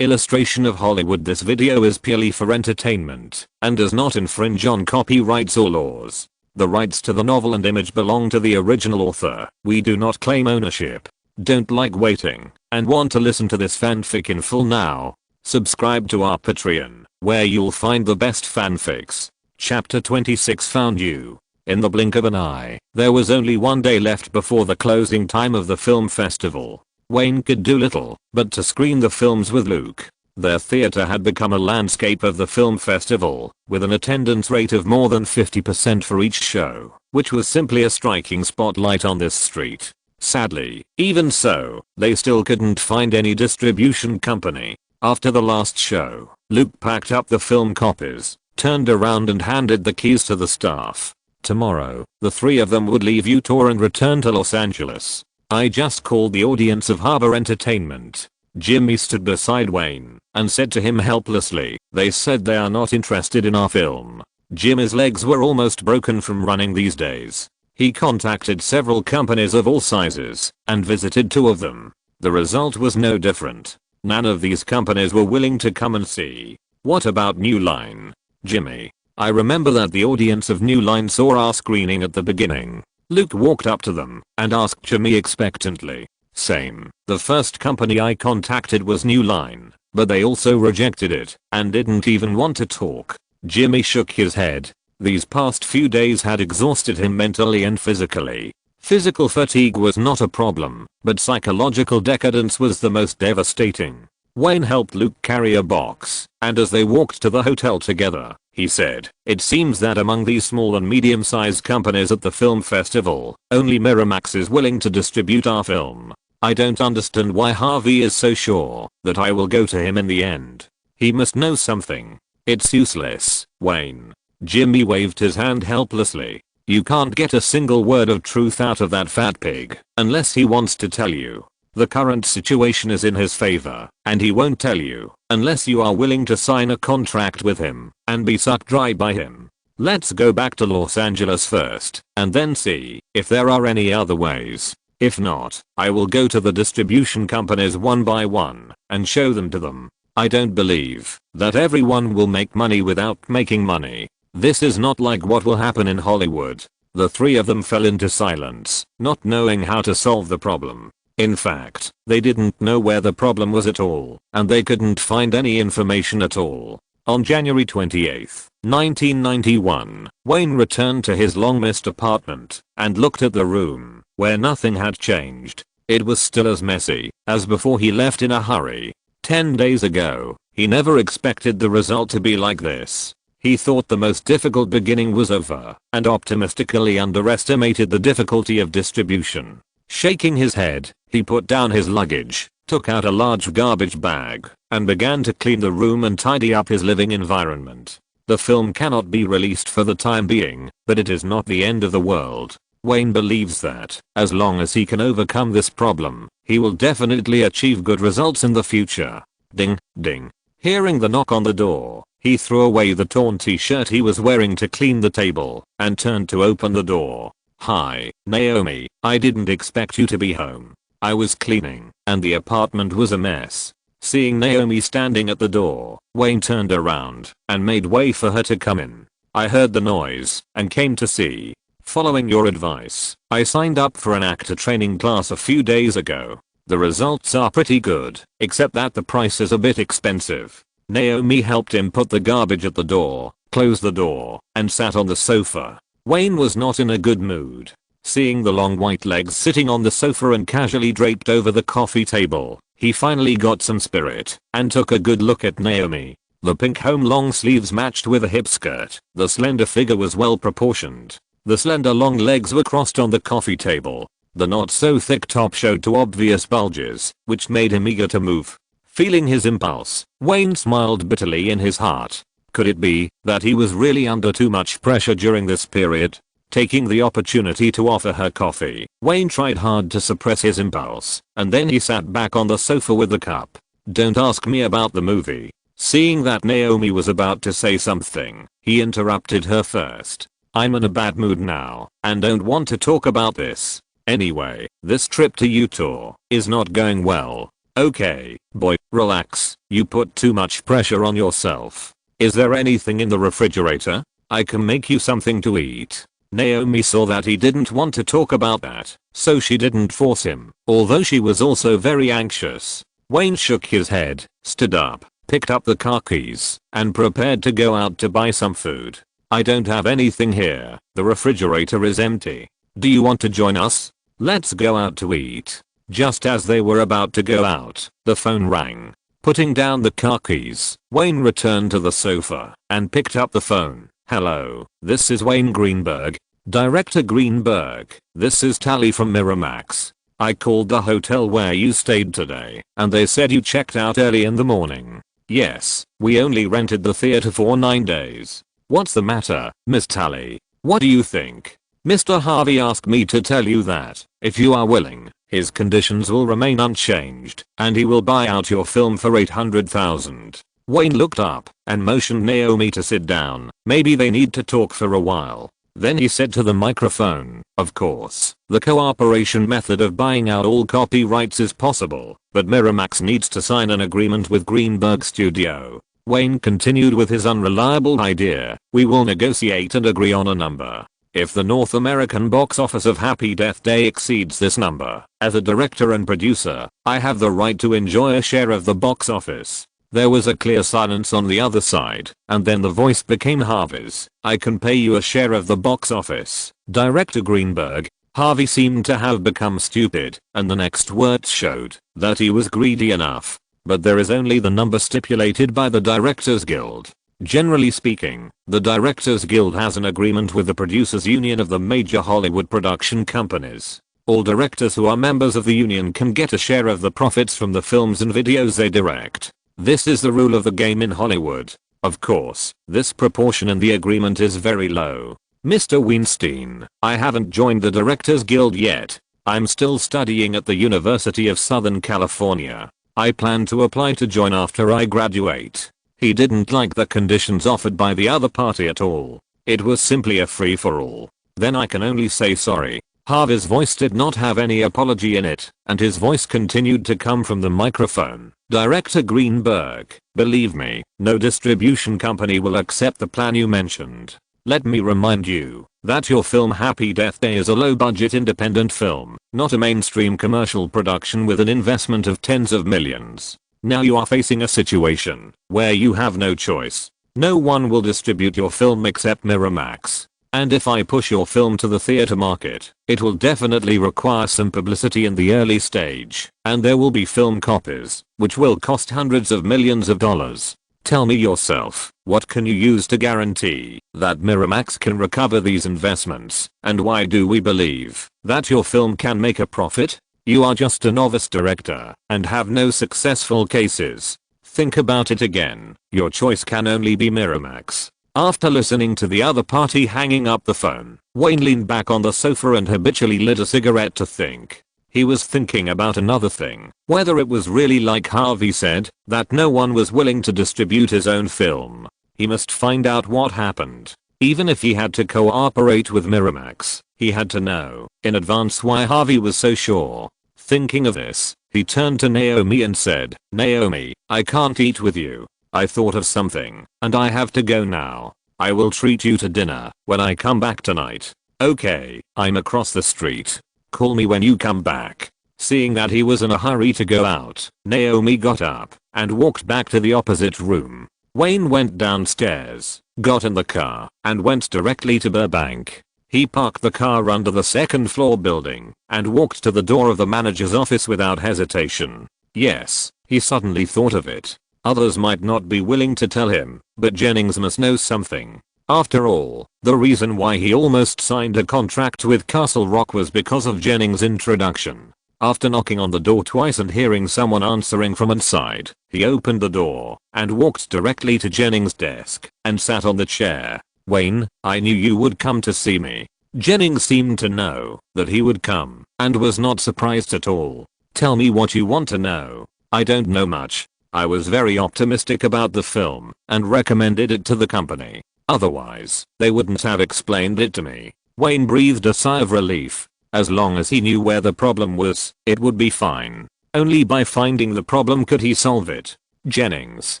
Illustration of Hollywood. This video is purely for entertainment and does not infringe on copyrights or laws. The rights to the novel and image belong to the original author. We do not claim ownership. Don't like waiting and want to listen to this fanfic in full now? Subscribe to our Patreon, where you'll find the best fanfics. Chapter 26 found you. In the blink of an eye, there was only one day left before the closing time of the film festival. Wayne could do little but to screen the films with Luke. Their theater had become a landscape of the film festival, with an attendance rate of more than 50% for each show, which was simply a striking spotlight on this street. Sadly, even so, they still couldn't find any distribution company. After the last show, Luke packed up the film copies, turned around and handed the keys to the staff. Tomorrow, the three of them would leave Utah and return to Los Angeles. I just called the audience of Harbor Entertainment. Jimmy stood beside Wayne and said to him helplessly, "They said they are not interested in our film." Jimmy's legs were almost broken from running these days. He contacted several companies of all sizes and visited two of them. The result was no different. None of these companies were willing to come and see. What about New Line? Jimmy, I remember that the audience of New Line saw our screening at the beginning. Luke walked up to them and asked Jimmy expectantly. Same. The first company I contacted was New Line, but they also rejected it and didn't even want to talk. Jimmy shook his head. These past few days had exhausted him mentally and physically. Physical fatigue was not a problem, but psychological decadence was the most devastating. Wayne helped Luke carry a box, and as they walked to the hotel together, he said, "It seems that among these small and medium-sized companies at the film festival, only Miramax is willing to distribute our film. I don't understand why Harvey is so sure that I will go to him in the end. He must know something." "It's useless, Wayne." Jimmy waved his hand helplessly. "You can't get a single word of truth out of that fat pig unless he wants to tell you. The current situation is in his favor, and he won't tell you unless you are willing to sign a contract with him and be sucked dry by him. Let's go back to Los Angeles first and then see if there are any other ways. If not, I will go to the distribution companies one by one and show them to them. I don't believe that everyone will make money without making money. This is not like what will happen in Hollywood." The three of them fell into silence, not knowing how to solve the problem. In fact, they didn't know where the problem was at all, and they couldn't find any information at all. On January 28, 1991, Wayne returned to his long-missed apartment and looked at the room, where nothing had changed. It was still as messy as before he left in a hurry. 10 days ago, he never expected the result to be like this. He thought the most difficult beginning was over and optimistically underestimated the difficulty of distribution. Shaking his head, he put down his luggage, took out a large garbage bag, and began to clean the room and tidy up his living environment. The film cannot be released for the time being, but it is not the end of the world. Wayne believes that, as long as he can overcome this problem, he will definitely achieve good results in the future. Ding, ding. Hearing the knock on the door, he threw away the torn t-shirt he was wearing to clean the table and turned to open the door. "Hi, Naomi, I didn't expect you to be home. I was cleaning, and the apartment was a mess." Seeing Naomi standing at the door, Wayne turned around and made way for her to come in. "I heard the noise and came to see. Following your advice, I signed up for an actor training class a few days ago. The results are pretty good, except that the price is a bit expensive." Naomi helped him put the garbage at the door, closed the door, and sat on the sofa. Wayne was not in a good mood. Seeing the long white legs sitting on the sofa and casually draped over the coffee table, he finally got some spirit and took a good look at Naomi. The pink home long sleeves matched with a hip skirt. The slender figure was well proportioned. The slender long legs were crossed on the coffee table. The not so thick top showed two obvious bulges, which made him eager to move. Feeling his impulse, Wayne smiled bitterly in his heart. Could it be that he was really under too much pressure during this period? Taking the opportunity to offer her coffee, Wayne tried hard to suppress his impulse, and then he sat back on the sofa with the cup. "Don't ask me about the movie." Seeing that Naomi was about to say something, he interrupted her first. "I'm in a bad mood now, and don't want to talk about this. Anyway, this trip to Utah is not going well. Okay, boy, relax. You put too much pressure on yourself. Is there anything in the refrigerator? I can make you something to eat. Naomi saw that he didn't want to talk about that, so she didn't force him, although she was also very anxious. Wayne shook his head, stood up, picked up the car keys, and prepared to go out to buy some food. I don't have anything here. The refrigerator is empty. Do you want to join us? Let's go out to eat. Just as they were about to go out, the phone rang. Putting down the car keys, Wayne returned to the sofa and picked up the phone. Hello, this is Wayne Greenberg. Director Greenberg, this is Tally from Miramax. I called the hotel where you stayed today, and they said you checked out early in the morning. Yes, we only rented the theater for 9 days. What's the matter, Miss Tally? What do you think? Mr. Harvey asked me to tell you that, if you are willing, his conditions will remain unchanged, and he will buy out your film for $800,000. Wayne looked up and motioned Naomi to sit down. Maybe they need to talk for a while. Then he said to the microphone, of course, the cooperation method of buying out all copyrights is possible, but Miramax needs to sign an agreement with Greenberg Studio. Wayne continued with his unreliable idea. We will negotiate and agree on a number. If the North American box office of Happy Death Day exceeds this number, as a director and producer, I have the right to enjoy a share of the box office. There was a clear silence on the other side, and then the voice became Harvey's. I can pay you a share of the box office, Director Greenberg. Harvey seemed to have become stupid, and the next words showed that he was greedy enough. But there is only the number stipulated by the Directors Guild. Generally speaking, the Directors Guild has an agreement with the Producers Union of the major Hollywood production companies. All directors who are members of the union can get a share of the profits from the films and videos they direct. This is the rule of the game in Hollywood. Of course, this proportion in the agreement is very low. Mr. Weinstein, I haven't joined the Directors Guild yet. I'm still studying at the University of Southern California. I plan to apply to join after I graduate. He didn't like the conditions offered by the other party at all. It was simply a free-for-all. Then I can only say sorry. Harvey's voice did not have any apology in it, and his voice continued to come from the microphone. Director Greenberg, believe me, no distribution company will accept the plan you mentioned. Let me remind you that your film Happy Death Day is a low-budget independent film, not a mainstream commercial production with an investment of tens of millions. Now you are facing a situation where you have no choice. No one will distribute your film except Miramax. And if I push your film to the theater market, it will definitely require some publicity in the early stage, and there will be film copies, which will cost hundreds of millions of dollars. Tell me yourself, what can you use to guarantee that Miramax can recover these investments, and why do we believe that your film can make a profit? You are just a novice director and have no successful cases. Think about it again. Your choice can only be Miramax. After listening to the other party hanging up the phone, Wayne leaned back on the sofa and habitually lit a cigarette to think. He was thinking about another thing, whether it was really like Harvey said, that no one was willing to distribute his own film. He must find out what happened. Even if he had to cooperate with Miramax, he had to know in advance why Harvey was so sure. Thinking of this, he turned to Naomi and said, Naomi, I can't eat with you. I thought of something, and I have to go now. I will treat you to dinner when I come back tonight. Okay, I'm across the street. Call me when you come back. Seeing that he was in a hurry to go out, Naomi got up and walked back to the opposite room. Wayne went downstairs, got in the car, and went directly to Burbank. He parked the car under the second floor building and walked to the door of the manager's office without hesitation. Yes, he suddenly thought of it. Others might not be willing to tell him, but Jennings must know something. After all, the reason why he almost signed a contract with Castle Rock was because of Jennings' introduction. After knocking on the door twice and hearing someone answering from inside, he opened the door and walked directly to Jennings' desk and sat on the chair. Wayne, I knew you would come to see me. Jennings seemed to know that he would come and was not surprised at all. Tell me what you want to know. I don't know much. I was very optimistic about the film and recommended it to the company. Otherwise, they wouldn't have explained it to me. Wayne breathed a sigh of relief. As long as he knew where the problem was, it would be fine. Only by finding the problem could he solve it. Jennings,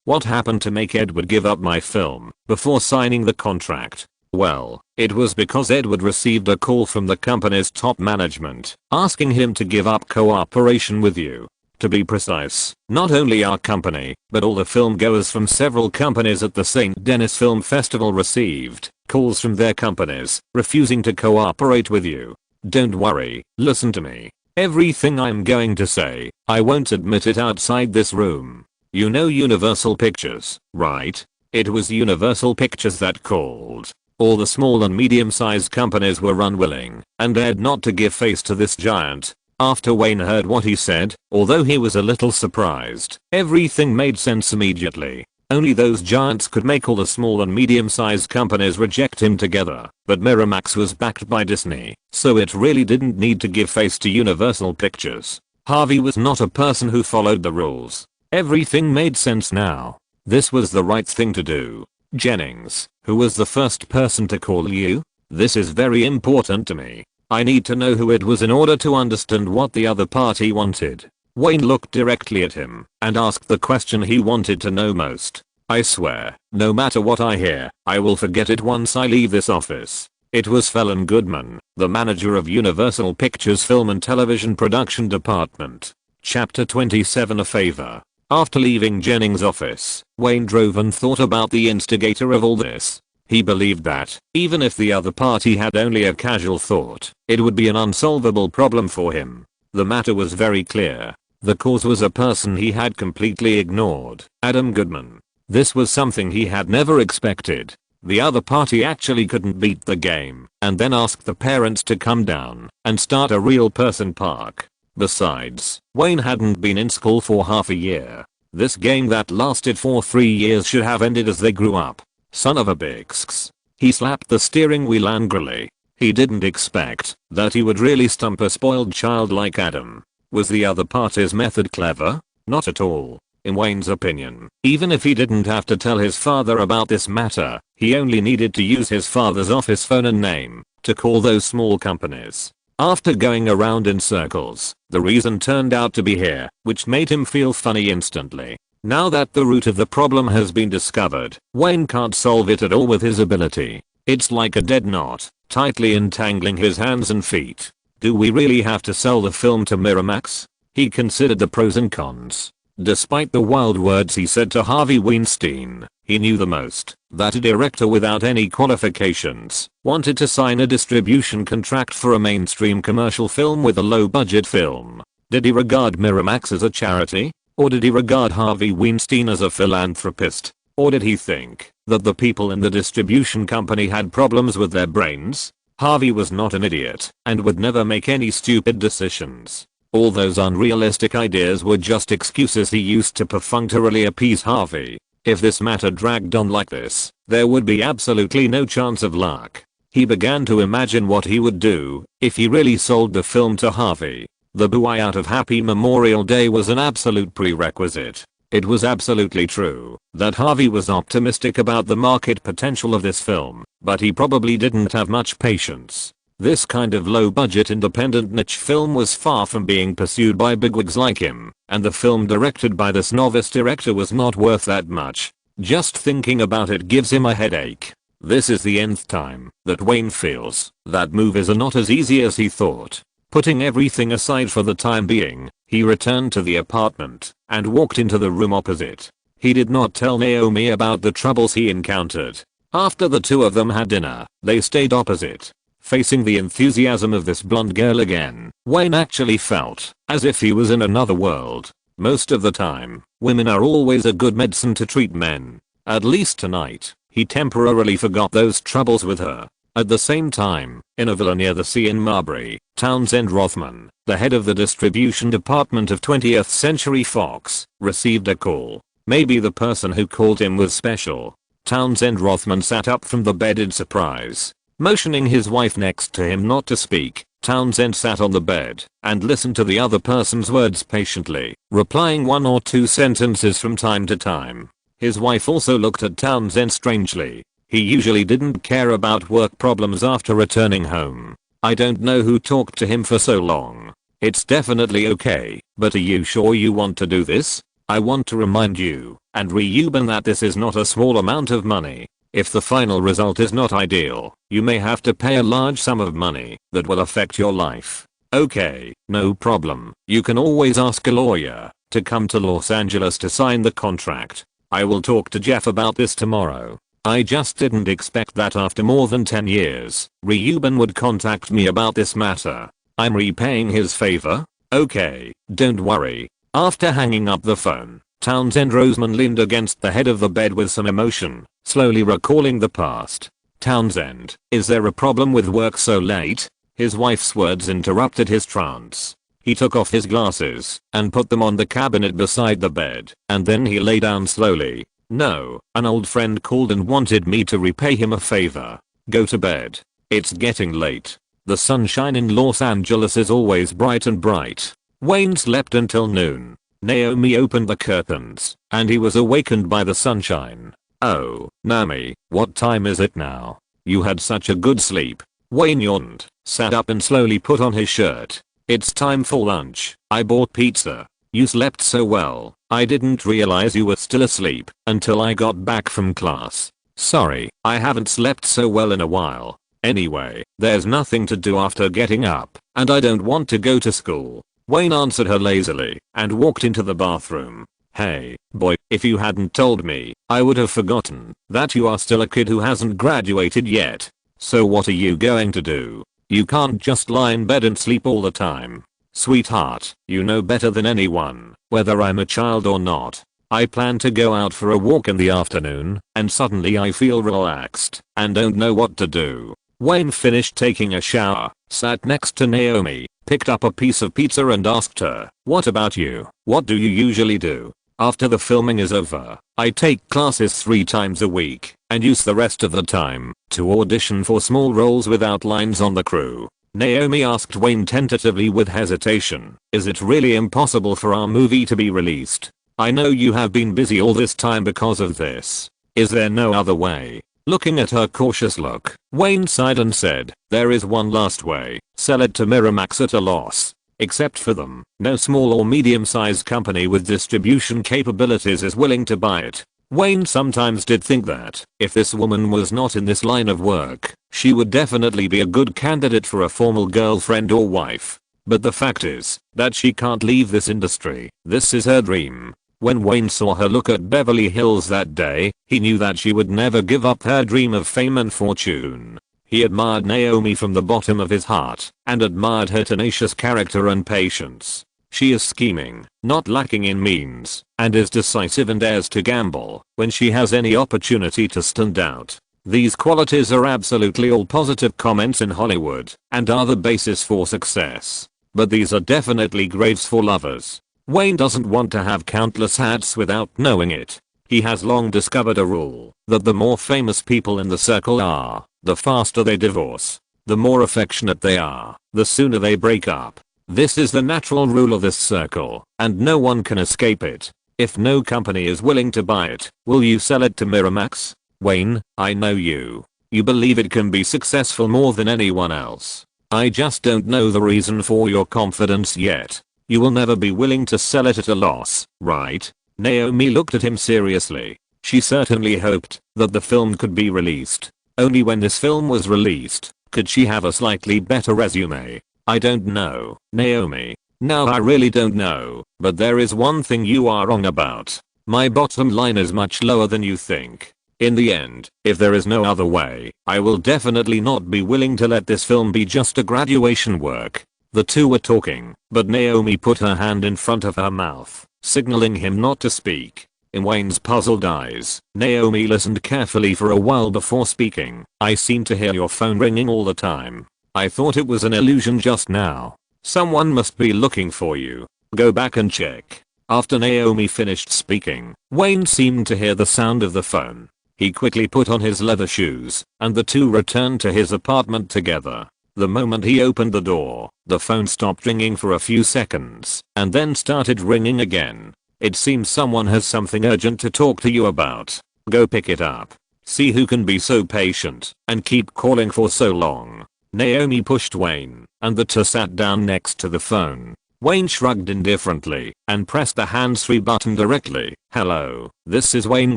what happened to make Edward give up my film before signing the contract? Well, it was because Edward received a call from the company's top management asking him to give up cooperation with you. To be precise, not only our company, but all the film goers from several companies at the St. Denis Film Festival received calls from their companies refusing to cooperate with you. Don't worry, listen to me. Everything I'm going to say, I won't admit it outside this room. You know Universal Pictures, right? It was Universal Pictures that called. All the small and medium-sized companies were unwilling and dared not to give face to this giant. After Wayne heard what he said, although he was a little surprised, everything made sense immediately. Only those giants could make all the small and medium-sized companies reject him together. But Miramax was backed by Disney, so it really didn't need to give face to Universal Pictures. Harvey was not a person who followed the rules. Everything made sense now. This was the right thing to do. Jennings, who was the first person to call you? This is very important to me. I need to know who it was in order to understand what the other party wanted. Wayne looked directly at him and asked the question he wanted to know most. I swear, no matter what I hear, I will forget it once I leave this office. It was Felon Goodman, the manager of Universal Pictures Film and Television Production Department. Chapter 27 A Favor. After leaving Jennings' office, Wayne drove and thought about the instigator of all this. He believed that, even if the other party had only a casual thought, it would be an unsolvable problem for him. The matter was very clear. The cause was a person he had completely ignored, Adam Goodman. This was something he had never expected. The other party actually couldn't beat the game, and then asked the parents to come down and start a real person park. Besides, Wayne hadn't been in school for half a year. This game that lasted for 3 years should have ended as they grew up. Son of a bitch. He slapped the steering wheel angrily. He didn't expect that he would really stump a spoiled child like Adam. Was the other party's method clever? Not at all. In Wayne's opinion, even if he didn't have to tell his father about this matter, he only needed to use his father's office phone and name to call those small companies. After going around in circles, the reason turned out to be here, which made him feel funny instantly. Now that the root of the problem has been discovered, Wayne can't solve it at all with his ability. It's like a dead knot, tightly entangling his hands and feet. Do we really have to sell the film to Miramax? He considered the pros and cons. Despite the wild words he said to Harvey Weinstein, he knew the most, that a director without any qualifications wanted to sign a distribution contract for a mainstream commercial film with a low-budget film. Did he regard Miramax as a charity? Or did he regard Harvey Weinstein as a philanthropist? Or did he think that the people in the distribution company had problems with their brains? Harvey was not an idiot and would never make any stupid decisions. All those unrealistic ideas were just excuses he used to perfunctorily appease Harvey. If this matter dragged on like this, there would be absolutely no chance of luck. He began to imagine what he would do if he really sold the film to Harvey. The buy out of Happy Memorial Day was an absolute prerequisite. It was absolutely true that Harvey was optimistic about the market potential of this film, but he probably didn't have much patience. This kind of low-budget independent niche film was far from being pursued by bigwigs like him, and the film directed by this novice director was not worth that much. Just thinking about it gives him a headache. This is the nth time that Wayne feels that movies are not as easy as he thought. Putting everything aside for the time being, he returned to the apartment and walked into the room opposite. He did not tell Naomi about the troubles he encountered. After the two of them had dinner, they stayed opposite, facing the enthusiasm of this blonde girl again. Wayne actually felt as if he was in another world. Most of the time, women are always a good medicine to treat men. At least tonight, he temporarily forgot those troubles with her. At the same time, in a villa near the sea in Marbury, Townsend Rothman, the head of the distribution department of 20th Century Fox, received a call. Maybe the person who called him was special. Townsend Rothman sat up from the bed in surprise. Motioning his wife next to him not to speak, Townsend sat on the bed and listened to the other person's words patiently, replying one or two sentences from time to time. His wife also looked at Townsend strangely. He usually didn't care about work problems after returning home. I don't know who talked to him for so long. It's definitely okay, but are you sure you want to do this? I want to remind you and Reuben that this is not a small amount of money. If the final result is not ideal, you may have to pay a large sum of money that will affect your life. Okay, no problem. You can always ask a lawyer to come to Los Angeles to sign the contract. I will talk to Jeff about this tomorrow. I just didn't expect that after more than 10 years, Reuben would contact me about this matter. I'm repaying his favor? Okay, don't worry. After hanging up the phone, Townsend Roseman leaned against the head of the bed with some emotion, slowly recalling the past. Townsend, is there a problem with work so late? His wife's words interrupted his trance. He took off his glasses and put them on the cabinet beside the bed, and then he lay down slowly. No, an old friend called and wanted me to repay him a favor. Go to bed. It's getting late. The sunshine in Los Angeles is always bright and bright. Wayne slept until noon. Naomi opened the curtains, and he was awakened by the sunshine. Oh, Nami, what time is it now? You had such a good sleep. Wayne yawned, sat up and slowly put on his shirt. It's time for lunch. I bought pizza. You slept so well, I didn't realize you were still asleep until I got back from class. Sorry, I haven't slept so well in a while. Anyway, there's nothing to do after getting up, and I don't want to go to school. Wayne answered her lazily and walked into the bathroom. Hey, boy, if you hadn't told me, I would have forgotten that you are still a kid who hasn't graduated yet. So what are you going to do? You can't just lie in bed and sleep all the time. Sweetheart, you know better than anyone, whether I'm a child or not. I plan to go out for a walk in the afternoon, and suddenly I feel relaxed and don't know what to do. Wayne finished taking a shower, sat next to Naomi, picked up a piece of pizza and asked her, what about you? What do you usually do? After the filming is over, I take classes 3 times a week and use the rest of the time to audition for small roles without lines on the crew. Naomi asked Wayne tentatively with hesitation, is it really impossible for our movie to be released? I know you have been busy all this time because of this. Is there no other way? Looking at her cautious look, Wayne sighed and said, there is one last way. Sell it to Miramax at a loss. Except for them, no small or medium-sized company with distribution capabilities is willing to buy it. Wayne sometimes did think that, if this woman was not in this line of work, she would definitely be a good candidate for a formal girlfriend or wife. But the fact is, that she can't leave this industry. This is her dream. When Wayne saw her look at Beverly Hills that day, he knew that she would never give up her dream of fame and fortune. He admired Naomi from the bottom of his heart, and admired her tenacious character and patience. She is scheming, not lacking in means, and is decisive and dares to gamble when she has any opportunity to stand out. These qualities are absolutely all positive comments in Hollywood, and are the basis for success. But these are definitely graves for lovers. Wayne doesn't want to have countless hats without knowing it. He has long discovered a rule that the more famous people in the circle are, the faster they divorce. The more affectionate they are, the sooner they break up. This is the natural rule of this circle, and no one can escape it. If no company is willing to buy it, will you sell it to Miramax? Wayne, I know you. You believe it can be successful more than anyone else. I just don't know the reason for your confidence yet. You will never be willing to sell it at a loss, right? Naomi looked at him seriously. She certainly hoped that the film could be released. Only when this film was released could she have a slightly better resume. I don't know, Naomi. No, I really don't know, but there is one thing you are wrong about. My bottom line is much lower than you think. In the end, if there is no other way, I will definitely not be willing to let this film be just a graduation work. The two were talking, but Naomi put her hand in front of her mouth, signaling him not to speak. In Wayne's puzzled eyes, Naomi listened carefully for a while before speaking. I seem to hear your phone ringing all the time. I thought it was an illusion just now. Someone must be looking for you. Go back and check. After Naomi finished speaking, Wayne seemed to hear the sound of the phone. He quickly put on his leather shoes, and the two returned to his apartment together. The moment he opened the door, the phone stopped ringing for a few seconds, and then started ringing again. It seems someone has something urgent to talk to you about. Go pick it up. See who can be so patient and keep calling for so long. Naomi pushed Wayne, and the two sat down next to the phone. Wayne shrugged indifferently and pressed the hands-free button directly. "Hello, this is Wayne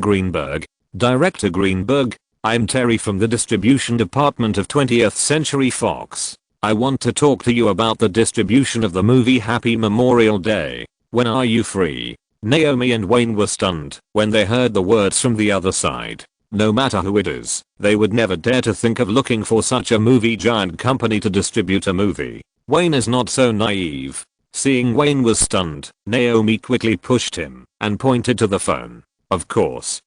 Greenberg. Director Greenberg. I'm Terry from the distribution department of 20th Century Fox. I want to talk to you about the distribution of the movie Happy Memorial Day. When are you free?" Naomi and Wayne were stunned when they heard the words from the other side. No matter who it is, they would never dare to think of looking for such a movie giant company to distribute a movie. Wayne is not so naive. Seeing Wayne was stunned, Naomi quickly pushed him and pointed to the phone. Of course,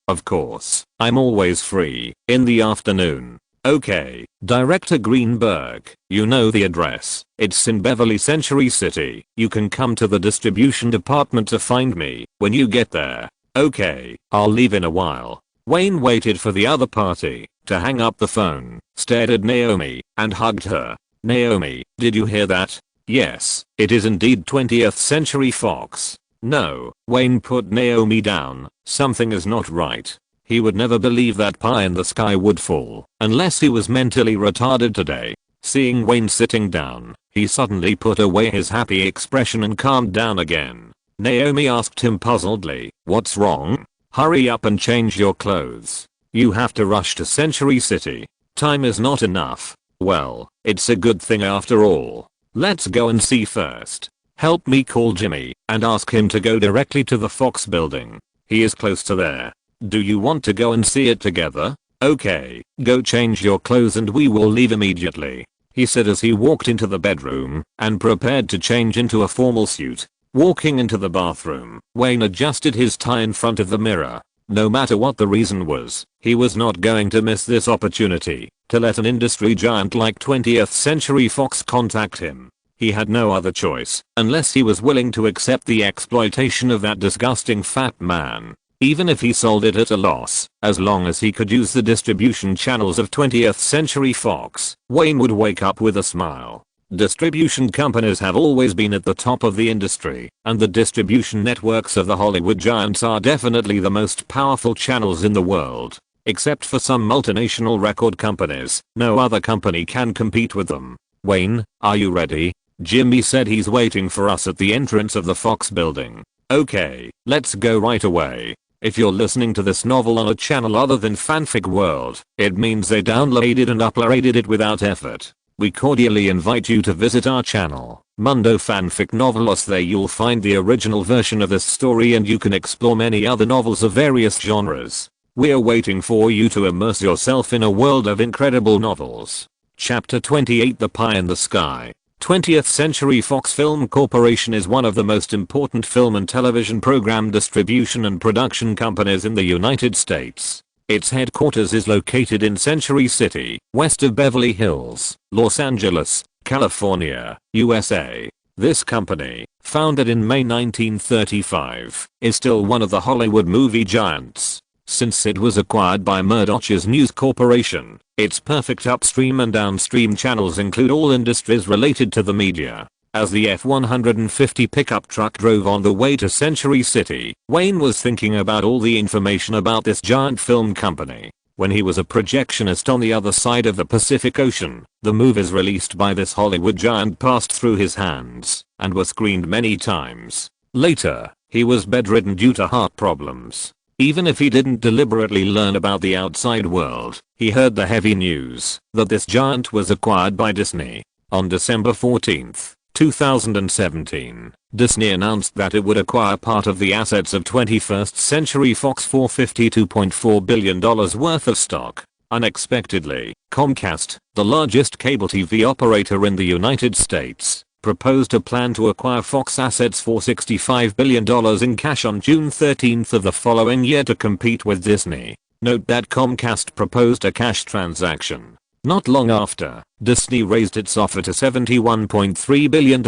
I'm always free, in the afternoon." "Okay, Director Greenberg, you know the address. It's in Beverly Century City. You can come to the distribution department to find me when you get there." "Okay, I'll leave in a while." Wayne waited for the other party to hang up the phone, stared at Naomi, and hugged her. "Naomi, did you hear that? Yes, it is indeed 20th Century Fox." "No." Wayne put Naomi down. Something is not right. He would never believe that pie in the sky would fall unless he was mentally retarded today. Seeing Wayne sitting down, he suddenly put away his happy expression and calmed down again. Naomi asked him puzzledly, "What's wrong? Hurry up and change your clothes. You have to rush to Century City. Time is not enough." "Well, it's a good thing after all. Let's go and see first. Help me call Jimmy and ask him to go directly to the Fox building. He is close to there. Do you want to go and see it together?" "Okay, go change your clothes and we will leave immediately," he said as he walked into the bedroom and prepared to change into a formal suit. Walking into the bathroom, Wayne adjusted his tie in front of the mirror. No matter what the reason was, he was not going to miss this opportunity to let an industry giant like 20th Century Fox contact him. He had no other choice unless he was willing to accept the exploitation of that disgusting fat man. Even if he sold it at a loss, as long as he could use the distribution channels of 20th Century Fox, Wayne would wake up with a smile. Distribution companies have always been at the top of the industry, and the distribution networks of the Hollywood giants are definitely the most powerful channels in the world. Except for some multinational record companies, no other company can compete with them. "Wayne, are you ready? Jimmy said he's waiting for us at the entrance of the Fox building." "Okay, let's go right away." If you're listening to this novel on a channel other than Fanfic World, it means they downloaded and uploaded it without effort. We cordially invite you to visit our channel, Mundo Fanfic Novelos. There you'll find the original version of this story and you can explore many other novels of various genres. We're waiting for you to immerse yourself in a world of incredible novels. Chapter 28: The Pie in the Sky. 20th Century Fox Film Corporation is one of the most important film and television program distribution and production companies in the United States. Its headquarters is located in Century City, west of Beverly Hills, Los Angeles, California, USA. This company, founded in May 1935, is still one of the Hollywood movie giants. Since it was acquired by Murdoch's News Corporation, its perfect upstream and downstream channels include all industries related to the media. As the F-150 pickup truck drove on the way to Century City, Wayne was thinking about all the information about this giant film company. When he was a projectionist on the other side of the Pacific Ocean, the movies released by this Hollywood giant passed through his hands and were screened many times. Later, he was bedridden due to heart problems. Even if he didn't deliberately learn about the outside world, he heard the heavy news that this giant was acquired by Disney. On December 14, 2017, Disney announced that it would acquire part of the assets of 21st Century Fox for $52.4 billion worth of stock. Unexpectedly, Comcast, the largest cable TV operator in the United States, proposed a plan to acquire Fox assets for $65 billion in cash on June 13 of the following year to compete with Disney. Note that Comcast proposed a cash transaction. Not long after, Disney raised its offer to $71.3 billion,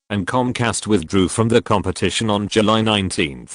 and Comcast withdrew from the competition on July 19.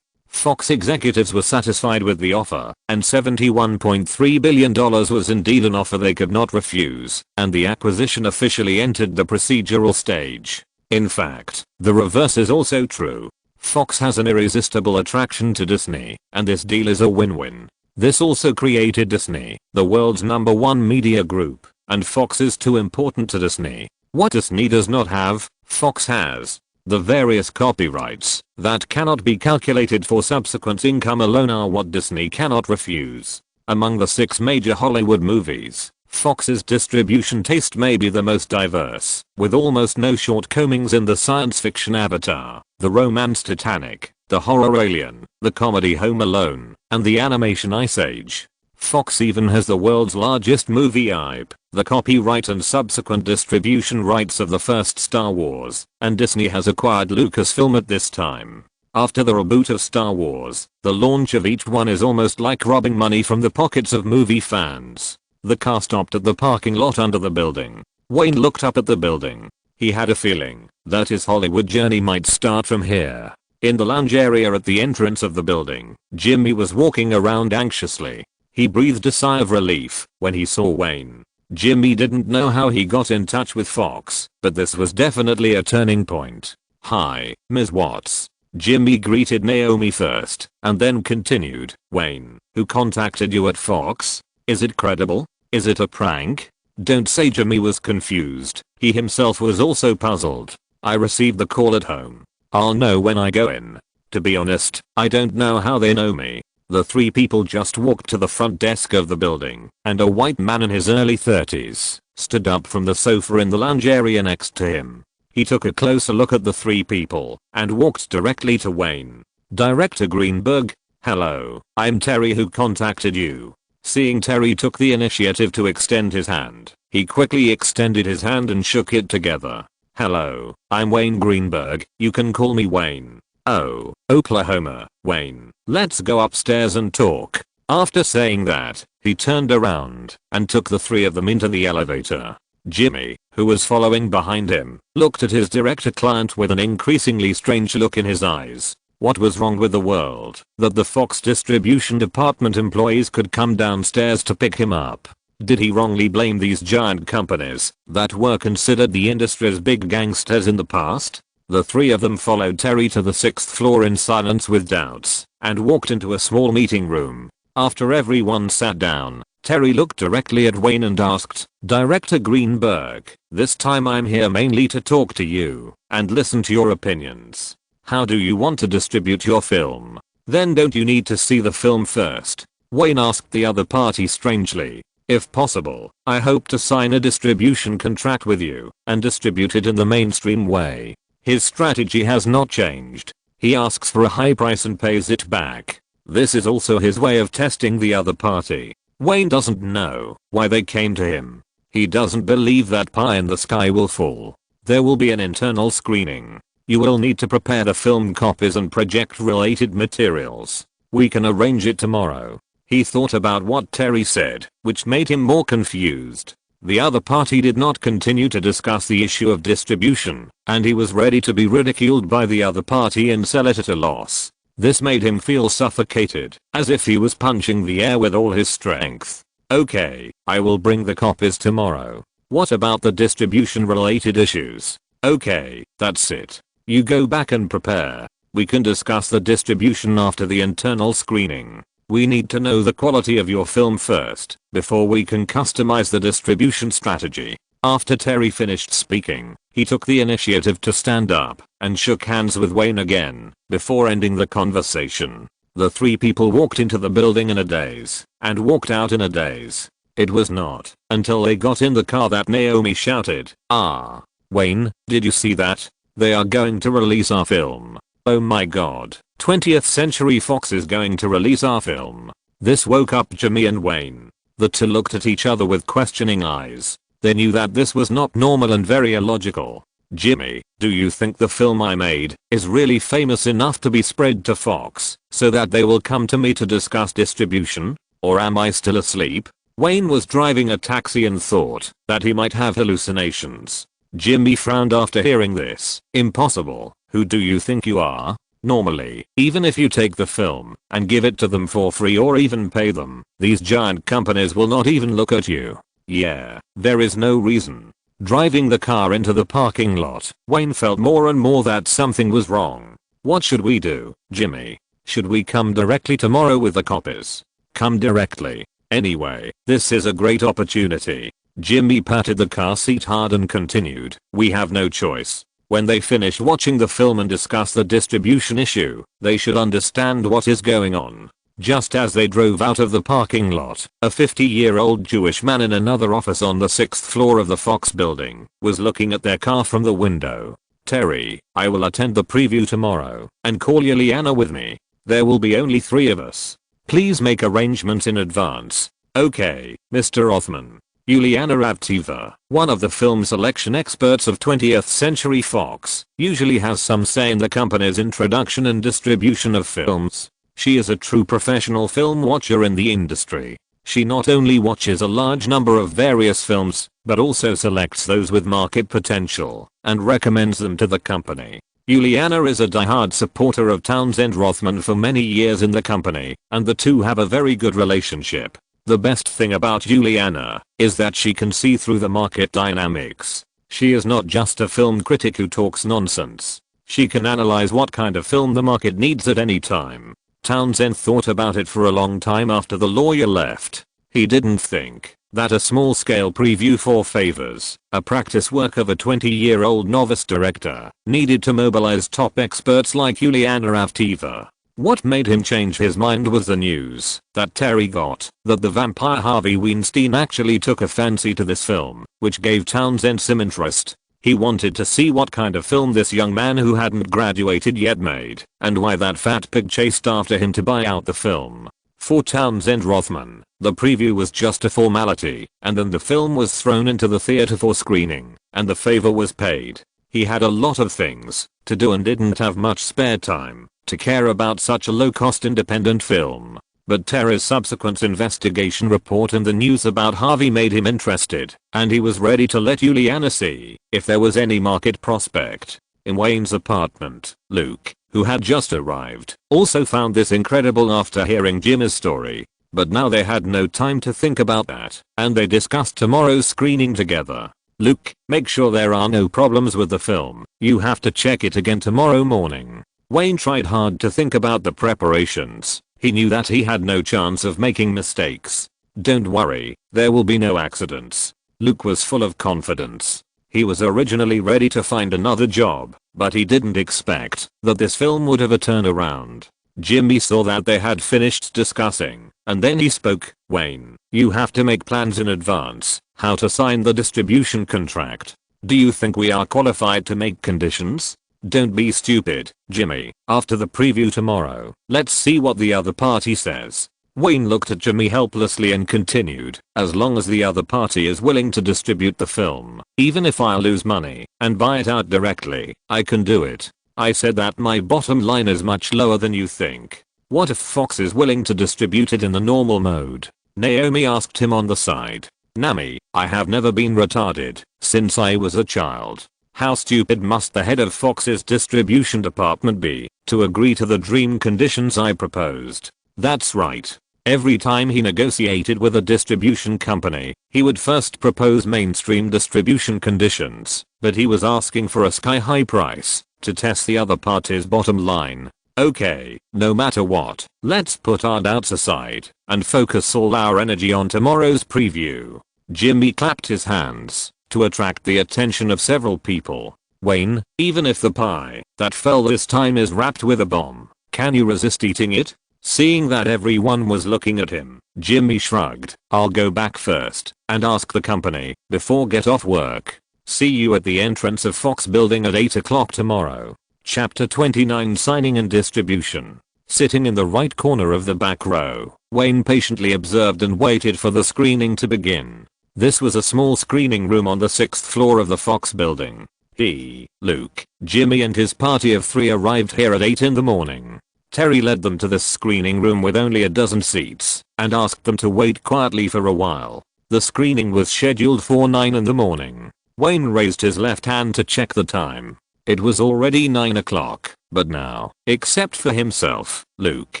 Fox executives were satisfied with the offer, and $71.3 billion was indeed an offer they could not refuse, and the acquisition officially entered the procedural stage. In fact, the reverse is also true. Fox has an irresistible attraction to Disney, and this deal is a win-win. This also created Disney, the world's #1 media group, and Fox is too important to Disney. What Disney does not have, Fox has. The various copyrights that cannot be calculated for subsequent income alone are what Disney cannot refuse. Among the 6 major Hollywood movies, Fox's distribution taste may be the most diverse, with almost no shortcomings in the science fiction Avatar, the romance Titanic, the horror Alien, the comedy Home Alone, and the animation Ice Age. Fox even has the world's largest movie IP, the copyright and subsequent distribution rights of the first Star Wars, and Disney has acquired Lucasfilm at this time. After the reboot of Star Wars, the launch of each one is almost like robbing money from the pockets of movie fans. The car stopped at the parking lot under the building. Wayne looked up at the building. He had a feeling that his Hollywood journey might start from here. In the lounge area at the entrance of the building, Jimmy was walking around anxiously. He breathed a sigh of relief when he saw Wayne. Jimmy didn't know how he got in touch with Fox, but this was definitely a turning point. "Hi, Ms. Watts." Jimmy greeted Naomi first, and then continued, "Wayne, who contacted you at Fox? Is it credible? Is it a prank?" Don't say Jimmy was confused. He himself was also puzzled. "I received the call at home. I'll know when I go in. To be honest, I don't know how they know me." The 3 people just walked to the front desk of the building, and a white man in his early 30s stood up from the sofa in the lounge area next to him. He took a closer look at the 3 people and walked directly to Wayne. "Director Greenberg, hello, I'm Terry who contacted you." Seeing Terry took the initiative to extend his hand, he quickly extended his hand and shook it together. "Hello, I'm Wayne Greenberg, you can call me Wayne." "Oh, Oklahoma, Wayne, let's go upstairs and talk." After saying that, he turned around and took the 3 of them into the elevator. Jimmy, who was following behind him, looked at his director-client with an increasingly strange look in his eyes. What was wrong with the world that the Fox distribution department employees could come downstairs to pick him up? Did he wrongly blame these giant companies that were considered the industry's big gangsters in the past? The 3 of them followed Terry to the 6th floor in silence with doubts and walked into a small meeting room. After everyone sat down, Terry looked directly at Wayne and asked, "Director Greenberg, this time I'm here mainly to talk to you and listen to your opinions. How do you want to distribute your film? Then don't you need to see the film first?" Wayne asked the other party strangely. "If possible, I hope to sign a distribution contract with you and distribute it in the mainstream way." His strategy has not changed. He asks for a high price and pays it back. This is also his way of testing the other party. Wayne doesn't know why they came to him. He doesn't believe that pie in the sky will fall. There will be an internal screening. You will need to prepare the film copies and project related materials. We can arrange it tomorrow. He thought about what Terry said, which made him more confused. The other party did not continue to discuss the issue of distribution, and he was ready to be ridiculed by the other party and sell it at a loss. This made him feel suffocated, as if he was punching the air with all his strength. "Okay, I will bring the copies tomorrow. What about the distribution related issues?" "Okay, that's it. You go back and prepare. We can discuss the distribution after the internal screening. We need to know the quality of your film first, before we can customize the distribution strategy." After Terry finished speaking, he took the initiative to stand up and shook hands with Wayne again, before ending the conversation. The 3 people walked into the building in a daze, and walked out in a daze. It was not until they got in the car that Naomi shouted, "Ah, Wayne, did you see that? They are going to release our film. Oh my god, 20th Century Fox is going to release our film." This woke up Jimmy and Wayne. The 2 looked at each other with questioning eyes. They knew that this was not normal and very illogical. "Jimmy, do you think the film I made is really famous enough to be spread to Fox so that they will come to me to discuss distribution? Or am I still asleep?" Wayne was driving a taxi and thought that he might have hallucinations. Jimmy frowned after hearing this. "Impossible. Who do you think you are? Normally, even if you take the film and give it to them for free or even pay them, these giant companies will not even look at you." Yeah, there is no reason. Driving the car into the parking lot, Wayne felt more and more that something was wrong. "What should we do, Jimmy? Should we come directly tomorrow with the copies?" "Come directly. Anyway, this is a great opportunity. Jimmy patted the car seat hard and continued, "We have no choice. When they finish watching the film and discuss the distribution issue, they should understand what is going on." Just as they drove out of the parking lot, a 50-year-old Jewish man in another office on the 6th floor of the Fox building was looking at their car from the window. "Terry, I will attend the preview tomorrow and call Juliana with me. There will be only 3 of us. Please make arrangements in advance." "Okay, Mr. Othman." Juliana Avtiva, one of the film selection experts of 20th Century Fox, usually has some say in the company's introduction and distribution of films. She is a true professional film watcher in the industry. She not only watches a large number of various films, but also selects those with market potential and recommends them to the company. Juliana is a diehard supporter of Townsend Rothman for many years in the company, and the two have a very good relationship. The best thing about Juliana is that she can see through the market dynamics. She is not just a film critic who talks nonsense. She can analyze what kind of film the market needs at any time. Townsend thought about it for a long time after the lawyer left. He didn't think that a small-scale preview for Favors, a practice work of a 20-year-old novice director, needed to mobilize top experts like Juliana Avtiva. What made him change his mind was the news that Terry got that the vampire Harvey Weinstein actually took a fancy to this film, which gave Townsend some interest. He wanted to see what kind of film this young man who hadn't graduated yet made, and why that fat pig chased after him to buy out the film. For Townsend Rothman, the preview was just a formality, and then the film was thrown into the theater for screening, and the favor was paid. He had a lot of things to do and didn't have much spare time to care about such a low-cost independent film. But Terry's subsequent investigation report and the news about Harvey made him interested, and he was ready to let Juliana see if there was any market prospect. In Wayne's apartment, Luke, who had just arrived, also found this incredible after hearing Jimmy's story. But now they had no time to think about that, and they discussed tomorrow's screening together. "Luke, make sure there are no problems with the film. You have to check it again tomorrow morning." Wayne tried hard to think about the preparations. He knew that he had no chance of making mistakes. "Don't worry, there will be no accidents." Luke was full of confidence. He was originally ready to find another job, but he didn't expect that this film would have a turnaround. Jimmy saw that they had finished discussing, and then he spoke. "Wayne, you have to make plans in advance, how to sign the distribution contract. Do you think we are qualified to make conditions?" "Don't be stupid, Jimmy. After the preview tomorrow, let's see what the other party says." Wayne looked at Jimmy helplessly and continued, "As long as the other party is willing to distribute the film, even if I lose money and buy it out directly, I can do it. I said that my bottom line is much lower than you think. What if Fox is willing to distribute it in the normal mode?" Naomi asked him on the side. "Nami, I have never been retarded since I was a child. How stupid must the head of Fox's distribution department be to agree to the dream conditions I proposed?" That's right. Every time he negotiated with a distribution company, he would first propose mainstream distribution conditions, but he was asking for a sky-high price to test the other party's bottom line. "Okay, no matter what, let's put our doubts aside and focus all our energy on tomorrow's preview." Jimmy clapped his hands to attract the attention of several people. "Wayne, even if the pie that fell this time is wrapped with a bomb, can you resist eating it?" Seeing that everyone was looking at him, Jimmy shrugged. "I'll go back first and ask the company before get off work. See you at the entrance of Fox building at 8 o'clock tomorrow." Chapter 29 Signing and Distribution. Sitting in the right corner of the back row, Wayne patiently observed and waited for the screening to begin. This was a small screening room on the 6th floor of the Fox building. He, Luke, Jimmy and his party of 3 arrived here at 8 in the morning. Terry led them to this screening room with only a dozen seats and asked them to wait quietly for a while. The screening was scheduled for 9 in the morning. Wayne raised his left hand to check the time. It was already 9 o'clock, but now, except for himself, Luke,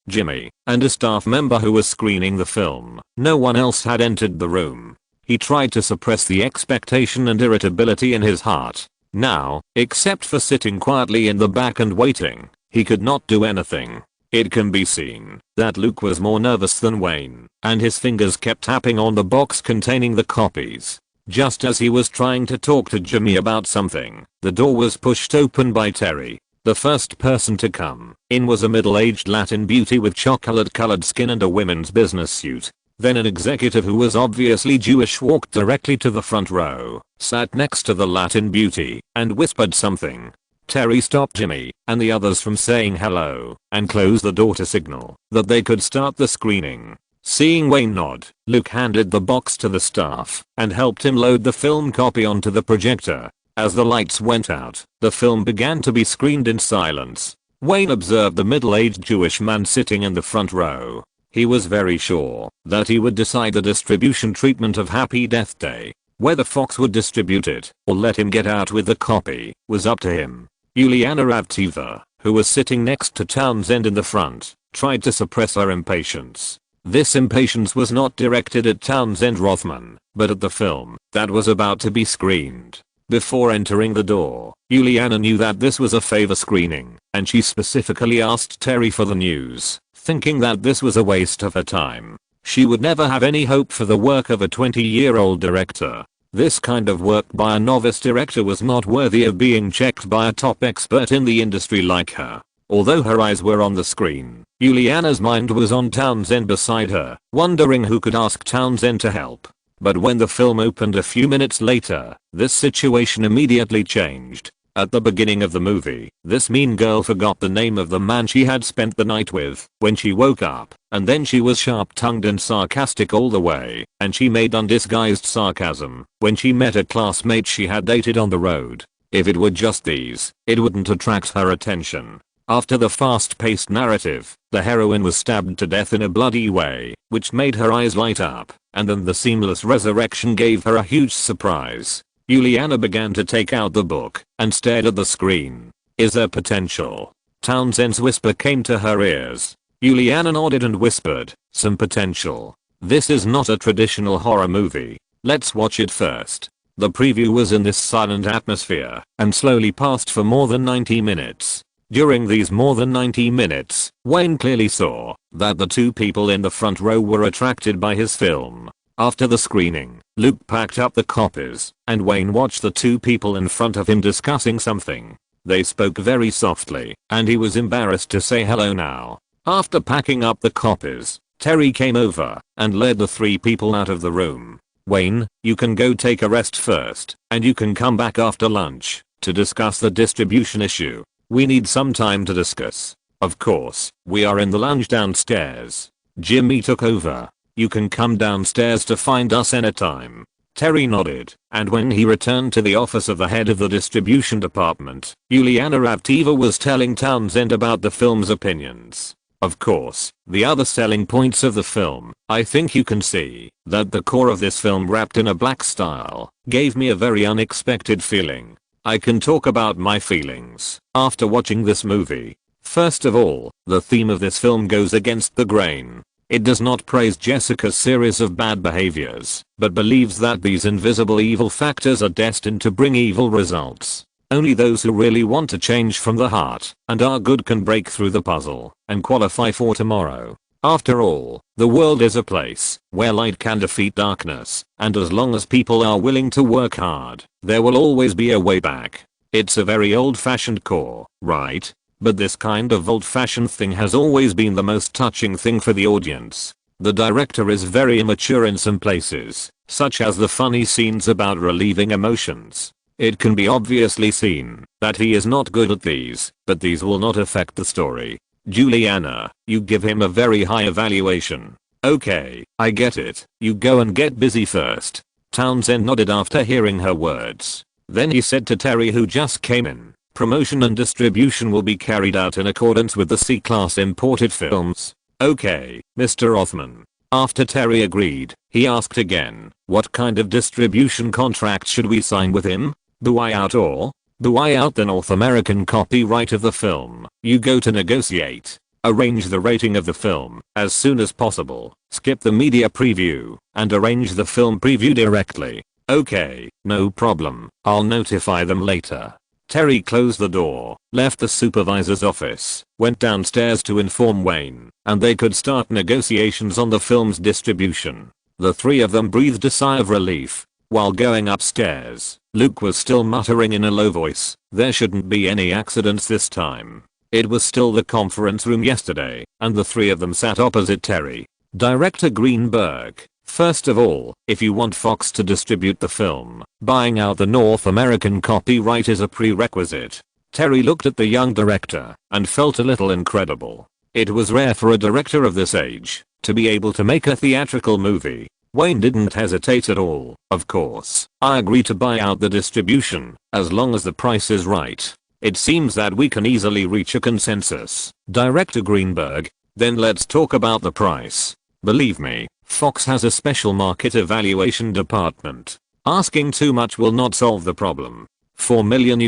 Jimmy, and a staff member who was screening the film, no one else had entered the room. He tried to suppress the expectation and irritability in his heart. Now, except for sitting quietly in the back and waiting, he could not do anything. It can be seen that Luke was more nervous than Wayne, and his fingers kept tapping on the box containing the copies. Just as he was trying to talk to Jimmy about something, the door was pushed open by Terry. The first person to come in was a middle-aged Latin beauty with chocolate-colored skin and a women's business suit. Then an executive who was obviously Jewish walked directly to the front row, sat next to the Latin beauty, and whispered something. Terry stopped Jimmy and the others from saying hello and closed the door to signal that they could start the screening. Seeing Wayne nod, Luke handed the box to the staff and helped him load the film copy onto the projector. As the lights went out, the film began to be screened in silence. Wayne observed the middle-aged Jewish man sitting in the front row. He was very sure that he would decide the distribution treatment of Happy Death Day. Whether Fox would distribute it or let him get out with the copy was up to him. Uliana Ravteva, who was sitting next to Townsend in the front, tried to suppress her impatience. This impatience was not directed at Townsend Rothman, but at the film that was about to be screened. Before entering the door, Uliana knew that this was a favor screening, and she specifically asked Terry for the news, thinking that this was a waste of her time. She would never have any hope for the work of a 20-year-old director. This kind of work by a novice director was not worthy of being checked by a top expert in the industry like her. Although her eyes were on the screen, Uliana's mind was on Townsend beside her, wondering who could ask Townsend to help. But when the film opened a few minutes later, this situation immediately changed. At the beginning of the movie, this mean girl forgot the name of the man she had spent the night with when she woke up, and then she was sharp-tongued and sarcastic all the way, and she made undisguised sarcasm when she met a classmate she had dated on the road. If it were just these, it wouldn't attract her attention. After the fast-paced narrative, the heroine was stabbed to death in a bloody way, which made her eyes light up, and then the seamless resurrection gave her a huge surprise. Uliana began to take out the book and stared at the screen. Is there potential? Townsend's whisper came to her ears. Uliana nodded and whispered, some potential. This is not a traditional horror movie. Let's watch it first. The preview was in this silent atmosphere and slowly passed for more than 90 minutes. During these more than 90 minutes, Wayne clearly saw that the two people in the front row were attracted by his film. After the screening, Luke packed up the copies, and Wayne watched the two people in front of him discussing something. They spoke very softly, and he was embarrassed to say hello now. After packing up the copies, Terry came over and led the three people out of the room. Wayne, you can go take a rest first, and you can come back after lunch to discuss the distribution issue. We need some time to discuss. Of course, we are in the lounge downstairs. Jimmy took over. You can come downstairs to find us anytime. Terry nodded, and when he returned to the office of the head of the distribution department, Uliana Ravteva was telling Townsend about the film's opinions. Of course, the other selling points of the film, I think you can see that the core of this film wrapped in a black style gave me a very unexpected feeling. I can talk about my feelings after watching this movie. First of all, the theme of this film goes against the grain. It does not praise Jessica's series of bad behaviors, but believes that these invisible evil factors are destined to bring evil results. Only those who really want to change from the heart and are good can break through the puzzle and qualify for tomorrow. After all, the world is a place where light can defeat darkness, and as long as people are willing to work hard, there will always be a way back. It's a very old-fashioned core, right? But this kind of old-fashioned thing has always been the most touching thing for the audience. The director is very immature in some places, such as the funny scenes about relieving emotions. It can be obviously seen that he is not good at these, but these will not affect the story. Juliana, you give him a very high evaluation. Okay, I get it. You go and get busy first. Townsend nodded after hearing her words. Then he said to Terry, who just came in, promotion and distribution will be carried out in accordance with the C-class imported films. Okay, Mr. Rothman. After Terry agreed, he asked again, what kind of distribution contract should we sign with him? Buy out or? Buy out the North American copyright of the film. You go to negotiate. Arrange the rating of the film as soon as possible. Skip the media preview and arrange the film preview directly. Okay, no problem. I'll notify them later. Terry closed the door, left the supervisor's office, went downstairs to inform Wayne, and they could start negotiations on the film's distribution. The three of them breathed a sigh of relief. While going upstairs, Luke was still muttering in a low voice, "There shouldn't be any accidents this time." It was still the conference room yesterday, and the three of them sat opposite Terry. Director Greenberg, first of all, if you want Fox to distribute the film, buying out the North American copyright is a prerequisite. Terry looked at the young director and felt a little incredible. It was rare for a director of this age to be able to make a theatrical movie. Wayne didn't hesitate at all. "Of course, I agree to buy out the distribution, as long as the price is right. It seems that we can easily reach a consensus." Director Greenberg, "Then let's talk about the price. Believe me, Fox has a special market evaluation department. Asking too much will not solve the problem. $4 million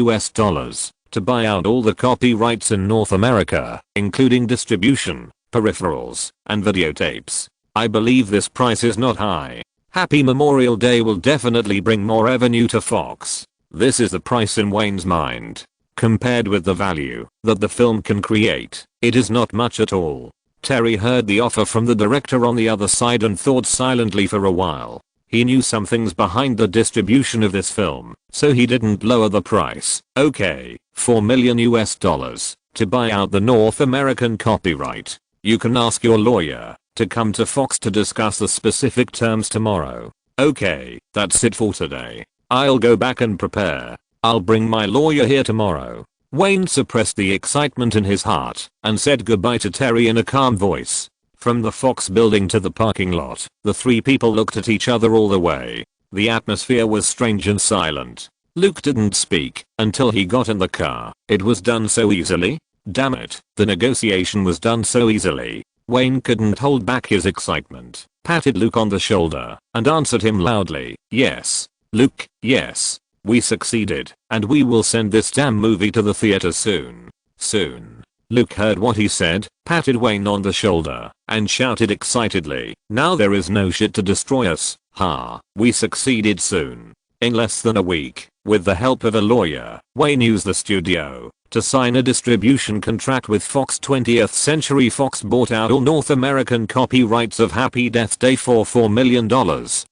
to buy out all the copyrights in North America, including distribution, peripherals, and videotapes. I believe this price is not high. Happy Memorial Day will definitely bring more revenue to Fox." This is the price in Wayne's mind. Compared with the value that the film can create, it is not much at all. Terry heard the offer from the director on the other side and thought silently for a while. He knew something's behind the distribution of this film, so he didn't lower the price. "Okay, $4 million to buy out the North American copyright. You can ask your lawyer to come to Fox to discuss the specific terms tomorrow." "Okay, that's it for today. I'll go back and prepare. I'll bring my lawyer here tomorrow." Wayne suppressed the excitement in his heart and said goodbye to Terry in a calm voice. From the Fox building to the parking lot, the three people looked at each other all the way. The atmosphere was strange and silent. Luke didn't speak until he got in the car. It was done so easily. Damn it, the negotiation was done so easily. Wayne couldn't hold back his excitement, patted Luke on the shoulder, and answered him loudly, "Yes. Luke, yes. We succeeded, and we will send this damn movie to the theater soon. Soon." Luke heard what he said, patted Wayne on the shoulder, and shouted excitedly, "Now there is no shit to destroy us. Ha, we succeeded soon." In less than a week, with the help of a lawyer, Wayne used the studio to sign a distribution contract with Fox. 20th Century Fox bought out all North American copyrights of Happy Death Day for $4 million,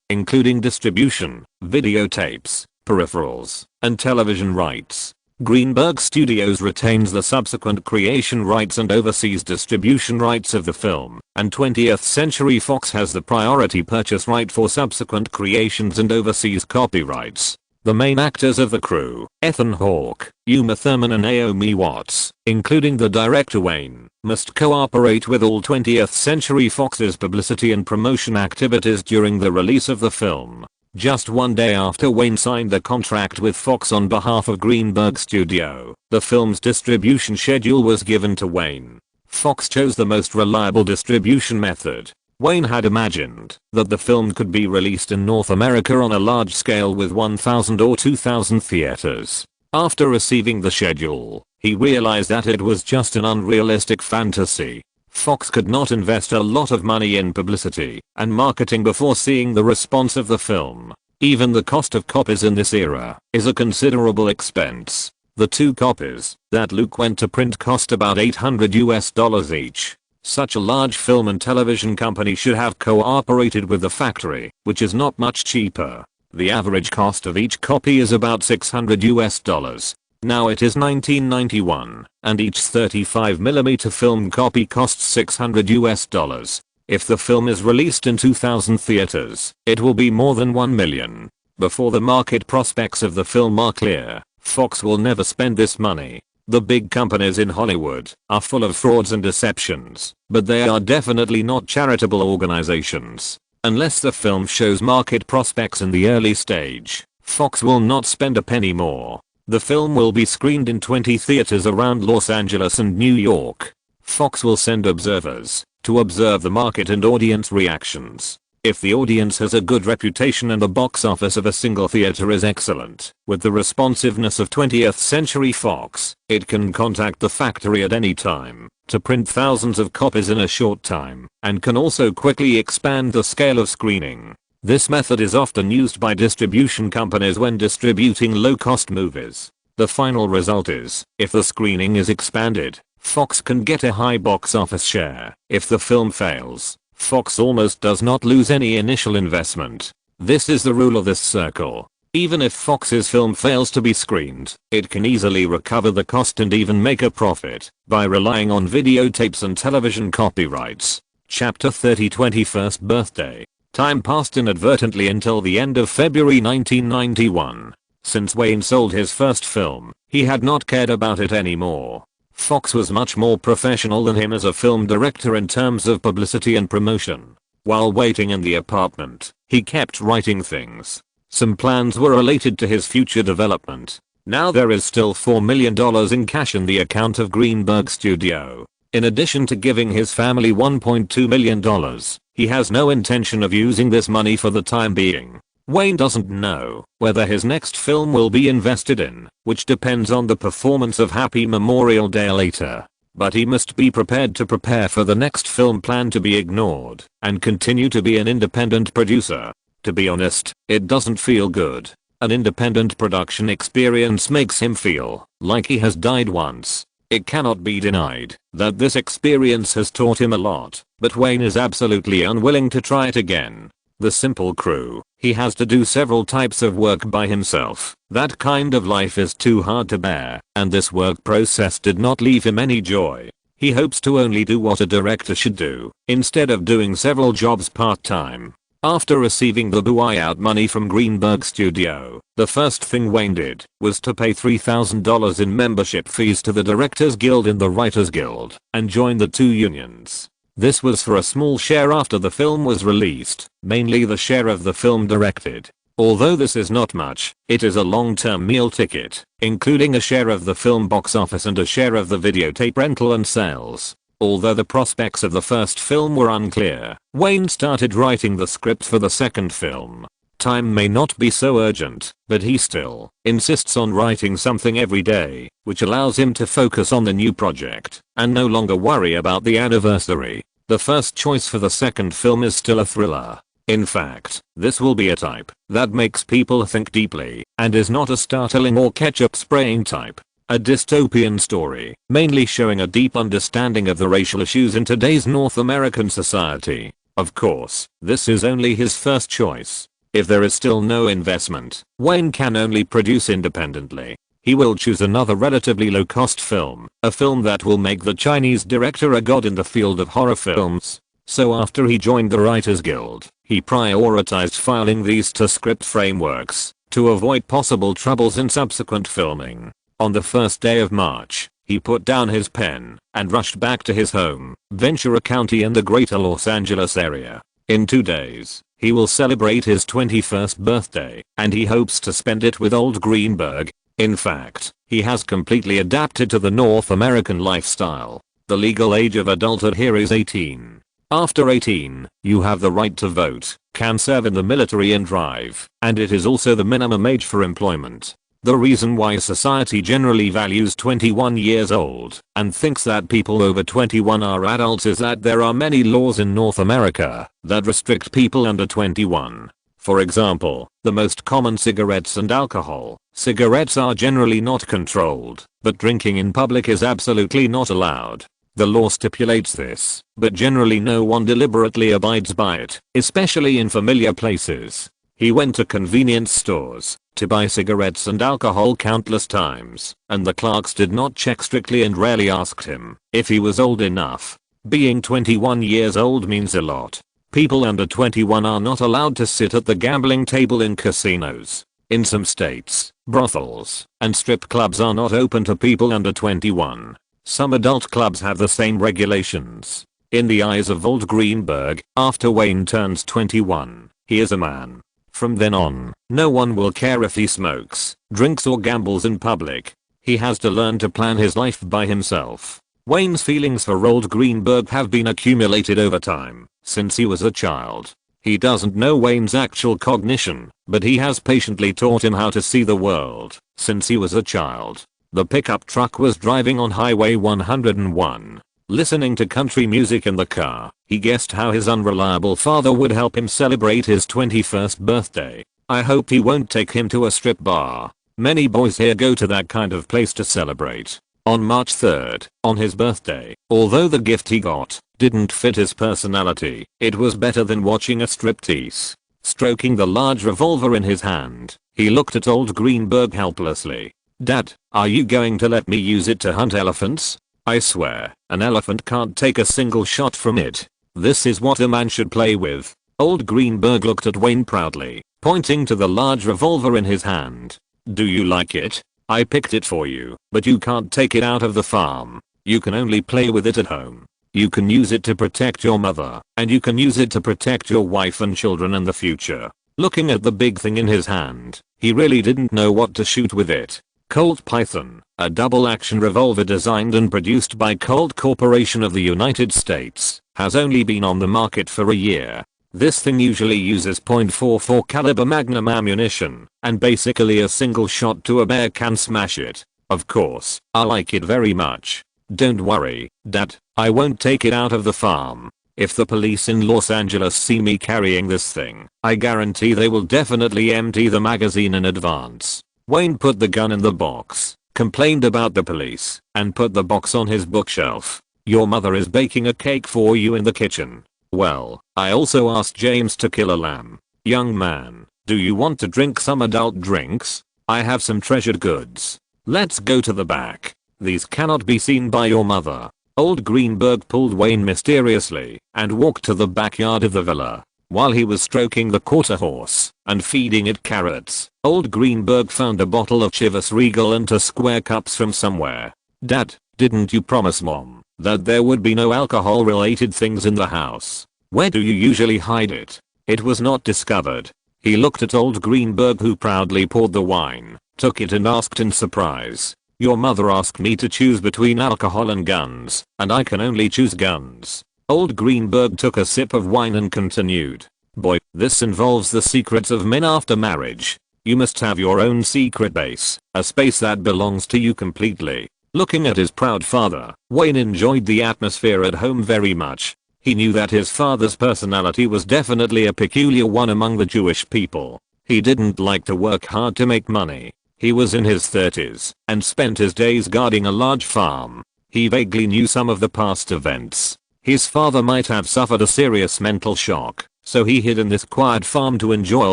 including distribution, videotapes, peripherals, and television rights. Greenberg Studios retains the subsequent creation rights and overseas distribution rights of the film, and 20th Century Fox has the priority purchase right for subsequent creations and overseas copyrights. The main actors of the crew, Ethan Hawke, Uma Thurman and Naomi Watts, including the director Wayne, must cooperate with all 20th Century Fox's publicity and promotion activities during the release of the film. Just one day after Wayne signed the contract with Fox on behalf of Greenberg Studio, the film's distribution schedule was given to Wayne. Fox chose the most reliable distribution method. Wayne had imagined that the film could be released in North America on a large scale with 1,000 or 2,000 theaters. After receiving the schedule, he realized that it was just an unrealistic fantasy. Fox could not invest a lot of money in publicity and marketing before seeing the response of the film. Even the cost of copies in this era is a considerable expense. The 2 copies that Luke went to print cost about $800 each. Such a large film and television company should have cooperated with the factory, which is not much cheaper. The average cost of each copy is about $600. Now it is 1991, and each 35mm film copy costs $600. If the film is released in 2,000 theaters, it will be more than 1 million. Before the market prospects of the film are clear, Fox will never spend this money. The big companies in Hollywood are full of frauds and deceptions, but they are definitely not charitable organizations. Unless the film shows market prospects in the early stage, Fox will not spend a penny more. The film will be screened in 20 theaters around Los Angeles and New York. Fox will send observers to observe the market and audience reactions. If the audience has a good reputation and the box office of a single theater is excellent, with the responsiveness of 20th Century Fox, it can contact the factory at any time to print thousands of copies in a short time, and can also quickly expand the scale of screening. This method is often used by distribution companies when distributing low-cost movies. The final result is, if the screening is expanded, Fox can get a high box office share. If the film fails, Fox almost does not lose any initial investment. This is the rule of this circle. Even if Fox's film fails to be screened, it can easily recover the cost and even make a profit by relying on videotapes and television copyrights. Chapter 30, 21st birthday. Time passed inadvertently until the end of February 1991. Since Wayne sold his first film, he had not cared about it anymore. Fox was much more professional than him as a film director in terms of publicity and promotion. While waiting in the apartment, he kept writing things. Some plans were related to his future development. Now there is still $4 million in cash in the account of Greenberg Studio. In addition to giving his family $1.2 million, he has no intention of using this money for the time being. Wayne doesn't know whether his next film will be invested in, which depends on the performance of Happy Memorial Day later. But he must be prepared to prepare for the next film plan to be ignored and continue to be an independent producer. To be honest, it doesn't feel good. An independent production experience makes him feel like he has died once. It cannot be denied that this experience has taught him a lot, but Wayne is absolutely unwilling to try it again. The simple crew, he has to do several types of work by himself. That kind of life is too hard to bear, and this work process did not leave him any joy. He hopes to only do what a director should do, instead of doing several jobs part-time. After receiving the buyout money from Greenberg Studio, the first thing Wayne did was to pay $3,000 in membership fees to the Directors Guild and the Writers Guild, and join the two unions. This was for a small share after the film was released, mainly the share of the film directed. Although this is not much, it is a long-term meal ticket, including a share of the film box office and a share of the videotape rental and sales. Although the prospects of the first film were unclear, Wayne started writing the script for the second film. Time may not be so urgent, but he still insists on writing something every day, which allows him to focus on the new project and no longer worry about the anniversary. The first choice for the second film is still a thriller. In fact, this will be a type that makes people think deeply and is not a startling or ketchup spraying type. A dystopian story, mainly showing a deep understanding of the racial issues in today's North American society. Of course, this is only his first choice. If there is still no investment, Wayne can only produce independently. He will choose another relatively low-cost film, a film that will make the Chinese director a god in the field of horror films. So after he joined the Writers Guild, he prioritized filing these two script frameworks to avoid possible troubles in subsequent filming. On the first day of March, he put down his pen and rushed back to his home, Ventura County in the greater Los Angeles area. In 2 days, he will celebrate his 21st birthday, and he hopes to spend it with old Greenberg. In fact, he has completely adapted to the North American lifestyle. The legal age of adulthood here is 18. After 18, you have the right to vote, can serve in the military and drive, and it is also the minimum age for employment. The reason why society generally values 21 years old and thinks that people over 21 are adults is that there are many laws in North America that restrict people under 21. For example, the most common cigarettes and alcohol. Cigarettes are generally not controlled, but drinking in public is absolutely not allowed. The law stipulates this, but generally no one deliberately abides by it, especially in familiar places. He went to convenience stores to buy cigarettes and alcohol countless times, and the clerks did not check strictly and rarely asked him if he was old enough. Being 21 years old means a lot. People under 21 are not allowed to sit at the gambling table in casinos. In some states, brothels and strip clubs are not open to people under 21. Some adult clubs have the same regulations. In the eyes of old Greenberg, after Wayne turns 21, he is a man. From then on, no one will care if he smokes, drinks or gambles in public. He has to learn to plan his life by himself. Wayne's feelings for old Greenberg have been accumulated over time, since he was a child. He doesn't know Wayne's actual cognition, but he has patiently taught him how to see the world, since he was a child. The pickup truck was driving on Highway 101. Listening to country music in the car, he guessed how his unreliable father would help him celebrate his 21st birthday. I hope he won't take him to a strip bar. Many boys here go to that kind of place to celebrate. On March 3rd, on his birthday, although the gift he got didn't fit his personality, it was better than watching a striptease. stroking the large revolver in his hand. He looked at old Greenberg helplessly. "Dad, are you going to let me use it to hunt elephants? I swear, an elephant can't take a single shot from it. This is what a man should play with." Old Greenberg looked at Wayne proudly, pointing to the large revolver in his hand. "Do you like it? I picked it for you, but you can't take it out of the farm. You can only play with it at home. You can use it to protect your mother, and you can use it to protect your wife and children in the future." Looking at the big thing in his hand, he really didn't know what to shoot with it. Colt Python, a double-action revolver designed and produced by Colt Corporation of the United States, has only been on the market for a year. This thing usually uses .44 caliber magnum ammunition, and basically a single shot to a bear can smash it. Of course, I like it very much. Don't worry, Dad, I won't take it out of the farm. If the police in Los Angeles see me carrying this thing, I guarantee they will definitely empty the magazine in advance. Wayne put the gun in the box, complained about the police, and put the box on his bookshelf. "Your mother is baking a cake for you in the kitchen. Well, I also asked James to kill a lamb. Young man, do you want to drink some adult drinks? I have some treasured goods. Let's go to the back. These cannot be seen by your mother." Old Greenberg pulled Wayne mysteriously and walked to the backyard of the villa. While he was stroking the quarter horse and feeding it carrots, old Greenberg found a bottle of Chivas Regal and 2 square cups from somewhere. "Dad, didn't you promise Mom that there would be no alcohol related things in the house? Where do you usually hide it?" It was not discovered. He looked at old Greenberg, who proudly poured the wine, took it and asked in surprise, "Your mother asked me to choose between alcohol and guns, and I can only choose guns." Old Greenberg took a sip of wine and continued, "Boy, this involves the secrets of men after marriage. You must have your own secret base, a space that belongs to you completely." Looking at his proud father, Wayne enjoyed the atmosphere at home very much. He knew that his father's personality was definitely a peculiar one among the Jewish people. He didn't like to work hard to make money. He was in his 30s and spent his days guarding a large farm. He vaguely knew some of the past events. His father might have suffered a serious mental shock, so he hid in this quiet farm to enjoy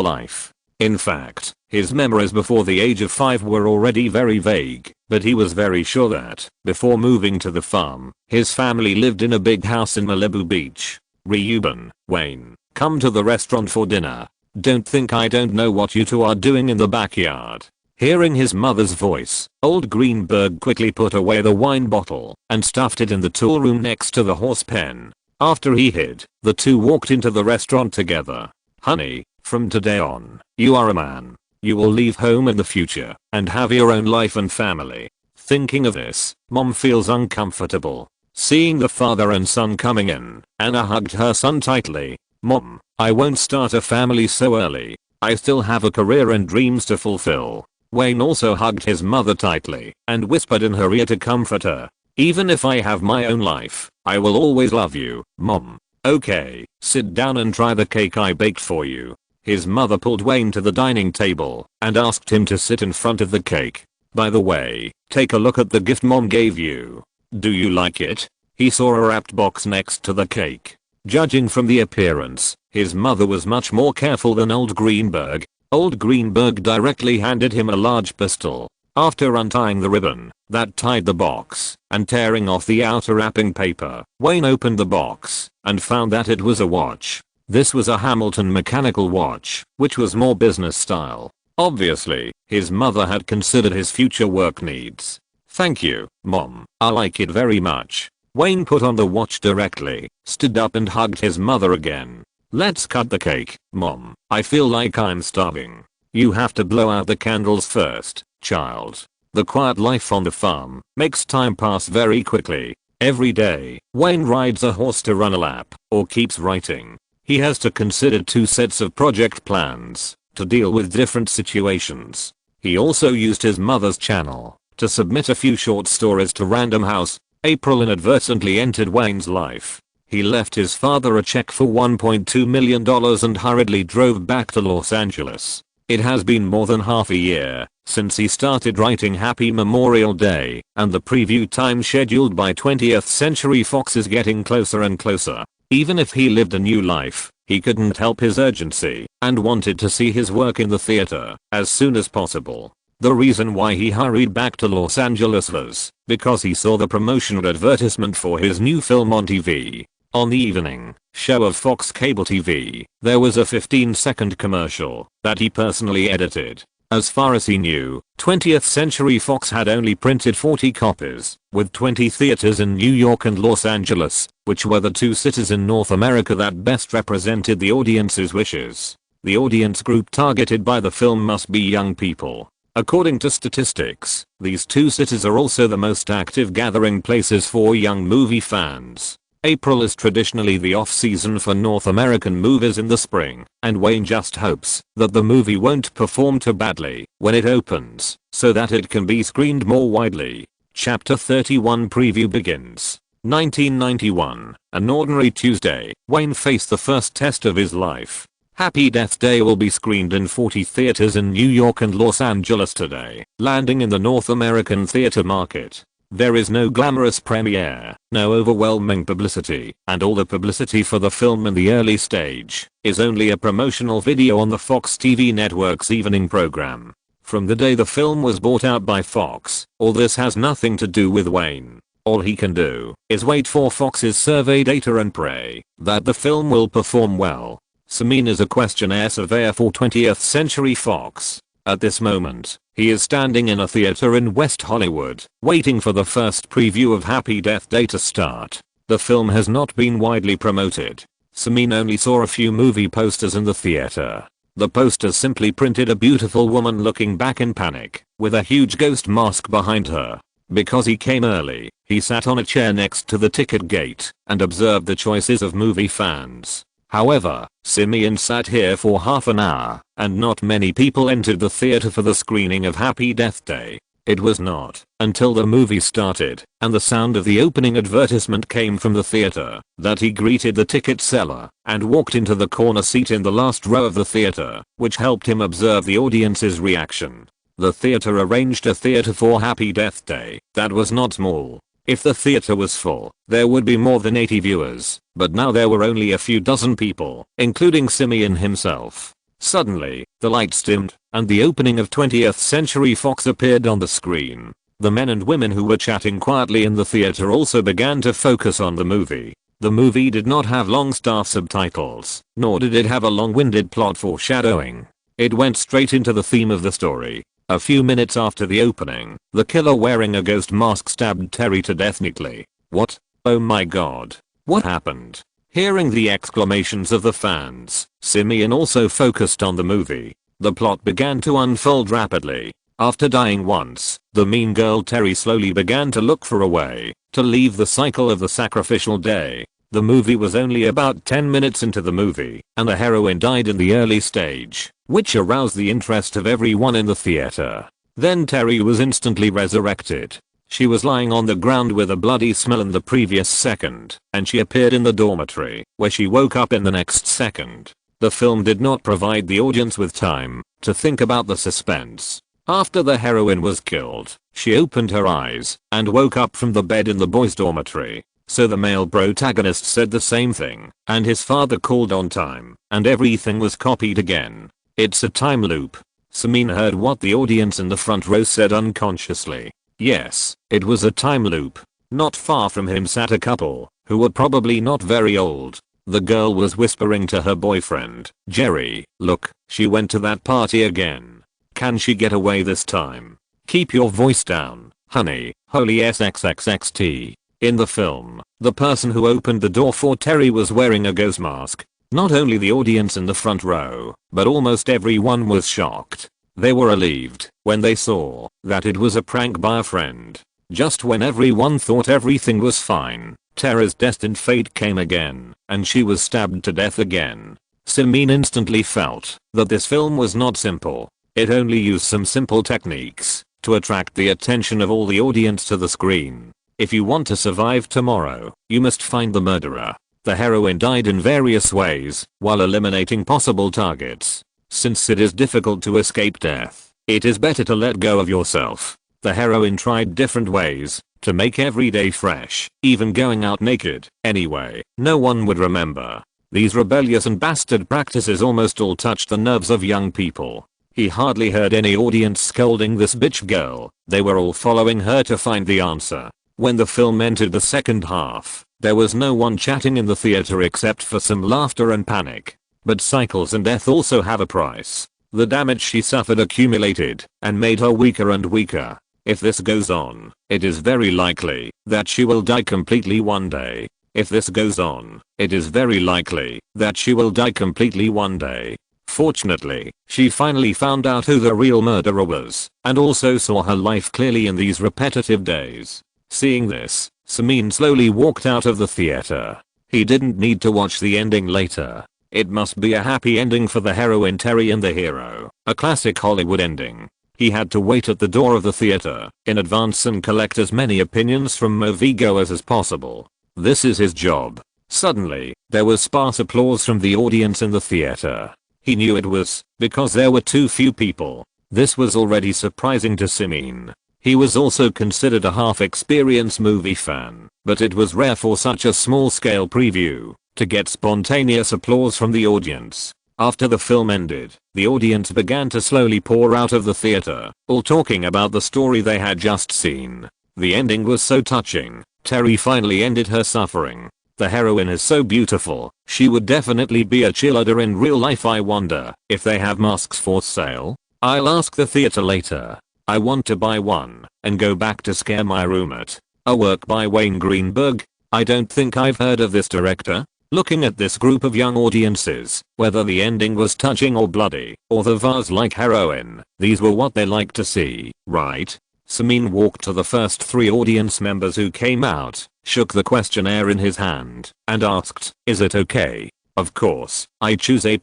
life. In fact, his memories before the age of 5 were already very vague, but he was very sure that, before moving to the farm, his family lived in a big house in Malibu Beach. "Reuben, Wayne, come to the restaurant for dinner. Don't think I don't know what you two are doing in the backyard." Hearing his mother's voice, old Greenberg quickly put away the wine bottle and stuffed it in the tool room next to the horse pen. After he hid, the two walked into the restaurant together. "Honey, from today on, you are a man. You will leave home in the future and have your own life and family." Thinking of this, Mom feels uncomfortable. Seeing the father and son coming in, Anna hugged her son tightly. "Mom, I won't start a family so early. I still have a career and dreams to fulfill." Wayne also hugged his mother tightly and whispered in her ear to comfort her. "Even if I have my own life, I will always love you, Mom. Okay, sit down and try the cake I baked for you." His mother pulled Wayne to the dining table and asked him to sit in front of the cake. "By the way, take a look at the gift Mom gave you. Do you like it?" He saw a wrapped box next to the cake. Judging from the appearance, his mother was much more careful than old Greenberg. Old Greenberg directly handed him a large pistol. After untying the ribbon that tied the box and tearing off the outer wrapping paper, Wayne opened the box and found that it was a watch. This was a Hamilton mechanical watch, which was more business style. Obviously, his mother had considered his future work needs. "Thank you, Mom, I like it very much." Wayne put on the watch directly, stood up and hugged his mother again. "Let's cut the cake, Mom. I feel like I'm starving." "You have to blow out the candles first, child." The quiet life on the farm makes time pass very quickly. Every day, Wayne rides a horse to run a lap or keeps writing. He has to consider 2 sets of project plans to deal with different situations. He also used his mother's channel to submit a few short stories to Random House. April inadvertently entered Wayne's life. He left his father a check for $1.2 million and hurriedly drove back to Los Angeles. It has been more than half a year since he started writing Happy Memorial Day, and the preview time scheduled by 20th Century Fox is getting closer and closer. Even if he lived a new life, He couldn't help his urgency and wanted to see his work in the theater as soon as possible. The reason why he hurried back to Los Angeles was because he saw the promotional advertisement for his new film on TV. On the evening show of Fox Cable TV, there was a 15-second commercial that he personally edited. As far as he knew, 20th Century Fox had only printed 40 copies, with 20 theaters in New York and Los Angeles, which were the two cities in North America that best represented the audience's wishes. The audience group targeted by the film must be young people. According to statistics, these two cities are also the most active gathering places for young movie fans. April is traditionally the off-season for North American movies in the spring, and Wayne just hopes that the movie won't perform too badly when it opens, so that it can be screened more widely. Chapter 31 preview begins. 1991, an ordinary Tuesday, Wayne faced the first test of his life. Happy Death Day will be screened in 40 theaters in New York and Los Angeles today, landing in the North American theater market. There is no glamorous premiere, no overwhelming publicity, and all the publicity for the film in the early stage is only a promotional video on the Fox TV network's evening program. From the day the film was bought out by Fox, all this has nothing to do with Wayne. All he can do is wait for Fox's survey data and pray that the film will perform well. Samin is a questionnaire surveyor for 20th Century Fox. At this moment, he is standing in a theater in West Hollywood, waiting for the first preview of Happy Death Day to start. The film has not been widely promoted. Samin only saw a few movie posters in the theater. The posters simply printed a beautiful woman looking back in panic, with a huge ghost mask behind her. Because he came early, he sat on a chair next to the ticket gate and observed the choices of movie fans. However, Simeon sat here for half an hour, and not many people entered the theater for the screening of Happy Death Day. It was not until the movie started, and the sound of the opening advertisement came from the theater, that he greeted the ticket seller, and walked into the corner seat in the last row of the theater, which helped him observe the audience's reaction. The theater arranged a theater for Happy Death Day that was not small. If the theater was full, there would be more than 80 viewers, but now there were only a few dozen people, including Simeon himself. Suddenly, the lights dimmed, and the opening of 20th Century Fox appeared on the screen. The men and women who were chatting quietly in the theater also began to focus on the movie. The movie did not have long staff subtitles, nor did it have a long-winded plot foreshadowing. It went straight into the theme of the story. A few minutes after the opening, the killer wearing a ghost mask stabbed Terry to death neatly. What? Oh my god. What happened? Hearing the exclamations of the fans, Simeon also focused on the movie. The plot began to unfold rapidly. After dying once, the mean girl Terry slowly began to look for a way to leave the cycle of the sacrificial day. The movie was only about 10 minutes into the movie, and the heroine died in the early stage, which aroused the interest of everyone in the theater. Then Terry was instantly resurrected. She was lying on the ground with a bloody smell in the previous second, and she appeared in the dormitory, where she woke up in the next second. The film did not provide the audience with time to think about the suspense. After the heroine was killed, she opened her eyes and woke up from the bed in the boys' dormitory. So the male protagonist said the same thing, and his father called on time, and everything was copied again. It's a time loop. Samin heard what the audience in the front row said unconsciously. Yes, it was a time loop. Not far from him sat a couple, who were probably not very old. The girl was whispering to her boyfriend, Jerry, look, she went to that party again. Can she get away this time? Keep your voice down, honey, holy SXXXT. In the film, the person who opened the door for Terry was wearing a ghost mask. Not only the audience in the front row, but almost everyone was shocked. They were relieved when they saw that it was a prank by a friend. Just when everyone thought everything was fine, Tara's destined fate came again, and she was stabbed to death again. Simeon instantly felt that this film was not simple. It only used some simple techniques to attract the attention of all the audience to the screen. If you want to survive tomorrow, you must find the murderer. The heroine died in various ways while eliminating possible targets. Since it is difficult to escape death, it is better to let go of yourself. The heroine tried different ways to make every day fresh, even going out naked. Anyway, no one would remember. These rebellious and bastard practices almost all touched the nerves of young people. He hardly heard any audience scolding this bitch girl. They were all following her to find the answer. When the film entered the second half, there was no one chatting in the theater except for some laughter and panic. But cycles and death also have a price. The damage she suffered accumulated and made her weaker and weaker. If this goes on, it is very likely that she will die completely one day. If this goes on, it is very likely that she will die completely one day. Fortunately, she finally found out who the real murderer was, and also saw her life clearly in these repetitive days. Seeing this, Samin slowly walked out of the theater. He didn't need to watch the ending later. It must be a happy ending for the heroine Terry and the hero, a classic Hollywood ending. He had to wait at the door of the theater in advance and collect as many opinions from moviegoers as possible. This is his job. Suddenly, there was sparse applause from the audience in the theater. He knew it was because there were too few people. This was already surprising to Samin. He was also considered a half-experienced movie fan, but it was rare for such a small-scale preview to get spontaneous applause from the audience. After the film ended, the audience began to slowly pour out of the theater, all talking about the story they had just seen. The ending was so touching. Terry finally ended her suffering. The heroine is so beautiful. She would definitely be a cheerleader in real life. I wonder if they have masks for sale. I'll ask the theater later. I want to buy one and go back to scare my roommate. A work by Wayne Greenberg. I don't think I've heard of this director. Looking at this group of young audiences, whether the ending was touching or bloody, or the vase-like heroine, these were what they liked to see, right? Samin walked to the first 3 audience members who came out, shook the questionnaire in his hand, and asked, "Is it okay?" Of course, I choose A+.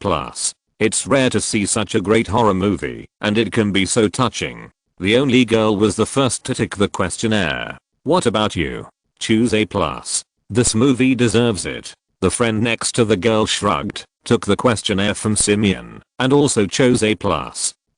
It's rare to see such a great horror movie, and it can be so touching. The only girl was the first to tick the questionnaire. What about you? Choose A+. This movie deserves it. The friend next to the girl shrugged, took the questionnaire from Simeon, and also chose A+.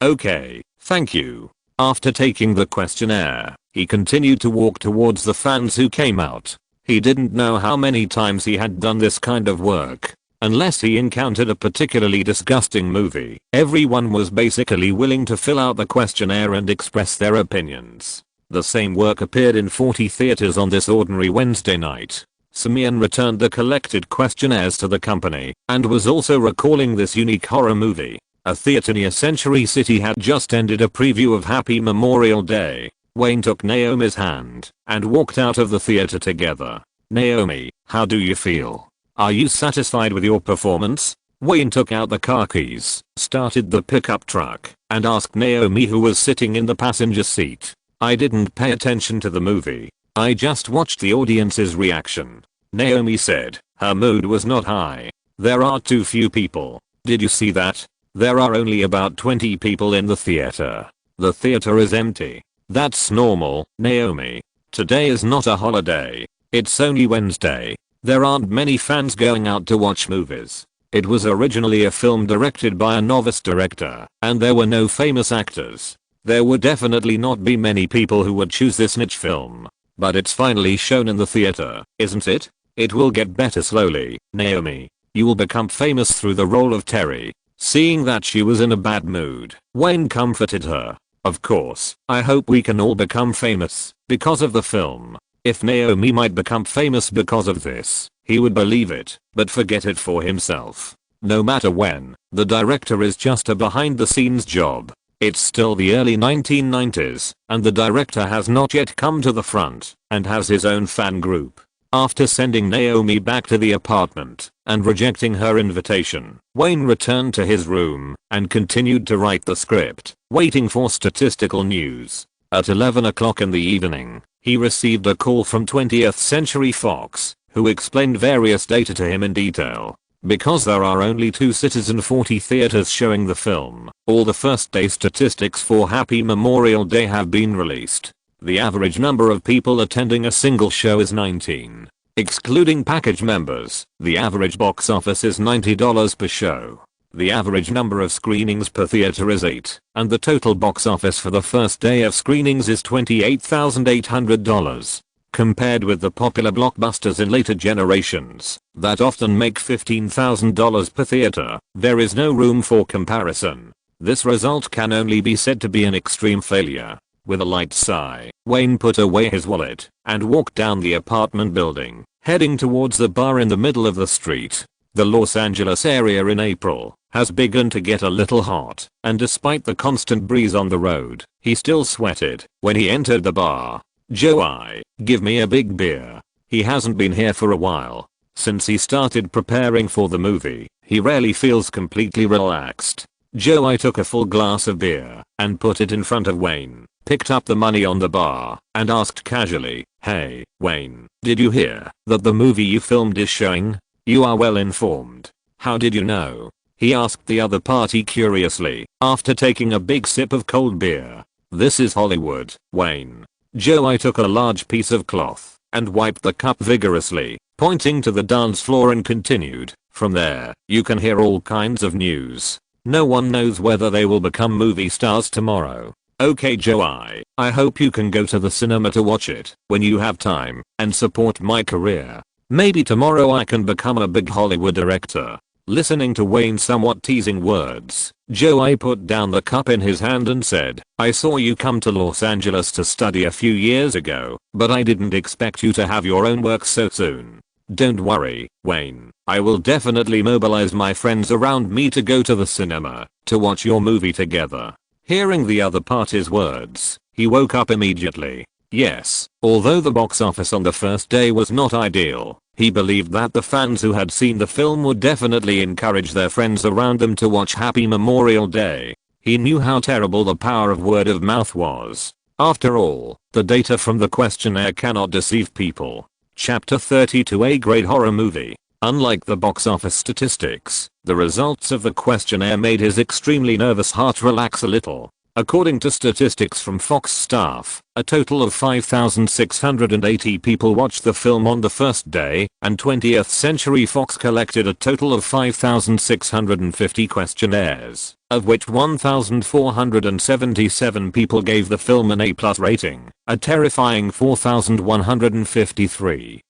Okay, thank you. After taking the questionnaire, he continued to walk towards the fans who came out. He didn't know how many times he had done this kind of work. Unless he encountered a particularly disgusting movie, everyone was basically willing to fill out the questionnaire and express their opinions. The same work appeared in 40 theaters on this ordinary Wednesday night. Simeon returned the collected questionnaires to the company and was also recalling this unique horror movie. A theater near Century City had just ended a preview of Happy Memorial Day. Wayne took Naomi's hand and walked out of the theater together. "Naomi, how do you feel? Are you satisfied with your performance?" Wayne took out the car keys, started the pickup truck, and asked Naomi, who was sitting in the passenger seat. "I didn't pay attention to the movie. I just watched the audience's reaction." Naomi said. Her mood was not high. "There are too few people. Did you see that? There are only about 20 people in the theater. The theater is empty." "That's normal, Naomi. Today is not a holiday. It's only Wednesday. There aren't many fans going out to watch movies. It was originally a film directed by a novice director, and there were no famous actors. There would definitely not be many people who would choose this niche film. But it's finally shown in the theater, isn't it? It will get better slowly, Naomi. You will become famous through the role of Terry." Seeing that she was in a bad mood, Wayne comforted her. "Of course, I hope we can all become famous because of the film. If Naomi might become famous because of this, he would believe it, but forget it for himself. No matter when, the director is just a behind-the-scenes job. It's still the early 1990s, and the director has not yet come to the front and has his own fan group." After sending Naomi back to the apartment and rejecting her invitation, Wayne returned to his room and continued to write the script, waiting for statistical news. At 11 o'clock in the evening, he received a call from 20th Century Fox, who explained various data to him in detail. Because there are only 2 cities and 40 theaters showing the film, all the first day statistics for Happy Memorial Day have been released. The average number of people attending a single show is 19. Excluding package members, the average box office is $90 per show. The average number of screenings per theater is 8, and the total box office for the first day of screenings is $28,800. Compared with the popular blockbusters in later generations that often make $15,000 per theater, there is no room for comparison. This result can only be said to be an extreme failure. With a light sigh, Wayne put away his wallet and walked down the apartment building, heading towards the bar in the middle of the street. The Los Angeles area in April has begun to get a little hot, and despite the constant breeze on the road, he still sweated when he entered the bar. "Joey, give me a big beer." He hasn't been here for a while. Since he started preparing for the movie, he rarely feels completely relaxed. Joey took a full glass of beer and put it in front of Wayne, picked up the money on the bar, and asked casually, "Hey, Wayne, did you hear that the movie you filmed is showing? You are well informed. How did you know?" he asked the other party curiously, after taking a big sip of cold beer. "This is Hollywood, Wayne." Joey took a large piece of cloth and wiped the cup vigorously, pointing to the dance floor, and continued, "From there, you can hear all kinds of news. No one knows whether they will become movie stars tomorrow. Okay Joey, I hope you can go to the cinema to watch it when you have time and support my career. Maybe tomorrow I can become a big Hollywood director." Listening to Wayne's somewhat teasing words, Joey put down the cup in his hand and said, "I saw you come to Los Angeles to study a few years ago, but I didn't expect you to have your own work so soon. Don't worry, Wayne, I will definitely mobilize my friends around me to go to the cinema to watch your movie together." Hearing the other party's words, he woke up immediately. Yes, although the box office on the first day was not ideal, he believed that the fans who had seen the film would definitely encourage their friends around them to watch Happy Memorial Day. He knew how terrible the power of word of mouth was. After all, the data from the questionnaire cannot deceive people. Chapter 32: A great horror movie. Unlike the box office statistics, the results of the questionnaire made his extremely nervous heart relax a little. According to statistics from Fox staff, a total of 5,680 people watched the film on the first day, and 20th Century Fox collected a total of 5,650 questionnaires, of which 1,477 people gave the film an A+ rating, a terrifying 4,153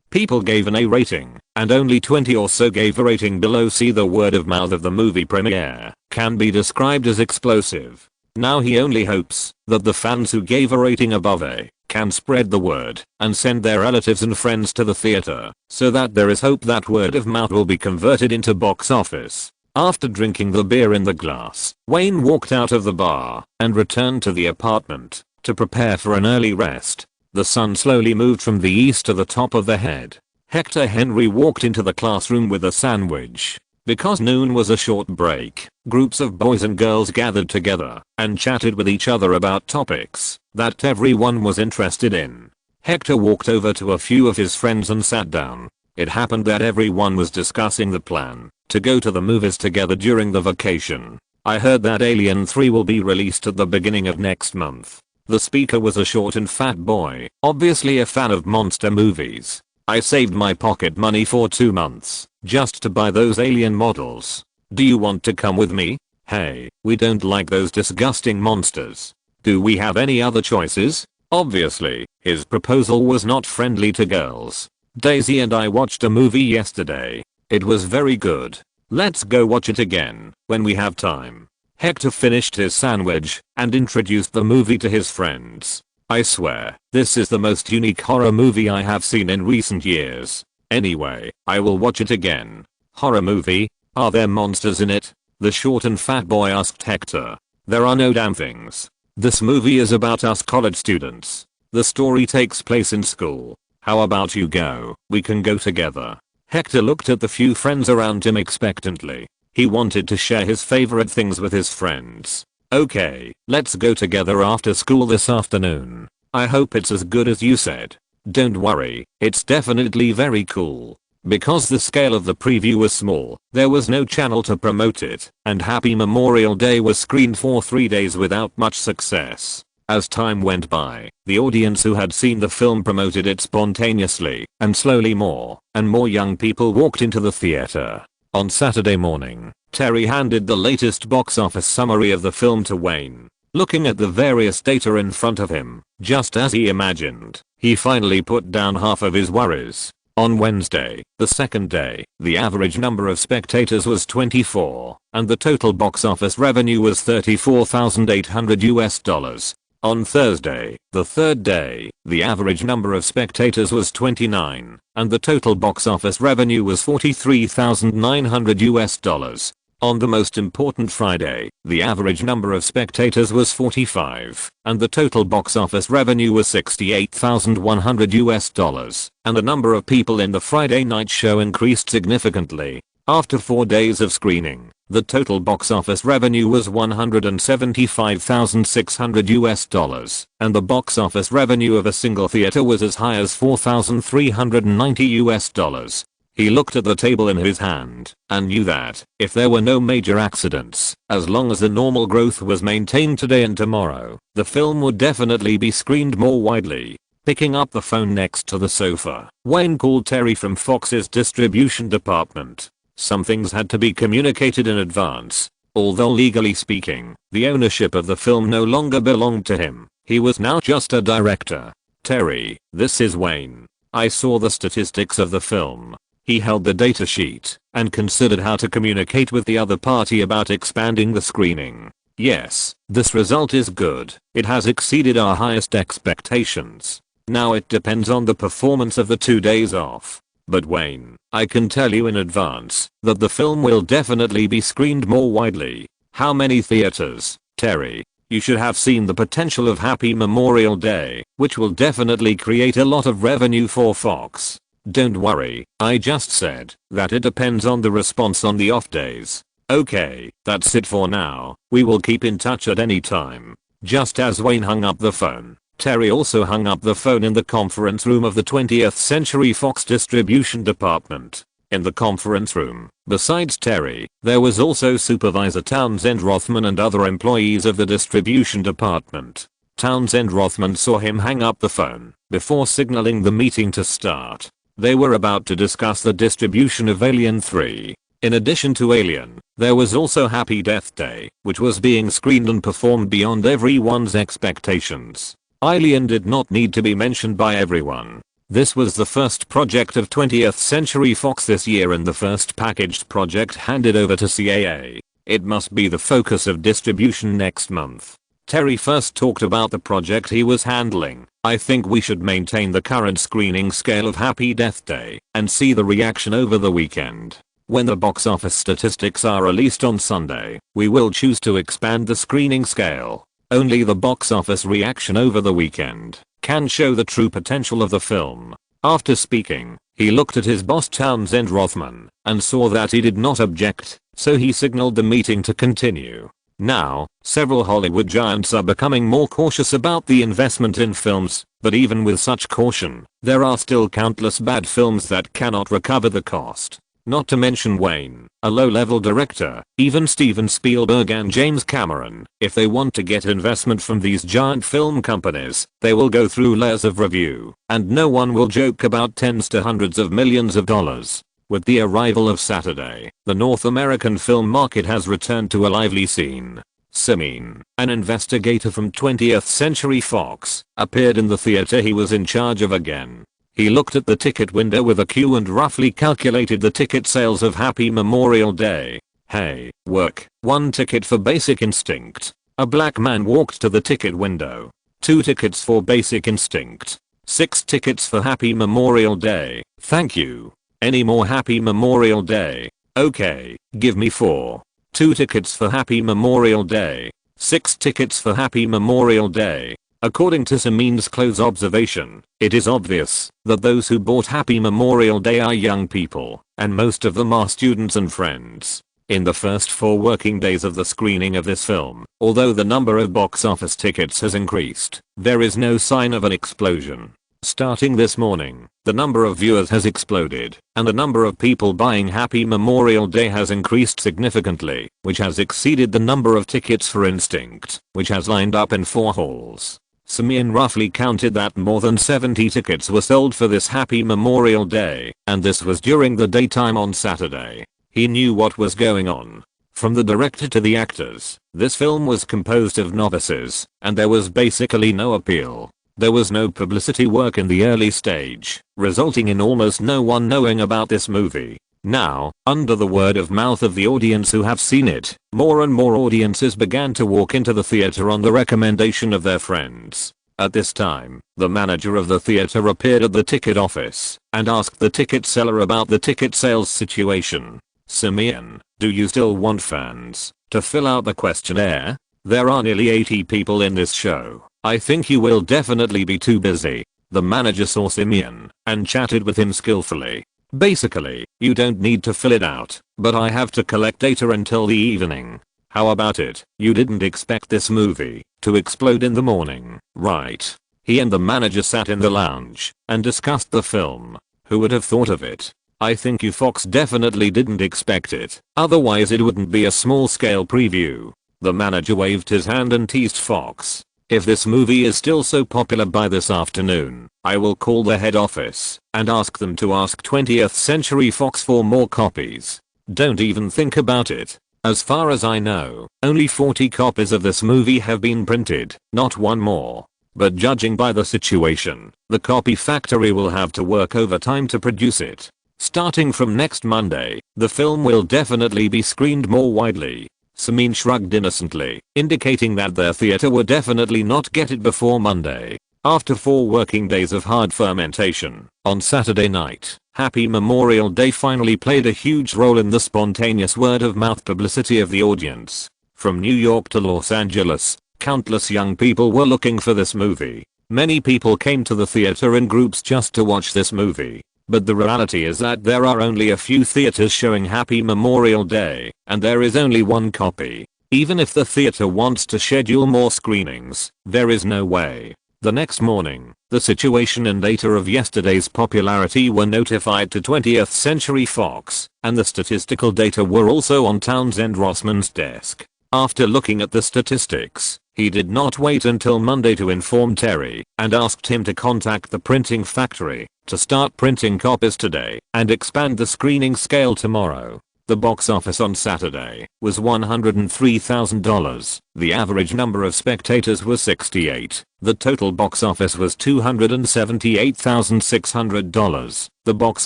people gave an A rating, and only 20 or so gave a rating below C. The word of mouth of the movie premiere can be described as explosive. Now he only hopes that the fans who gave a rating above A can spread the word and send their relatives and friends to the theater, so that there is hope that word of mouth will be converted into box office. After drinking the beer in the glass, Wayne walked out of the bar and returned to the apartment to prepare for an early rest. The sun slowly moved from the east to the top of the head. Hector Henry walked into the classroom with a sandwich. Because noon was a short break, groups of boys and girls gathered together and chatted with each other about topics that everyone was interested in. Hector walked over to a few of his friends and sat down. It happened that everyone was discussing the plan to go to the movies together during the vacation. "I heard that Alien 3 will be released at the beginning of next month." The speaker was a short and fat boy, obviously a fan of monster movies. "I saved my pocket money for 2 months just to buy those Alien models. Do you want to come with me?" "Hey, we don't like those disgusting monsters. Do we have any other choices?" Obviously, his proposal was not friendly to girls. "Daisy and I watched a movie yesterday. It was very good. Let's go watch it again when we have time." Hector finished his sandwich and introduced the movie to his friends. "I swear, this is the most unique horror movie I have seen in recent years. Anyway, I will watch it again." "Horror movie? Are there monsters in it?" the short and fat boy asked Hector. "There are no damn things. This movie is about us college students. The story takes place in school. How about you go? We can go together." Hector looked at the few friends around him expectantly. He wanted to share his favorite things with his friends. "Okay, let's go together after school this afternoon. I hope it's as good as you said." "Don't worry, it's definitely very cool." Because the scale of the preview was small, there was no channel to promote it, and Happy Memorial Day was screened for 3 days without much success. As time went by, the audience who had seen the film promoted it spontaneously, and slowly more and more young people walked into the theater. On Saturday morning, Terry handed the latest box office summary of the film to Wayne. Looking at the various data in front of him, just as he imagined, he finally put down half of his worries. On Wednesday, the second day, the average number of spectators was 24, and the total box office revenue was $34,800. On Thursday, the third day, the average number of spectators was 29, and the total box office revenue was $43,900. On the most important Friday, the average number of spectators was 45, and the total box office revenue was $68,100, and the number of people in the Friday night show increased significantly. After 4 days of screening, the total box office revenue was $175,600, and the box office revenue of a single theater was as high as $4,390. He looked at the table in his hand and knew that if there were no major accidents, as long as the normal growth was maintained today and tomorrow, the film would definitely be screened more widely. Picking up the phone next to the sofa, Wayne called Terry from Fox's distribution department. Some things had to be communicated in advance. Although legally speaking, the ownership of the film no longer belonged to him, he was now just a director. Terry, this is Wayne. I saw the statistics of the film. He held the data sheet and considered how to communicate with the other party about expanding the screening. Yes, this result is good. It has exceeded our highest expectations. Now it depends on the performance of the 2 days off. But Wayne, I can tell you in advance that the film will definitely be screened more widely. How many theaters? Terry, you should have seen the potential of Happy Memorial Day, which will definitely create a lot of revenue for Fox. Don't worry, I just said that it depends on the response on the off days. Okay, that's it for now. We will keep in touch at any time. Just as Wayne hung up the phone, Terry also hung up the phone in the conference room of the 20th Century Fox distribution department. In the conference room, besides Terry, there was also Supervisor Townsend Rothman and other employees of the distribution department. Townsend Rothman saw him hang up the phone before signaling the meeting to start. They were about to discuss the distribution of Alien 3. In addition to Alien, there was also Happy Death Day, which was being screened and performed beyond everyone's expectations. Alien did not need to be mentioned by everyone. This was the first project of 20th Century Fox this year and the first packaged project handed over to CAA. It must be the focus of distribution next month. Terry first talked about the project he was handling. I think we should maintain the current screening scale of Happy Death Day and see the reaction over the weekend. When the box office statistics are released on Sunday, we will choose to expand the screening scale. Only the box office reaction over the weekend can show the true potential of the film. After speaking, he looked at his boss Townsend Rothman and saw that he did not object, so he signaled the meeting to continue. Now, several Hollywood giants are becoming more cautious about the investment in films, but even with such caution, there are still countless bad films that cannot recover the cost. Not to mention Wayne, a low-level director, even Steven Spielberg and James Cameron. If they want to get investment from these giant film companies, they will go through layers of review, and no one will joke about tens to hundreds of millions of dollars. With the arrival of Saturday, the North American film market has returned to a lively scene. Simeon, an investigator from 20th Century Fox, appeared in the theater he was in charge of again. He looked at the ticket window with a cue and roughly calculated the ticket sales of Happy Memorial Day. Hey, work, 1 ticket for Basic Instinct. A black man walked to the ticket window. 2 tickets for Basic Instinct. 6 tickets for Happy Memorial Day. Thank you. Any more Happy Memorial Day? Okay, give me 4. 2 tickets for Happy Memorial Day. 6 tickets for Happy Memorial Day. According to Simeon's close observation, it is obvious that those who bought Happy Memorial Day are young people, and most of them are students and friends. In the first 4 working days of the screening of this film, although the number of box office tickets has increased, there is no sign of an explosion. Starting this morning, the number of viewers has exploded, and the number of people buying Happy Memorial Day has increased significantly, which has exceeded the number of tickets for Instinct, which has lined up in 4 halls. Simeon roughly counted that more than 70 tickets were sold for this Happy Memorial Day, and this was during the daytime on Saturday. He knew what was going on. From the director to the actors, this film was composed of novices, and there was basically no appeal. There was no publicity work in the early stage, resulting in almost no one knowing about this movie. Now, under the word of mouth of the audience who have seen it, more and more audiences began to walk into the theater on the recommendation of their friends. At this time, the manager of the theater appeared at the ticket office and asked the ticket seller about the ticket sales situation. "Simeon, do you still want fans to fill out the questionnaire? There are nearly 80 people in this show. I think you will definitely be too busy." The manager saw Simeon and chatted with him skillfully. "Basically, you don't need to fill it out, but I have to collect data until the evening. How about it? You didn't expect this movie to explode in the morning, right?" He and the manager sat in the lounge and discussed the film. Who would have thought of it? I think you Fox definitely didn't expect it, otherwise it wouldn't be a small scale preview. The manager waved his hand and teased Fox. "If this movie is still so popular by this afternoon, I will call the head office and ask them to ask 20th Century Fox for more copies. Don't even think about it. As far as I know, only 40 copies of this movie have been printed, not one more. But judging by the situation, the copy factory will have to work overtime to produce it. Starting from next Monday, the film will definitely be screened more widely." Simeon shrugged innocently, indicating that their theater would definitely not get it before Monday. After 4 working days of hard fermentation, on Saturday night, Happy Memorial Day finally played a huge role in the spontaneous word-of-mouth publicity of the audience. From New York to Los Angeles, countless young people were looking for this movie. Many people came to the theater in groups just to watch this movie. But the reality is that there are only a few theaters showing Happy Memorial Day, and there is only one copy. Even if the theater wants to schedule more screenings, there is no way. The next morning, the situation and data of yesterday's popularity were notified to 20th Century Fox, and the statistical data were also on Townsend Rossman's desk. After looking at the statistics, he did not wait until Monday to inform Terry and asked him to contact the printing factory to start printing copies today and expand the screening scale tomorrow. The box office on Saturday was $103,000. The average number of spectators was 68. The total box office was $278,600. The box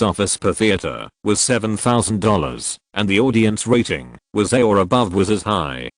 office per theater was $7,000, and the audience rating was A or above was as high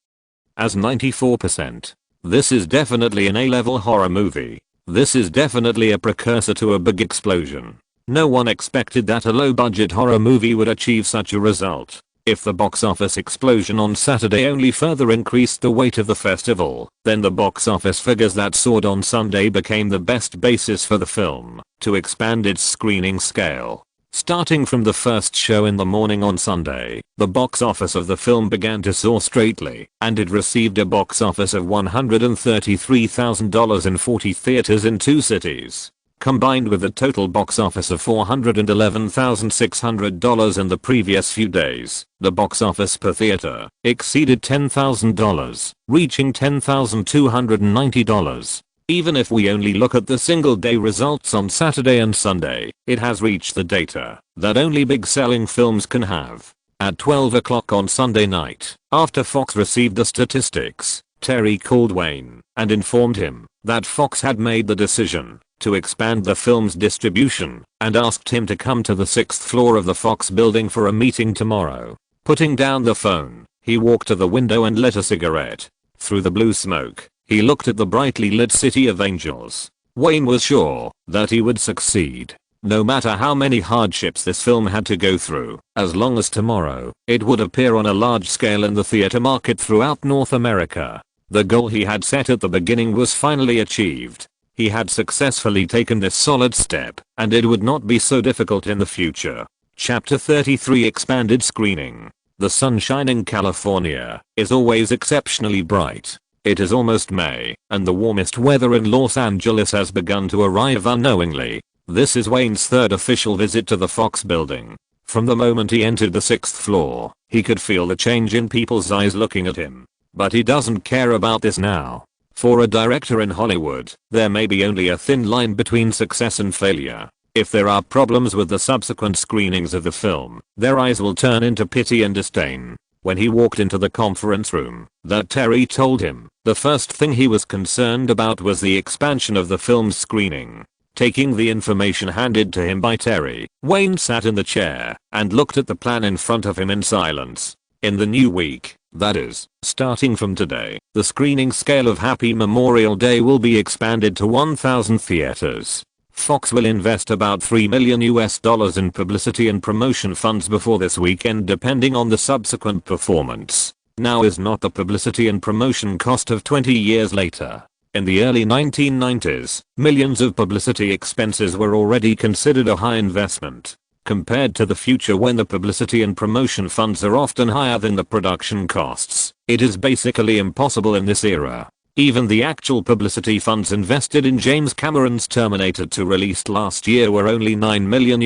as 94%. This is definitely an A-level horror movie. This is definitely a precursor to a big explosion. No one expected that a low-budget horror movie would achieve such a result. If the box office explosion on Saturday only further increased the weight of the festival, then the box office figures that soared on Sunday became the best basis for the film to expand its screening scale. Starting from the first show in the morning on Sunday, the box office of the film began to soar straightly, and it received a box office of $133,000 in 40 theaters in 2 cities. Combined with a total box office of $411,600 in the previous few days, the box office per theater exceeded $10,000, reaching $10,290. Even if we only look at the single day results on Saturday and Sunday, it has reached the data that only big selling films can have. At 12 o'clock on Sunday night, after Fox received the statistics, Terry called Wayne and informed him that Fox had made the decision to expand the film's distribution and asked him to come to the 6th floor of the Fox building for a meeting tomorrow. Putting down the phone, he walked to the window and lit a cigarette. Through the blue smoke, he looked at the brightly lit City of Angels. Wayne was sure that he would succeed. No matter how many hardships this film had to go through, as long as tomorrow, it would appear on a large scale in the theater market throughout North America. The goal he had set at the beginning was finally achieved. He had successfully taken this solid step, and it would not be so difficult in the future. Chapter 33 Expanded Screening. The sunshine in California is always exceptionally bright. It is almost May, and the warmest weather in Los Angeles has begun to arrive unknowingly. This is Wayne's 3rd official visit to the Fox building. From the moment he entered the 6th floor, he could feel the change in people's eyes looking at him. But he doesn't care about this now. For a director in Hollywood, there may be only a thin line between success and failure. If there are problems with the subsequent screenings of the film, their eyes will turn into pity and disdain. when he walked into the conference room that Terry told him the first thing he was concerned about was the expansion of the film's screening. Taking the information handed to him by Terry, Wayne sat in the chair and looked at the plan in front of him in silence. In the new week, that is, starting from today, the screening scale of Happy Memorial Day will be expanded to 1,000 theaters. Fox will invest about $3 million in publicity and promotion funds before this weekend, depending on the subsequent performance. Now is not the publicity and promotion cost of 20 years later. In the early 1990s, millions of publicity expenses were already considered a high investment. Compared to the future, when the publicity and promotion funds are often higher than the production costs, it is basically impossible in this era. Even the actual publicity funds invested in James Cameron's Terminator 2 released last year were only $9 million.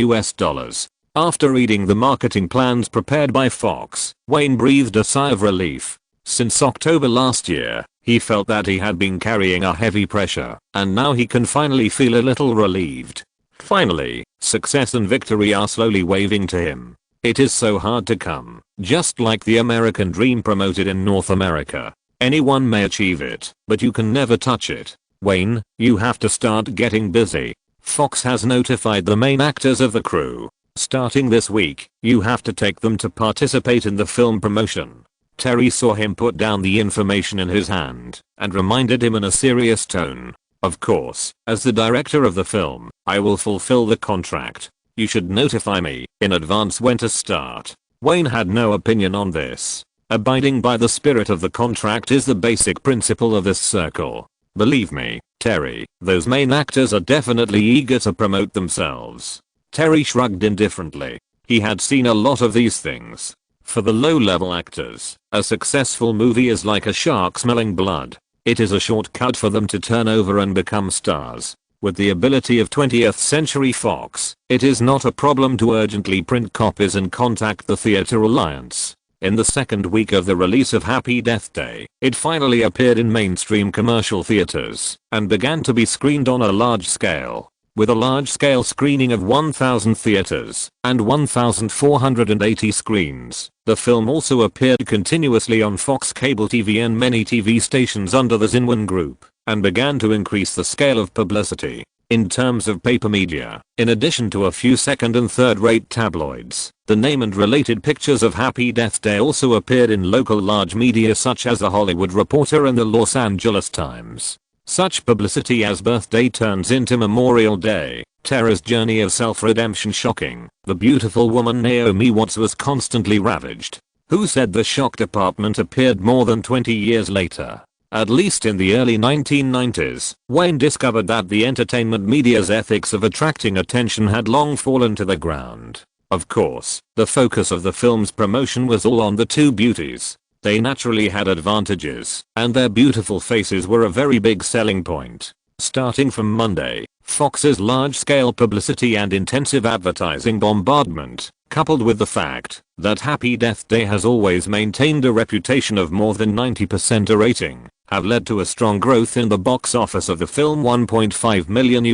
After reading the marketing plans prepared by Fox, Wayne breathed a sigh of relief. Since October last year, he felt that he had been carrying a heavy pressure, and now he can finally feel a little relieved. Finally, success and victory are slowly waving to him. It is so hard to come, just like the American dream promoted in North America. Anyone may achieve it, but you can never touch it. Wayne, you have to start getting busy. Fox has notified the main actors of the crew. Starting this week, you have to take them to participate in the film promotion. Terry saw him put down the information in his hand and reminded him in a serious tone. Of course, as the director of the film, I will fulfill the contract. You should notify me in advance when to start. Wayne had no opinion on this. Abiding by the spirit of the contract is the basic principle of this circle. Believe me, Terry, those main actors are definitely eager to promote themselves. Terry shrugged indifferently. He had seen a lot of these things. For the low-level actors, a successful movie is like a shark smelling blood. It is a shortcut for them to turn over and become stars. With the ability of 20th Century Fox, it is not a problem to urgently print copies and contact the Theatre Alliance. In the second week of the release of Happy Death Day, it finally appeared in mainstream commercial theaters and began to be screened on a large scale. With a large-scale screening of 1,000 theaters and 1,480 screens, the film also appeared continuously on Fox Cable TV and many TV stations under the Zinwan Group, and began to increase the scale of publicity. In terms of paper media, in addition to a few second and third-rate tabloids, the name and related pictures of Happy Death Day also appeared in local large media such as The Hollywood Reporter and the Los Angeles Times. Such publicity as birthday turns into Memorial Day, Tara's journey of self-redemption shocking, the beautiful woman Naomi Watts was constantly ravaged. Who said the shock department appeared more than 20 years later? At least in the early 1990s, Wayne discovered that the entertainment media's ethics of attracting attention had long fallen to the ground. Of course, the focus of the film's promotion was all on the two beauties. They naturally had advantages, and their beautiful faces were a very big selling point. Starting from Monday, Fox's large-scale publicity and intensive advertising bombardment, coupled with the fact that Happy Death Day has always maintained a reputation of more than 90% a rating, have led to a strong growth in the box office of the film. $1.5 million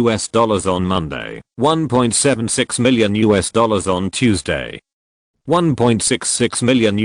on Monday, $1.76 million on Tuesday, $1.66 million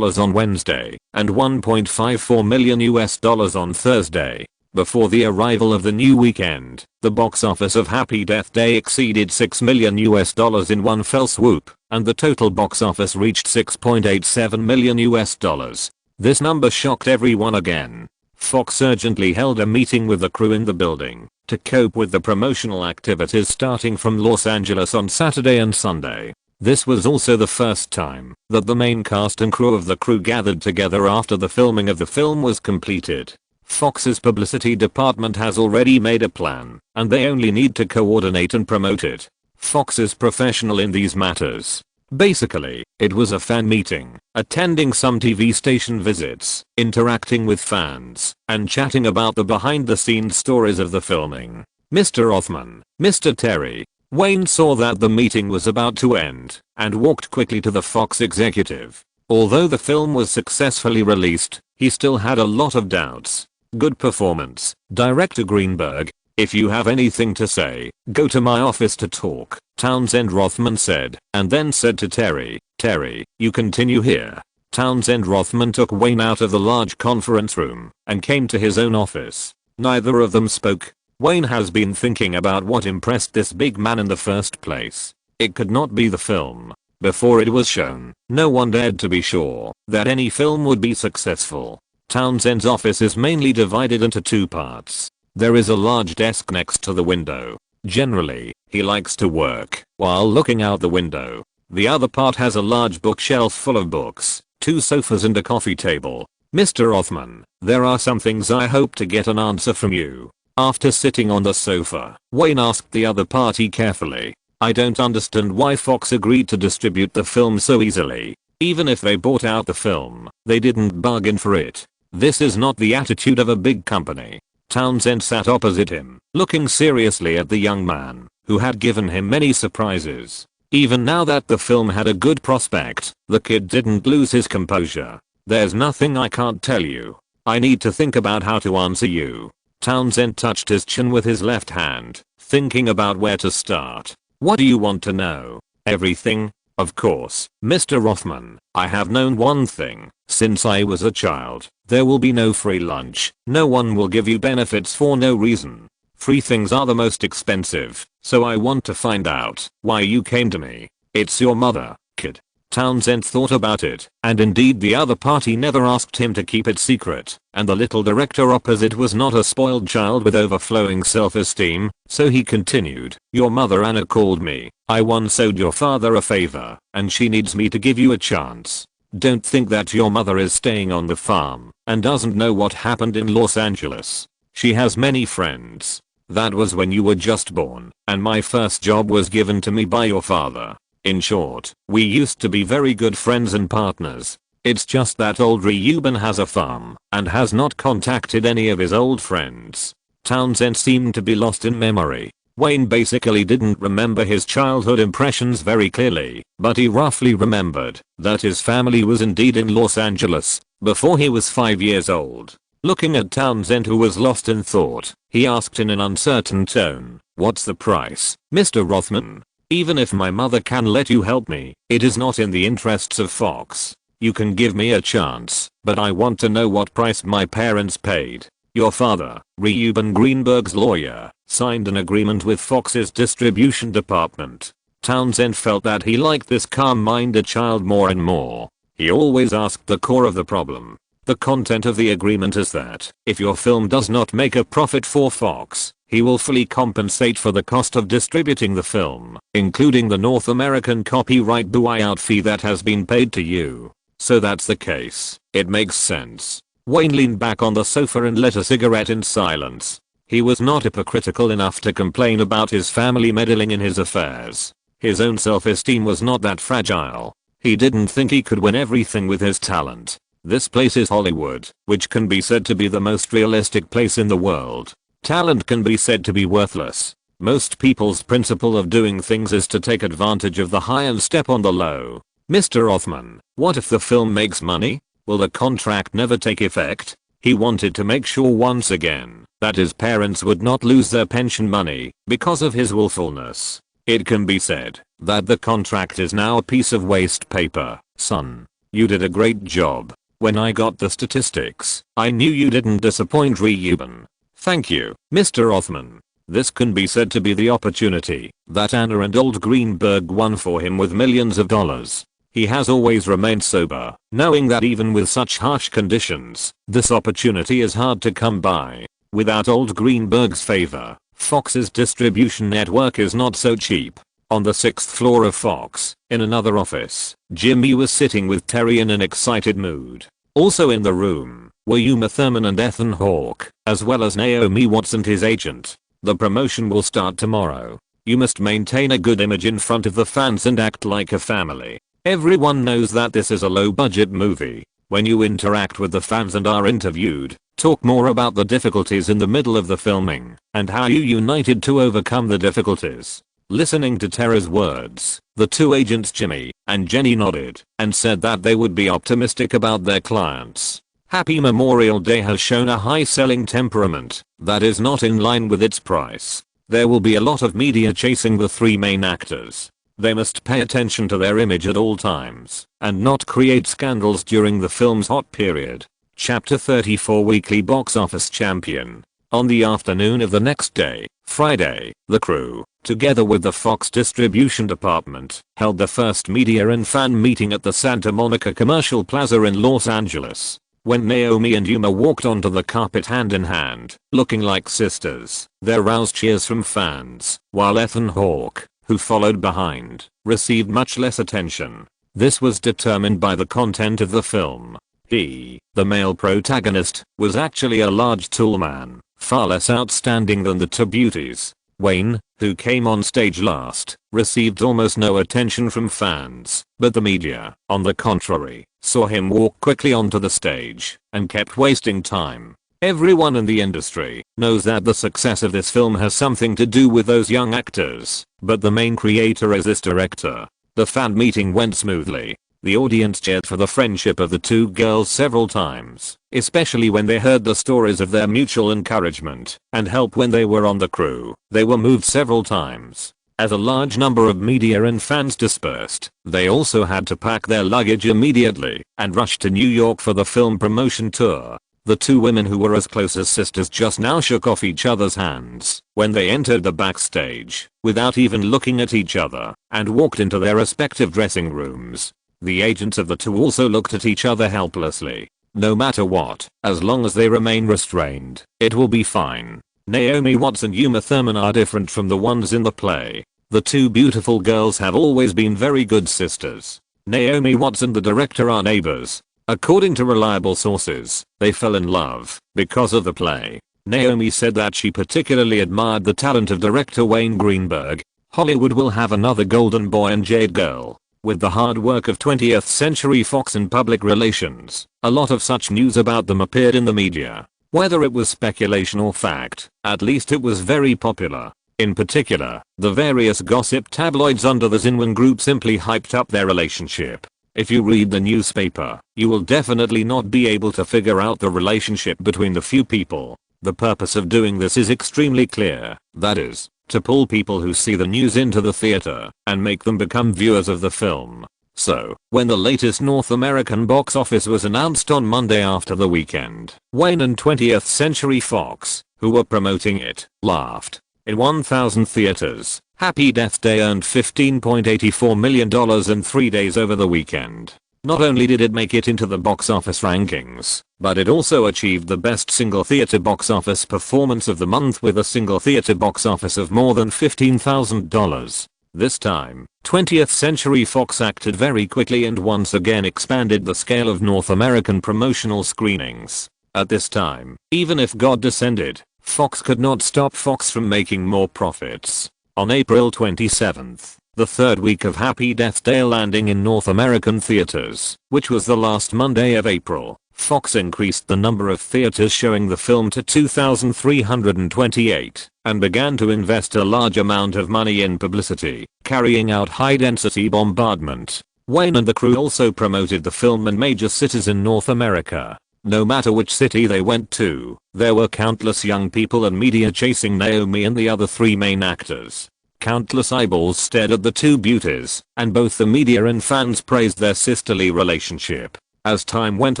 on Wednesday, and $1.54 million on Thursday. Before the arrival of the new weekend, the box office of Happy Death Day exceeded $6 million in one fell swoop, and the total box office reached $6.87 million. This number shocked everyone again. Fox urgently held a meeting with the crew in the building to cope with the promotional activities starting from Los Angeles on Saturday and Sunday. This was also the first time that the main cast and crew of the crew gathered together after the filming of the film was completed. Fox's publicity department has already made a plan, and they only need to coordinate and promote it. Fox is professional in these matters. Basically, it was a fan meeting, attending some TV station visits, interacting with fans, and chatting about the behind-the-scenes stories of the filming. Mr. Othman, Mr. Terry. Wayne saw that the meeting was about to end, and walked quickly to the Fox executive. Although the film was successfully released, he still had a lot of doubts. Good performance, Director Greenberg. If you have anything to say, go to my office to talk, Townsend Rothman said, and then said to Terry, Terry, you continue here. Townsend Rothman took Wayne out of the large conference room and came to his own office. Neither of them spoke. Wayne has been thinking about what impressed this big man in the first place. It could not be the film. Before it was shown, no one dared to be sure that any film would be successful. Townsend's office is mainly divided into two parts. There is a large desk next to the window. Generally, he likes to work while looking out the window. The other part has a large bookshelf full of books, 2 sofas and a coffee table. Mr. Rothman, there are some things I hope to get an answer from you. After sitting on the sofa, Wayne asked the other party carefully. I don't understand why Fox agreed to distribute the film so easily. Even if they bought out the film, they didn't bargain for it. This is not the attitude of a big company. Townsend sat opposite him, looking seriously at the young man, who had given him many surprises. Even now that the film had a good prospect, the kid didn't lose his composure. There's nothing I can't tell you. I need to think about how to answer you. Townsend touched his chin with his left hand, thinking about where to start. What do you want to know? Everything? Of course, Mr. Rothman, I have known one thing. Since I was a child, there will be no free lunch. No one will give you benefits for no reason. Free things are the most expensive, so I want to find out why you came to me. It's your mother, kid. Townsend thought about it, and indeed the other party never asked him to keep it secret, and the little director opposite was not a spoiled child with overflowing self-esteem, so he continued, your mother Anna called me. I once owed your father a favor, and she needs me to give you a chance. Don't think that your mother is staying on the farm and doesn't know what happened in Los Angeles. She has many friends. That was when you were just born, and my first job was given to me by your father. In short, we used to be very good friends and partners. It's just that old Reuben has a farm and has not contacted any of his old friends. Townsend seemed to be lost in memory. Wayne basically didn't remember his childhood impressions very clearly, but he roughly remembered that his family was indeed in Los Angeles before he was 5 years old. Looking at Townsend, who was lost in thought, he asked in an uncertain tone, what's the price, Mr. Rothman? Even if my mother can let you help me, it is not in the interests of Fox. You can give me a chance, but I want to know what price my parents paid. Your father, Reuben Greenberg's lawyer, signed an agreement with Fox's distribution department. Townsend felt that he liked this calm-minded child more and more. He always asked the core of the problem. The content of the agreement is that, if your film does not make a profit for Fox, he will fully compensate for the cost of distributing the film, including the North American copyright buyout fee that has been paid to you. So that's the case. It makes sense. Wayne leaned back on the sofa and lit a cigarette in silence. He was not hypocritical enough to complain about his family meddling in his affairs. His own self-esteem was not that fragile. He didn't think he could win everything with his talent. This place is Hollywood, which can be said to be the most realistic place in the world. Talent can be said to be worthless. Most people's principle of doing things is to take advantage of the high and step on the low. Mr. Rothman, what if the film makes money? Will the contract never take effect? He wanted to make sure once again that his parents would not lose their pension money because of his willfulness. It can be said that the contract is now a piece of waste paper. Son, you did a great job. When I got the statistics, I knew you didn't disappoint Reuben. Thank you, Mr. Rothman. This can be said to be the opportunity that Anna and old Greenberg won for him with millions of dollars. He has always remained sober, knowing that even with such harsh conditions, this opportunity is hard to come by. Without old Greenberg's favor, Fox's distribution network is not so cheap. On the 6th floor of Fox, in another office, Jimmy was sitting with Terry in an excited mood. Also in the room were Uma Thurman and Ethan Hawke, as well as Naomi Watts and his agent. The promotion will start tomorrow. You must maintain a good image in front of the fans and act like a family. Everyone knows that this is a low-budget movie. When you interact with the fans and are interviewed, talk more about the difficulties in the middle of the filming and how you united to overcome the difficulties. Listening to Tara's words, the two agents Jimmy and Jenny nodded and said that they would be optimistic about their clients. Happy Memorial Day has shown a high-selling temperament that is not in line with its price. There will be a lot of media chasing the three main actors. They must pay attention to their image at all times and not create scandals during the film's hot period. Chapter 34 Weekly Box Office Champion. On the afternoon of the next day, Friday, the crew, together with the Fox distribution department, held the first media and fan meeting at the Santa Monica Commercial Plaza in Los Angeles. When Naomi and Yuma walked onto the carpet hand in hand, looking like sisters, there roused cheers from fans, while Ethan Hawke, who followed behind, received much less attention. This was determined by the content of the film. He, the male protagonist, was actually a large tall man, far less outstanding than the two beauties. Wayne, who came on stage last, received almost no attention from fans, but the media, on the contrary, saw him walk quickly onto the stage and kept wasting time. Everyone in the industry knows that the success of this film has something to do with those young actors, but the main creator is this director. The fan meeting went smoothly. The audience cheered for the friendship of the two girls several times, especially when they heard the stories of their mutual encouragement and help when they were on the crew. They were moved several times. As a large number of media and fans dispersed, they also had to pack their luggage immediately and rush to New York for the film promotion tour. The two women who were as close as sisters just now shook off each other's hands when they entered the backstage, without even looking at each other, and walked into their respective dressing rooms. The agents of the two also looked at each other helplessly. No matter what, as long as they remain restrained, it will be fine. Naomi Watts and Uma Thurman are different from the ones in the play. The two beautiful girls have always been very good sisters. Naomi Watts and the director are neighbors. According to reliable sources, they fell in love because of the play. Naomi said that she particularly admired the talent of director Wayne Greenberg. Hollywood will have another golden boy and jade girl. With the hard work of 20th Century Fox and public relations, a lot of such news about them appeared in the media. Whether it was speculation or fact, at least it was very popular. In particular, the various gossip tabloids under the Zinwan group simply hyped up their relationship. If you read the newspaper, you will definitely not be able to figure out the relationship between the few people. The purpose of doing this is extremely clear, that is, to pull people who see the news into the theater and make them become viewers of the film. So, when the latest North American box office was announced on Monday after the weekend, Wayne and 20th Century Fox, who were promoting it, laughed. In 1,000 theaters, Happy Death Day earned $15.84 million in 3 days over the weekend. Not only did it make it into the box office rankings, but it also achieved the best single theater box office performance of the month with a single theater box office of more than $15,000. This time, 20th Century Fox acted very quickly and once again expanded the scale of North American promotional screenings. At this time, even if God descended, Fox could not stop Fox from making more profits. On April 27th, the third week of Happy Death Day landing in North American theaters, which was the last Monday of April, Fox increased the number of theaters showing the film to 2,328 and began to invest a large amount of money in publicity, carrying out high-density bombardment. Wayne and the crew also promoted the film in major cities in North America. No matter which city they went to, there were countless young people and media chasing Naomi and the other three main actors. Countless eyeballs stared at the two beauties, and both the media and fans praised their sisterly relationship. As time went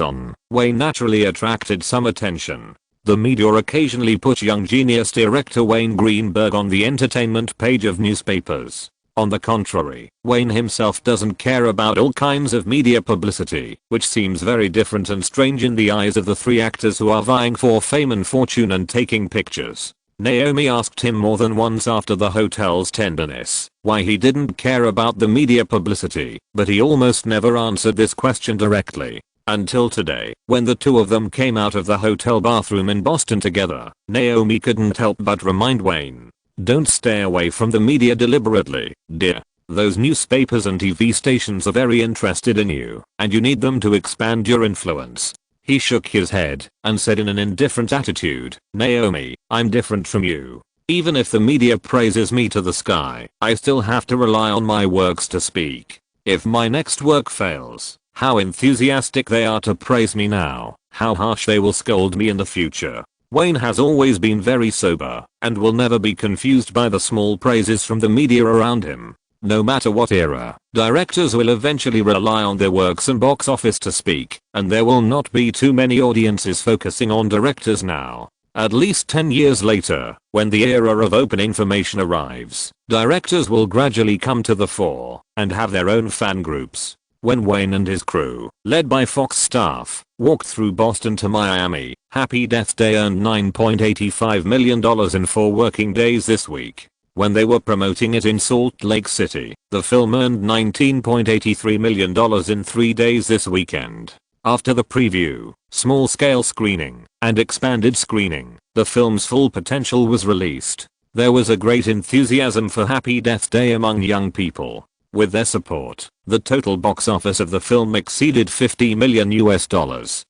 on, Wayne naturally attracted some attention. The media occasionally put young genius director Wayne Greenberg on the entertainment page of newspapers. On the contrary, Wayne himself doesn't care about all kinds of media publicity, which seems very different and strange in the eyes of the three actors who are vying for fame and fortune and taking pictures. Naomi asked him more than once after the hotel's tenderness why he didn't care about the media publicity, but he almost never answered this question directly. Until today, when the two of them came out of the hotel bathroom in Boston together, Naomi couldn't help but remind Wayne, "Don't stay away from the media deliberately, dear. Those newspapers and TV stations are very interested in you, and you need them to expand your influence." He shook his head and said in an indifferent attitude, "Naomi, I'm different from you. Even if the media praises me to the sky, I still have to rely on my works to speak. If my next work fails, how enthusiastic they are to praise me now, how harsh they will scold me in the future." Wayne has always been very sober and will never be confused by the small praises from the media around him. No matter what era, directors will eventually rely on their works and box office to speak, and there will not be too many audiences focusing on directors now. At least 10 years later, when the era of open information arrives, directors will gradually come to the fore and have their own fan groups. When Wayne and his crew, led by Fox staff, walked through Boston to Miami, Happy Death Day earned $9.85 million in 4 working days this week. When they were promoting it in Salt Lake City, the film earned $19.83 million in 3 days this weekend. After the preview, small-scale screening, and expanded screening, the film's full potential was released. There was a great enthusiasm for Happy Death Day among young people. With their support, the total box office of the film exceeded $50 million,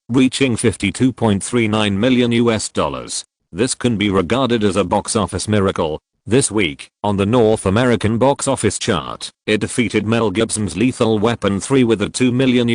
reaching $52.39 million. This can be regarded as a box office miracle. This week, on the North American box office chart, it defeated Mel Gibson's Lethal Weapon 3 with a $2 million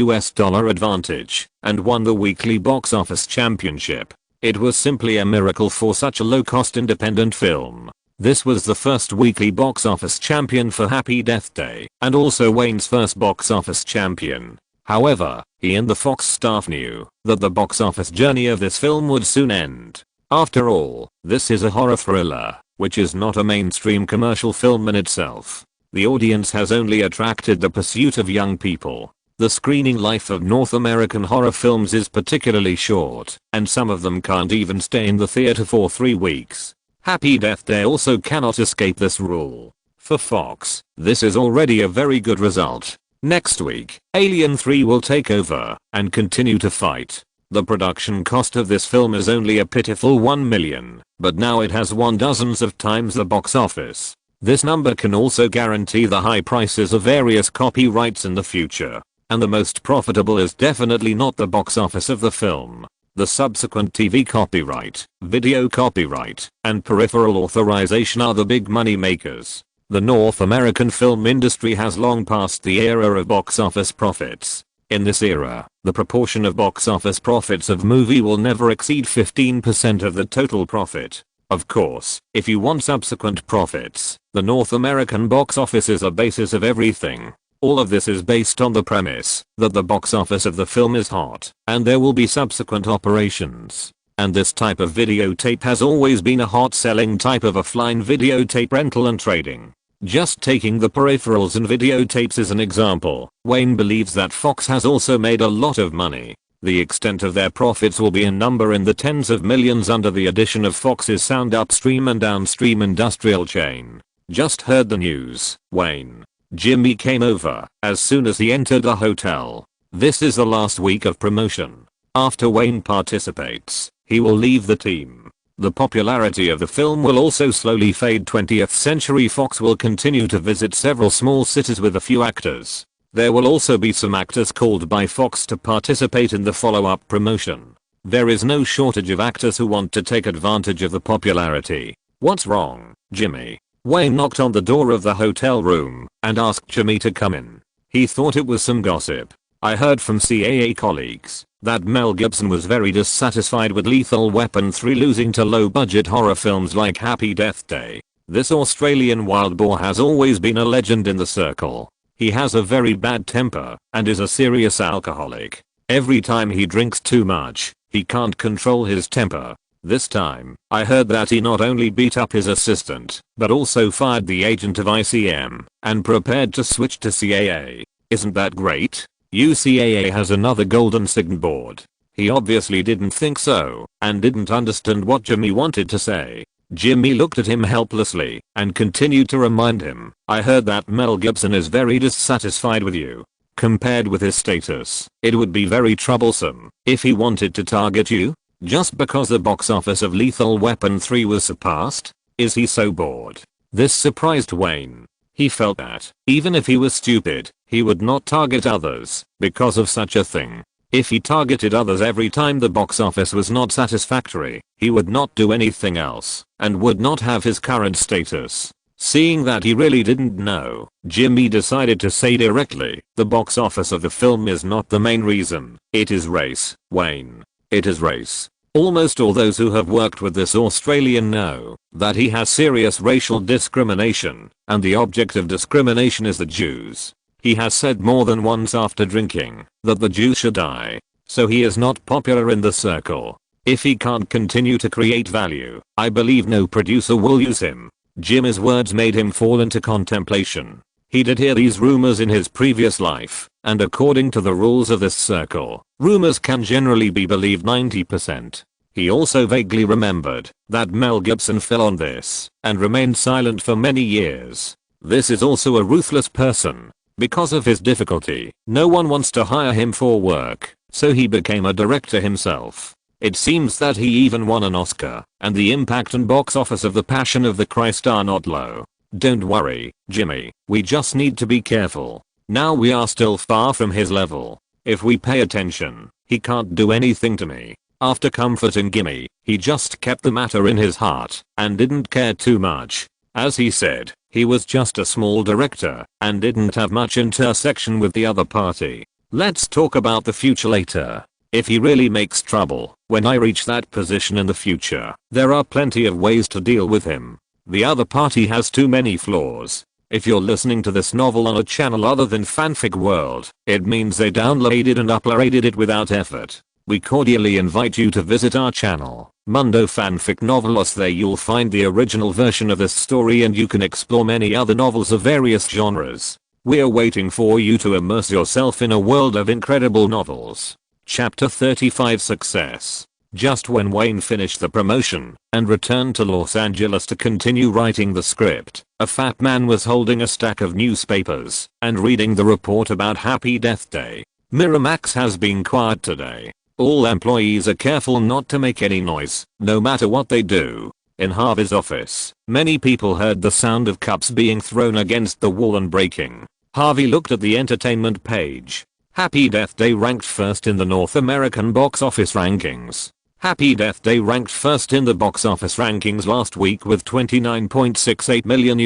advantage, and won the weekly box office championship. It was simply a miracle for such a low-cost independent film. This was the first weekly box office champion for Happy Death Day, and also Wayne's first box office champion. However, he and the Fox staff knew that the box office journey of this film would soon end. After all, this is a horror thriller, which is not a mainstream commercial film in itself. The audience has only attracted the pursuit of young people. The screening life of North American horror films is particularly short, and some of them can't even stay in the theater for 3 weeks. Happy Death Day also cannot escape this rule. For Fox, this is already a very good result. Next week, Alien 3 will take over and continue to fight. The production cost of this film is only a pitiful $1 million, but now it has won dozens of times the box office. This number can also guarantee the high prices of various copyrights in the future. And the most profitable is definitely not the box office of the film. The subsequent TV copyright, video copyright, and peripheral authorization are the big money makers. The North American film industry has long passed the era of box office profits. In this era, the proportion of box office profits of movie will never exceed 15% of the total profit. Of course, if you want subsequent profits, the North American box office is a basis of everything. All of this is based on the premise that the box office of the film is hot, and there will be subsequent operations. And this type of videotape has always been a hot selling type of offline videotape rental and trading. Just taking the peripherals and videotapes as an example, Wayne believes that Fox has also made a lot of money. The extent of their profits will be a number in the tens of millions under the addition of Fox's sound upstream and downstream industrial chain. Just heard the news, Wayne. Jimmy came over as soon as he entered the hotel. This is the last week of promotion. After Wayne participates, he will leave the team. The popularity of the film will also slowly fade. 20th Century Fox will continue to visit several small cities with a few actors. There will also be some actors called by Fox to participate in the follow-up promotion. There is no shortage of actors who want to take advantage of the popularity. What's wrong, Jimmy? Wayne knocked on the door of the hotel room and asked Jimmy to come in. He thought it was some gossip. I heard from CAA colleagues that Mel Gibson was very dissatisfied with Lethal Weapon 3 losing to low-budget horror films like Happy Death Day. This Australian wild boar has always been a legend in the circle. He has a very bad temper and is a serious alcoholic. Every time he drinks too much, he can't control his temper. This time, I heard that he not only beat up his assistant, but also fired the agent of ICM and prepared to switch to CAA. Isn't that great? UCAA has another golden signboard. He obviously didn't think so and didn't understand what Jimmy wanted to say. Jimmy looked at him helplessly and continued to remind him, I heard that Mel Gibson is very dissatisfied with you. Compared with his status, it would be very troublesome if he wanted to target you. Just because the box office of Lethal Weapon 3 was surpassed? Is he so bored? This surprised Wayne. He felt that, even if he was stupid, he would not target others because of such a thing. If he targeted others every time the box office was not satisfactory, he would not do anything else and would not have his current status. Seeing that he really didn't know, Jimmy decided to say directly, the box office of the film is not the main reason. It is race, Wayne. It is race. Almost all those who have worked with this Australian know that he has serious racial discrimination, and the object of discrimination is the Jews. He has said more than once after drinking that the Jews should die. So he is not popular in the circle. If he can't continue to create value, I believe no producer will use him. Jimmy's words made him fall into contemplation. He did hear these rumors in his previous life, and according to the rules of this circle, rumors can generally be believed 90%. He also vaguely remembered that Mel Gibson fell on this and remained silent for many years. This is also a ruthless person. Because of his difficulty, no one wants to hire him for work, so he became a director himself. It seems that he even won an Oscar, and the impact and box office of The Passion of the Christ are not low. Don't worry, Jimmy, we just need to be careful. Now we are still far from his level. If we pay attention, he can't do anything to me. After comforting Jimmy, he just kept the matter in his heart and didn't care too much. As he said, he was just a small director and didn't have much intersection with the other party. Let's talk about the future later. If he really makes trouble, when I reach that position in the future, there are plenty of ways to deal with him. The other party has too many flaws. If you're listening to this novel on a channel other than Fanfic World, it means they downloaded and uploaded it without effort. We cordially invite you to visit our channel, Mundo Fanfic Novelos. There you'll find the original version of this story and you can explore many other novels of various genres. We're waiting for you to immerse yourself in a world of incredible novels. Chapter 35 Success. Just when Wayne finished the promotion and returned to Los Angeles to continue writing the script, a fat man was holding a stack of newspapers and reading the report about Happy Death Day. Miramax has been quiet today. All employees are careful not to make any noise, no matter what they do. In Harvey's office, many people heard the sound of cups being thrown against the wall and breaking. Harvey looked at the entertainment page. Happy Death Day ranked first in the North American box office rankings. Happy Death Day ranked first in the box office rankings last week with $29.68 million,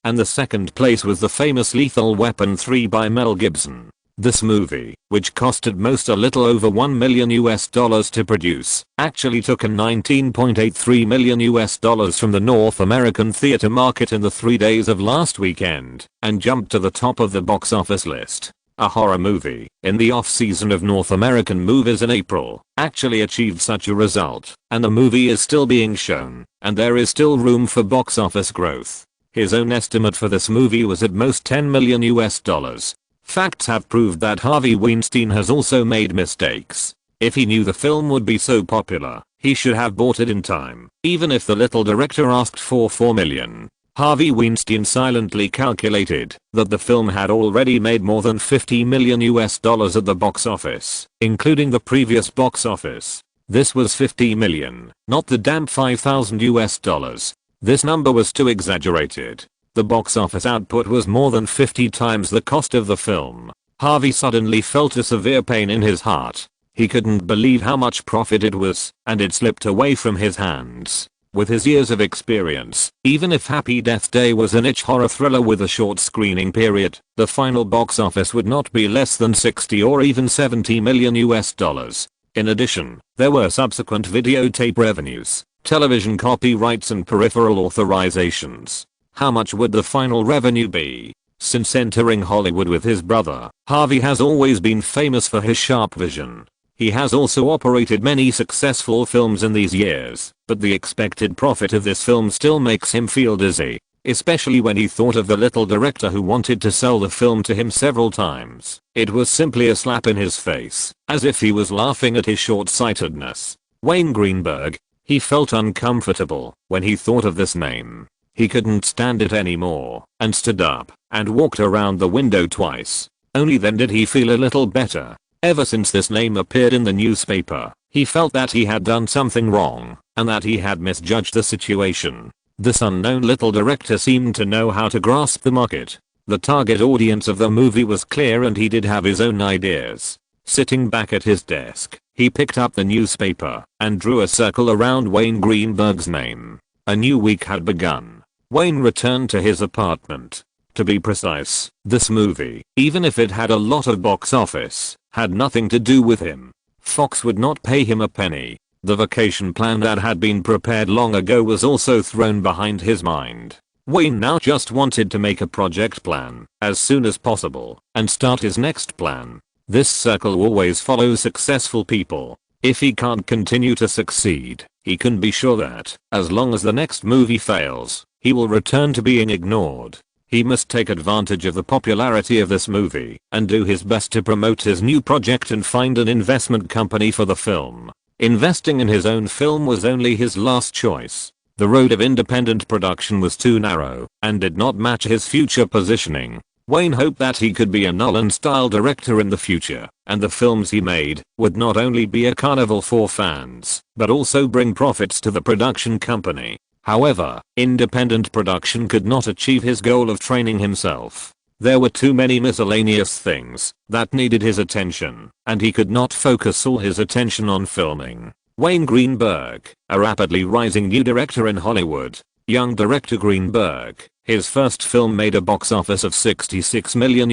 and the second place was the famous Lethal Weapon 3 by Mel Gibson. This movie, which costed most a little over $1 million to produce, actually took in $19.83 million from the North American theater market in the 3 days of last weekend, and jumped to the top of the box office list. A horror movie, in the off-season of North American movies in April, actually achieved such a result, and the movie is still being shown, and there is still room for box office growth. His own estimate for this movie was at most $10 million. Facts have proved that Harvey Weinstein has also made mistakes. If he knew the film would be so popular, he should have bought it in time, even if the little director asked for $4 million. Harvey Weinstein silently calculated that the film had already made more than $50 million at the box office, including the previous box office. This was $50 million, not the damn $5,000. This number was too exaggerated. The box office output was more than 50 times the cost of the film. Harvey suddenly felt a severe pain in his heart. He couldn't believe how much profit it was, and it slipped away from his hands. With his years of experience, even if Happy Death Day was a niche horror thriller with a short screening period, the final box office would not be less than 60 or even $70 million. In addition, there were subsequent videotape revenues, television copyrights and peripheral authorizations. How much would the final revenue be? Since entering Hollywood with his brother, Harvey has always been famous for his sharp vision. He has also operated many successful films in these years, but the expected profit of this film still makes him feel dizzy, especially when he thought of the little director who wanted to sell the film to him several times. It was simply a slap in his face, as if he was laughing at his short-sightedness. Wayne Greenberg. He felt uncomfortable when he thought of this name. He couldn't stand it anymore, and stood up, and walked around the window twice. Only then did he feel a little better. Ever since this name appeared in the newspaper, he felt that he had done something wrong, and that he had misjudged the situation. This unknown little director seemed to know how to grasp the market. The target audience of the movie was clear and he did have his own ideas. Sitting back at his desk, he picked up the newspaper, and drew a circle around Wayne Greenberg's name. A new week had begun. Wayne returned to his apartment. To be precise, this movie, even if it had a lot of box office, had nothing to do with him. Fox would not pay him a penny. The vacation plan that had been prepared long ago was also thrown behind his mind. Wayne now just wanted to make a project plan as soon as possible and start his next plan. This circle always follows successful people. If he can't continue to succeed, he can be sure that, as long as the next movie fails, he will return to being ignored. He must take advantage of the popularity of this movie and do his best to promote his new project and find an investment company for the film. Investing in his own film was only his last choice. The road of independent production was too narrow and did not match his future positioning. Wayne hoped that he could be a Nolan-style director in the future, and the films he made would not only be a carnival for fans, but also bring profits to the production company. However, independent production could not achieve his goal of training himself. There were too many miscellaneous things that needed his attention, and he could not focus all his attention on filming. Wayne Greenberg, a rapidly rising new director in Hollywood. Young director Greenberg, his first film made a box office of $66 million.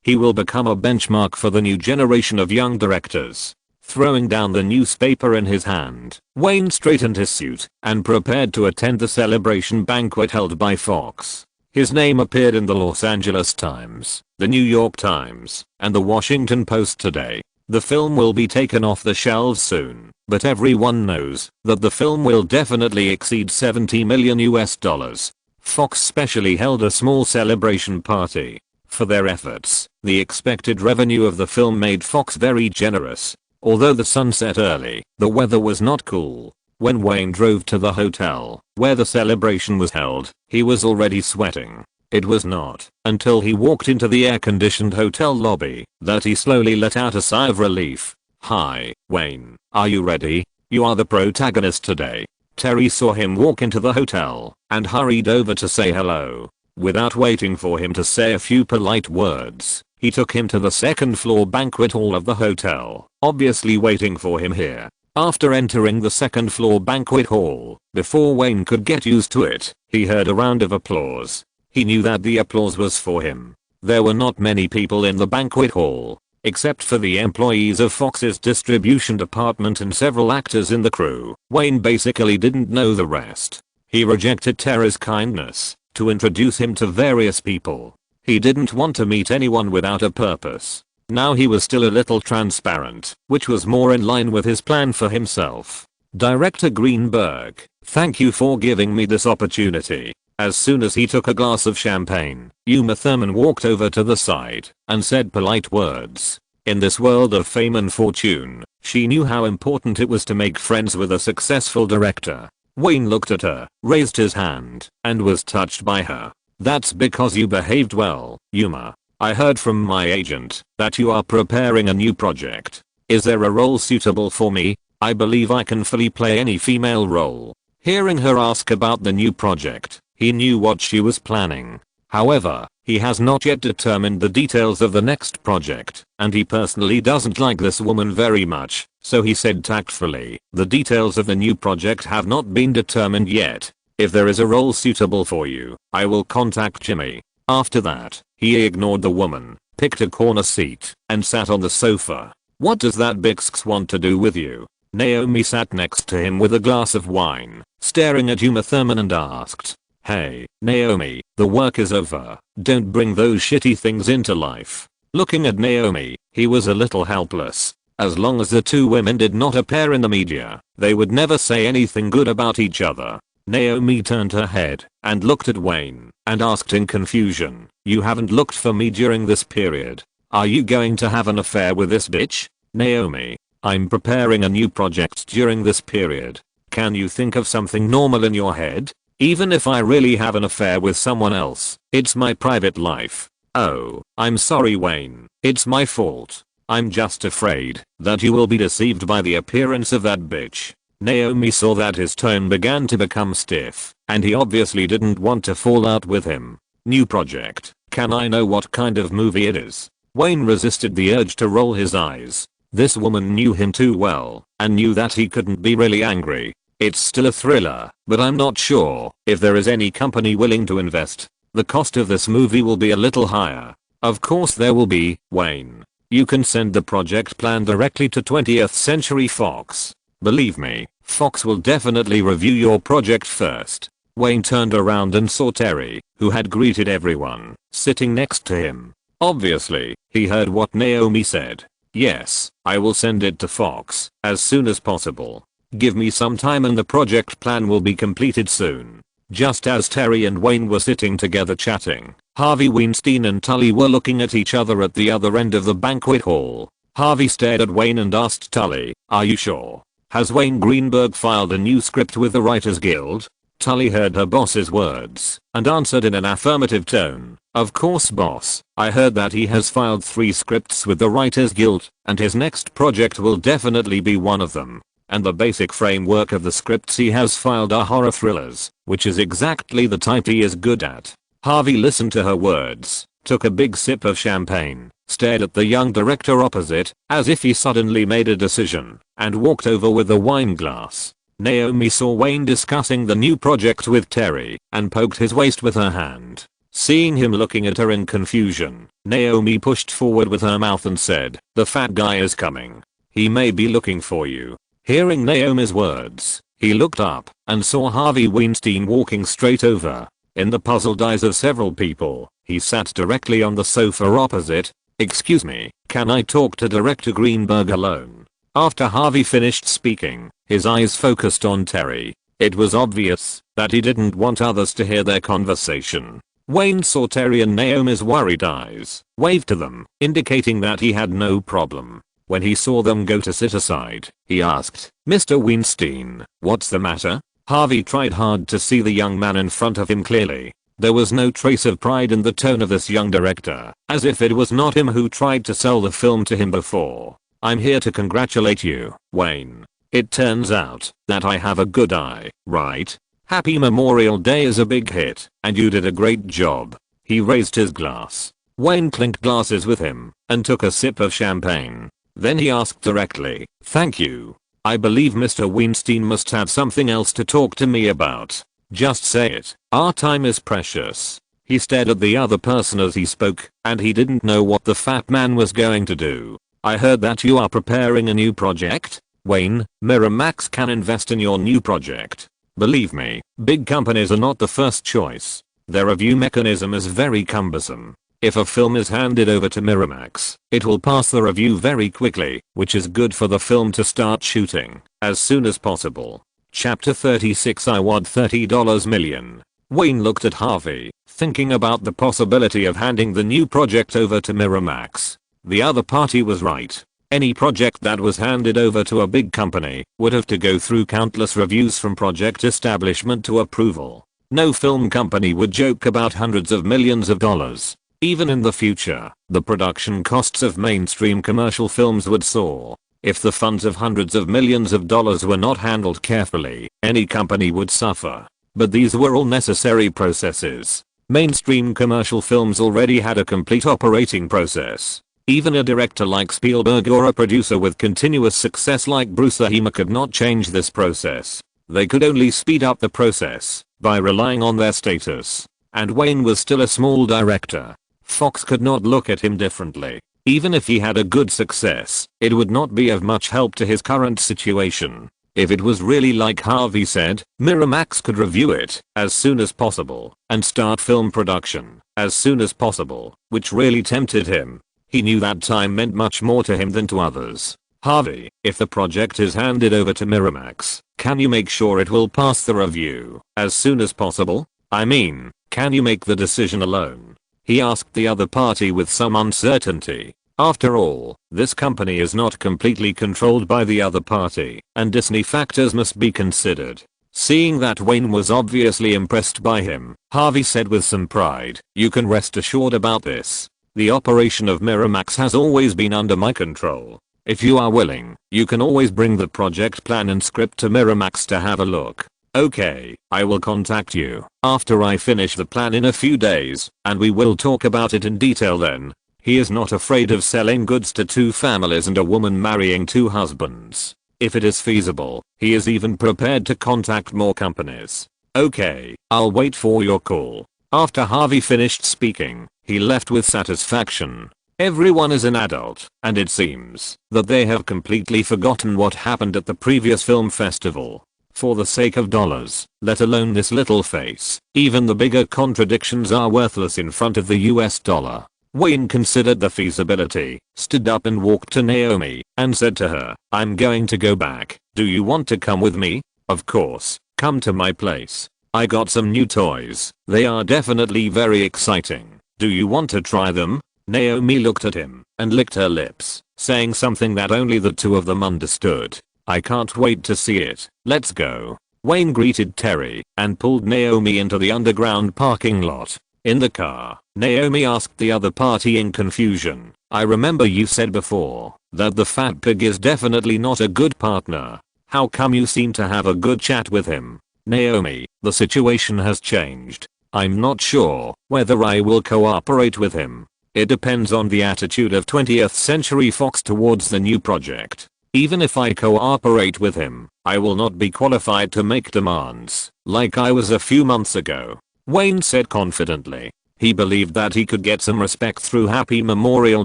He will become a benchmark for the new generation of young directors. Throwing down the newspaper in his hand, Wayne straightened his suit and prepared to attend the celebration banquet held by Fox. His name appeared in the Los Angeles Times, the New York Times, and the Washington Post today. The film will be taken off the shelves soon, but everyone knows that the film will definitely exceed $70 million. Fox specially held a small celebration party. For their efforts, the expected revenue of the film made Fox very generous. Although the sun set early, the weather was not cool. When Wayne drove to the hotel where the celebration was held, he was already sweating. It was not until he walked into the air-conditioned hotel lobby that he slowly let out a sigh of relief. "Hi, Wayne, are you ready? You are the protagonist today." Terry saw him walk into the hotel and hurried over to say hello. Without waiting for him to say a few polite words, he took him to the second-floor banquet hall of the hotel, obviously waiting for him here. After entering the second-floor banquet hall, before Wayne could get used to it, he heard a round of applause. He knew that the applause was for him. There were not many people in the banquet hall, except for the employees of Fox's distribution department and several actors in the crew. Wayne basically didn't know the rest. He rejected Terry's kindness to introduce him to various people. He didn't want to meet anyone without a purpose. Now he was still a little transparent, which was more in line with his plan for himself. "Director Greenberg, thank you for giving me this opportunity." As soon as he took a glass of champagne, Uma Thurman walked over to the side and said polite words. In this world of fame and fortune, she knew how important it was to make friends with a successful director. Wayne looked at her, raised his hand, and was touched by her. "That's because you behaved well, Uma. I heard from my agent that you are preparing a new project. Is there a role suitable for me? I believe I can fully play any female role." Hearing her ask about the new project, he knew what she was planning. However, he has not yet determined the details of the next project, and he personally doesn't like this woman very much, so he said tactfully, "The details of the new project have not been determined yet. If there is a role suitable for you, I will contact Jimmy." After that, he ignored the woman, picked a corner seat, and sat on the sofa. "What does that Bixx want to do with you?" Naomi sat next to him with a glass of wine, staring at Uma Thurman and asked. "Hey, Naomi, the work is over. Don't bring those shitty things into life." Looking at Naomi, he was a little helpless. As long as the two women did not appear in the media, they would never say anything good about each other. Naomi turned her head and looked at Wayne and asked in confusion, "You haven't looked for me during this period. Are you going to have an affair with this bitch?" "Naomi, I'm preparing a new project during this period. Can you think of something normal in your head? Even if I really have an affair with someone else, it's my private life." "Oh, I'm sorry Wayne, it's my fault. I'm just afraid that you will be deceived by the appearance of that bitch." Naomi saw that his tone began to become stiff, and he obviously didn't want to fall out with him. "New project, can I know what kind of movie it is?" Wayne resisted the urge to roll his eyes. This woman knew him too well, and knew that he couldn't be really angry. "It's still a thriller, but I'm not sure if there is any company willing to invest. The cost of this movie will be a little higher." "Of course there will be, Wayne. You can send the project plan directly to 20th Century Fox. Believe me, Fox will definitely review your project first. Wayne turned around and saw Terry, who had greeted everyone, sitting next to him. Obviously, he heard what Naomi said. Yes, I will send it to Fox as soon as possible. Give me some time and the project plan will be completed soon. Just as Terry and Wayne were sitting together chatting, Harvey Weinstein and Tully were looking at each other at the other end of the banquet hall. Harvey stared at Wayne and asked Tully, "Are you sure? Has Wayne Greenberg filed a new script with the Writers Guild?" Tully heard her boss's words and answered in an affirmative tone. "Of course, boss. I heard that he has filed 3 scripts with the Writers Guild, and his next project will definitely be one of them. And the basic framework of the scripts he has filed are horror thrillers, which is exactly the type he is good at." Harvey listened to her words, took a big sip of champagne, stared at the young director opposite, as if he suddenly made a decision, and walked over with a wine glass. Naomi saw Wayne discussing the new project with Terry, and poked his waist with her hand. Seeing him looking at her in confusion, Naomi pushed forward with her mouth and said, "The fat guy is coming. He may be looking for you." Hearing Naomi's words, he looked up and saw Harvey Weinstein walking straight over. In the puzzled eyes of several people, he sat directly on the sofa opposite. "Excuse me, can I talk to Director Greenberg alone?" After Harvey finished speaking, his eyes focused on Terry. It was obvious that he didn't want others to hear their conversation. Wayne saw Terry and Naomi's worried eyes, waved to them, indicating that he had no problem. When he saw them go to sit aside, he asked, "Mr. Weinstein, what's the matter?" Harvey tried hard to see the young man in front of him clearly. There was no trace of pride in the tone of this young director, as if it was not him who tried to sell the film to him before. "I'm here to congratulate you, Wayne. It turns out that I have a good eye, right? Happy Memorial Day is a big hit, and you did a great job." He raised his glass. Wayne clinked glasses with him, and took a sip of champagne. Then he asked directly, "Thank you. I believe Mr. Weinstein must have something else to talk to me about. Just say it. Our time is precious." He stared at the other person as he spoke, and he didn't know what the fat man was going to do. "I heard that you are preparing a new project? Wayne, Miramax can invest in your new project. Believe me, big companies are not the first choice. Their review mechanism is very cumbersome. If a film is handed over to Miramax, it will pass the review very quickly, which is good for the film to start shooting as soon as possible." Chapter 36 I want $30 million. Wayne looked at Harvey, thinking about the possibility of handing the new project over to Miramax. The other party was right. Any project that was handed over to a big company would have to go through countless reviews from project establishment to approval. No film company would joke about hundreds of millions of dollars. Even in the future, the production costs of mainstream commercial films would soar. If the funds of hundreds of millions of dollars were not handled carefully, any company would suffer. But these were all necessary processes. Mainstream commercial films already had a complete operating process. Even a director like Spielberg or a producer with continuous success like Bruce Heimer could not change this process. They could only speed up the process by relying on their status. And Wayne was still a small director. Fox could not look at him differently. Even if he had a good success, it would not be of much help to his current situation. If it was really like Harvey said, Miramax could review it as soon as possible and start film production as soon as possible, which really tempted him. He knew that time meant much more to him than to others. "Harvey, if the project is handed over to Miramax, can you make sure it will pass the review as soon as possible? I mean, can you make the decision alone?" He asked the other party with some uncertainty. After all, this company is not completely controlled by the other party, and Disney factors must be considered. Seeing that Wayne was obviously impressed by him, Harvey said with some pride, "You can rest assured about this. The operation of Miramax has always been under my control. If you are willing, you can always bring the project plan and script to Miramax to have a look." "Okay, I will contact you after I finish the plan in a few days, and we will talk about it in detail then." He is not afraid of selling goods to 2 families and a woman marrying 2 husbands. If it is feasible, he is even prepared to contact more companies. "Okay, I'll wait for your call." After Harvey finished speaking, he left with satisfaction. Everyone is an adult, and it seems that they have completely forgotten what happened at the previous film festival. For the sake of dollars, let alone this little face, even the bigger contradictions are worthless in front of the US dollar. Wayne considered the feasibility, stood up and walked to Naomi, and said to her, "I'm going to go back. Do you want to come with me?" "Of course, come to my place. I got some new toys. They are definitely very exciting. Do you want to try them?" Naomi looked at him and licked her lips, saying something that only the two of them understood. "I can't wait to see it. Let's go." Wayne greeted Terry and pulled Naomi into the underground parking lot. In the car, Naomi asked the other party in confusion, "I remember you said before that the fat pig is definitely not a good partner. How come you seem to have a good chat with him?" "Naomi, the situation has changed. I'm not sure whether I will cooperate with him. It depends on the attitude of 20th Century Fox towards the new project. Even if I cooperate with him, I will not be qualified to make demands like I was a few months ago," Wayne said confidently. He believed that he could get some respect through Happy Memorial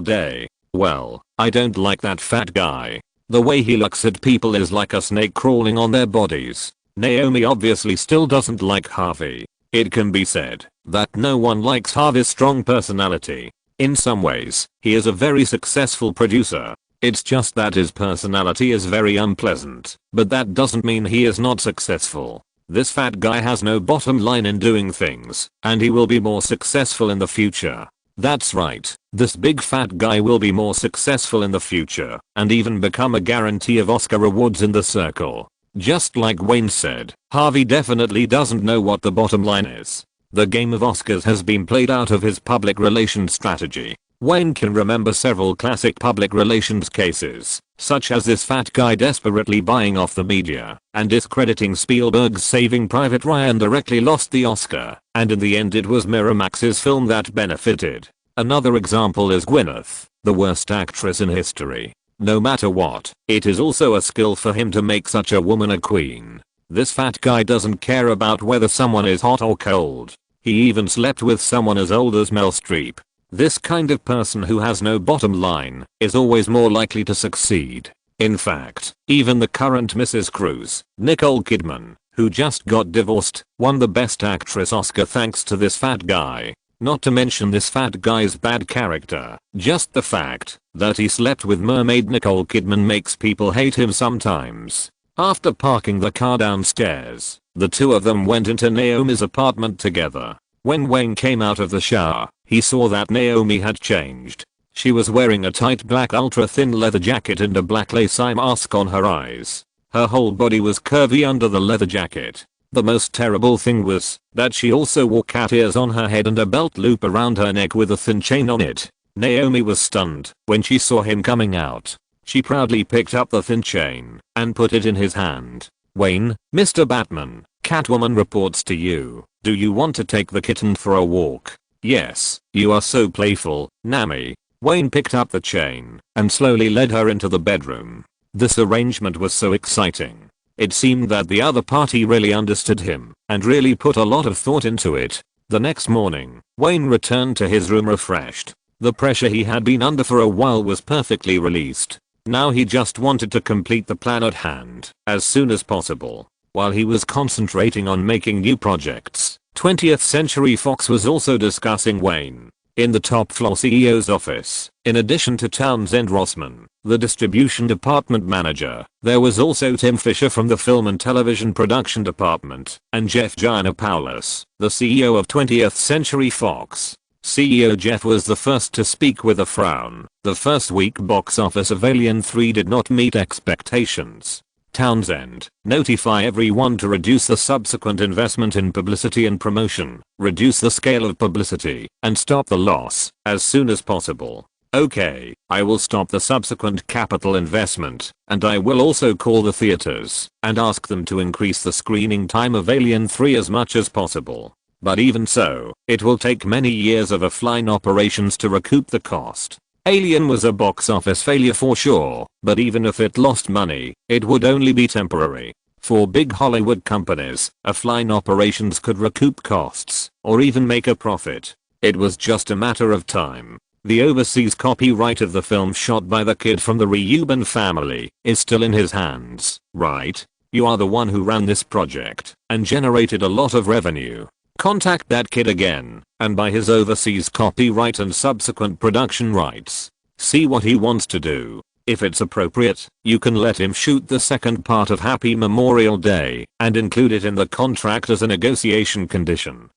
Day. "Well, I don't like that fat guy. The way he looks at people is like a snake crawling on their bodies." Naomi obviously still doesn't like Harvey. It can be said that no one likes Harvey's strong personality. In some ways, he is a very successful producer. It's just that his personality is very unpleasant, but that doesn't mean he is not successful. This fat guy has no bottom line in doing things, and he will be more successful in the future. That's right, this big fat guy will be more successful in the future, and even become a guarantee of Oscar awards in the circle. Just like Wayne said, Harvey definitely doesn't know what the bottom line is. The game of Oscars has been played out of his public relations strategy. Wayne can remember several classic public relations cases, such as this fat guy desperately buying off the media and discrediting Spielberg's Saving Private Ryan directly lost the Oscar, and in the end it was Miramax's film that benefited. Another example is Gwyneth, the worst actress in history. No matter what, it is also a skill for him to make such a woman a queen. This fat guy doesn't care about whether someone is hot or cold. He even slept with someone as old as Meryl Streep. This kind of person who has no bottom line is always more likely to succeed. In fact, even the current Mrs. Cruz, Nicole Kidman, who just got divorced, won the Best Actress Oscar thanks to this fat guy. Not to mention this fat guy's bad character. Just the fact that he slept with mermaid Nicole Kidman makes people hate him sometimes. After parking the car downstairs, the two of them went into Naomi's apartment together. When Wayne came out of the shower, he saw that Naomi had changed. She was wearing a tight black ultra-thin leather jacket and a black lace eye mask on her eyes. Her whole body was curvy under the leather jacket. The most terrible thing was that she also wore cat ears on her head and a belt loop around her neck with a thin chain on it. Naomi was stunned when she saw him coming out. She proudly picked up the thin chain and put it in his hand. "Wayne, Mr. Batman, Catwoman reports to you. Do you want to take the kitten for a walk?" "Yes, you are so playful, Nami." Wayne picked up the chain and slowly led her into the bedroom. This arrangement was so exciting. It seemed that the other party really understood him and really put a lot of thought into it. The next morning, Wayne returned to his room refreshed. The pressure he had been under for a while was perfectly released. Now he just wanted to complete the plan at hand as soon as possible. While he was concentrating on making new projects, 20th Century Fox was also discussing Wayne. In the top floor CEO's office, in addition to Townsend Rossman, the distribution department manager, there was also Tim Fisher from the film and television production department, and Jeff Giannopoulos, the CEO of 20th Century Fox. CEO Jeff was the first to speak with a frown. The first week box office of Alien 3 did not meet expectations. Townsend, notify everyone to reduce the subsequent investment in publicity and promotion, reduce the scale of publicity, and stop the loss as soon as possible. Okay, I will stop the subsequent capital investment, and I will also call the theaters and ask them to increase the screening time of Alien 3 as much as possible. But even so, it will take many years of offline operations to recoup the cost. Alien was a box office failure for sure, but even if it lost money, it would only be temporary. For big Hollywood companies, offline operations could recoup costs, or even make a profit. It was just a matter of time. The overseas copyright of the film shot by the kid from the Reuben family is still in his hands, right? You are the one who ran this project and generated a lot of revenue. Contact that kid again and buy his overseas copyright and subsequent production rights. See what he wants to do. If it's appropriate, you can let him shoot the second part of Happy Memorial Day and include it in the contract as a negotiation condition.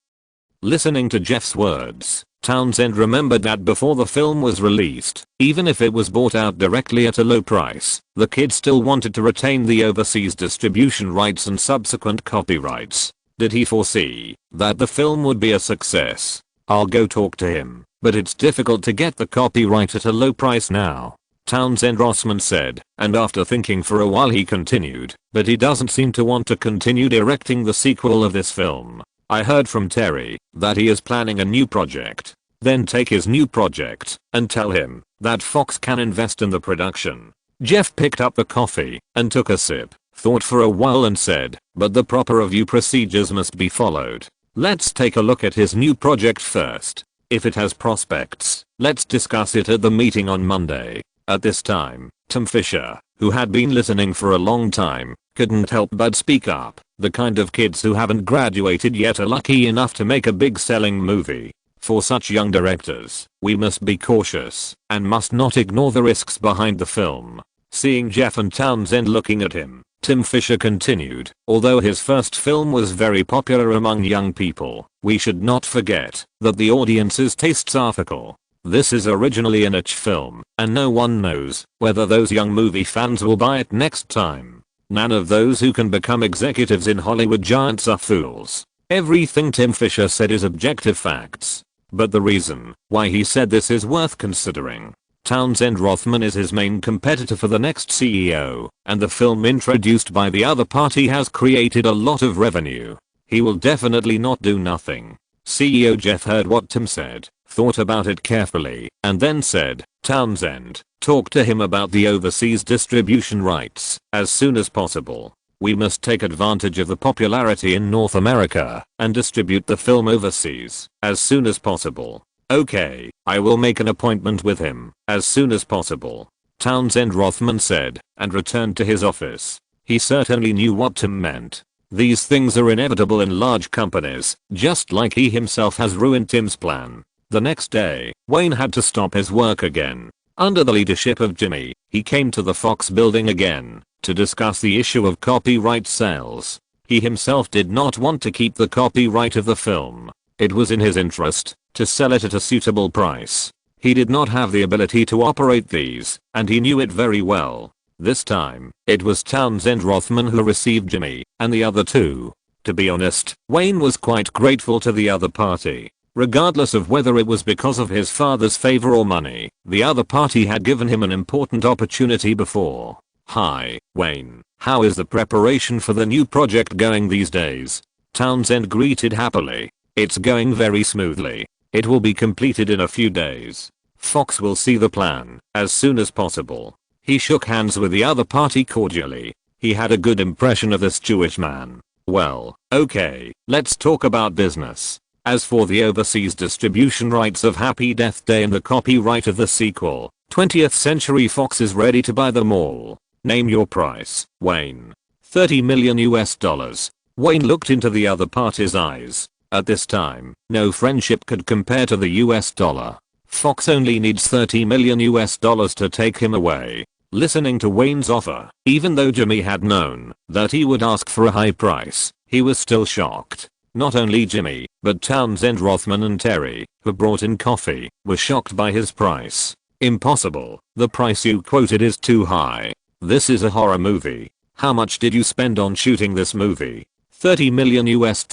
Listening to Jeff's words, Townsend remembered that before the film was released, even if it was bought out directly at a low price, the kid still wanted to retain the overseas distribution rights and subsequent copyrights. Did he foresee that the film would be a success? I'll go talk to him, but it's difficult to get the copyright at a low price now, Townsend Rossman said, and after thinking for a while he continued, but he doesn't seem to want to continue directing the sequel of this film. I heard from Terry that he is planning a new project. Then take his new project and tell him that Fox can invest in the production. Jeff picked up the coffee and took a sip, thought for a while and said, but the proper review procedures must be followed. Let's take a look at his new project first. If it has prospects, let's discuss it at the meeting on Monday. At this time, Tim Fisher, who had been listening for a long time, couldn't help but speak up. The kind of kids who haven't graduated yet are lucky enough to make a big selling movie. For such young directors, we must be cautious and must not ignore the risks behind the film. Seeing Jeff and Townsend looking at him, Tim Fisher continued, although his first film was very popular among young people, we should not forget that the audience's tastes are fickle. This is originally a niche film, and no one knows whether those young movie fans will buy it next time. None of those who can become executives in Hollywood giants are fools. Everything Tim Fisher said is objective facts. But the reason why he said this is worth considering. Townsend Rothman is his main competitor for the next CEO, and the film introduced by the other party has created a lot of revenue. He will definitely not do nothing. CEO Jeff heard what Tim said, thought about it carefully, and then said, Townsend, talk to him about the overseas distribution rights as soon as possible. We must take advantage of the popularity in North America and distribute the film overseas as soon as possible. Okay, I will make an appointment with him as soon as possible, Townsend Rothman said, and returned to his office. He certainly knew what Tim meant. These things are inevitable in large companies, just like he himself has ruined Tim's plan. The next day, Wayne had to stop his work again. Under the leadership of Jimmy, he came to the Fox building again to discuss the issue of copyright sales. He himself did not want to keep the copyright of the film. It was in his interest to sell it at a suitable price. He did not have the ability to operate these, and he knew it very well. This time, it was Townsend Rothman who received Jimmy and the other two. To be honest, Wayne was quite grateful to the other party. Regardless of whether it was because of his father's favor or money, the other party had given him an important opportunity before. Hi, Wayne. How is the preparation for the new project going these days? Townsend greeted happily. It's going very smoothly. It will be completed in a few days. Fox will see the plan as soon as possible. He shook hands with the other party cordially. He had a good impression of this Jewish man. Well, okay, let's talk about business. As for the overseas distribution rights of Happy Death Day and the copyright of the sequel, 20th Century Fox is ready to buy them all. Name your price, Wayne. $30 million US. Wayne looked into the other party's eyes. At this time, no friendship could compare to the US dollar. Fox only needs $30 million US to take him away. Listening to Wayne's offer, even though Jimmy had known that he would ask for a high price, he was still shocked. Not only Jimmy, but Townsend Rothman and Terry, who brought in coffee, were shocked by his price. Impossible, the price you quoted is too high. This is a horror movie. How much did you spend on shooting this movie? $30 million US.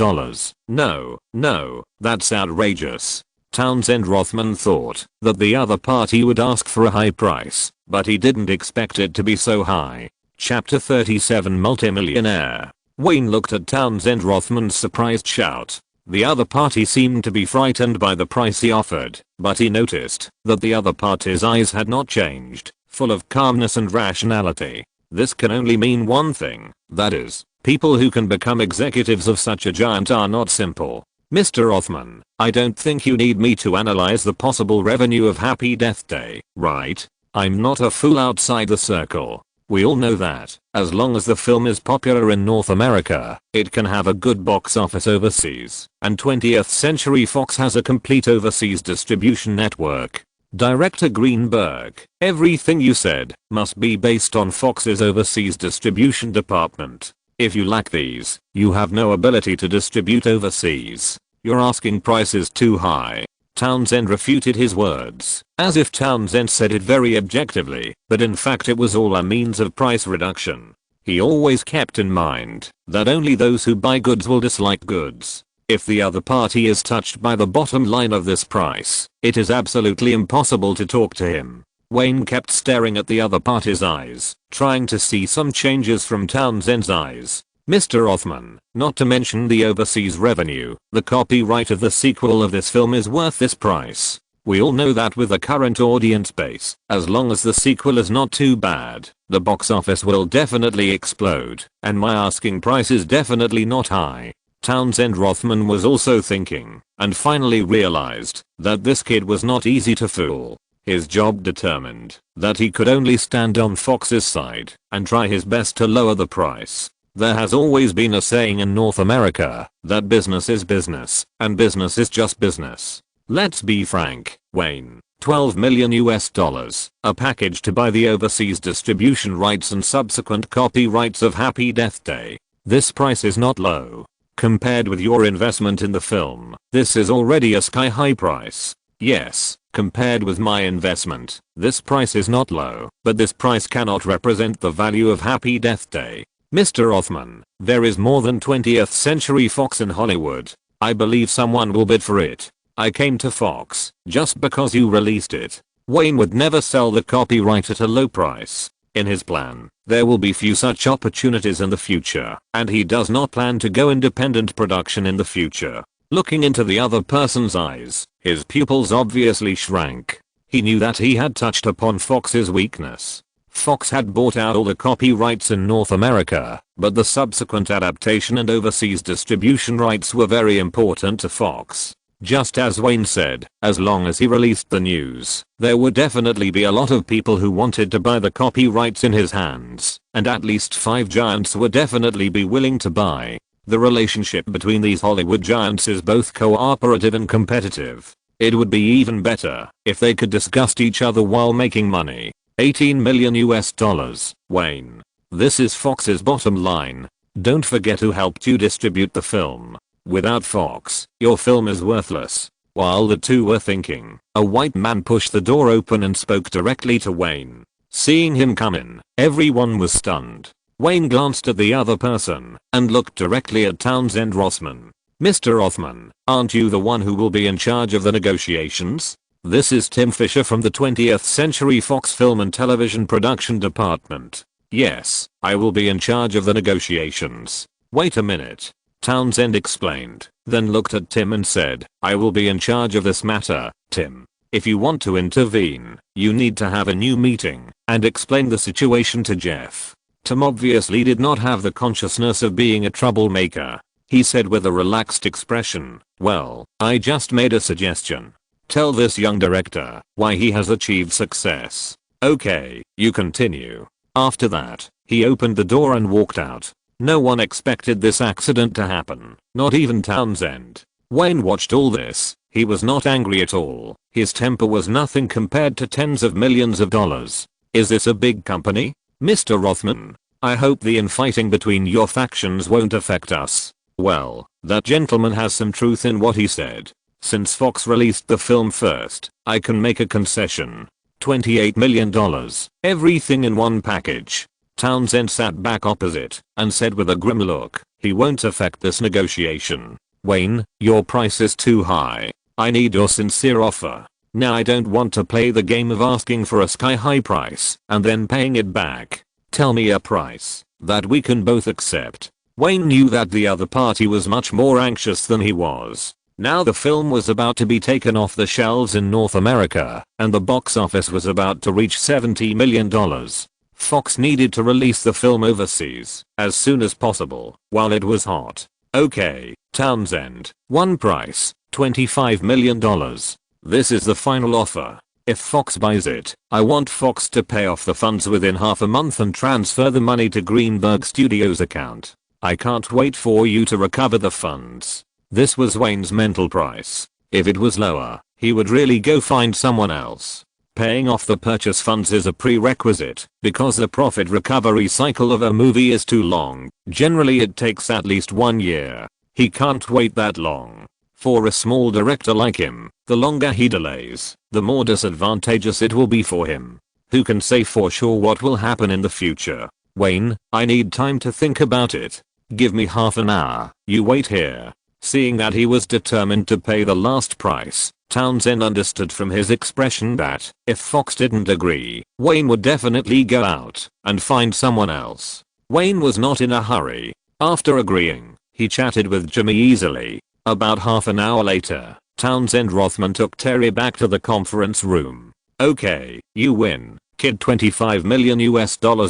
No, that's outrageous. Townsend Rothman thought that the other party would ask for a high price, but he didn't expect it to be so high. Chapter 37 Multimillionaire. Wayne looked at Townsend Rothman's surprised shout. The other party seemed to be frightened by the price he offered, but he noticed that the other party's eyes had not changed, full of calmness and rationality. This can only mean one thing, that is, people who can become executives of such a giant are not simple. Mr. Rothman, I don't think you need me to analyze the possible revenue of Happy Death Day, right? I'm not a fool outside the circle. We all know that, as long as the film is popular in North America, it can have a good box office overseas, and 20th Century Fox has a complete overseas distribution network. Director Greenberg, everything you said must be based on Fox's overseas distribution department. If you lack these, you have no ability to distribute overseas. Your asking price is too high. Townsend refuted his words, as if Townsend said it very objectively, but in fact it was all a means of price reduction. He always kept in mind that only those who buy goods will dislike goods. If the other party is touched by the bottom line of this price, it is absolutely impossible to talk to him. Wayne kept staring at the other party's eyes, trying to see some changes from Townsend's eyes. Mr. Rothman, not to mention the overseas revenue, the copyright of the sequel of this film is worth this price. We all know that with the current audience base, as long as the sequel is not too bad, the box office will definitely explode, and my asking price is definitely not high. Townsend Rothman was also thinking, and finally realized, that this kid was not easy to fool. His job determined that he could only stand on Fox's side and try his best to lower the price. There has always been a saying in North America that business is business and business is just business. Let's be frank, Wayne, $12 million US, a package to buy the overseas distribution rights and subsequent copyrights of Happy Death Day. This price is not low. Compared with your investment in the film, this is already a sky-high price. Yes, compared with my investment, this price is not low, but this price cannot represent the value of Happy Death Day. Mr. Rothman, there is more than 20th Century Fox in Hollywood. I believe someone will bid for it. I came to Fox just because you released it. Wayne would never sell the copyright at a low price. In his plan, there will be few such opportunities in the future, and he does not plan to go independent production in the future. Looking into the other person's eyes, his pupils obviously shrank. He knew that he had touched upon Fox's weakness. Fox had bought out all the copyrights in North America, but the subsequent adaptation and overseas distribution rights were very important to Fox. Just as Wayne said, as long as he released the news, there would definitely be a lot of people who wanted to buy the copyrights in his hands, and at least 5 giants would definitely be willing to buy. The relationship between these Hollywood giants is both cooperative and competitive. It would be even better if they could disgust each other while making money. $18 million US, Wayne. This is Fox's bottom line. Don't forget who helped you distribute the film. Without Fox, your film is worthless. While the two were thinking, a white man pushed the door open and spoke directly to Wayne. Seeing him come in, everyone was stunned. Wayne glanced at the other person and looked directly at Townsend Rothman. Mr. Rothman, aren't you the one who will be in charge of the negotiations? This is Tim Fisher from the 20th Century Fox Film and Television Production Department. Yes, I will be in charge of the negotiations. Wait a minute. Townsend explained, then looked at Tim and said, I will be in charge of this matter, Tim. If you want to intervene, you need to have a new meeting and explain the situation to Jeff. Tim obviously did not have the consciousness of being a troublemaker. He said with a relaxed expression, well, I just made a suggestion. Tell this young director why he has achieved success. Okay, you continue. After that, he opened the door and walked out. No one expected this accident to happen, not even Townsend. Wayne watched all this. He was not angry at all. His temper was nothing compared to tens of millions of dollars. Is this a big company? Mr. Rothman, I hope the infighting between your factions won't affect us. Well, that gentleman has some truth in what he said. Since Fox released the film first, I can make a concession. $28 million. Everything in one package. Townsend sat back opposite and said with a grim look, he won't affect this negotiation. Wayne, your price is too high. I need your sincere offer. Now I don't want to play the game of asking for a sky-high price and then paying it back. Tell me a price that we can both accept. Wayne knew that the other party was much more anxious than he was. Now the film was about to be taken off the shelves in North America, and the box office was about to reach $70 million. Fox needed to release the film overseas as soon as possible while it was hot. Okay, Townsend. One price, $25 million. This is the final offer. If Fox buys it, I want Fox to pay off the funds within half a month and transfer the money to Greenberg Studios account. I can't wait for you to recover the funds. This was Wayne's mental price. If it was lower, he would really go find someone else. Paying off the purchase funds is a prerequisite because the profit recovery cycle of a movie is too long. Generally it takes at least 1 year. He can't wait that long. For a small director like him, the longer he delays, the more disadvantageous it will be for him. Who can say for sure what will happen in the future? Wayne, I need time to think about it. Give me half an hour. You wait here. Seeing that he was determined to pay the last price, Townsend understood from his expression that if Fox didn't agree, Wayne would definitely go out and find someone else. Wayne was not in a hurry. After agreeing, he chatted with Jimmy easily. About half an hour later, Townsend Rothman took Terry back to the conference room. Okay, you win. Kid, $25 million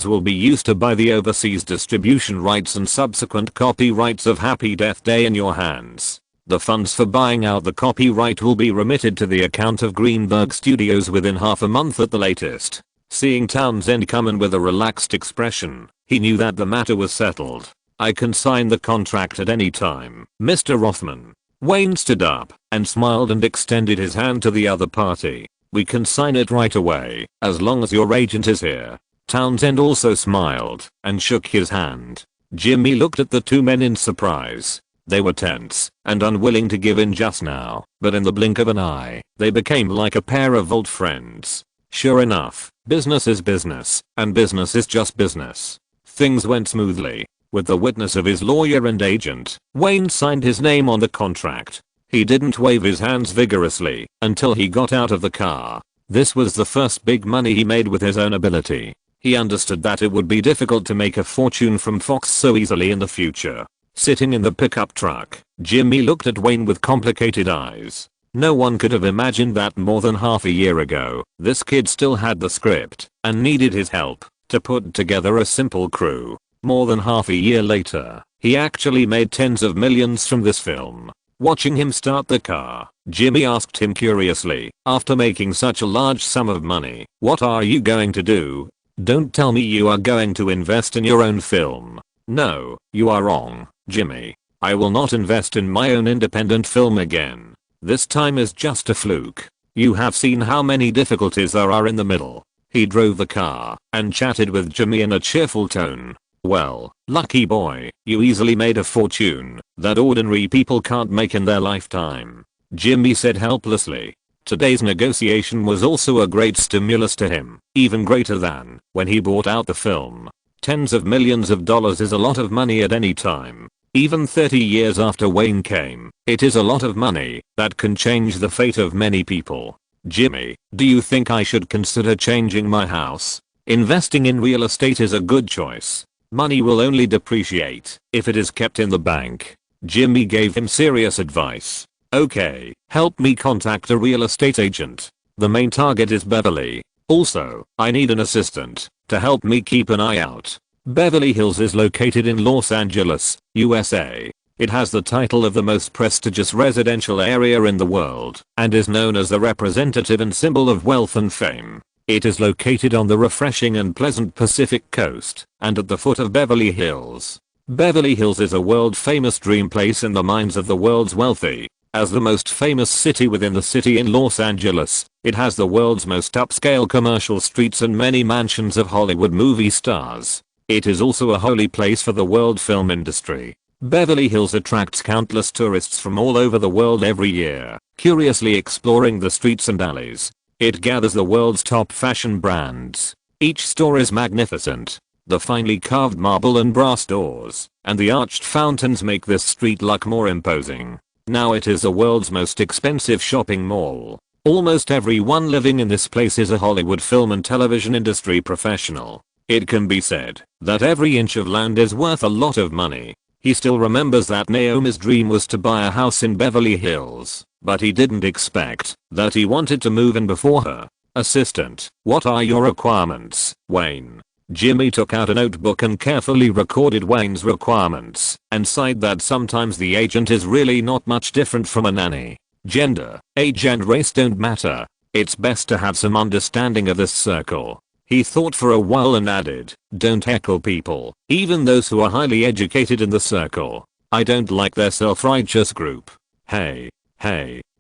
will be used to buy the overseas distribution rights and subsequent copyrights of Happy Death Day in your hands. The funds for buying out the copyright will be remitted to the account of Greenberg Studios within half a month at the latest. Seeing Townsend come in with a relaxed expression, he knew that the matter was settled. I can sign the contract at any time, Mr. Rothman. Wayne stood up and smiled and extended his hand to the other party. We can sign it right away, as long as your agent is here. Townsend also smiled and shook his hand. Jimmy looked at the two men in surprise. They were tense and unwilling to give in just now, but in the blink of an eye, they became like a pair of old friends. Sure enough, business is business, and business is just business. Things went smoothly. With the witness of his lawyer and agent, Wayne signed his name on the contract. He didn't wave his hands vigorously until he got out of the car. This was the first big money he made with his own ability. He understood that it would be difficult to make a fortune from Fox so easily in the future. Sitting in the pickup truck, Jimmy looked at Wayne with complicated eyes. No one could have imagined that more than half a year ago, this kid still had the script and needed his help to put together a simple crew. More than half a year later, he actually made tens of millions from this film. Watching him start the car, Jimmy asked him curiously, after making such a large sum of money, what are you going to do? Don't tell me you are going to invest in your own film. No, you are wrong, Jimmy. I will not invest in my own independent film again. This time is just a fluke. You have seen how many difficulties there are in the middle. He drove the car and chatted with Jimmy in a cheerful tone. Well, lucky boy, you easily made a fortune that ordinary people can't make in their lifetime. Jimmy said helplessly. Today's negotiation was also a great stimulus to him, even greater than when he bought out the film. Tens of millions of dollars is a lot of money at any time. Even 30 years after Wayne came, it is a lot of money that can change the fate of many people. Jimmy, do you think I should consider changing my house? Investing in real estate is a good choice. Money will only depreciate if it is kept in the bank. Jimmy gave him serious advice. Okay, help me contact a real estate agent. The main target is Beverly. Also, I need an assistant to help me keep an eye out. Beverly Hills is located in Los Angeles, USA. It has the title of the most prestigious residential area in the world and is known as the representative and symbol of wealth and fame. It is located on the refreshing and pleasant Pacific coast and at the foot of Beverly Hills. Beverly Hills is a world-famous dream place in the minds of the world's wealthy. As the most famous city within the city in Los Angeles, it has the world's most upscale commercial streets and many mansions of Hollywood movie stars. It is also a holy place for the world film industry. Beverly Hills attracts countless tourists from all over the world every year, curiously exploring the streets and alleys. It gathers the world's top fashion brands. Each store is magnificent. The finely carved marble and brass doors and the arched fountains make this street look more imposing. Now it is the world's most expensive shopping mall. Almost everyone living in this place is a Hollywood film and television industry professional. It can be said that every inch of land is worth a lot of money. He still remembers that Naomi's dream was to buy a house in Beverly Hills, but he didn't expect that he wanted to move in before her. Assistant, what are your requirements, Wayne? Jimmy took out a notebook and carefully recorded Wayne's requirements and sighed that sometimes the agent is really not much different from a nanny. Gender, age and race don't matter. It's best to have some understanding of this circle. He thought for a while and added, don't heckle people, even those who are highly educated in the circle. I don't like their self-righteous group. Hey,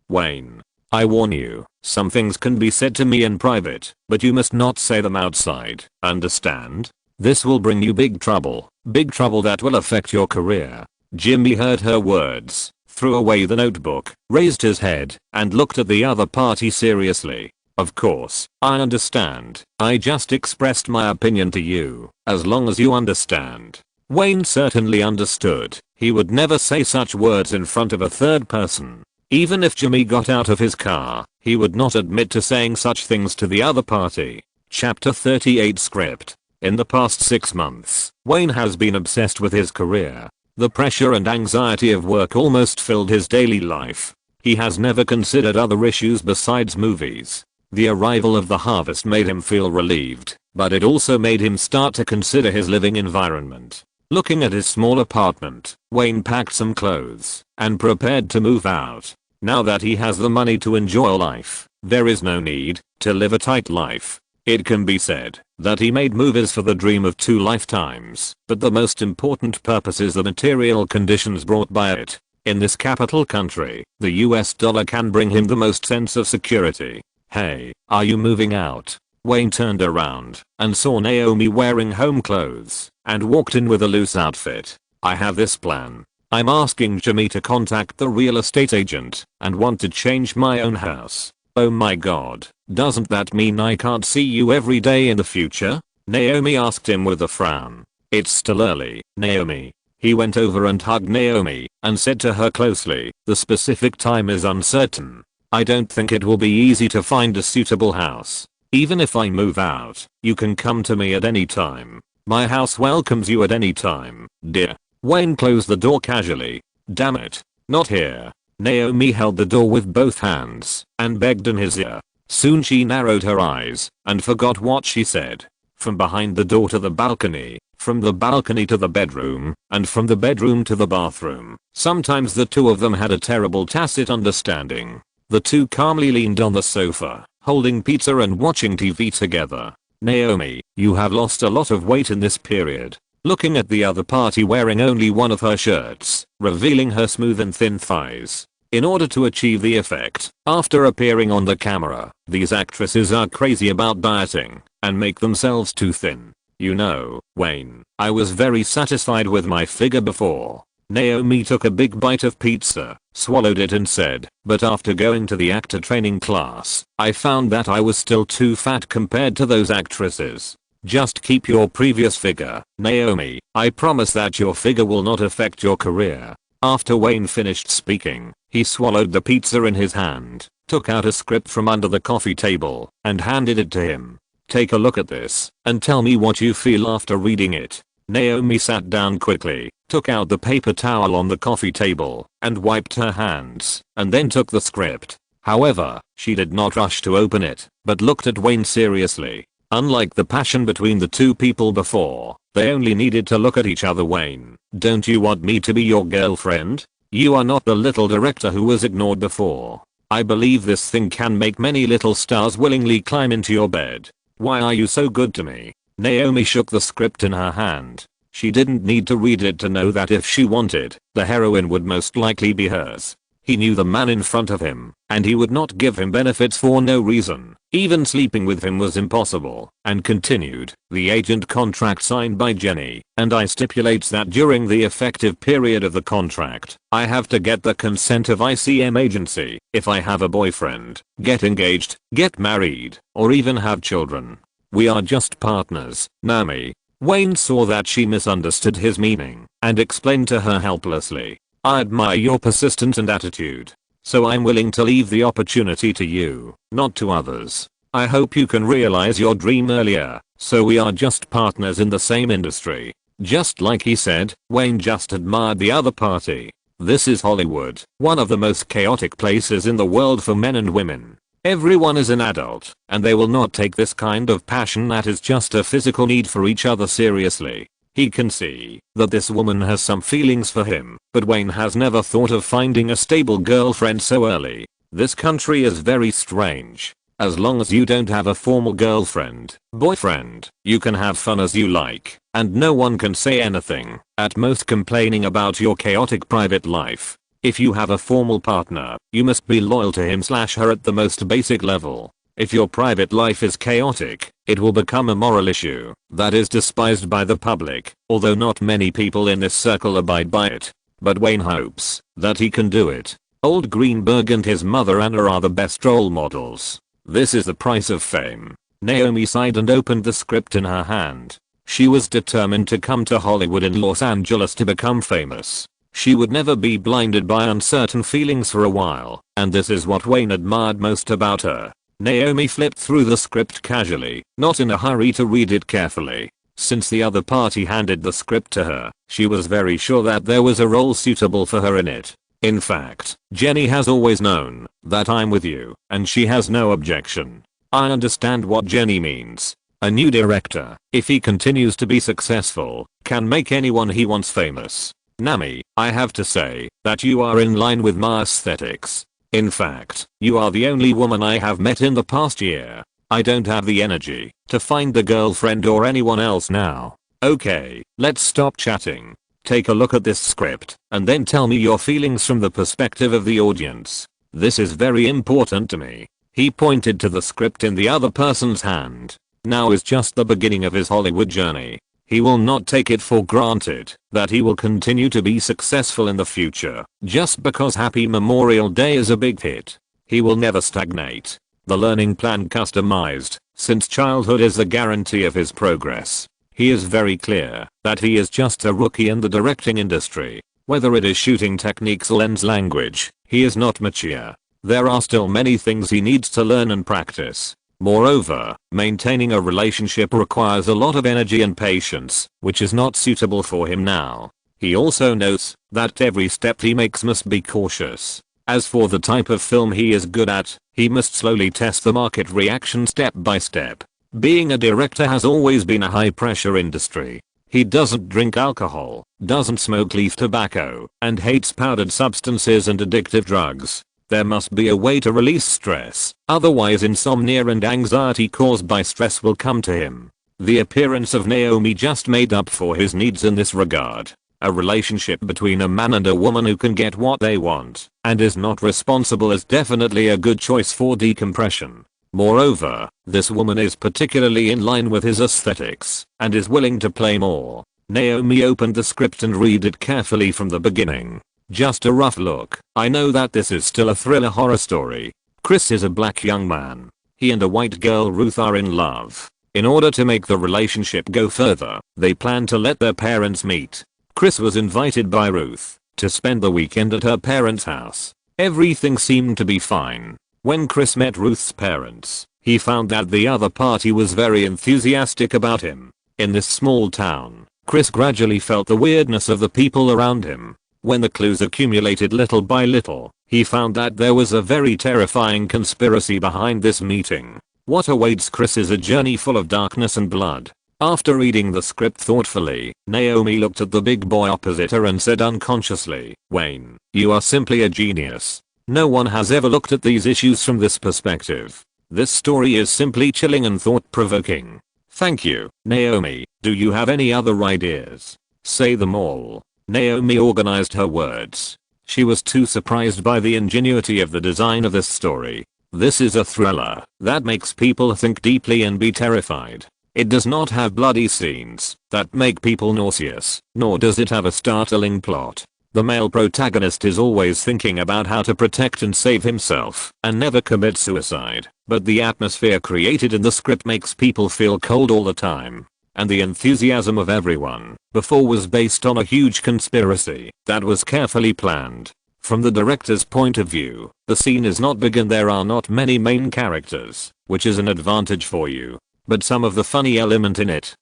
Wayne. I warn you, some things can be said to me in private, but you must not say them outside, understand? This will bring you big trouble that will affect your career. Jimmy heard her words, threw away the notebook, raised his head, and looked at the other party seriously. Of course, I understand. I just expressed my opinion to you, as long as you understand. Wayne certainly understood. He would never say such words in front of a third person. Even if Jimmy got out of his car, he would not admit to saying such things to the other party. Chapter 38 Script. In the past 6 months, Wayne has been obsessed with his career. The pressure and anxiety of work almost filled his daily life. He has never considered other issues besides movies. The arrival of the harvest made him feel relieved, but it also made him start to consider his living environment. Looking at his small apartment, Wayne packed some clothes and prepared to move out. Now that he has the money to enjoy life, there is no need to live a tight life. It can be said that he made movies for the dream of 2 lifetimes, but the most important purpose is the material conditions brought by it. In this capital country, the US dollar can bring him the most sense of security. Hey, are you moving out? Wayne turned around and saw Naomi wearing home clothes and walked in with a loose outfit. I have this plan. I'm asking Jimmy to contact the real estate agent and want to change my own house. Oh my god, doesn't that mean I can't see you every day in the future? Naomi asked him with a frown. It's still early, Naomi. He went over and hugged Naomi and said to her closely, the specific time is uncertain. I don't think it will be easy to find a suitable house. Even if I move out, you can come to me at any time. My house welcomes you at any time, dear. Wayne closed the door casually. Damn it, not here. Naomi held the door with both hands and begged in his ear. Soon she narrowed her eyes and forgot what she said. From behind the door to the balcony, from the balcony to the bedroom, and from the bedroom to the bathroom. Sometimes the two of them had a terrible tacit understanding. The two calmly leaned on the sofa, holding pizza and watching TV together. Naomi, you have lost a lot of weight in this period. Looking at the other party wearing only one of her shirts, revealing her smooth and thin thighs. In order to achieve the effect, after appearing on the camera, these actresses are crazy about dieting and make themselves too thin. You know, Wayne, I was very satisfied with my figure before. Naomi took a big bite of pizza, swallowed it and said, but after going to the actor training class, I found that I was still too fat compared to those actresses. Just keep your previous figure, Naomi. I promise that your figure will not affect your career. After Wayne finished speaking, he swallowed the pizza in his hand, took out a script from under the coffee table, and handed it to him. Take a look at this, and tell me what you feel after reading it. Naomi sat down quickly, took out the paper towel on the coffee table, and wiped her hands, and then took the script. However, she did not rush to open it, but looked at Wayne seriously. Unlike the passion between the two people before, they only needed to look at each other. Wayne, don't you want me to be your girlfriend? You are not the little director who was ignored before. I believe this thing can make many little stars willingly climb into your bed. Why are you so good to me? Naomi shook the script in her hand. She didn't need to read it to know that if she wanted, the heroine would most likely be hers. He knew the man in front of him, and he would not give him benefits for no reason. Even sleeping with him was impossible, and continued, the agent contract signed by Jenny, and I stipulates that during the effective period of the contract, I have to get the consent of ICM agency, if I have a boyfriend, get engaged, get married, or even have children. We are just partners, Naomi. Wayne saw that she misunderstood his meaning, and explained to her helplessly. I admire your persistence and attitude. So I'm willing to leave the opportunity to you, not to others. I hope you can realize your dream earlier, so we are just partners in the same industry. Just like he said, Wayne just admired the other party. This is Hollywood, one of the most chaotic places in the world for men and women. Everyone is an adult, and they will not take this kind of passion that is just a physical need for each other seriously. He can see that this woman has some feelings for him, but Wayne has never thought of finding a stable girlfriend so early. This country is very strange. As long as you don't have a formal girlfriend, boyfriend, you can have fun as you like, and no one can say anything, at most complaining about your chaotic private life. If you have a formal partner, you must be loyal to him/her at the most basic level. If your private life is chaotic, it will become a moral issue that is despised by the public, although not many people in this circle abide by it. But Wayne hopes that he can do it. Old Greenberg and his mother Anna are the best role models. This is the price of fame. Naomi sighed and opened the script in her hand. She was determined to come to Hollywood in Los Angeles to become famous. She would never be blinded by uncertain feelings for a while, and this is what Wayne admired most about her. Naomi flipped through the script casually, not in a hurry to read it carefully. Since the other party handed the script to her, she was very sure that there was a role suitable for her in it. In fact, Jenny has always known that I'm with you, and she has no objection. I understand what Jenny means. A new director, if he continues to be successful, can make anyone he wants famous. Nami, I have to say that you are in line with my aesthetics. In fact, you are the only woman I have met in the past year. I don't have the energy to find a girlfriend or anyone else now. Okay, let's stop chatting. Take a look at this script, and then tell me your feelings from the perspective of the audience. This is very important to me. He pointed to the script in the other person's hand. Now is just the beginning of his Hollywood journey. He will not take it for granted that he will continue to be successful in the future just because Happy Memorial Day is a big hit. He will never stagnate. The learning plan customized since childhood is the guarantee of his progress. He is very clear that he is just a rookie in the directing industry. Whether it is shooting techniques or lens language, he is not mature. There are still many things he needs to learn and practice. Moreover, maintaining a relationship requires a lot of energy and patience, which is not suitable for him now. He also knows that every step he makes must be cautious. As for the type of film he is good at, he must slowly test the market reaction step by step. Being a director has always been a high pressure industry. He doesn't drink alcohol, doesn't smoke leaf tobacco, and hates powdered substances and addictive drugs. There must be a way to release stress, otherwise insomnia and anxiety caused by stress will come to him. The appearance of Naomi just made up for his needs in this regard. A relationship between a man and a woman who can get what they want and is not responsible is definitely a good choice for decompression. Moreover, this woman is particularly in line with his aesthetics and is willing to play more. Naomi opened the script and read it carefully from the beginning. Just a rough look. I know that this is still a thriller horror story. Chris is a black young man. He and a white girl Ruth are in love. In order to make the relationship go further, they plan to let their parents meet. Chris was invited by Ruth to spend the weekend at her parents' house. Everything seemed to be fine. When Chris met Ruth's parents, he found that the other party was very enthusiastic about him. In this small town, Chris gradually felt the weirdness of the people around him. When the clues accumulated little by little, he found that there was a very terrifying conspiracy behind this meeting. What awaits Chris is a journey full of darkness and blood. After reading the script thoughtfully, Naomi looked at the big boy opposite her and said unconsciously, "Wayne, you are simply a genius. No one has ever looked at these issues from this perspective. This story is simply chilling and thought-provoking." "Thank you, Naomi. Do you have any other ideas?" "Say them all." Naomi organized her words. She was too surprised by the ingenuity of the design of this story. This is a thriller that makes people think deeply and be terrified. It does not have bloody scenes that make people nauseous, nor does it have a startling plot. The male protagonist is always thinking about how to protect and save himself and never commit suicide, but the atmosphere created in the script makes people feel cold all the time. And the enthusiasm of everyone before was based on a huge conspiracy that was carefully planned. From the director's point of view, the scene is not big and there are not many main characters, which is an advantage for you. But some of the funny element in it,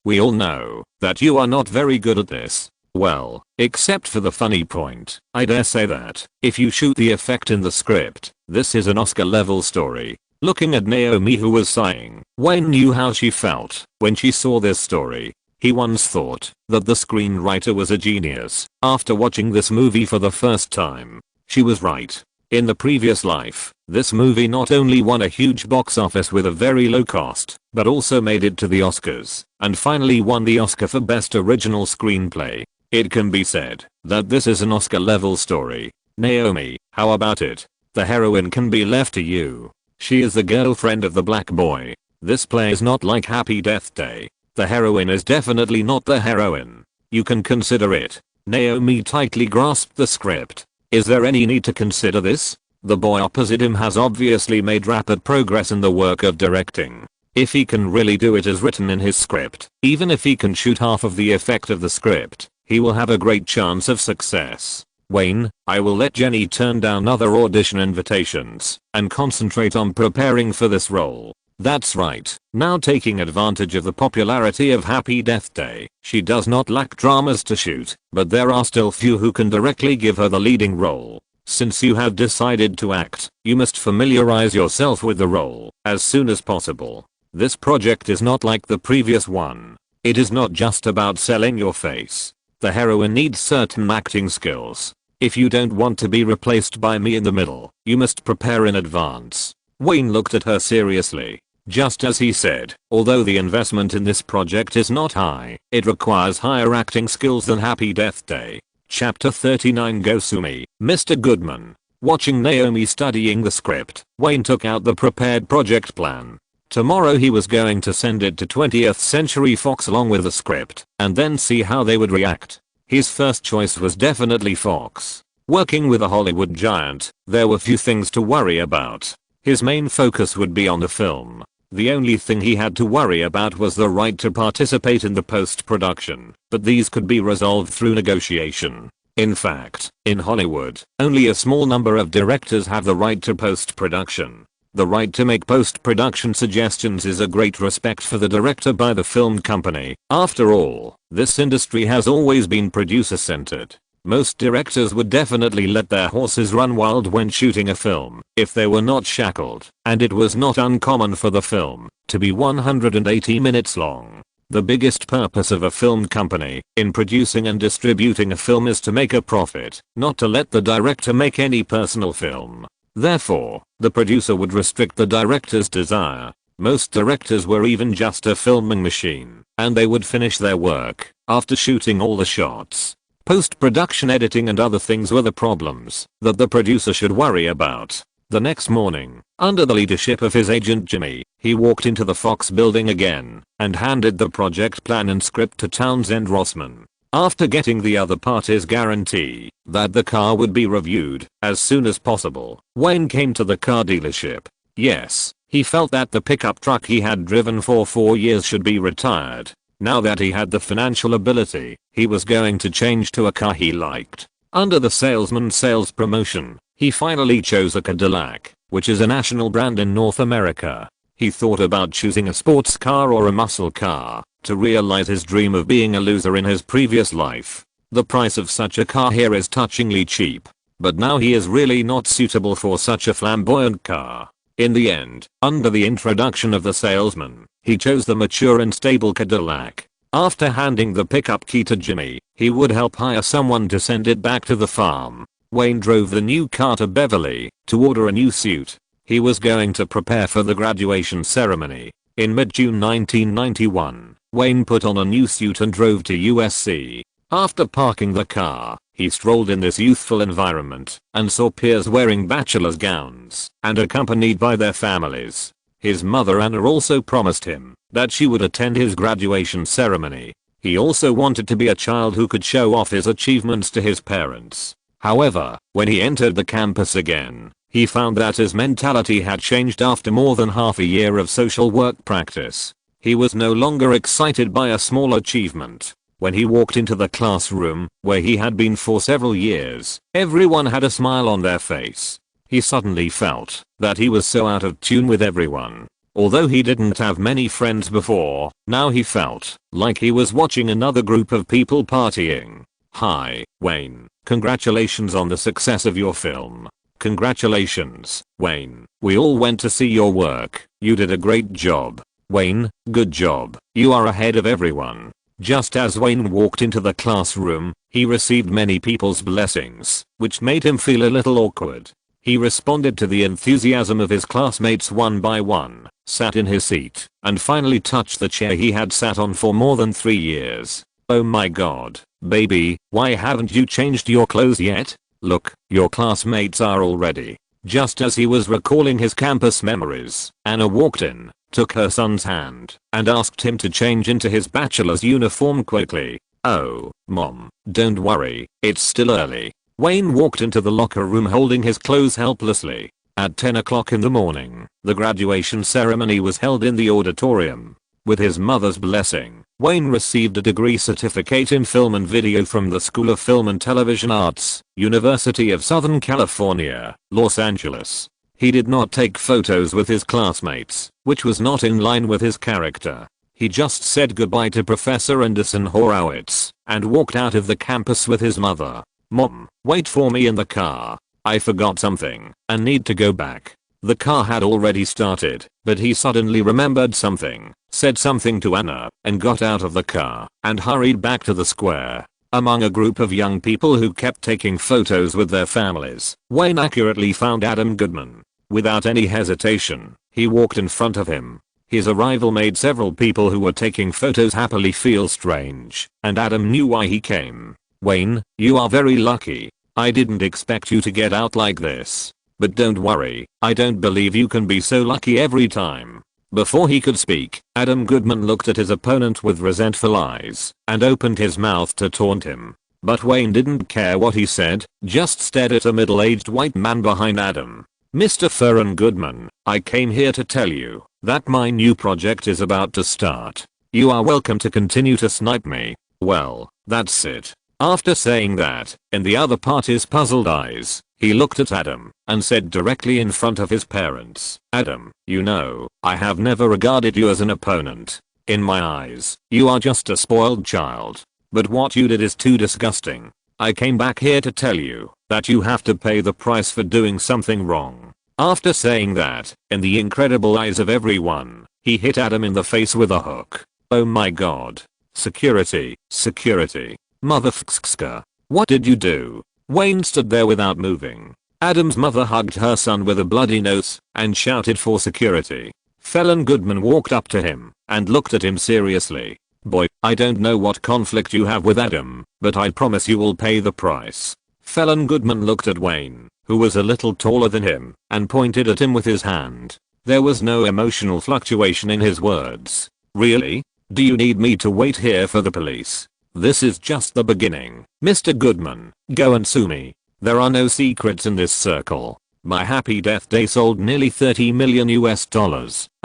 we all know that you are not very good at this. Well, except for the funny point. I dare say that if you shoot the effect in the script, This is an Oscar level story. Looking at Naomi, who was sighing, Wayne knew how she felt when she saw this story. He once thought that the screenwriter was a genius. After watching this movie for the first time, she was right. In the previous life, this movie not only won a huge box office with a very low cost, but also made it to the Oscars, and finally won the Oscar for Best Original Screenplay. It can be said that this is an Oscar level story. Naomi, how about it? The heroine can be left to you. She is the girlfriend of the black boy. This play is not like Happy Death Day. The heroine is definitely not the heroine. You can consider it. Naomi tightly grasped the script. Is there any need to consider this? The boy opposite him has obviously made rapid progress in the work of directing. If he can really do it as written in his script, even if he can shoot half of the effect of the script, he will have a great chance of success. Wayne, I will let Jenny turn down other audition invitations and concentrate on preparing for this role. That's right. Now, taking advantage of the popularity of Happy Death Day, she does not lack dramas to shoot, but there are still few who can directly give her the leading role. Since you have decided to act, you must familiarize yourself with the role as soon as possible. This project is not like the previous one. It is not just about selling your face. The heroine needs certain acting skills. If you don't want to be replaced by me in the middle, you must prepare in advance. Wayne looked at her seriously. Just as he said, although the investment in this project is not high, it requires higher acting skills than Happy Death Day. Chapter 39 Gosumi, Mr. Goodman. Watching Naomi studying the script, Wayne took out the prepared project plan. Tomorrow he was going to send it to 20th Century Fox along with the script, and then see how they would react. His first choice was definitely Fox. Working with a Hollywood giant, there were few things to worry about. His main focus would be on the film. The only thing he had to worry about was the right to participate in the post-production, but these could be resolved through negotiation. In fact, in Hollywood, only a small number of directors have the right to post-production. The right to make post-production suggestions is a great respect for the director by the film company. After all, this industry has always been producer-centered. Most directors would definitely let their horses run wild when shooting a film if they were not shackled, and it was not uncommon for the film to be 180 minutes long. The biggest purpose of a film company in producing and distributing a film is to make a profit, not to let the director make any personal film. Therefore, the producer would restrict the director's desire. Most directors were even just a filming machine, and they would finish their work after shooting all the shots. Post-production editing and other things were the problems that the producer should worry about. The next morning, under the leadership of his agent Jimmy, he walked into the Fox building again and handed the project plan and script to Townsend Rossman. After getting the other party's guarantee that the car would be reviewed as soon as possible, Wayne came to the car dealership. Yes, he felt that the pickup truck he had driven for 4 years should be retired. Now that he had the financial ability, he was going to change to a car he liked. Under the salesman's sales promotion, he finally chose a Cadillac, which is a national brand in North America. He thought about choosing a sports car or a muscle car to realize his dream of being a loser in his previous life. The price of such a car here is touchingly cheap, but now he is really not suitable for such a flamboyant car. In the end, under the introduction of the salesman, he chose the mature and stable Cadillac. After handing the pickup key to Jimmy, he would help hire someone to send it back to the farm. Wayne drove the new car to Beverly to order a new suit. He was going to prepare for the graduation ceremony. In mid-June 1991, Wayne put on a new suit and drove to USC. After parking the car, he strolled in this youthful environment and saw peers wearing bachelor's gowns and accompanied by their families. His mother Anna also promised him that she would attend his graduation ceremony. He also wanted to be a child who could show off his achievements to his parents. However, when he entered the campus again, he found that his mentality had changed after more than half a year of social work practice. He was no longer excited by a small achievement. When he walked into the classroom, where he had been for several years, everyone had a smile on their face. He suddenly felt that he was so out of tune with everyone. Although he didn't have many friends before, now he felt like he was watching another group of people partying. Hi, Wayne. Congratulations on the success of your film. Congratulations, Wayne. We all went to see your work. You did a great job. Wayne, good job. You are ahead of everyone. Just as Wayne walked into the classroom, he received many people's blessings, which made him feel a little awkward. He responded to the enthusiasm of his classmates one by one, sat in his seat, and finally touched the chair he had sat on for more than 3 years. Oh my god, baby, why haven't you changed your clothes yet? Look, your classmates are all ready. Just as he was recalling his campus memories, Anna walked in, took her son's hand, and asked him to change into his bachelor's uniform quickly. Oh, Mom, don't worry, it's still early. Wayne walked into the locker room holding his clothes helplessly. At 10 o'clock in the morning, the graduation ceremony was held in the auditorium. With his mother's blessing, Wayne received a degree certificate in film and video from the School of Film and Television Arts, University of Southern California, Los Angeles. He did not take photos with his classmates, which was not in line with his character. He just said goodbye to Professor Anderson Horowitz and walked out of the campus with his mother. Mom, wait for me in the car. I forgot something and need to go back. The car had already started, but he suddenly remembered something, said something to Anna, and got out of the car and hurried back to the square. Among a group of young people who kept taking photos with their families, Wayne accurately found Adam Goodman. Without any hesitation, he walked in front of him. His arrival made several people who were taking photos happily feel strange, and Adam knew why he came. Wayne, you are very lucky. I didn't expect you to get out like this. But don't worry, I don't believe you can be so lucky every time. Before he could speak, Adam Goodman looked at his opponent with resentful eyes and opened his mouth to taunt him. But Wayne didn't care what he said, just stared at a middle-aged white man behind Adam. Mr. Theron Goodman, I came here to tell you that my new project is about to start. You are welcome to continue to snipe me. Well, that's it. After saying that, in the other party's puzzled eyes, he looked at Adam and said directly in front of his parents, Adam, you know, I have never regarded you as an opponent. In my eyes, you are just a spoiled child. But what you did is too disgusting. I came back here to tell you that you have to pay the price for doing something wrong. After saying that, in the incredible eyes of everyone, he hit Adam in the face with a hook. Oh my god. Security, security. Motherfucker. What did you do? Wayne stood there without moving. Adam's mother hugged her son with a bloody nose and shouted for security. Felon Goodman walked up to him and looked at him seriously. Boy, I don't know what conflict you have with Adam, but I promise you will pay the price. Felon Goodman looked at Wayne, who was a little taller than him, and pointed at him with his hand. There was no emotional fluctuation in his words. Really? Do you need me to wait here for the police? This is just the beginning. Mr. Goodman, go and sue me. There are no secrets in this circle. My Happy Death Day sold nearly $30 million US,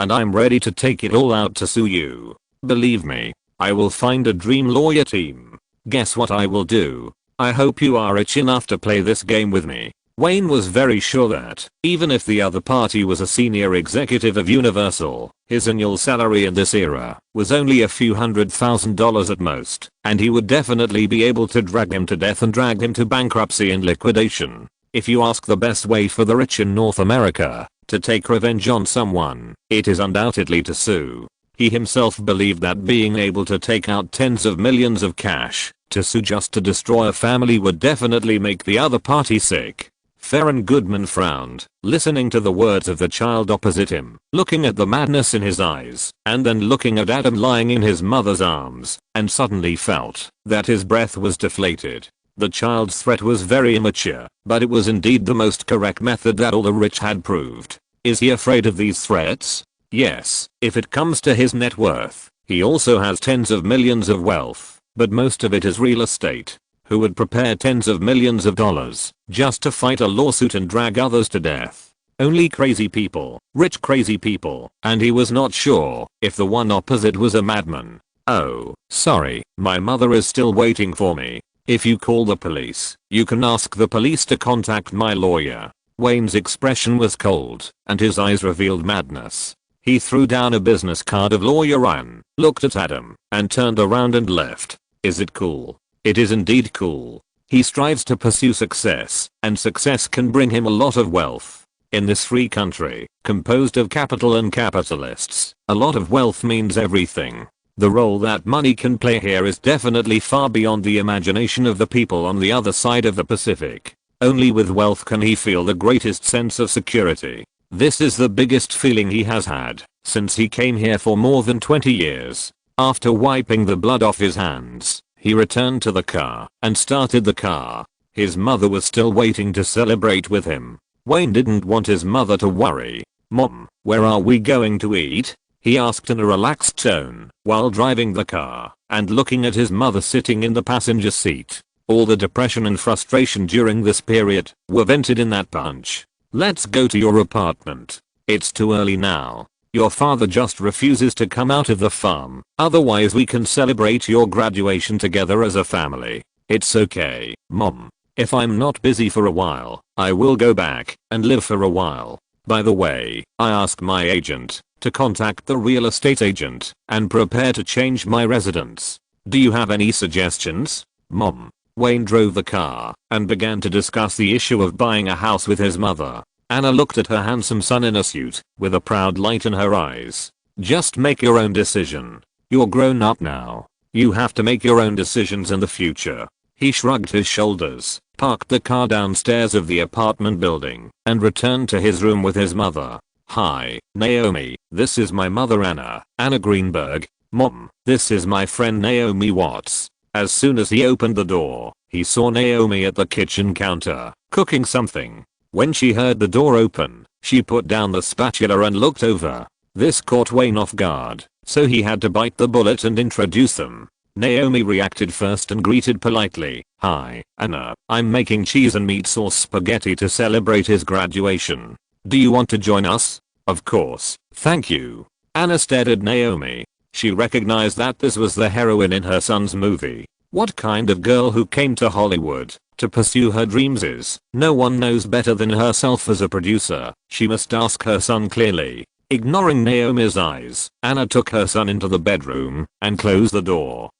and I'm ready to take it all out to sue you. Believe me, I will find a dream lawyer team. Guess what I will do? I hope you are rich enough to play this game with me. Wayne was very sure that, even if the other party was a senior executive of Universal, his annual salary in this era was only a few $100,000 at most, and he would definitely be able to drag him to death and drag him to bankruptcy and liquidation. If you ask the best way for the rich in North America to take revenge on someone, it is undoubtedly to sue. He himself believed that being able to take out tens of millions of cash to sue just to destroy a family would definitely make the other party sick. Theron Goodman frowned, listening to the words of the child opposite him, looking at the madness in his eyes, and then looking at Adam lying in his mother's arms, and suddenly felt that his breath was deflated. The child's threat was very immature, but it was indeed the most correct method that all the rich had proved. Is he afraid of these threats? Yes, if it comes to his net worth, he also has tens of millions of wealth, but most of it is real estate. Who would prepare tens of millions of dollars just to fight a lawsuit and drag others to death? Only crazy people, rich crazy people, and he was not sure if the one opposite was a madman. Oh, sorry, my mother is still waiting for me. If you call the police, you can ask the police to contact my lawyer. Wayne's expression was cold, and his eyes revealed madness. He threw down a business card of Lawyer Ryan, looked at Adam, and turned around and left. Is it cool? It is indeed cool. He strives to pursue success, and success can bring him a lot of wealth. In this free country, composed of capital and capitalists, a lot of wealth means everything. The role that money can play here is definitely far beyond the imagination of the people on the other side of the Pacific. Only with wealth can he feel the greatest sense of security. This is the biggest feeling he has had since he came here for more than 20 years. After wiping the blood off his hands, he returned to the car and started the car. His mother was still waiting to celebrate with him. Wayne didn't want his mother to worry. "Mom, where are we going to eat?" he asked in a relaxed tone while driving the car and looking at his mother sitting in the passenger seat. All the depression and frustration during this period were vented in that punch. "Let's go to your apartment. It's too early now. Your father just refuses to come out of the farm, otherwise we can celebrate your graduation together as a family." "It's okay, Mom. If I'm not busy for a while, I will go back and live for a while. By the way, I asked my agent to contact the real estate agent and prepare to change my residence. Do you have any suggestions, Mom?" Wayne drove the car and began to discuss the issue of buying a house with his mother. Anna looked at her handsome son in a suit with a proud light in her eyes. "Just make your own decision. You're grown up now. You have to make your own decisions in the future." He shrugged his shoulders, parked the car downstairs of the apartment building, and returned to his room with his mother. "Hi, Naomi, this is my mother Anna Greenberg. Mom, this is my friend Naomi Watts." As soon as he opened the door, he saw Naomi at the kitchen counter, cooking something. When she heard the door open, she put down the spatula and looked over. This caught Wayne off guard, so he had to bite the bullet and introduce them. Naomi reacted first and greeted politely. "Hi, Anna, I'm making cheese and meat sauce spaghetti to celebrate his graduation. Do you want to join us?" "Of course, thank you." Anna stared at Naomi. She recognized that this was the heroine in her son's movie. What kind of girl who came to Hollywood to pursue her dreams is? No one knows better than herself as a producer. She must ask her son clearly. Ignoring Naomi's eyes, Anna took her son into the bedroom and closed the door.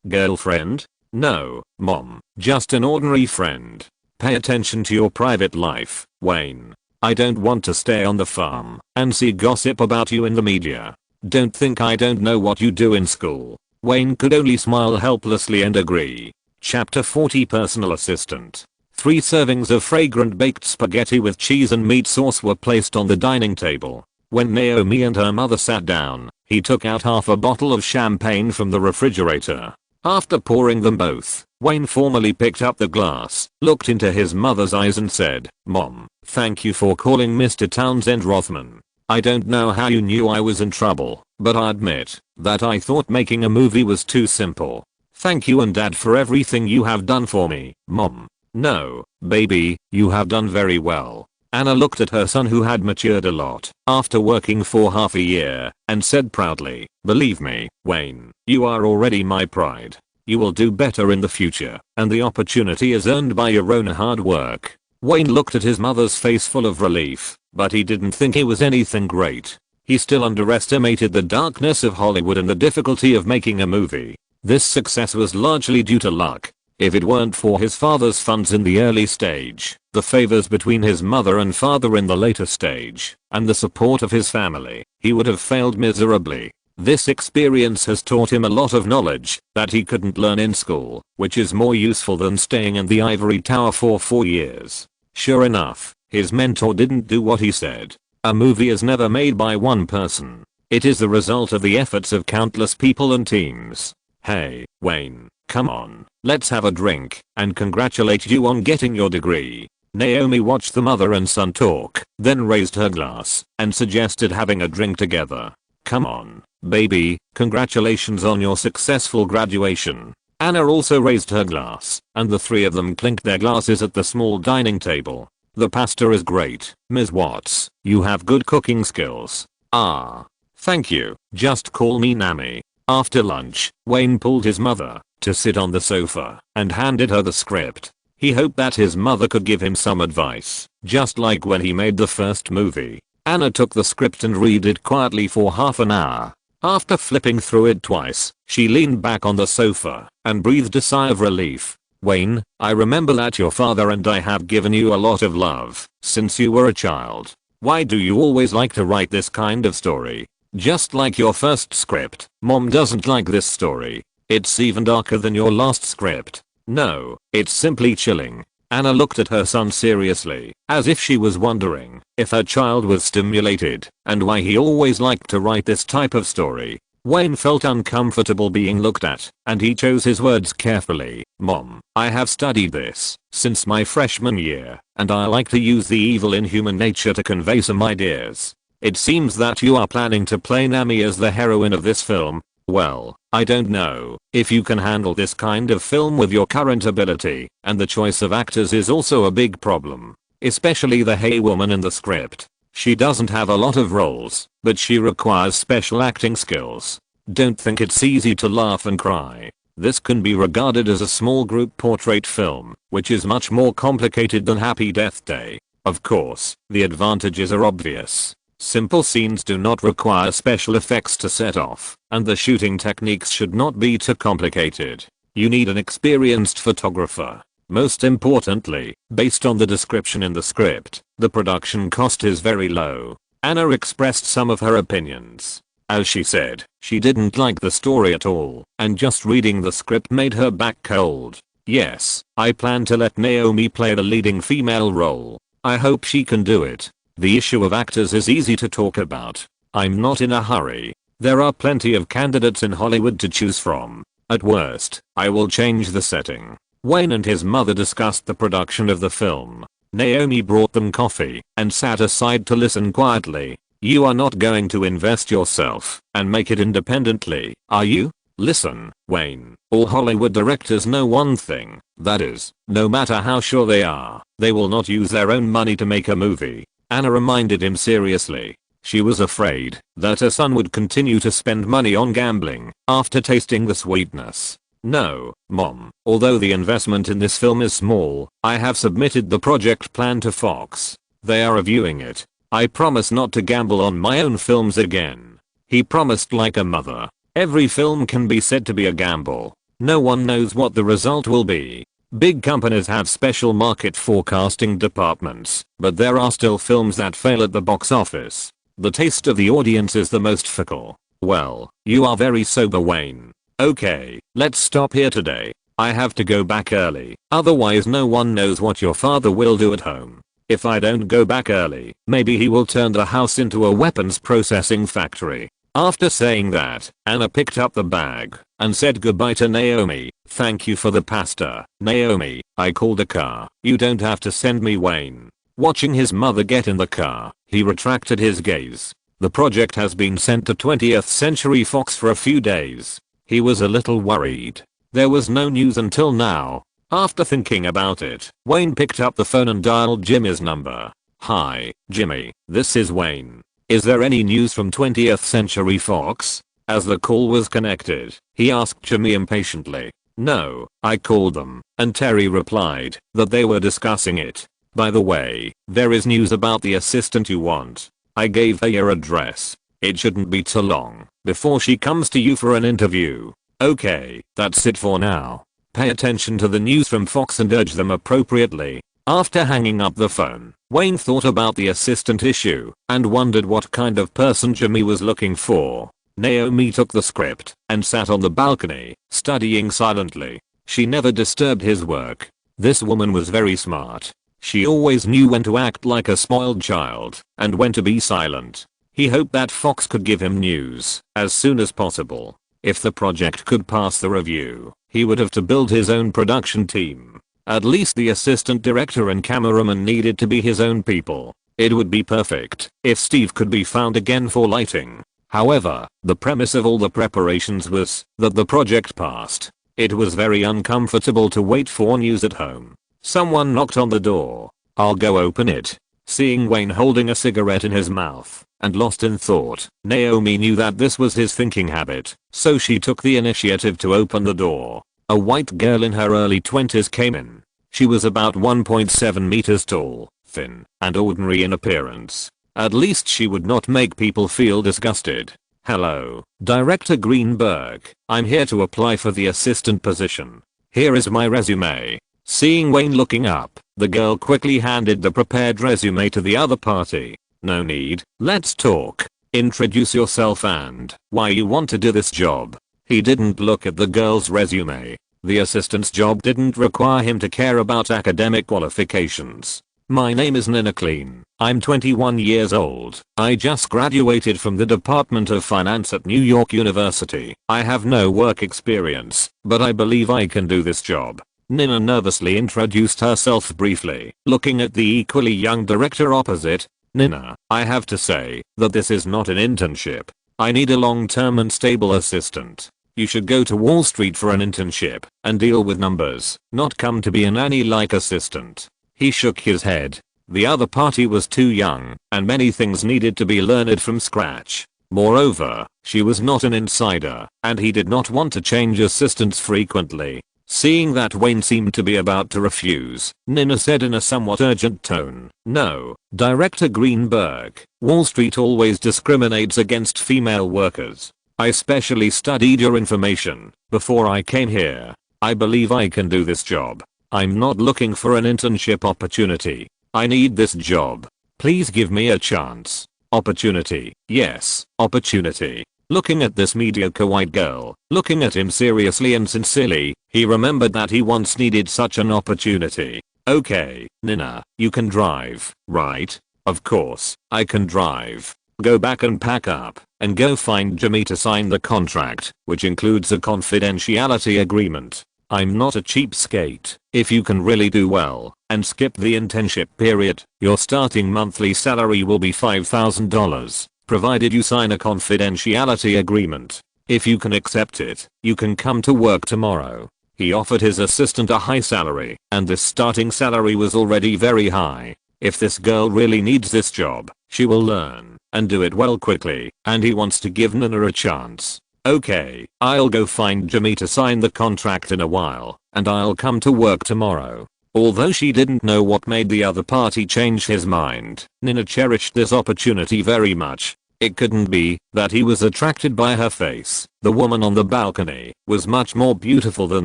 Girlfriend? No, Mom, just an ordinary friend. Pay attention to your private life, Wayne. I don't want to stay on the farm and see gossip about you in the media. Don't think I don't know what you do in school. Wayne could only smile helplessly and agree. Chapter 40 Personal Assistant. 3 servings of fragrant baked spaghetti with cheese and meat sauce were placed on the dining table. When Naomi and her mother sat down, he took out half a bottle of champagne from the refrigerator. After pouring them both, Wayne formally picked up the glass, looked into his mother's eyes and said, "Mom, thank you for calling Mr. Townsend Rothman. I don't know how you knew I was in trouble, but I admit that I thought making a movie was too simple. Thank you and Dad for everything you have done for me, Mom." "No, baby, you have done very well." Anna looked at her son, who had matured a lot after working for half a year, and said proudly, "Believe me, Wayne, you are already my pride. You will do better in the future, and the opportunity is earned by your own hard work." Wayne looked at his mother's face full of relief, but he didn't think it was anything great. He still underestimated the darkness of Hollywood and the difficulty of making a movie. This success was largely due to luck. If it weren't for his father's funds in the early stage, the favors between his mother and father in the later stage, and the support of his family, he would have failed miserably. This experience has taught him a lot of knowledge that he couldn't learn in school, which is more useful than staying in the ivory tower for 4 years. Sure enough, his mentor didn't do what he said. A movie is never made by one person. It is the result of the efforts of countless people and teams. "Hey, Wayne, come on, let's have a drink and congratulate you on getting your degree." Naomi watched the mother and son talk, then raised her glass and suggested having a drink together. "Come on, baby, congratulations on your successful graduation." Anna also raised her glass, and the 3 of them clinked their glasses at the small dining table. "The pasta is great, Ms. Watts. You have good cooking skills." "Ah, thank you. Just call me Nami." After lunch, Wayne pulled his mother to sit on the sofa and handed her the script. He hoped that his mother could give him some advice, just like when he made the first movie. Anna took the script and read it quietly for half an hour. After flipping through it twice, she leaned back on the sofa and breathed a sigh of relief. Wayne, I remember that your father and I have given you a lot of love since you were a child. Why do you always like to write this kind of story? Just like your first script, Mom doesn't like this story. It's even darker than your last script. No, it's simply chilling. Anna looked at her son seriously, as if she was wondering if her child was stimulated and why he always liked to write this type of story. Wayne felt uncomfortable being looked at, and he chose his words carefully. Mom, I have studied this since my freshman year, and I like to use the evil in human nature to convey some ideas. It seems that you are planning to play Nami as the heroine of this film. Well, I don't know if you can handle this kind of film with your current ability, and the choice of actors is also a big problem. Especially the Hey woman in the script. She doesn't have a lot of roles, but she requires special acting skills. Don't think it's easy to laugh and cry. This can be regarded as a small group portrait film, which is much more complicated than Happy Death Day. Of course, the advantages are obvious. Simple scenes do not require special effects to set off, and the shooting techniques should not be too complicated. You need an experienced photographer. Most importantly, based on the description in the script, the production cost is very low. Anna expressed some of her opinions. As she said, she didn't like the story at all, and just reading the script made her back cold. Yes, I plan to let Naomi play the leading female role. I hope she can do it. The issue of actors is easy to talk about. I'm not in a hurry. There are plenty of candidates in Hollywood to choose from. At worst, I will change the setting. Wayne and his mother discussed the production of the film. Naomi brought them coffee and sat aside to listen quietly. You are not going to invest yourself and make it independently, are you? Listen, Wayne, all Hollywood directors know one thing, that is, no matter how sure they are, they will not use their own money to make a movie. Anna reminded him seriously. She was afraid that her son would continue to spend money on gambling after tasting the sweetness. No, Mom, although the investment in this film is small, I have submitted the project plan to Fox. They are reviewing it. I promise not to gamble on my own films again. He promised like a mother. Every film can be said to be a gamble. No one knows what the result will be. Big companies have special market forecasting departments, but there are still films that fail at the box office. The taste of the audience is the most fickle. Well, you are very sober, Wayne. Okay, let's stop here today. I have to go back early, otherwise no one knows what your father will do at home. If I don't go back early, maybe he will turn the house into a weapons processing factory. After saying that, Anna picked up the bag and said goodbye to Naomi. Thank you for the pasta, Naomi. I called a car. You don't have to send me, Wayne. Watching his mother get in the car, he retracted his gaze. The project has been sent to 20th Century Fox for a few days. He was a little worried. There was no news until now. After thinking about it, Wayne picked up the phone and dialed Jimmy's number. Hi, Jimmy, this is Wayne. Is there any news from 20th Century Fox? As the call was connected, he asked Jimmy impatiently. No, I called them, and Terry replied that they were discussing it. By the way, there is news about the assistant you want. I gave her your address. It shouldn't be too long before she comes to you for an interview. Okay, that's it for now. Pay attention to the news from Fox and urge them appropriately. After hanging up the phone, Wayne thought about the assistant issue and wondered what kind of person Jimmy was looking for. Naomi took the script and sat on the balcony, studying silently. She never disturbed his work. This woman was very smart. She always knew when to act like a spoiled child and when to be silent. He hoped that Fox could give him news as soon as possible. If the project could pass the review, he would have to build his own production team. At least the assistant director and cameraman needed to be his own people. It would be perfect if Steve could be found again for lighting. However, the premise of all the preparations was that the project passed. It was very uncomfortable to wait for news at home. Someone knocked on the door. I'll go open it. Seeing Wayne holding a cigarette in his mouth and lost in thought, Naomi knew that this was his thinking habit, so she took the initiative to open the door. A white girl in her early 20s came in. She was about 1.7 meters tall, thin, and ordinary in appearance. At least she would not make people feel disgusted. Hello, Director Greenberg. I'm here to apply for the assistant position. Here is my resume. Seeing Wayne looking up, the girl quickly handed the prepared resume to the other party. No need, let's talk. Introduce yourself and why you want to do this job. He didn't look at the girl's resume. The assistant's job didn't require him to care about academic qualifications. My name is Nina Clean. I'm 21 years old. I just graduated from the Department of Finance at New York University. I have no work experience, but I believe I can do this job. Nina nervously introduced herself briefly, looking at the equally young director opposite. Nina, I have to say that this is not an internship. I need a long-term and stable assistant. You should go to Wall Street for an internship and deal with numbers, not come to be a nanny-like assistant. He shook his head. The other party was too young, and many things needed to be learned from scratch. Moreover, she was not an insider, and he did not want to change assistants frequently. Seeing that Wayne seemed to be about to refuse, Nina said in a somewhat urgent tone, "No, Director Greenberg, Wall Street always discriminates against female workers. I specially studied your information before I came here. I believe I can do this job. I'm not looking for an internship opportunity. I need this job. Please give me a chance." Opportunity. Yes, opportunity. Looking at this mediocre white girl, looking at him seriously and sincerely, he remembered that he once needed such an opportunity. Okay, Nina, you can drive, right? Of course, I can drive. Go back and pack up, and go find Jimmy to sign the contract, which includes a confidentiality agreement. I'm not a cheapskate. If you can really do well, and skip the internship period, your starting monthly salary will be $5,000, provided you sign a confidentiality agreement. If you can accept it, you can come to work tomorrow. He offered his assistant a high salary, and this starting salary was already very high. If this girl really needs this job, she will learn, and do it well quickly, and he wants to give Nina a chance. Okay, I'll go find Jimmy to sign the contract in a while, and I'll come to work tomorrow. Although she didn't know what made the other party change his mind, Nina cherished this opportunity very much. It couldn't be that he was attracted by her face. The woman on the balcony was much more beautiful than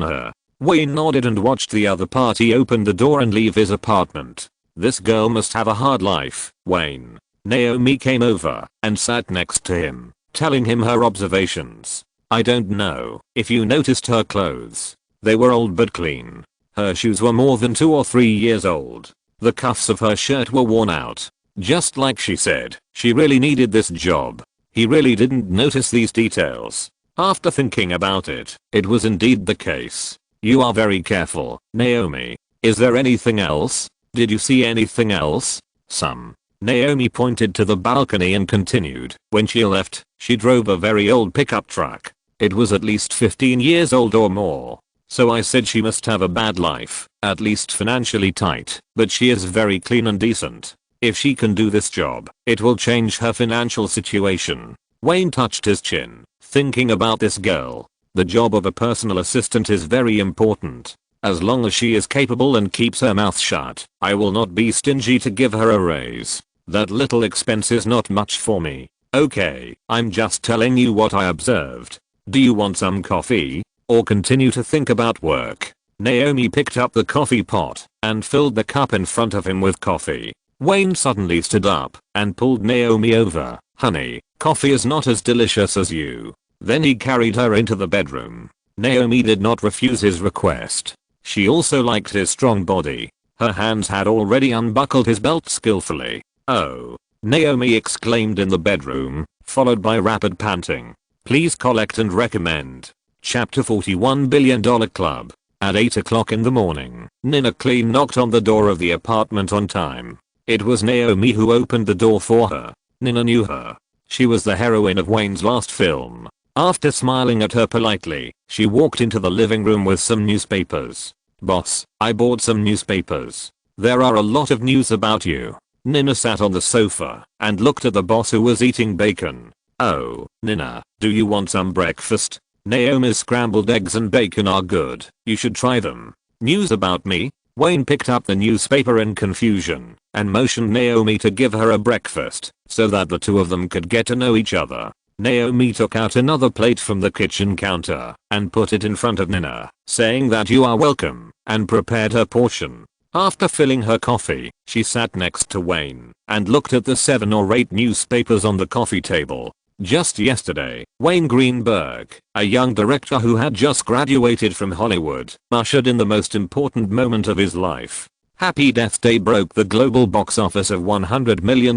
her. Wayne nodded and watched the other party open the door and leave his apartment. This girl must have a hard life, Wayne. Naomi came over and sat next to him, telling him her observations. I don't know if you noticed her clothes. They were old but clean. Her shoes were more than 2 or 3 years old. The cuffs of her shirt were worn out. Just like she said, she really needed this job. He really didn't notice these details. After thinking about it, it was indeed the case. You are very careful, Naomi. Is there anything else? Did you see anything else? Some. Naomi pointed to the balcony and continued. When she left, she drove a very old pickup truck. It was at least 15 years old or more. So I said she must have a bad life, at least financially tight, but she is very clean and decent. If she can do this job, it will change her financial situation. Wayne touched his chin, thinking about this girl. The job of a personal assistant is very important. As long as she is capable and keeps her mouth shut, I will not be stingy to give her a raise. That little expense is not much for me. Okay, I'm just telling you what I observed. Do you want some coffee? Or continue to think about work? Naomi picked up the coffee pot and filled the cup in front of him with coffee. Wayne suddenly stood up and pulled Naomi over. Honey, coffee is not as delicious as you. Then he carried her into the bedroom. Naomi did not refuse his request. She also liked his strong body. Her hands had already unbuckled his belt skillfully. Oh, Naomi exclaimed in the bedroom, followed by rapid panting. Please collect and recommend. Chapter $41 Billion Club. At 8 o'clock in the morning, Nina Clean knocked on the door of the apartment on time. It was Naomi who opened the door for her. Nina knew her. She was the heroine of Wayne's last film. After smiling at her politely, she walked into the living room with some newspapers. Boss, I bought some newspapers. There are a lot of news about you. Nina sat on the sofa and looked at the boss who was eating bacon. Oh, Nina, do you want some breakfast? Naomi's scrambled eggs and bacon are good. You should try them. News about me? Wayne picked up the newspaper in confusion and motioned Naomi to give her a breakfast so that the two of them could get to know each other. Naomi took out another plate from the kitchen counter and put it in front of Nina, saying that you are welcome, and prepared her portion. After filling her coffee, she sat next to Wayne and looked at the 7 or 8 newspapers on the coffee table. Just yesterday, Wayne Greenberg, a young director who had just graduated from Hollywood, ushered in the most important moment of his life. Happy Death Day broke the global box office of $100 million.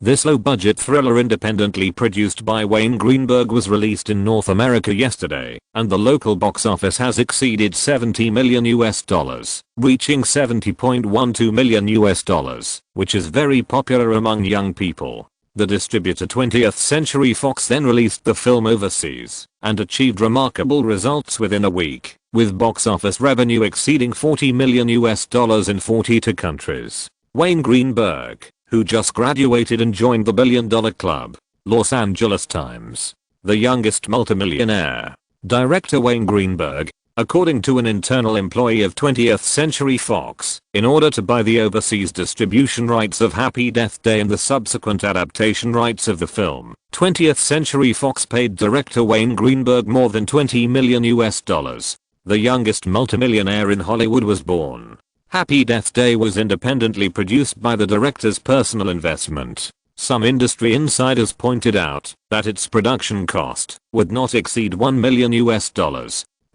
This low-budget thriller independently produced by Wayne Greenberg was released in North America yesterday, and the local box office has exceeded $70 million, reaching $70.12 million, which is very popular among young people. The distributor 20th Century Fox then released the film overseas and achieved remarkable results within a week, with box office revenue exceeding $40 million in 42 countries. Wayne Greenberg, who just graduated and joined the $1 billion club. Los Angeles Times. The youngest multimillionaire. Director Wayne Greenberg, according to an internal employee of 20th Century Fox, in order to buy the overseas distribution rights of Happy Death Day and the subsequent adaptation rights of the film, 20th Century Fox paid director Wayne Greenberg more than $20 million. The youngest multimillionaire in Hollywood was born. Happy Death Day was independently produced by the director's personal investment. Some industry insiders pointed out that its production cost would not exceed $1 million.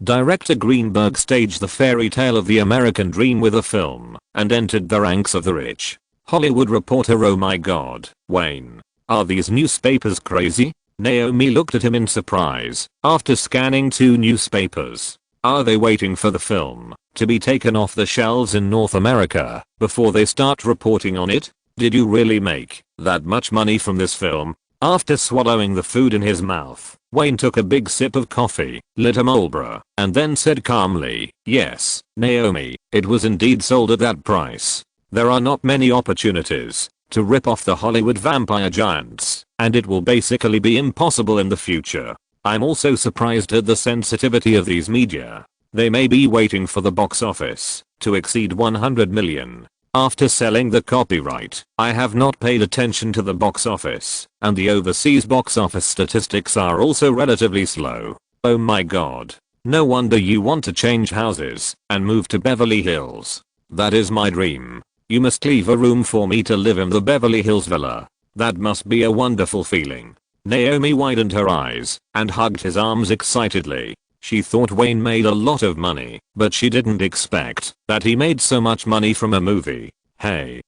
Director Greenberg staged the fairy tale of the American dream with a film and entered the ranks of the rich. Hollywood Reporter: oh my god, Wayne. Are these newspapers crazy? Naomi looked at him in surprise after scanning 2 newspapers. Are they waiting for the film to be taken off the shelves in North America before they start reporting on it? Did you really make that much money from this film? After swallowing the food in his mouth, Wayne took a big sip of coffee, lit a Marlboro, and then said calmly, "Yes, Naomi, it was indeed sold at that price. There are not many opportunities to rip off the Hollywood vampire giants, and it will basically be impossible in the future. I'm also surprised at the sensitivity of these media. They may be waiting for the box office to exceed 100 million. After selling the copyright, I have not paid attention to the box office, and the overseas box office statistics are also relatively slow. Oh my god. No wonder you want to change houses and move to Beverly Hills. That is my dream. You must leave a room for me to live in the Beverly Hills villa. That must be a wonderful feeling." Naomi widened her eyes and hugged his arms excitedly. She thought Wayne made a lot of money, but she didn't expect that he made so much money from a movie. Hey,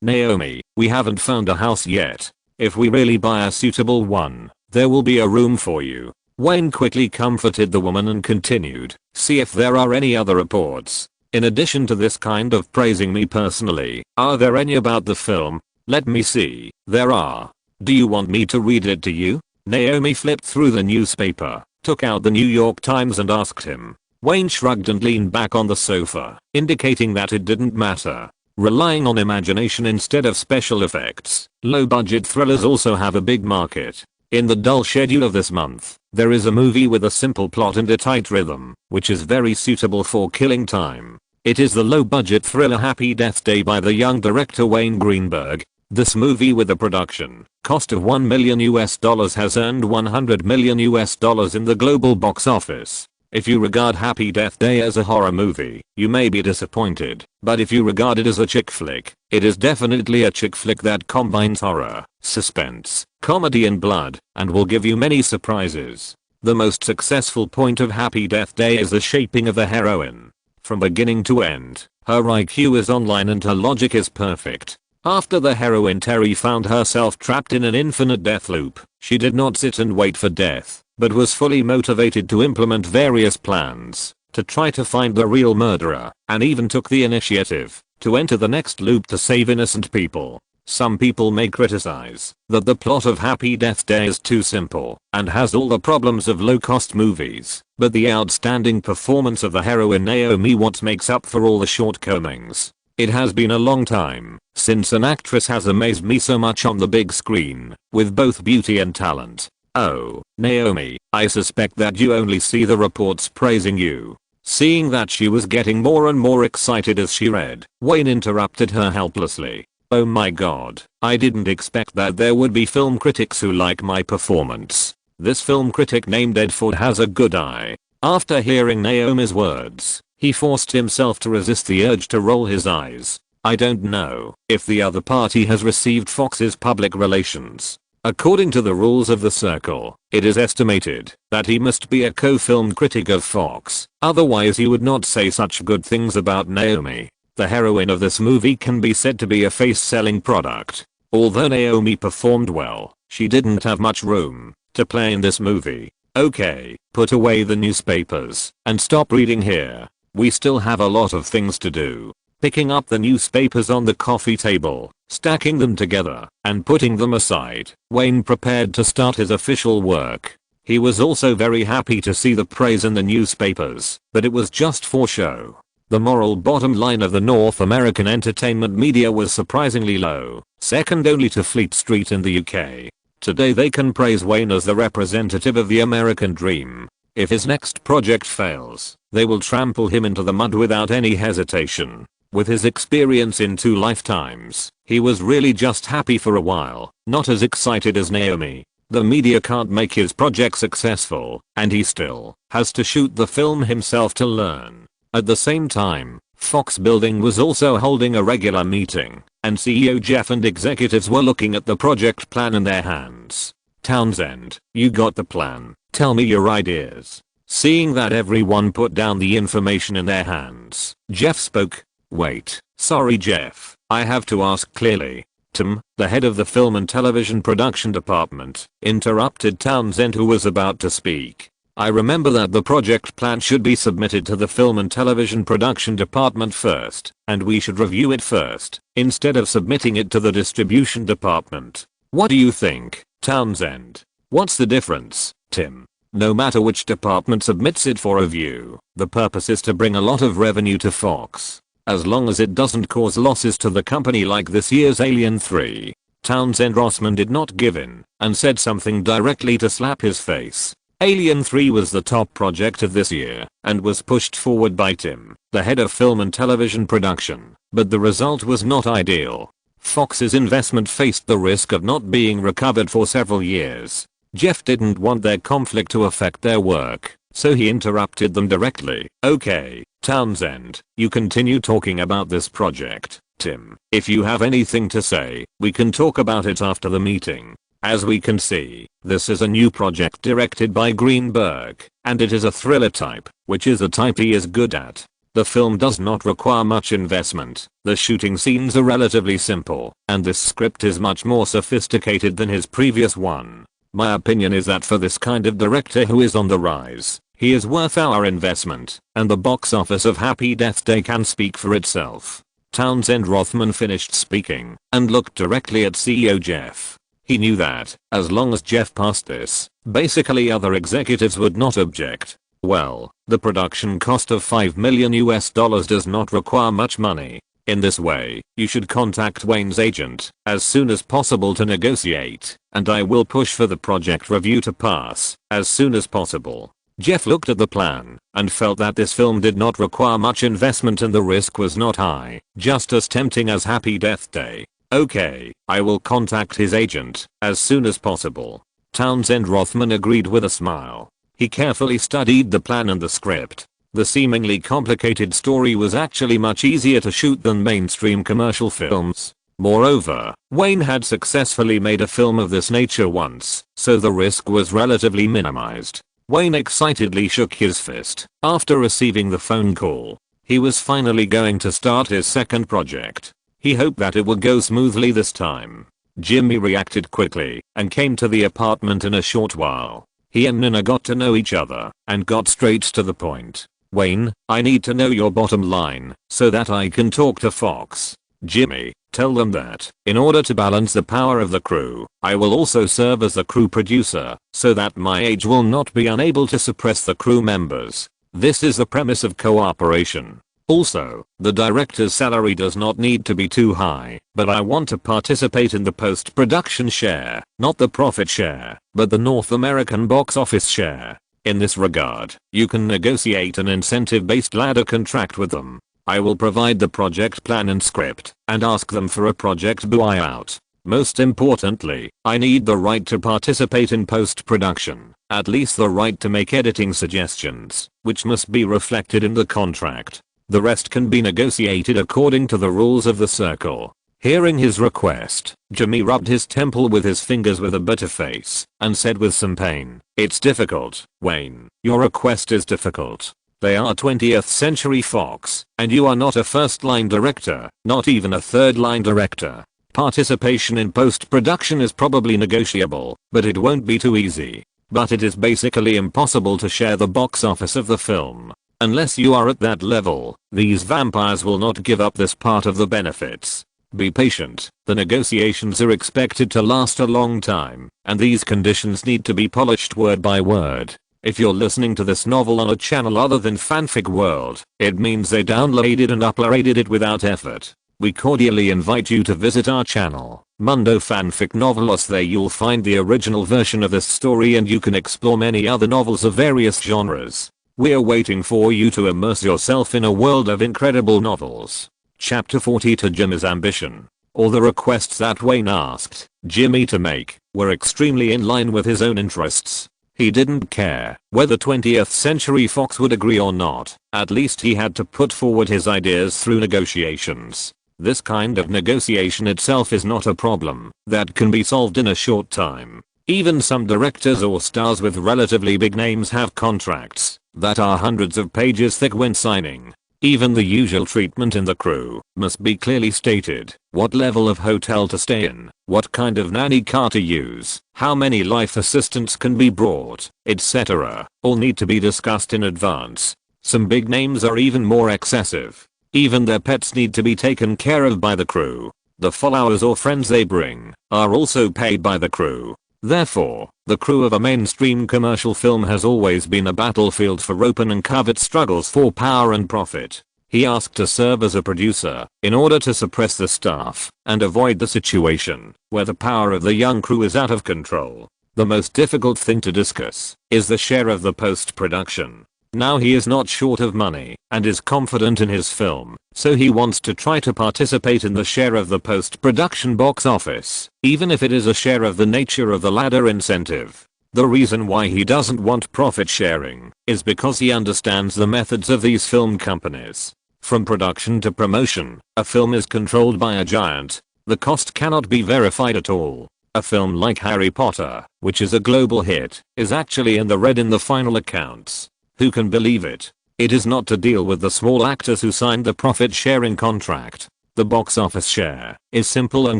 Naomi, we haven't found a house yet. If we really buy a suitable one, there will be a room for you. Wayne quickly comforted the woman and continued, "See if there are any other reports. In addition to this kind of praising me personally, are there any about the film? Let me see. There are. Do you want me to read it to you?" Naomi flipped through the newspaper, took out the New York Times and asked him. Wayne shrugged and leaned back on the sofa, indicating that it didn't matter. Relying on imagination instead of special effects, low-budget thrillers also have a big market. In the dull schedule of this month, there is a movie with a simple plot and a tight rhythm, which is very suitable for killing time. It is the low-budget thriller Happy Death Day by the young director Wayne Greenberg. This movie with a production cost of $1 million has earned $100 million in the global box office. If you regard Happy Death Day as a horror movie, you may be disappointed, but if you regard it as a chick flick, it is definitely a chick flick that combines horror, suspense, comedy and blood, and will give you many surprises. The most successful point of Happy Death Day is the shaping of the heroine. From beginning to end, her IQ is online and her logic is perfect. After the heroine Terry found herself trapped in an infinite death loop, she did not sit and wait for death, but was fully motivated to implement various plans to try to find the real murderer, and even took the initiative to enter the next loop to save innocent people. Some people may criticize that the plot of Happy Death Day is too simple and has all the problems of low-cost movies, but the outstanding performance of the heroine Naomi Watts makes up for all the shortcomings. It has been a long time since an actress has amazed me so much on the big screen, with both beauty and talent. Oh, Naomi, I suspect that you only see the reports praising you. Seeing that she was getting more and more excited as she read, Wayne interrupted her helplessly. Oh my god, I didn't expect that there would be film critics who like my performance. This film critic named Ed Ford has a good eye. After hearing Naomi's words, he forced himself to resist the urge to roll his eyes. I don't know if the other party has received Fox's public relations. According to the rules of the circle, it is estimated that he must be a co-film critic of Fox, otherwise he would not say such good things about Naomi. The heroine of this movie can be said to be a face-selling product. Although Naomi performed well, she didn't have much room to play in this movie. Okay, put away the newspapers and stop reading here. We still have a lot of things to do. Picking up the newspapers on the coffee table, stacking them together, and putting them aside, Wayne prepared to start his official work. He was also very happy to see the praise in the newspapers, but it was just for show. The moral bottom line of the North American entertainment media was surprisingly low, second only to Fleet Street in the UK. Today they can praise Wayne as the representative of the American dream. If his next project fails, they will trample him into the mud without any hesitation. With his experience in 2 lifetimes, he was really just happy for a while, not as excited as Naomi. The media can't make his project successful, and he still has to shoot the film himself to learn. At the same time, Fox Building was also holding a regular meeting, and CEO Jeff and executives were looking at the project plan in their hands. Townsend, you got the plan, tell me your ideas. Seeing that everyone put down the information in their hands, Jeff spoke. Wait, sorry Jeff, I have to ask clearly. Tim, the head of the film and television production department, interrupted Townsend who was about to speak. I remember that the project plan should be submitted to the film and television production department first, and we should review it first, instead of submitting it to the distribution department. What do you think, Townsend? What's the difference, Tim? No matter which department submits it for review, the purpose is to bring a lot of revenue to Fox. As long as it doesn't cause losses to the company like this year's Alien 3. Townsend Rossman did not give in, and said something directly to slap his face. Alien 3 was the top project of this year, and was pushed forward by Tim, the head of film and television production, but the result was not ideal. Fox's investment faced the risk of not being recovered for several years. Jeff didn't want their conflict to affect their work, so he interrupted them directly. Okay, Townsend, you continue talking about this project, Tim. If you have anything to say, we can talk about it after the meeting. As we can see, this is a new project directed by Greenberg, and it is a thriller type, which is a type he is good at. The film does not require much investment, the shooting scenes are relatively simple, and this script is much more sophisticated than his previous one. My opinion is that for this kind of director who is on the rise, he is worth our investment, and the box office of Happy Death Day can speak for itself. Townsend Rothman finished speaking, and looked directly at CEO Jeff. He knew that, as long as Jeff passed this, basically other executives would not object. Well, the production cost of $5 million does not require much money. In this way, you should contact Wayne's agent as soon as possible to negotiate, and I will push for the project review to pass as soon as possible. Jeff looked at the plan and felt that this film did not require much investment and the risk was not high, just as tempting as Happy Death Day. Okay, I will contact his agent as soon as possible. Townsend Rothman agreed with a smile. He carefully studied the plan and the script. The seemingly complicated story was actually much easier to shoot than mainstream commercial films. Moreover, Wayne had successfully made a film of this nature once, so the risk was relatively minimized. Wayne excitedly shook his fist after receiving the phone call. He was finally going to start his second project. He hoped that it would go smoothly this time. Jimmy reacted quickly and came to the apartment in a short while. He and Nina got to know each other and got straight to the point. Wayne, I need to know your bottom line so that I can talk to Fox. Jimmy, tell them that, in order to balance the power of the crew, I will also serve as the crew producer so that my age will not be unable to suppress the crew members. This is the premise of cooperation. Also, the director's salary does not need to be too high, but I want to participate in the post-production share, not the profit share, but the North American box office share. In this regard, you can negotiate an incentive-based ladder contract with them. I will provide the project plan and script and ask them for a project buyout. Most importantly, I need the right to participate in post-production, at least the right to make editing suggestions, which must be reflected in the contract. The rest can be negotiated according to the rules of the circle. Hearing his request, Jimmy rubbed his temple with his fingers with a bitter face and said with some pain, "It's difficult, Wayne. Your request is difficult. They are 20th Century Fox, and you are not a first-line director, not even a third-line director. Participation in post-production is probably negotiable, but it won't be too easy. But it is basically impossible to share the box office of the film. Unless you are at that level, these vampires will not give up this part of the benefits. Be patient, the negotiations are expected to last a long time, and these conditions need to be polished word by word. If you're listening to this novel on a channel other than Fanfic World, it means they downloaded and uploaded it without effort. We cordially invite you to visit our channel, Mundo Fanfic Novelos. There you'll find the original version of this story and you can explore many other novels of various genres. We're waiting for you to immerse yourself in a world of incredible novels. Chapter 40. To Jimmy's ambition. All the requests that Wayne asked Jimmy to make were extremely in line with his own interests. He didn't care whether 20th Century Fox would agree or not, at least he had to put forward his ideas through negotiations. This kind of negotiation itself is not a problem that can be solved in a short time. Even some directors or stars with relatively big names have contracts that are hundreds of pages thick when signing. Even the usual treatment in the crew must be clearly stated: what level of hotel to stay in, what kind of nanny car to use, how many life assistants can be brought, etc. All need to be discussed in advance. Some big names are even more excessive. Even their pets need to be taken care of by the crew. The followers or friends they bring are also paid by the crew. Therefore, the crew of a mainstream commercial film has always been a battlefield for open and covert struggles for power and profit. He asked to serve as a producer in order to suppress the staff and avoid the situation where the power of the young crew is out of control. The most difficult thing to discuss is the share of the post-production. Now he is not short of money and is confident in his film, so he wants to try to participate in the share of the post-production box office, even if it is a share of the nature of the ladder incentive. The reason why he doesn't want profit sharing is because he understands the methods of these film companies. From production to promotion, a film is controlled by a giant. The cost cannot be verified at all. A film like Harry Potter, which is a global hit, is actually in the red in the final accounts. Who can believe it? It is not to deal with the small actors who signed the profit sharing contract. The box office share is simple and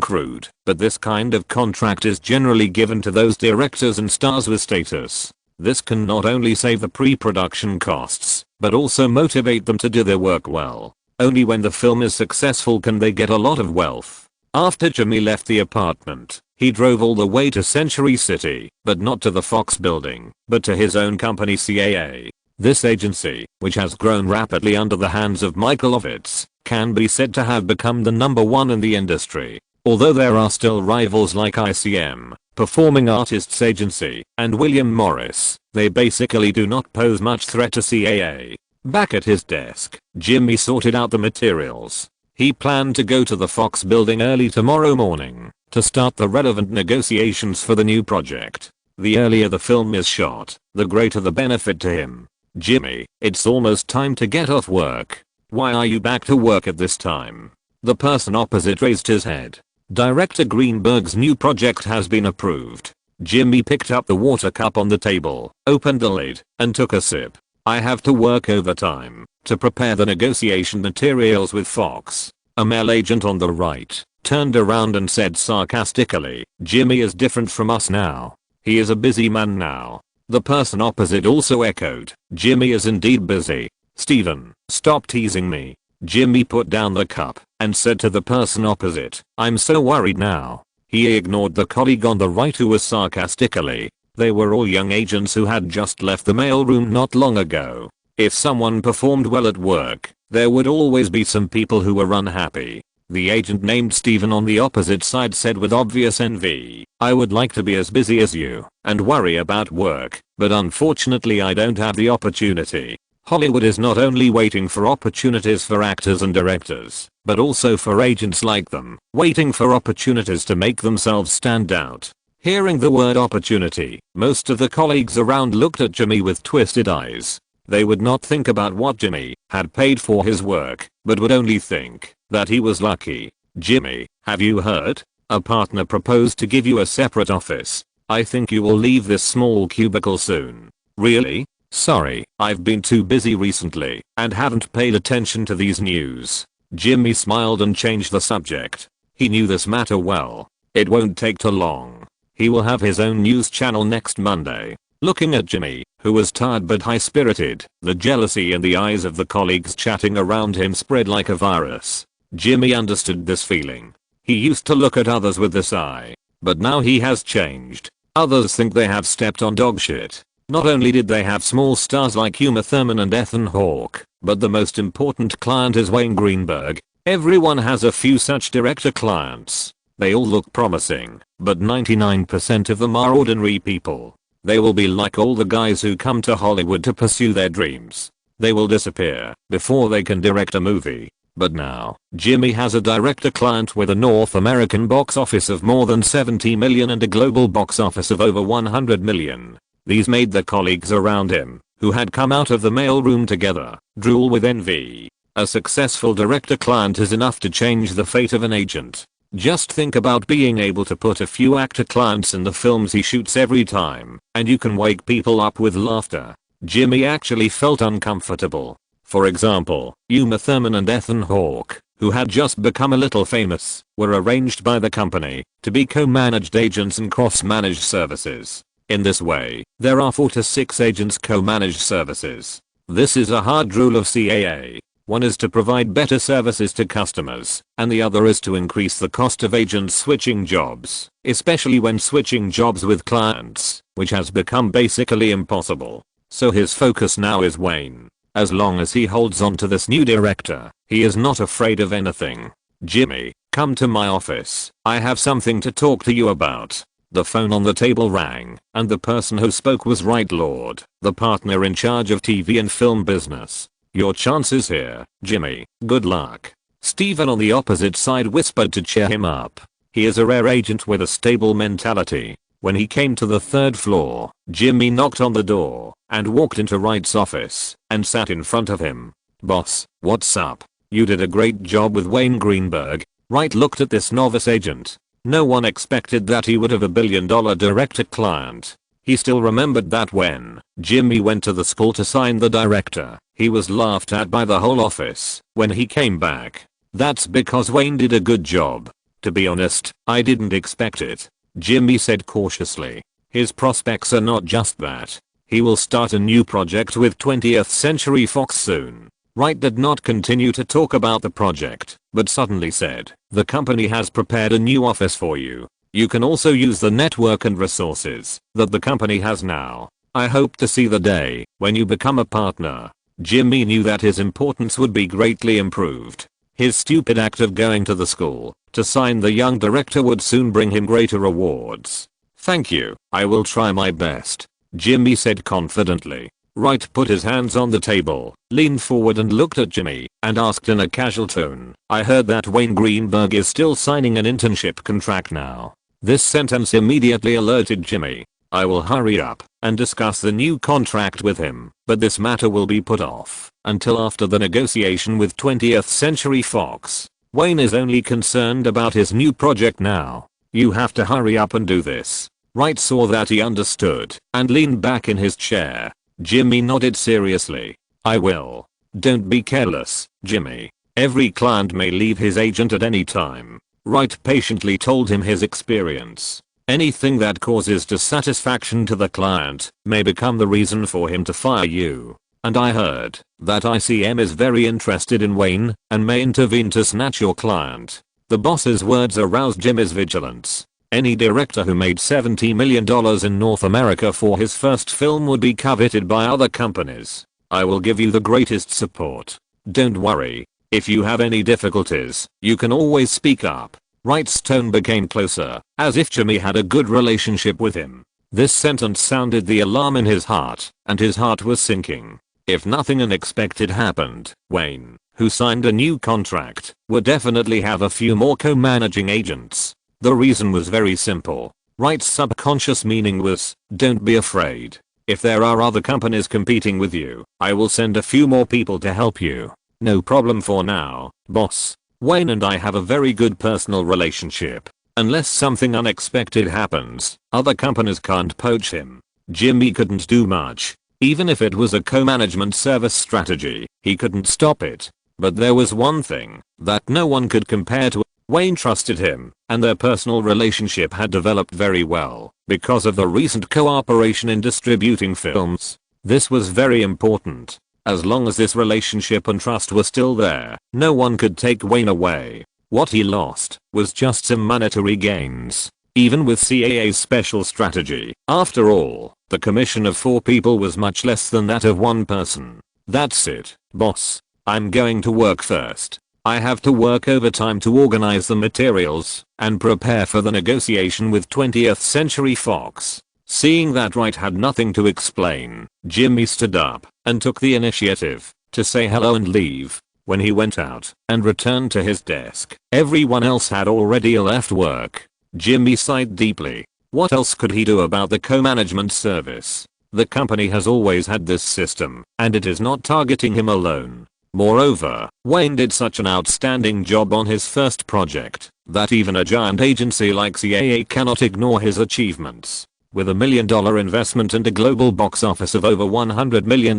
crude, but this kind of contract is generally given to those directors and stars with status. This can not only save the pre-production costs, but also motivate them to do their work well. Only when the film is successful can they get a lot of wealth. After Jimmy left the apartment, he drove all the way to Century City, but not to the Fox building, but to his own company CAA. This agency, which has grown rapidly under the hands of Michael Ovitz, can be said to have become the #1 in the industry. Although there are still rivals like ICM, Performing Artists Agency, and William Morris, they basically do not pose much threat to CAA. Back at his desk, Jimmy sorted out the materials. He planned to go to the Fox building early tomorrow morning to start the relevant negotiations for the new project. The earlier the film is shot, the greater the benefit to him. Jimmy, it's almost time to get off work. Why are you back to work at this time? The person opposite raised his head. Director Greenberg's new project has been approved. Jimmy picked up the water cup on the table, opened the lid, and took a sip. I have to work overtime to prepare the negotiation materials with Fox. A male agent on the right turned around and said sarcastically, Jimmy is different from us now. He is a busy man now. The person opposite also echoed, Jimmy is indeed busy. Steven, stop teasing me. Jimmy put down the cup and said to the person opposite, I'm so worried now. He ignored the colleague on the right who was sarcastically. They were all young agents who had just left the mailroom not long ago. If someone performed well at work, there would always be some people who were unhappy. The agent named Steven on the opposite side said with obvious envy, I would like to be as busy as you and worry about work, but unfortunately I don't have the opportunity. Hollywood is not only waiting for opportunities for actors and directors, but also for agents like them, waiting for opportunities to make themselves stand out. Hearing the word opportunity, most of the colleagues around looked at Jimmy with twisted eyes. They would not think about what Jimmy had paid for his work, but would only think that he was lucky. Jimmy, have you heard? A partner proposed to give you a separate office. I think you will leave this small cubicle soon. Really? Sorry, I've been too busy recently and haven't paid attention to these news. Jimmy smiled and changed the subject. He knew this matter well. It won't take too long. He will have his own news channel next Monday. Looking at Jimmy, who was tired but high-spirited, the jealousy in the eyes of the colleagues chatting around him spread like a virus. Jimmy understood this feeling. He used to look at others with this eye, but now he has changed. Others think they have stepped on dog shit. Not only did they have small stars like Uma Thurman and Ethan Hawke, but the most important client is Wayne Greenberg. Everyone has a few such director clients. They all look promising, but 99% of them are ordinary people. They will be like all the guys who come to Hollywood to pursue their dreams. They will disappear before they can direct a movie. But now, Jimmy has a director client with a North American box office of more than 70 million and a global box office of over 100 million. These made the colleagues around him, who had come out of the mailroom together, drool with envy. A successful director client is enough to change the fate of an agent. Just think about being able to put a few actor clients in the films he shoots every time, and you can wake people up with laughter. Jimmy actually felt uncomfortable. For example, Uma Thurman and Ethan Hawke, who had just become a little famous, were arranged by the company to be co-managed agents and cross-managed services. In this way, there are 4 to 6 agents co-managed services. This is a hard rule of CAA. One is to provide better services to customers, and the other is to increase the cost of agents switching jobs, especially when switching jobs with clients, which has become basically impossible. So his focus now is Wayne. As long as he holds on to this new director, he is not afraid of anything. Jimmy, come to my office. I have something to talk to you about. The phone on the table rang, and the person who spoke was Wright Lord, the partner in charge of TV and film business. Your chance is here, Jimmy. Good luck. Steven on the opposite side whispered to cheer him up. He is a rare agent with a stable mentality. When he came to the 3rd floor, Jimmy knocked on the door and walked into Wright's office and sat in front of him. Boss, what's up? You did a great job with Wayne Greenberg. Wright looked at this novice agent. No one expected that he would have a billion-dollar director client. He still remembered that when Jimmy went to the school to sign the director, he was laughed at by the whole office when he came back. That's because Wayne did a good job. To be honest, I didn't expect it, Jimmy said cautiously. His prospects are not just that. He will start a new project with 20th Century Fox soon. Wright did not continue to talk about the project, but suddenly said, the company has prepared a new office for you. You can also use the network and resources that the company has now. I hope to see the day when you become a partner. Jimmy knew that his importance would be greatly improved. His stupid act of going to the school to sign the young director would soon bring him greater rewards. Thank you, I will try my best, Jimmy said confidently. Wright put his hands on the table, leaned forward and looked at Jimmy, and asked in a casual tone, I heard that Wayne Greenberg is still signing an internship contract now. This sentence immediately alerted Jimmy. I will hurry up and discuss the new contract with him, but this matter will be put off until after the negotiation with 20th Century Fox. Wayne is only concerned about his new project now. You have to hurry up and do this. Wright saw that he understood and leaned back in his chair. Jimmy nodded seriously. I will. Don't be careless, Jimmy. Every client may leave his agent at any time. Wright patiently told him his experience. Anything that causes dissatisfaction to the client may become the reason for him to fire you. And I heard that ICM is very interested in Wayne and may intervene to snatch your client. The boss's words aroused Jimmy's vigilance. Any director who made $70 million in North America for his first film would be coveted by other companies. I will give you the greatest support. Don't worry. If you have any difficulties, you can always speak up. Wright's tone became closer, as if Jimmy had a good relationship with him. This sentence sounded the alarm in his heart, and his heart was sinking. If nothing unexpected happened, Wayne, who signed a new contract, would definitely have a few more co-managing agents. The reason was very simple. Wright's subconscious meaning was, don't be afraid. If there are other companies competing with you, I will send a few more people to help you. No problem for now, boss. Wayne and I have a very good personal relationship. Unless something unexpected happens, other companies can't poach him. Jimmy couldn't do much. Even if it was a co-management service strategy, he couldn't stop it. But there was one thing that no one could compare to. Wayne trusted him, and their personal relationship had developed very well because of the recent cooperation in distributing films. This was very important. As long as this relationship and trust were still there, no one could take Wayne away. What he lost was just some monetary gains. Even with CAA's special strategy, after all, the commission of 4 people was much less than that of 1 person. That's it, boss. I'm going to work first. I have to work overtime to organize the materials and prepare for the negotiation with 20th Century Fox. Seeing that Wright had nothing to explain, Jimmy stood up and took the initiative to say hello and leave. When he went out and returned to his desk, everyone else had already left work. Jimmy sighed deeply. What else could he do about the co-management service? The company has always had this system, and it is not targeting him alone. Moreover, Wayne did such an outstanding job on his first project that even a giant agency like CAA cannot ignore his achievements. With $1 million investment and a global box office of over $100 million,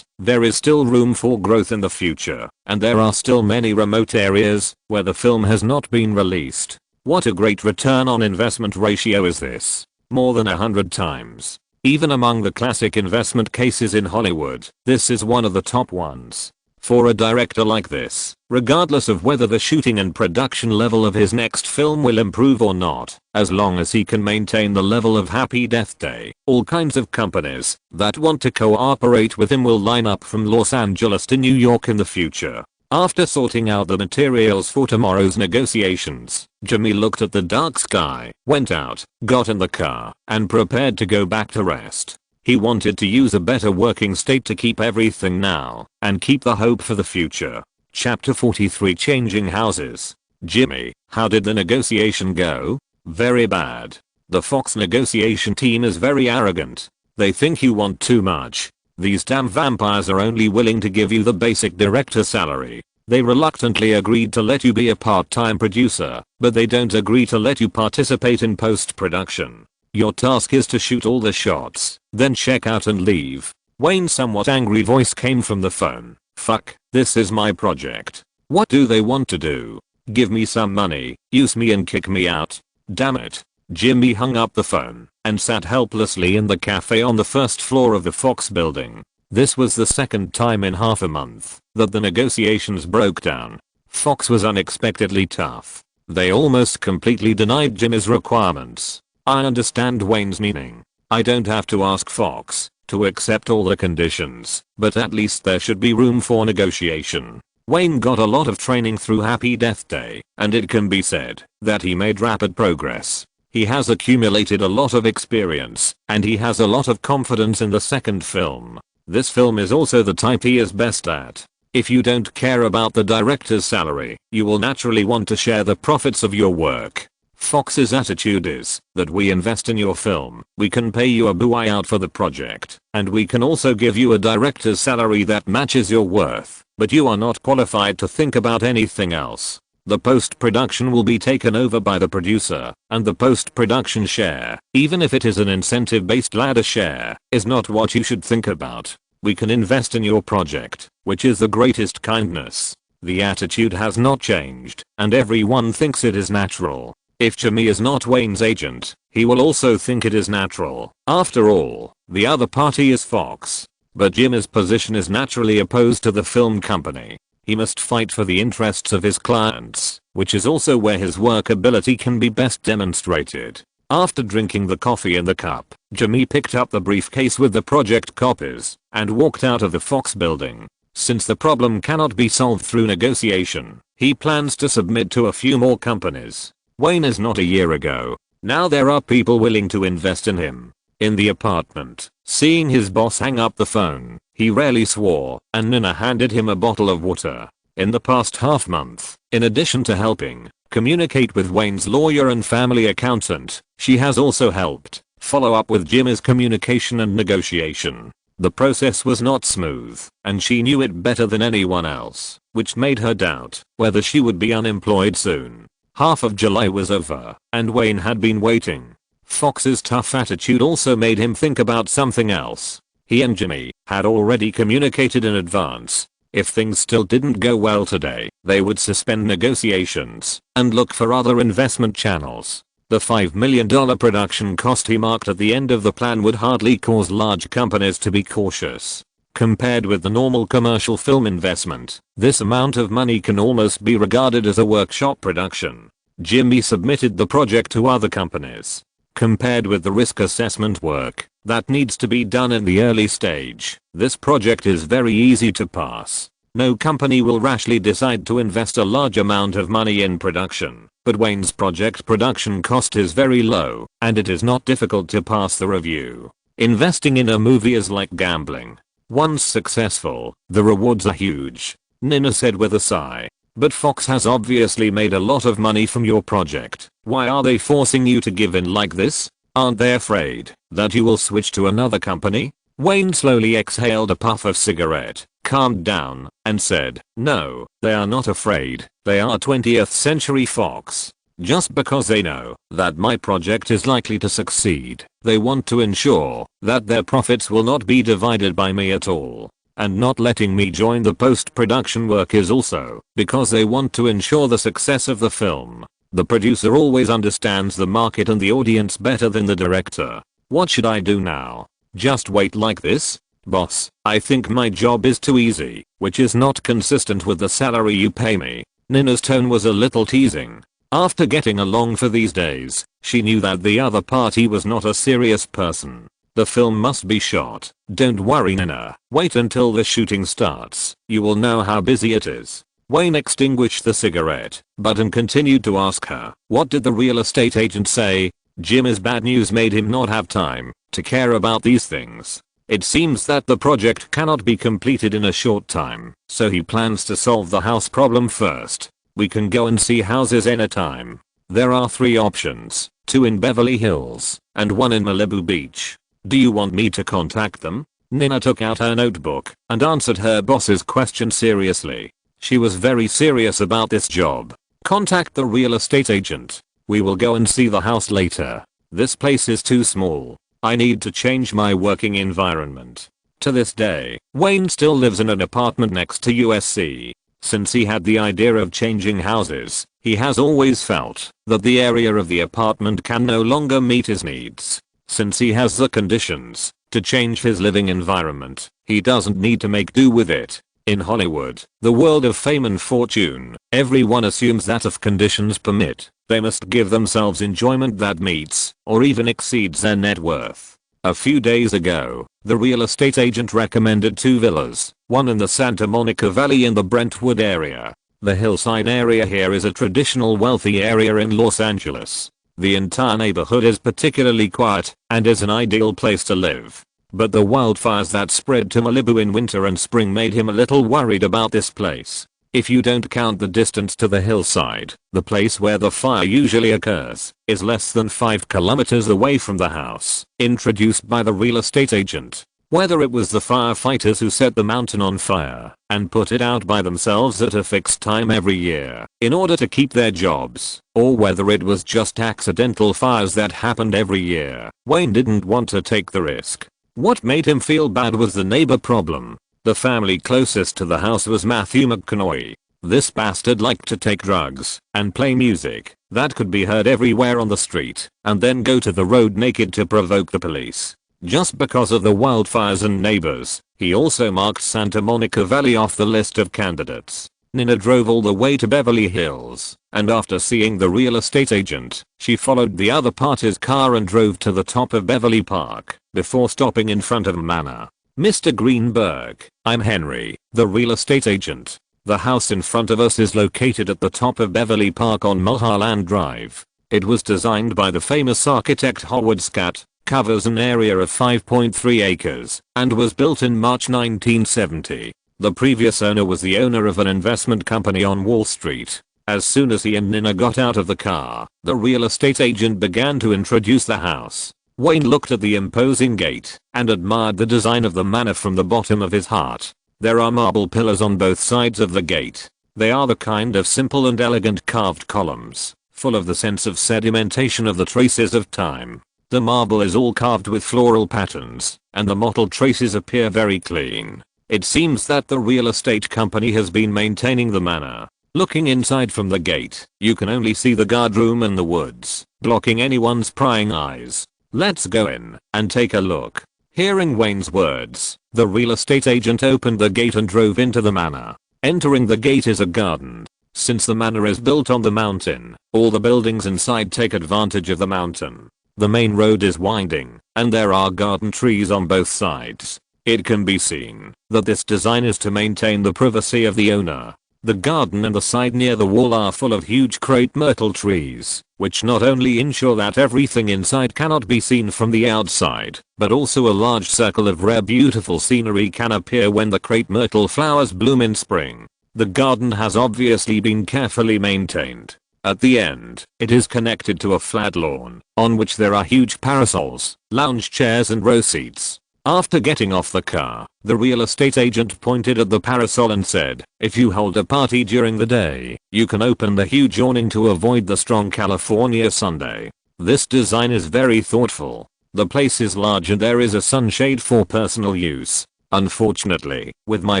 there is still room for growth in the future, and there are still many remote areas where the film has not been released. What a great return on investment ratio is this. More than 100 times. Even among the classic investment cases in Hollywood, this is one of the top ones. For a director like this, regardless of whether the shooting and production level of his next film will improve or not, as long as he can maintain the level of Happy Death Day, all kinds of companies that want to cooperate with him will line up from Los Angeles to New York in the future. After sorting out the materials for tomorrow's negotiations, Jimmy looked at the dark sky, went out, got in the car, and prepared to go back to rest. He wanted to use a better working state to keep everything now and keep the hope for the future. Chapter 43 Changing Houses. Jimmy, how did the negotiation go? Very bad. The Fox negotiation team is very arrogant. They think you want too much. These damn vampires are only willing to give you the basic director salary. They reluctantly agreed to let you be a part-time producer, but they don't agree to let you participate in post-production. Your task is to shoot all the shots, then check out and leave. Wayne's somewhat angry voice came from the phone. Fuck, this is my project. What do they want to do? Give me some money, use me and kick me out? Damn it. Jimmy hung up the phone and sat helplessly in the cafe on the first floor of the Fox building. This was the second time in half a month that the negotiations broke down. Fox was unexpectedly tough. They almost completely denied Jimmy's requirements. I understand Wayne's meaning. I don't have to ask Fox to accept all the conditions, but at least there should be room for negotiation. Wayne got a lot of training through Happy Death Day, and it can be said that he made rapid progress. He has accumulated a lot of experience, and he has a lot of confidence in the second film. This film is also the type he is best at. If you don't care about the director's salary, you will naturally want to share the profits of your work. Fox's attitude is that we invest in your film, we can pay you a buyout for the project, and we can also give you a director's salary that matches your worth, but you are not qualified to think about anything else. The post-production will be taken over by the producer, and the post-production share, even if it is an incentive-based ladder share, is not what you should think about. We can invest in your project, which is the greatest kindness. The attitude has not changed, and everyone thinks it is natural. If Jimmy is not Wayne's agent, he will also think it is natural. After all, the other party is Fox. But Jimmy's position is naturally opposed to the film company. He must fight for the interests of his clients, which is also where his work ability can be best demonstrated. After drinking the coffee in the cup, Jimmy picked up the briefcase with the project copies and walked out of the Fox building. Since the problem cannot be solved through negotiation, he plans to submit to a few more companies. Wayne is not a year ago. Now there are people willing to invest in him. In the apartment, seeing his boss hang up the phone, He rarely swore, and Nina handed him a bottle of water. In the past half month, in addition to helping communicate with Wayne's lawyer and family accountant, she has also helped follow up with Jimmy's communication and negotiation. The process was not smooth, and she knew it better than anyone else, which made her doubt whether she would be unemployed soon. Half of July was over, and Wayne had been waiting. Fox's tough attitude also made him think about something else. He and Jimmy had already communicated in advance. If things still didn't go well today, they would suspend negotiations and look for other investment channels. The $5 million production cost he marked at the end of the plan would hardly cause large companies to be cautious. Compared with the normal commercial film investment, this amount of money can almost be regarded as a workshop production. Jimmy submitted the project to other companies. Compared with the risk assessment work that needs to be done in the early stage, this project is very easy to pass. No company will rashly decide to invest a large amount of money in production, but Wayne's project production cost is very low, and it is not difficult to pass the review. Investing in a movie is like gambling. Once successful, the rewards are huge, Nina said with a sigh. But Fox has obviously made a lot of money from your project. Why are they forcing you to give in like this? Aren't they afraid that you will switch to another company? Wayne slowly exhaled a puff of cigarette, calmed down, and said, "No, they are not afraid. They are 20th Century Fox. Just because they know that my project is likely to succeed, they want to ensure that their profits will not be divided by me at all. And not letting me join the post-production work is also because they want to ensure the success of the film. The producer always understands the market and the audience better than the director. What should I do now? Just wait like this? Boss, I think my job is too easy, which is not consistent with the salary you pay me." Nina's tone was a little teasing. After getting along for these days, she knew that the other party was not a serious person. The film must be shot. Don't worry, Nina. Wait until the shooting starts. You will know how busy it is. Wayne extinguished the cigarette butt and continued to ask her, "What did the real estate agent say?" Jimmy's bad news made him not have time to care about these things. It seems that the project cannot be completed in a short time, so he plans to solve the house problem first. We can go and see houses anytime. There are 3 options, 2 in Beverly Hills and 1 in Malibu Beach. Do you want me to contact them? Nina took out her notebook and answered her boss's question seriously. She was very serious about this job. Contact the real estate agent. We will go and see the house later. This place is too small. I need to change my working environment. To this day, Wayne still lives in an apartment next to USC. Since he had the idea of changing houses, he has always felt that the area of the apartment can no longer meet his needs. Since he has the conditions to change his living environment, he doesn't need to make do with it. In Hollywood, the world of fame and fortune, everyone assumes that if conditions permit, they must give themselves enjoyment that meets or even exceeds their net worth. A few days ago, the real estate agent recommended 2 villas, one in the Santa Monica Valley in the Brentwood area. The hillside area here is a traditional wealthy area in Los Angeles. The entire neighborhood is particularly quiet and is an ideal place to live. But the wildfires that spread to Malibu in winter and spring made him a little worried about this place. If you don't count the distance to the hillside, the place where the fire usually occurs is less than 5 kilometers away from the house. Introduced by the real estate agent. Whether it was the firefighters who set the mountain on fire and put it out by themselves at a fixed time every year in order to keep their jobs, or whether it was just accidental fires that happened every year, Wayne didn't want to take the risk. What made him feel bad was the neighbor problem. The family closest to the house was Matthew McConaughey. This bastard liked to take drugs and play music that could be heard everywhere on the street and then go to the road naked to provoke the police. Just because of the wildfires and neighbors, he also marked Santa Monica Valley off the list of candidates. Nina drove all the way to Beverly Hills, and after seeing the real estate agent, she followed the other party's car and drove to the top of Beverly Park, before stopping in front of Manor. "Mr. Greenberg, I'm Henry, the real estate agent. The house in front of us is located at the top of Beverly Park on Mulholland Drive. It was designed by the famous architect Howard Scott. covers an area of 5.3 acres, and was built in March 1970. The previous owner was the owner of an investment company on Wall Street. As soon as he and Nina got out of the car, the real estate agent began to introduce the house. Wayne looked at the imposing gate and admired the design of the manor from the bottom of his heart. There are marble pillars on both sides of the gate. They are the kind of simple and elegant carved columns, full of the sense of sedimentation of the traces of time. The marble is all carved with floral patterns, and the mottled traces appear very clean. It seems that the real estate company has been maintaining the manor. Looking inside from the gate, you can only see the guardroom and the woods, blocking anyone's prying eyes. Let's go in and take a look. Hearing Wayne's words, the real estate agent opened the gate and drove into the manor. Entering the gate is a garden. Since the manor is built on the mountain, all the buildings inside take advantage of the mountain. The main road is winding, and there are garden trees on both sides. It can be seen that this design is to maintain the privacy of the owner. The garden and the side near the wall are full of huge crepe myrtle trees, which not only ensure that everything inside cannot be seen from the outside, but also a large circle of rare beautiful scenery can appear when the crepe myrtle flowers bloom in spring. The garden has obviously been carefully maintained. At the end, it is connected to a flat lawn, on which there are huge parasols, lounge chairs and row seats. After getting off the car, the real estate agent pointed at the parasol and said, "If you hold a party during the day, you can open the huge awning to avoid the strong California Sunday." This design is very thoughtful. The place is large and there is a sunshade for personal use. Unfortunately, with my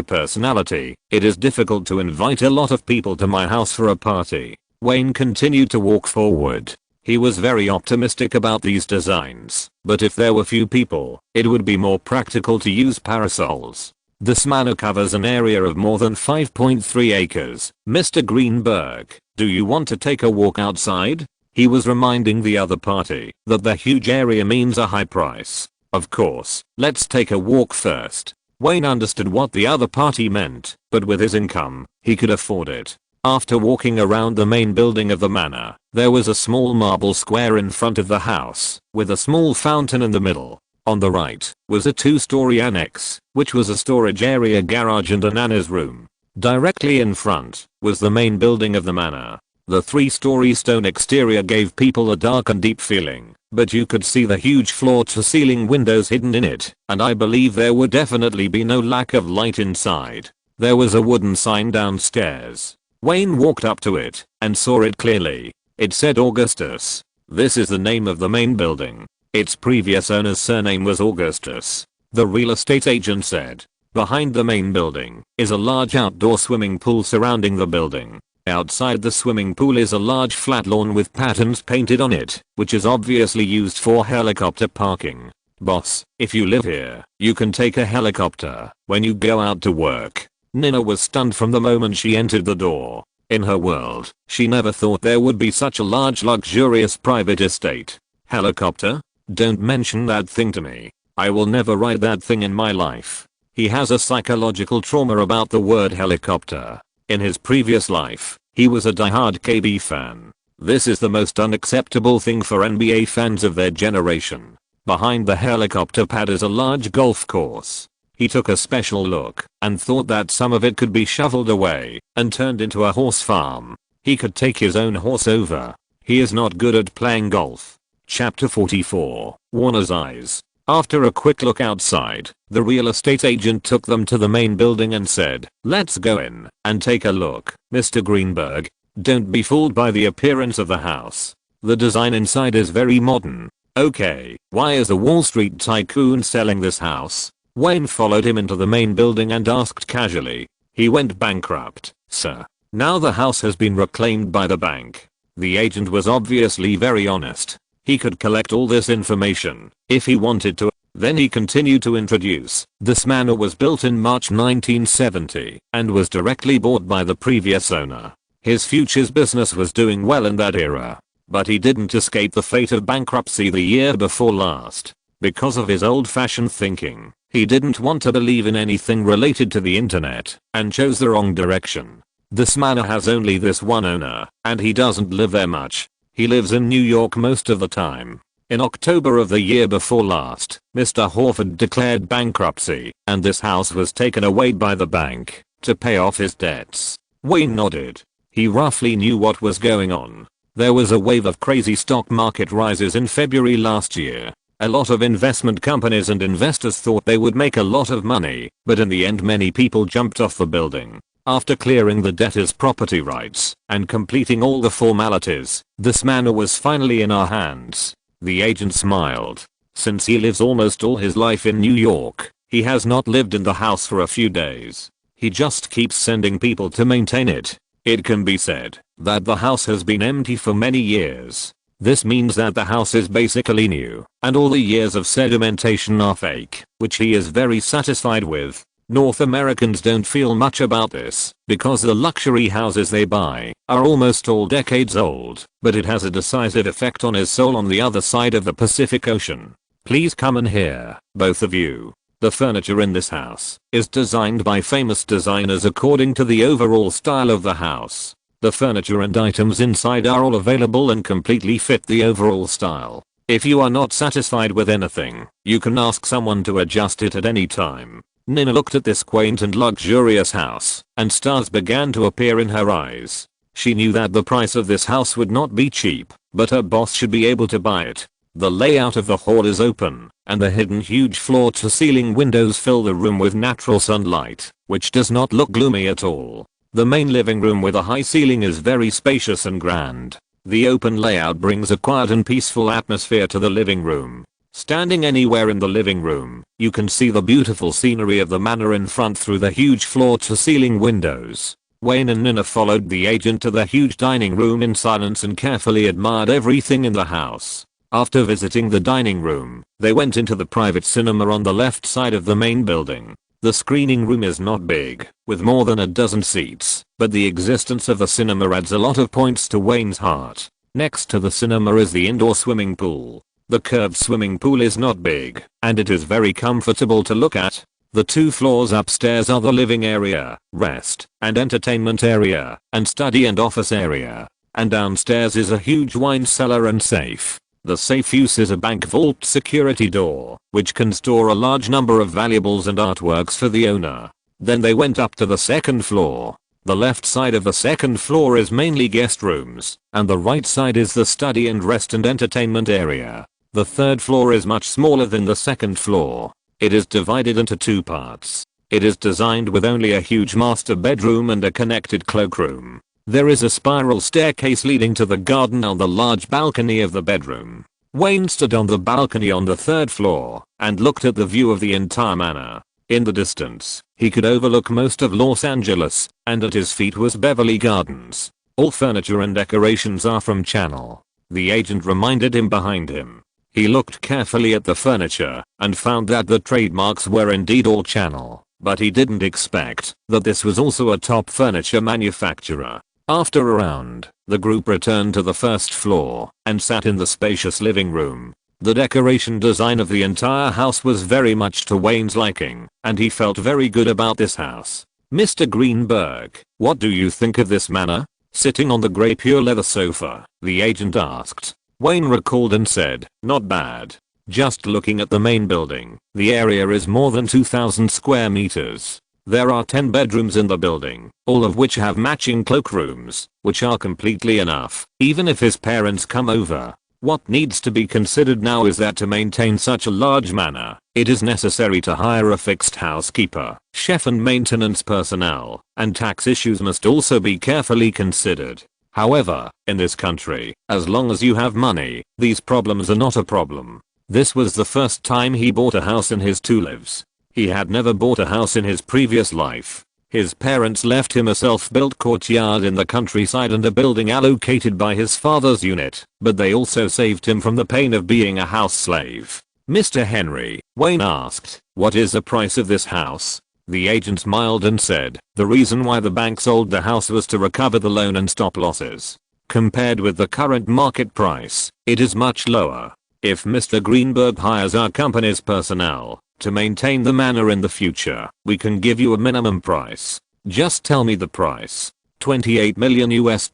personality, it is difficult to invite a lot of people to my house for a party. Wayne continued to walk forward. He was very optimistic about these designs, but if there were few people, it would be more practical to use parasols. This manor covers an area of more than 5.3 acres. Mr. Greenberg, do you want to take a walk outside? He was reminding the other party that the huge area means a high price. Of course, let's take a walk first. Wayne understood what the other party meant, but with his income, he could afford it. After walking around the main building of the manor, there was a small marble square in front of the house, with a small fountain in the middle. On the right was a two-story annex, which was a storage area, garage and a nana's room. Directly in front was the main building of the manor. The three-story stone exterior gave people a dark and deep feeling, but you could see the huge floor-to-ceiling windows hidden in it, and I believe there would definitely be no lack of light inside. There was a wooden sign downstairs. Wayne walked up to it and saw it clearly. It said Augustus. This is the name of the main building. Its previous owner's surname was Augustus. The real estate agent said. Behind the main building is a large outdoor swimming pool surrounding the building. Outside the swimming pool is a large flat lawn with patterns painted on it, which is obviously used for helicopter parking. Boss, if you live here, you can take a helicopter when you go out to work. Nina was stunned from the moment she entered the door. In her world, she never thought there would be such a large luxurious private estate. Helicopter? Don't mention that thing to me. I will never ride that thing in my life. He has a psychological trauma about the word helicopter. In his previous life, he was a diehard KB fan. This is the most unacceptable thing for NBA fans of their generation. Behind the helicopter pad is a large golf course. He took a special look and thought that some of it could be shoveled away and turned into a horse farm. He could take his own horse over. He is not good at playing golf. Chapter 44. Warner's Eyes. After a quick look outside, the real estate agent took them to the main building and said, "Let's go in and take a look, Mr. Greenberg. Don't be fooled by the appearance of the house. The design inside is very modern." "Okay, why is a Wall Street tycoon selling this house?" Wayne followed him into the main building and asked casually. "He went bankrupt, sir. Now the house has been reclaimed by the bank." The agent was obviously very honest. He could collect all this information if he wanted to. Then he continued to introduce. This manor was built in March 1970 and was directly bought by the previous owner. His future's business was doing well in that era, but he didn't escape the fate of bankruptcy the year before last. Because of his old-fashioned thinking, he didn't want to believe in anything related to the internet and chose the wrong direction. This manor has only this one owner, and he doesn't live there much. He lives in New York most of the time. In October of the year before last, Mr. Horford declared bankruptcy, and this house was taken away by the bank to pay off his debts. Wayne nodded. He roughly knew what was going on. There was a wave of crazy stock market rises in February last year. A lot of investment companies and investors thought they would make a lot of money, but in the end many people jumped off the building. After clearing the debtors' property rights and completing all the formalities, this manor was finally in our hands. The agent smiled. Since he lives almost all his life in New York, he has not lived in the house for a few days. He just keeps sending people to maintain it. It can be said that the house has been empty for many years. This means that the house is basically new, and all the years of sedimentation are fake, which he is very satisfied with. North Americans don't feel much about this, because the luxury houses they buy are almost all decades old, but it has a decisive effect on his soul on the other side of the Pacific Ocean. Please come in here, both of you. The furniture in this house is designed by famous designers according to the overall style of the house. The furniture and items inside are all available and completely fit the overall style. If you are not satisfied with anything, you can ask someone to adjust it at any time. Nina looked at this quaint and luxurious house, and stars began to appear in her eyes. She knew that the price of this house would not be cheap, but her boss should be able to buy it. The layout of the hall is open, and the hidden huge floor-to-ceiling windows fill the room with natural sunlight, which does not look gloomy at all. The main living room with a high ceiling is very spacious and grand. The open layout brings a quiet and peaceful atmosphere to the living room. Standing anywhere in the living room, you can see the beautiful scenery of the manor in front through the huge floor-to-ceiling windows. Wayne and Nina followed the agent to the huge dining room in silence and carefully admired everything in the house. After visiting the dining room, they went into the private cinema on the left side of the main building. The screening room is not big, with more than a dozen seats, but the existence of the cinema adds a lot of points to Wayne's heart. Next to the cinema is the indoor swimming pool. The curved swimming pool is not big, and it is very comfortable to look at. The 2 floors upstairs are the living area, rest and entertainment area, and study and office area. And downstairs is a huge wine cellar and safe. The safe uses a bank vault security door, which can store a large number of valuables and artworks for the owner. Then they went up to the 2nd floor. The left side of the 2nd floor is mainly guest rooms, and the right side is the study and rest and entertainment area. The 3rd floor is much smaller than the 2nd floor. It is divided into 2 parts. It is designed with only a huge master bedroom and a connected cloakroom. There is a spiral staircase leading to the garden on the large balcony of the bedroom. Wayne stood on the balcony on the 3rd floor and looked at the view of the entire manor. In the distance, he could overlook most of Los Angeles, and at his feet was Beverly Gardens. All furniture and decorations are from Channel. The agent reminded him behind him. He looked carefully at the furniture and found that the trademarks were indeed all Channel, but he didn't expect that this was also a top furniture manufacturer. After a round, the group returned to the 1st floor and sat in the spacious living room. The decoration design of the entire house was very much to Wayne's liking, and he felt very good about this house. Mr. Greenberg, what do you think of this manor? Sitting on the grey pure leather sofa, the agent asked. Wayne recalled and said, not bad. Just looking at the main building, the area is more than 2,000 square meters. There are 10 bedrooms in the building, all of which have matching cloakrooms, which are completely enough, even if his parents come over. What needs to be considered now is that to maintain such a large manor, it is necessary to hire a fixed housekeeper, chef and maintenance personnel, and tax issues must also be carefully considered. However, in this country, as long as you have money, these problems are not a problem. This was the first time he bought a house in his 2 lives. He had never bought a house in his previous life. His parents left him a self-built courtyard in the countryside and a building allocated by his father's unit, but they also saved him from the pain of being a house slave. Mr. Henry, Wayne asked, what is the price of this house? The agent smiled and said, the reason why the bank sold the house was to recover the loan and stop losses. Compared with the current market price, it is much lower. If Mr. Greenberg hires our company's personnel to maintain the manor in the future, we can give you a minimum price. Just tell me the price. $28 million US.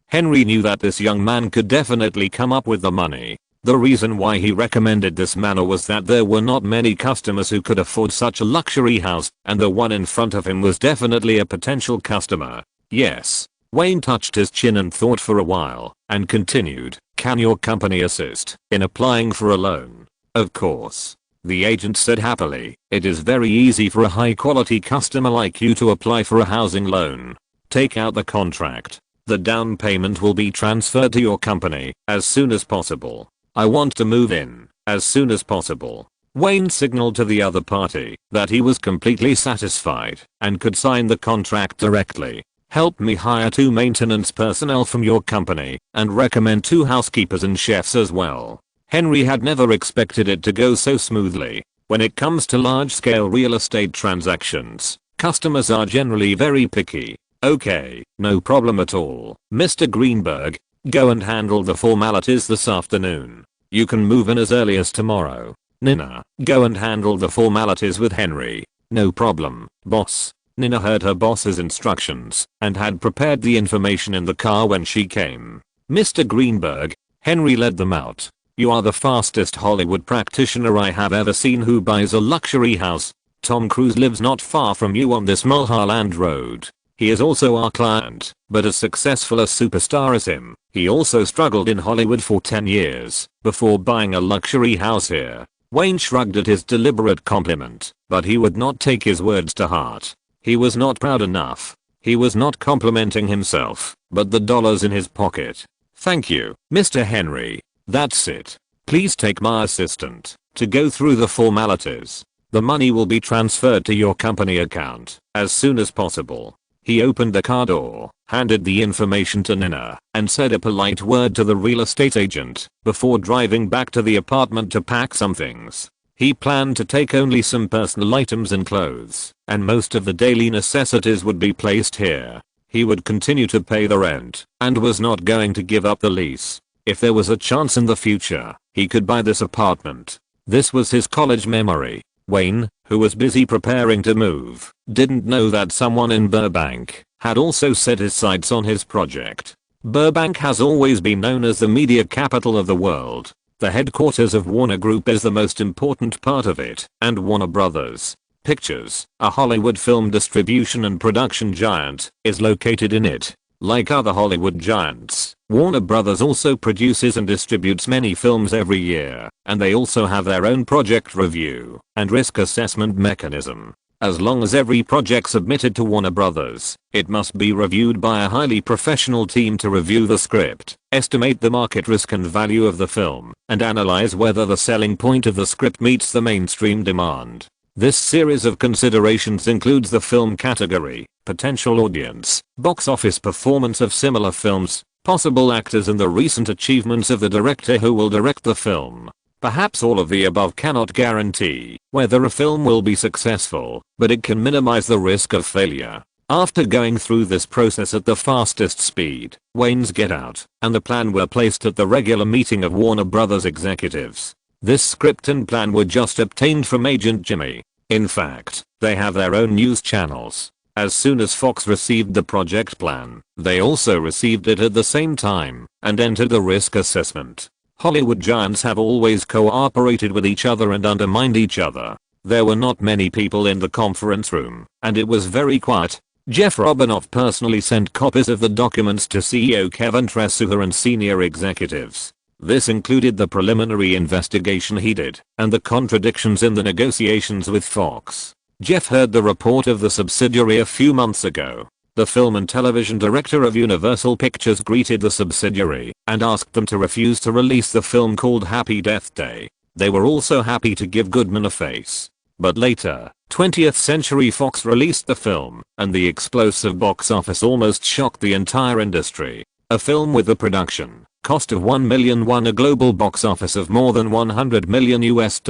Henry knew that this young man could definitely come up with the money. The reason why he recommended this manor was that there were not many customers who could afford such a luxury house, and the one in front of him was definitely a potential customer. Yes. Wayne touched his chin and thought for a while, and continued, "Can your company assist in applying for a loan?" "Of course." The agent said happily. "It is very easy for a high quality customer like you to apply for a housing loan. Take out the contract. The down payment will be transferred to your company as soon as possible. I want to move in as soon as possible." Wayne signaled to the other party that he was completely satisfied and could sign the contract directly. "Help me hire 2 maintenance personnel from your company and recommend 2 housekeepers and chefs as well." Henry had never expected it to go so smoothly. When it comes to large-scale real estate transactions, customers are generally very picky. "Okay, no problem at all, Mr. Greenberg. Go and handle the formalities this afternoon. You can move in as early as tomorrow." "Nina, go and handle the formalities with Henry." "No problem, boss." Nina heard her boss's instructions and had prepared the information in the car when she came. "Mr. Greenberg," Henry led them out. "You are the fastest Hollywood practitioner I have ever seen who buys a luxury house. Tom Cruise lives not far from you on this Mulholland Road. He is also our client, but as successful a superstar as him, he also struggled in Hollywood for 10 years before buying a luxury house here." Wayne shrugged at his deliberate compliment, but he would not take his words to heart. He was not proud enough. He was not complimenting himself, but the dollars in his pocket. "Thank you, Mr. Henry. That's it. Please take my assistant to go through the formalities. The money will be transferred to your company account as soon as possible." He opened the car door, handed the information to Nina, and said a polite word to the real estate agent before driving back to the apartment to pack some things. He planned to take only some personal items and clothes, and most of the daily necessities would be placed here. He would continue to pay the rent, and was not going to give up the lease. If there was a chance in the future, he could buy this apartment. This was his college memory. Wayne, who was busy preparing to move, didn't know that someone in Burbank had also set his sights on his project. Burbank has always been known as the media capital of the world. The headquarters of Warner Group is the most important part of it, and Warner Brothers Pictures, a Hollywood film distribution and production giant, is located in it. Like other Hollywood giants, Warner Brothers also produces and distributes many films every year, and they also have their own project review and risk assessment mechanism. As long as every project submitted to Warner Brothers, it must be reviewed by a highly professional team to review the script, estimate the market risk and value of the film, and analyze whether the selling point of the script meets the mainstream demand. This series of considerations includes the film category, potential audience, box office performance of similar films, possible actors and the recent achievements of the director who will direct the film. Perhaps all of the above cannot guarantee whether a film will be successful, but it can minimize the risk of failure. After going through this process at the fastest speed, Wayne's Get Out and the plan were placed at the regular meeting of Warner Brothers executives. This script and plan were just obtained from Agent Jimmy. In fact, they have their own news channels. As soon as Fox received the project plan, they also received it at the same time and entered the risk assessment. Hollywood giants have always cooperated with each other and undermined each other. There were not many people in the conference room, and it was very quiet. Jeff Robinoff personally sent copies of the documents to CEO Kevin Tresuher and senior executives. This included the preliminary investigation he did and the contradictions in the negotiations with Fox. Jeff heard the report of the subsidiary a few months ago. The film and television director of Universal Pictures greeted the subsidiary and asked them to refuse to release the film called Happy Death Day. They were also happy to give Goodman a face. But later, 20th Century Fox released the film, and the explosive box office almost shocked the entire industry. A film with a production cost of $1 million won a global box office of more than $100 million US,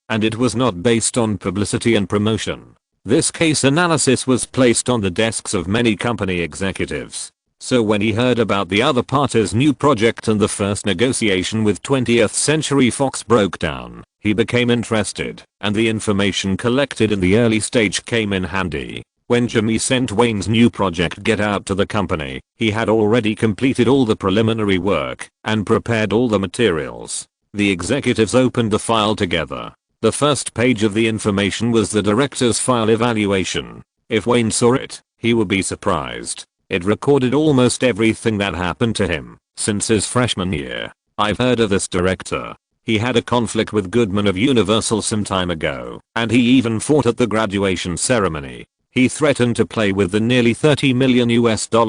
and it was not based on publicity and promotion. This case analysis was placed on the desks of many company executives. So when he heard about the other party's new project and the first negotiation with 20th Century Fox broke down, he became interested, and the information collected in the early stage came in handy. When Jimmy sent Wayne's new project Get Out to the company, he had already completed all the preliminary work and prepared all the materials. The executives opened the file together. The first page of the information was the director's file evaluation. If Wayne saw it, he would be surprised. It recorded almost everything that happened to him since his freshman year. I've heard of this director. He had a conflict with Goodman of Universal some time ago, and he even fought at the graduation ceremony. He threatened to play with the nearly $30 million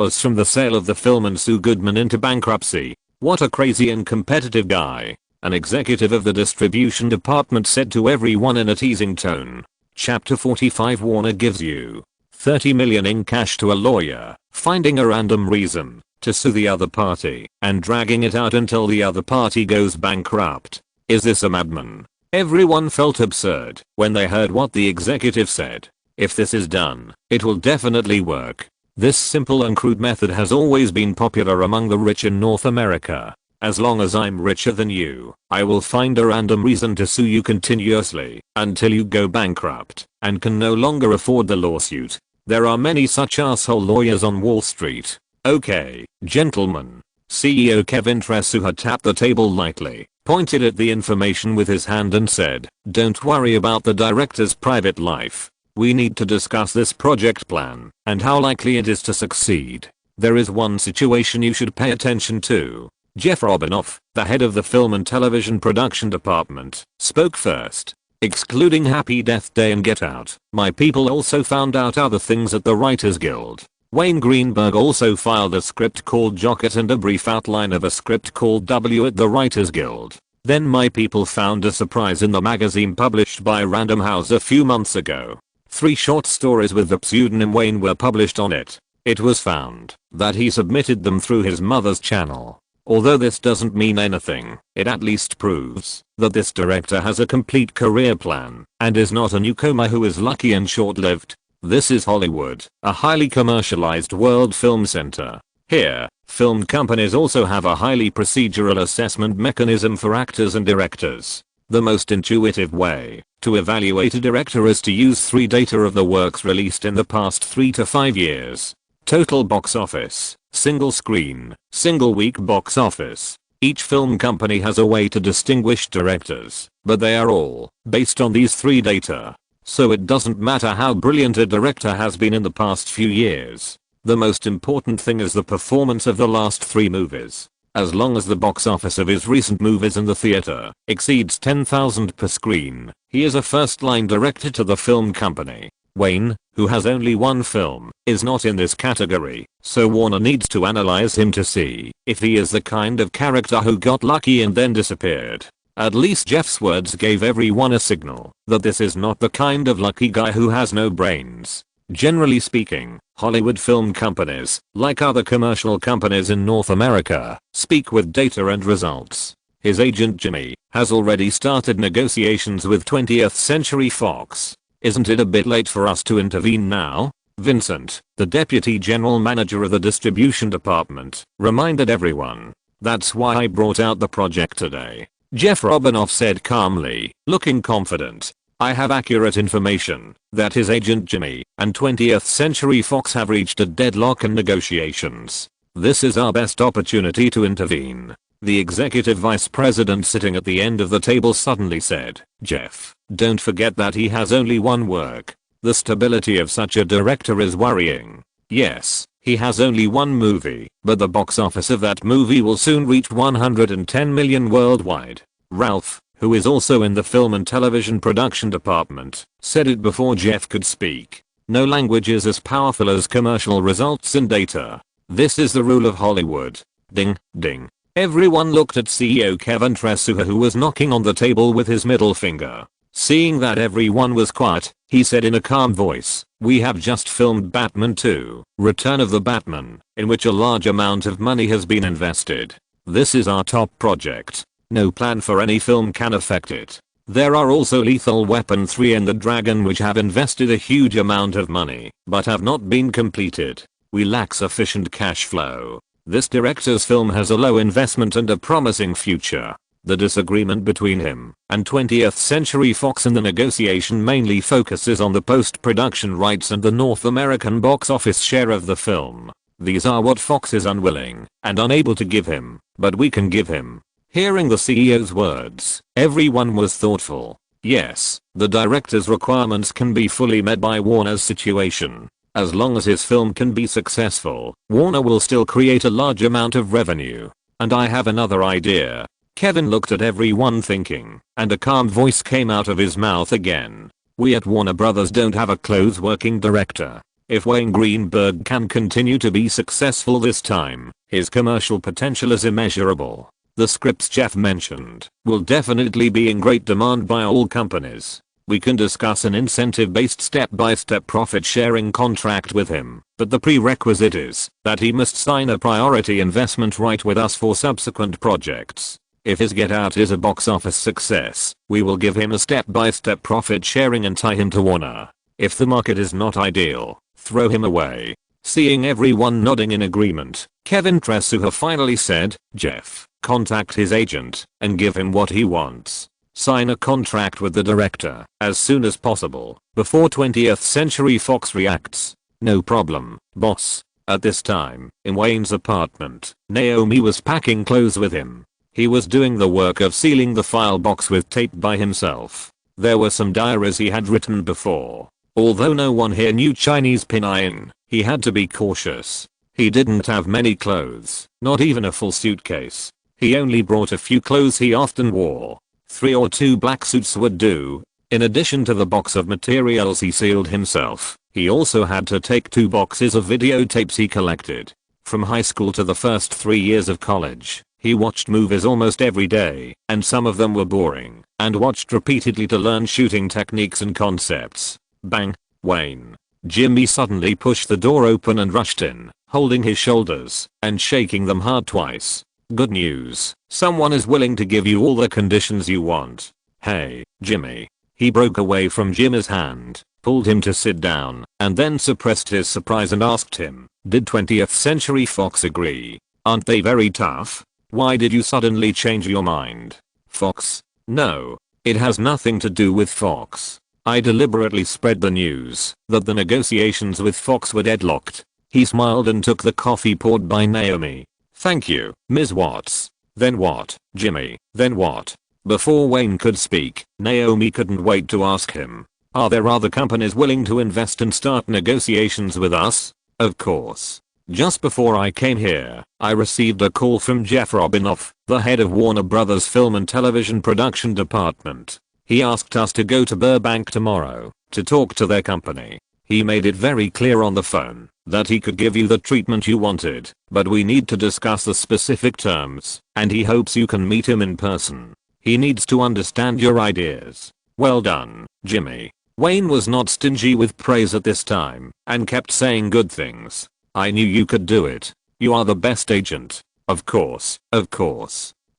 from the sale of the film and sue Goodman into bankruptcy. What a crazy and competitive guy. An executive of the distribution department said to everyone in a teasing tone. Chapter 45 Warner gives you $30 million in cash to a lawyer, finding a random reason to sue the other party and dragging it out until the other party goes bankrupt. Is this a madman? Everyone felt absurd when they heard what the executive said. If this is done, it will definitely work. This simple and crude method has always been popular among the rich in North America. As long as I'm richer than you, I will find a random reason to sue you continuously until you go bankrupt and can no longer afford the lawsuit. There are many such asshole lawyers on Wall Street. Okay, gentlemen. CEO Kevin Tresuha tapped the table lightly, pointed at the information with his hand and said, "Don't worry about the director's private life. We need to discuss this project plan and how likely it is to succeed. There is one situation you should pay attention to." Jeff Robinoff, the head of the film and television production department, spoke first. "Excluding Happy Death Day and Get Out, my people also found out other things at the Writers Guild. Wayne Greenberg also filed a script called Jocket and a brief outline of a script called W at the Writers Guild. Then my people found a surprise in the magazine published by Random House a few months ago. 3 short stories with the pseudonym Wayne were published on it. It was found that he submitted them through his mother's channel. Although this doesn't mean anything, it at least proves that this director has a complete career plan and is not a newcomer who is lucky and short-lived. This is Hollywood, a highly commercialized world film center. Here, film companies also have a highly procedural assessment mechanism for actors and directors. The most intuitive way to evaluate a director is to use 3 data of the works released in the past 3 to 5 years. Total box office, single screen, single week box office. Each film company has a way to distinguish directors, but they are all based on these 3 data. So it doesn't matter how brilliant a director has been in the past few years. The most important thing is the performance of the last 3 movies. As long as the box office of his recent movies in the theater exceeds 10,000 per screen, he is a first-line director to the film company. Wayne, who has only 1 film, is not in this category, so Warner needs to analyze him to see if he is the kind of character who got lucky and then disappeared. At least Jeff's words gave everyone a signal that this is not the kind of lucky guy who has no brains. Generally speaking, Hollywood film companies, like other commercial companies in North America, speak with data and results. His agent Jimmy has already started negotiations with 20th Century Fox. Isn't it a bit late for us to intervene now? Vincent, the deputy general manager of the distribution department, reminded everyone. That's why I brought out the project today. Jeff Robinoff said calmly, looking confident. I have accurate information that his agent Jimmy and 20th Century Fox have reached a deadlock in negotiations. This is our best opportunity to intervene. The executive vice president sitting at the end of the table suddenly said, "Jeff, don't forget that he has only 1 work. The stability of such a director is worrying. Yes, he has only 1 movie, but the box office of that movie will soon reach 110 million worldwide." Ralph, who is also in the film and television production department, said it before Jeff could speak. No language is as powerful as commercial results and data. This is the rule of Hollywood. Ding, ding. Everyone looked at CEO Kevin Tresuha, who was knocking on the table with his middle finger. Seeing that everyone was quiet, he said in a calm voice, "We have just filmed Batman 2, Return of the Batman, in which a large amount of money has been invested. This is our top project. No plan for any film can affect it. There are also Lethal Weapon 3 and The Dragon, which have invested a huge amount of money, but have not been completed. We lack sufficient cash flow. This director's film has a low investment and a promising future." The disagreement between him and 20th Century Fox in the negotiation mainly focuses on the post-production rights and the North American box office share of the film. These are what Fox is unwilling and unable to give him, but we can give him. Hearing the CEO's words, everyone was thoughtful. Yes, the director's requirements can be fully met by Warner's situation. As long as his film can be successful, Warner will still create a large amount of revenue. And I have another idea. Kevin looked at everyone thinking, and a calm voice came out of his mouth again. We at Warner Brothers don't have a close working director. If Wayne Greenberg can continue to be successful this time, his commercial potential is immeasurable. The scripts Jeff mentioned will definitely be in great demand by all companies. We can discuss an incentive-based step-by-step profit-sharing contract with him, but the prerequisite is that he must sign a priority investment right with us for subsequent projects. If his Get Out is a box office success, we will give him a step-by-step profit sharing and tie him to Warner. If the market is not ideal, throw him away. Seeing everyone nodding in agreement, Kevin Tresuha finally said, Jeff, contact his agent and give him what he wants. Sign a contract with the director as soon as possible before 20th Century Fox reacts. No problem, boss. At this time, in Wayne's apartment, Naomi was packing clothes with him. He was doing the work of sealing the file box with tape by himself. There were some diaries he had written before. Although no one here knew Chinese pinyin, he had to be cautious. He didn't have many clothes, not even a full suitcase. He only brought a few clothes he often wore. 3 or 2 black suits would do. In addition to the box of materials he sealed himself, he also had to take 2 boxes of videotapes he collected. From high school to the first 3 years of college, he watched movies almost every day, and some of them were boring, and watched repeatedly to learn shooting techniques and concepts. Bang! Wayne. Jimmy suddenly pushed the door open and rushed in, holding his shoulders and shaking them hard twice. Good news, someone is willing to give you all the conditions you want. Hey, Jimmy. He broke away from Jimmy's hand, pulled him to sit down, and then suppressed his surprise and asked him, did 20th Century Fox agree? Aren't they very tough? Why did you suddenly change your mind? Fox? No. It has nothing to do with Fox. I deliberately spread the news that the negotiations with Fox were deadlocked. He smiled and took the coffee poured by Naomi. Thank you, Ms. Watts. Then what, Jimmy? Then what? Before Wayne could speak, Naomi couldn't wait to ask him. Are there other companies willing to invest and start negotiations with us? Of course. Just before I came here, I received a call from Jeff Robinoff, the head of Warner Brothers Film and Television Production Department. He asked us to go to Burbank tomorrow to talk to their company. He made it very clear on the phone that he could give you the treatment you wanted, but we need to discuss the specific terms, and he hopes you can meet him in person. He needs to understand your ideas. Well done, Jimmy. Wayne was not stingy with praise at this time, and kept saying good things. I knew you could do it. You are the best agent. Of course,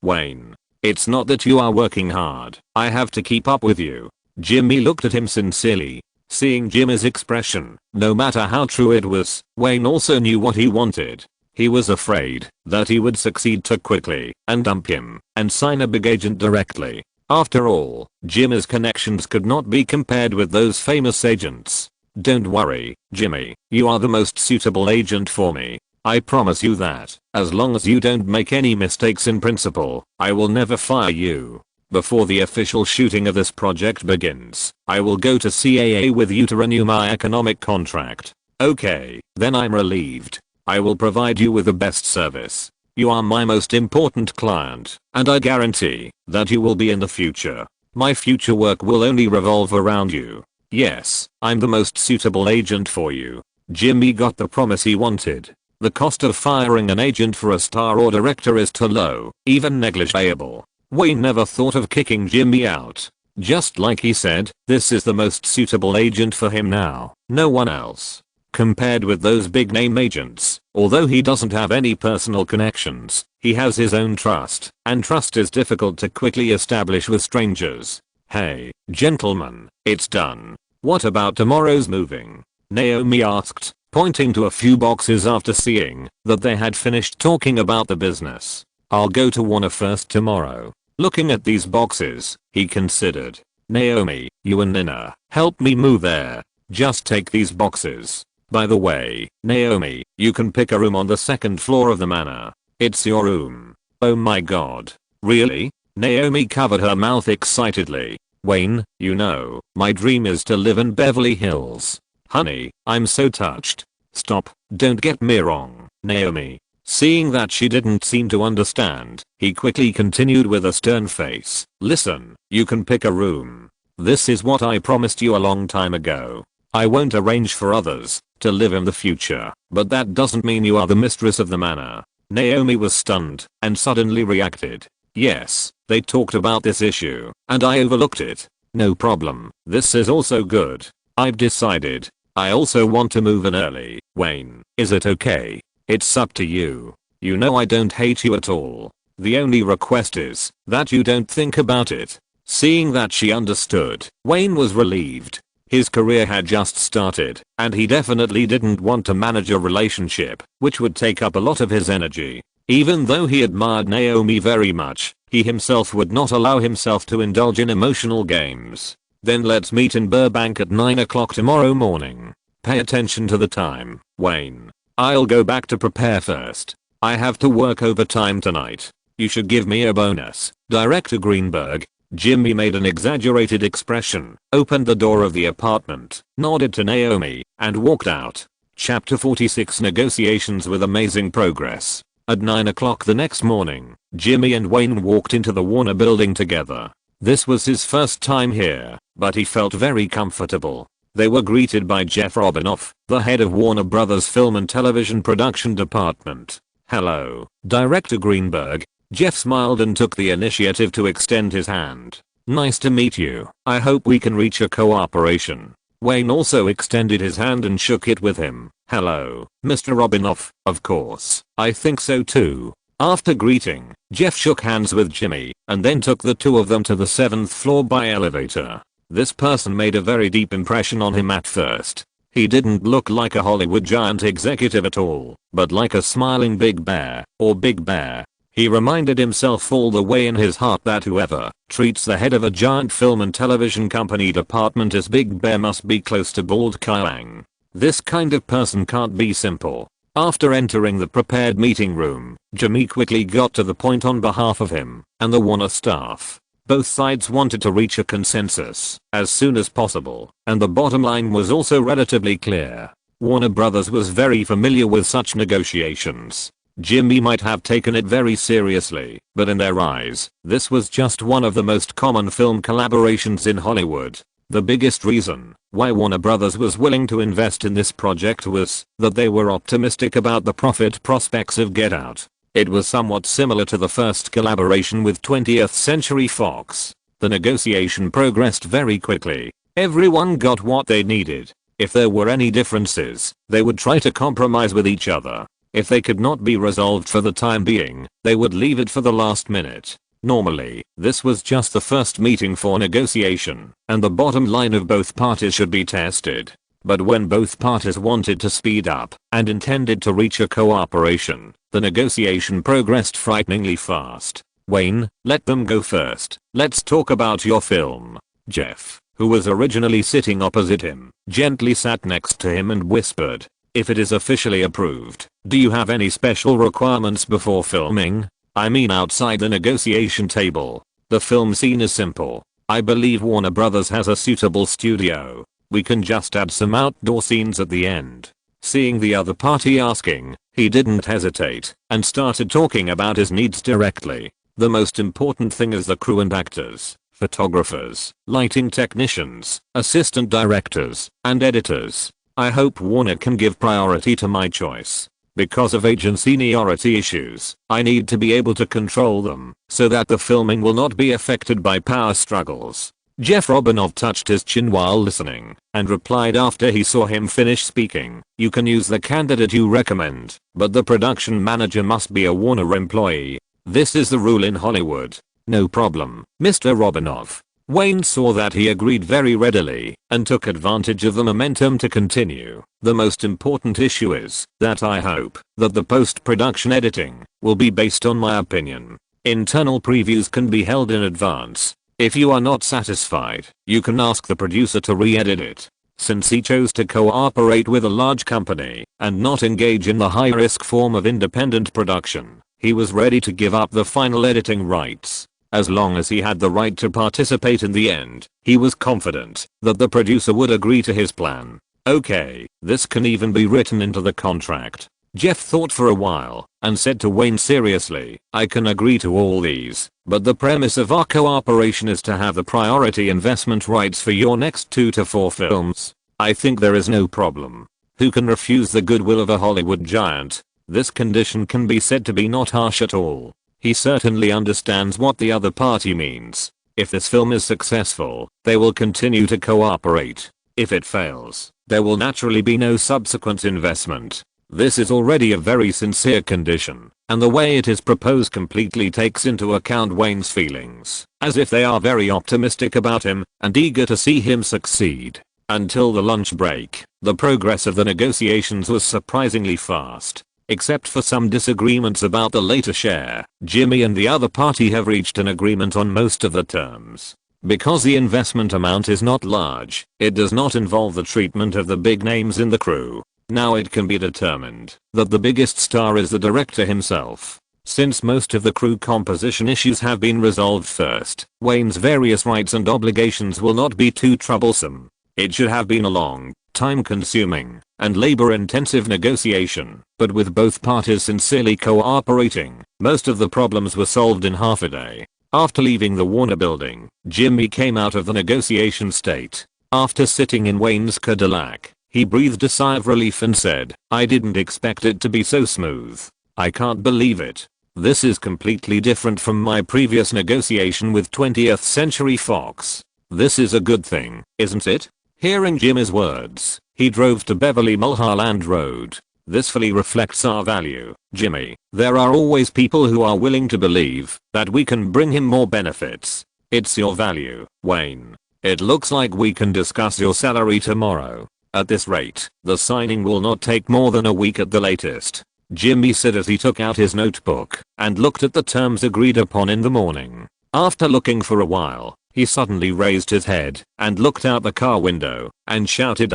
Wayne. It's not that you are working hard. I have to keep up with you. Jimmy looked at him sincerely. Seeing Jimmy's expression, no matter how true it was, Wayne also knew what he wanted. He was afraid that he would succeed too quickly and dump him and sign a big agent directly. After all, Jimmy's connections could not be compared with those famous agents. Don't worry, Jimmy, you are the most suitable agent for me. I promise you that, as long as you don't make any mistakes in principle, I will never fire you. Before the official shooting of this project begins, I will go to CAA with you to renew my economic contract. Okay, then I'm relieved. I will provide you with the best service. You are my most important client, and I guarantee that you will be in the future. My future work will only revolve around you. Yes, I'm the most suitable agent for you. Jimmy got the promise he wanted. The cost of firing an agent for a star or director is too low, even negligible. Wayne never thought of kicking Jimmy out. Just like he said, this is the most suitable agent for him now, no one else. Compared with those big name agents, although he doesn't have any personal connections, he has his own trust, and trust is difficult to quickly establish with strangers. Hey, gentlemen, it's done. What about tomorrow's moving? Naomi asked, pointing to a few boxes after seeing that they had finished talking about the business. I'll go to Warner first tomorrow. Looking at these boxes, he considered. Naomi, you and Nina, help me move there. Just take these boxes. By the way, Naomi, you can pick a room on the second floor of the manor. It's your room. Oh my god. Really? Naomi covered her mouth excitedly. Wayne, you know, my dream is to live in Beverly Hills. Honey, I'm so touched. Stop, don't get me wrong, Naomi. Seeing that she didn't seem to understand, he quickly continued with a stern face. Listen, you can pick a room. This is what I promised you a long time ago. I won't arrange for others to live in the future, but that doesn't mean you are the mistress of the manor. Naomi was stunned and suddenly reacted. Yes, they talked about this issue, and I overlooked it. No problem, this is also good. I've decided. I also want to move in early. Wayne, is it okay? It's up to you. You know I don't hate you at all. The only request is that you don't think about it. Seeing that she understood, Wayne was relieved. His career had just started, and he definitely didn't want to manage a relationship, which would take up a lot of his energy. Even though he admired Naomi very much, he himself would not allow himself to indulge in emotional games. Then let's meet in Burbank at 9 o'clock tomorrow morning. Pay attention to the time, Wayne. I'll go back to prepare first. I have to work overtime tonight. You should give me a bonus. Director Greenberg. Jimmy made an exaggerated expression, opened the door of the apartment, nodded to Naomi, and walked out. Chapter 46 Negotiations with amazing progress. At 9 o'clock the next morning, Jimmy and Wayne walked into the Warner building together. This was his first time here, but he felt very comfortable. They were greeted by Jeff Robinoff, the head of Warner Brothers Film and Television Production Department. Hello, Director Greenberg. Jeff smiled and took the initiative to extend his hand. Nice to meet you. I hope we can reach a cooperation. Wayne also extended his hand and shook it with him. Hello, Mr. Robinoff. Of course, I think so too. After greeting, Jeff shook hands with Jimmy and then took the two of them to the 7th floor by elevator. This person made a very deep impression on him at first. He didn't look like a Hollywood giant executive at all, but like a smiling big bear, or big bear. He reminded himself all the way in his heart that whoever treats the head of a giant film and television company department as Big Bear must be close to Bald Kailang. This kind of person can't be simple. After entering the prepared meeting room, Jimmy quickly got to the point on behalf of him and the Warner staff. Both sides wanted to reach a consensus as soon as possible, and the bottom line was also relatively clear. Warner Brothers was very familiar with such negotiations. Jimmy might have taken it very seriously, but in their eyes, this was just one of the most common film collaborations in Hollywood. The biggest reason why Warner Brothers was willing to invest in this project was that they were optimistic about the profit prospects of Get Out. It was somewhat similar to the first collaboration with 20th Century Fox. The negotiation progressed very quickly. Everyone got what they needed. If there were any differences, they would try to compromise with each other. If they could not be resolved for the time being, they would leave it for the last minute. Normally, this was just the first meeting for negotiation, and the bottom line of both parties should be tested. But when both parties wanted to speed up and intended to reach a cooperation, the negotiation progressed frighteningly fast. Wayne, let them go first. Let's talk about your film. Jeff, who was originally sitting opposite him, gently sat next to him and whispered, if it is officially approved, do you have any special requirements before filming? I mean outside the negotiation table. The film scene is simple. I believe Warner Brothers has a suitable studio. We can just add some outdoor scenes at the end. Seeing the other party asking, he didn't hesitate and started talking about his needs directly. The most important thing is the crew and actors, photographers, lighting technicians, assistant directors, and editors. I hope Warner can give priority to my choice. Because of age and seniority issues, I need to be able to control them so that the filming will not be affected by power struggles. Jeff Robinoff touched his chin while listening and replied after he saw him finish speaking, you can use the candidate you recommend, but the production manager must be a Warner employee. This is the rule in Hollywood. No problem, Mr. Robinoff. Wayne saw that he agreed very readily and took advantage of the momentum to continue. The most important issue is that I hope that the post-production editing will be based on my opinion. Internal previews can be held in advance. If you are not satisfied, you can ask the producer to re-edit it. Since he chose to cooperate with a large company and not engage in the high-risk form of independent production, He was ready to give up the final editing rights. As long as he had the right to participate in the end, he was confident that the producer would agree to his plan. Okay, this can even be written into the contract. Jeff thought for a while and said to Wayne seriously, I can agree to all these, but the premise of our cooperation is to have the priority investment rights for your next 2 to 4 films. I think there is no problem. Who can refuse the goodwill of a Hollywood giant? This condition can be said to be not harsh at all. He certainly understands what the other party means. If this film is successful, they will continue to cooperate. If it fails, there will naturally be no subsequent investment. This is already a very sincere condition, and the way it is proposed completely takes into account Wayne's feelings, as if they are very optimistic about him and eager to see him succeed. Until the lunch break, the progress of the negotiations was surprisingly fast. Except for some disagreements about the later share, Jimmy and the other party have reached an agreement on most of the terms. Because the investment amount is not large, it does not involve the treatment of the big names in the crew. Now it can be determined that the biggest star is the director himself. Since most of the crew composition issues have been resolved first, Wayne's various rights and obligations will not be too troublesome. It should have been a long, time-consuming, and labor-intensive negotiation, but with both parties sincerely cooperating, most of the problems were solved in half a day. After leaving the Warner building, Jimmy came out of the negotiation state. After sitting in Wayne's Cadillac, he breathed a sigh of relief and said, I didn't expect it to be so smooth. I can't believe it. This is completely different from my previous negotiation with 20th Century Fox. This is a good thing, isn't it? Hearing Jimmy's words, he drove to Beverly Mulholland Road. This fully reflects our value, Jimmy. There are always people who are willing to believe that we can bring him more benefits. It's your value, Wayne. It looks like we can discuss your salary tomorrow. At this rate, the signing will not take more than a week at the latest. Jimmy said as he took out his notebook and looked at the terms agreed upon in the morning. After looking for a while, he suddenly raised his head and looked out the car window and shouted,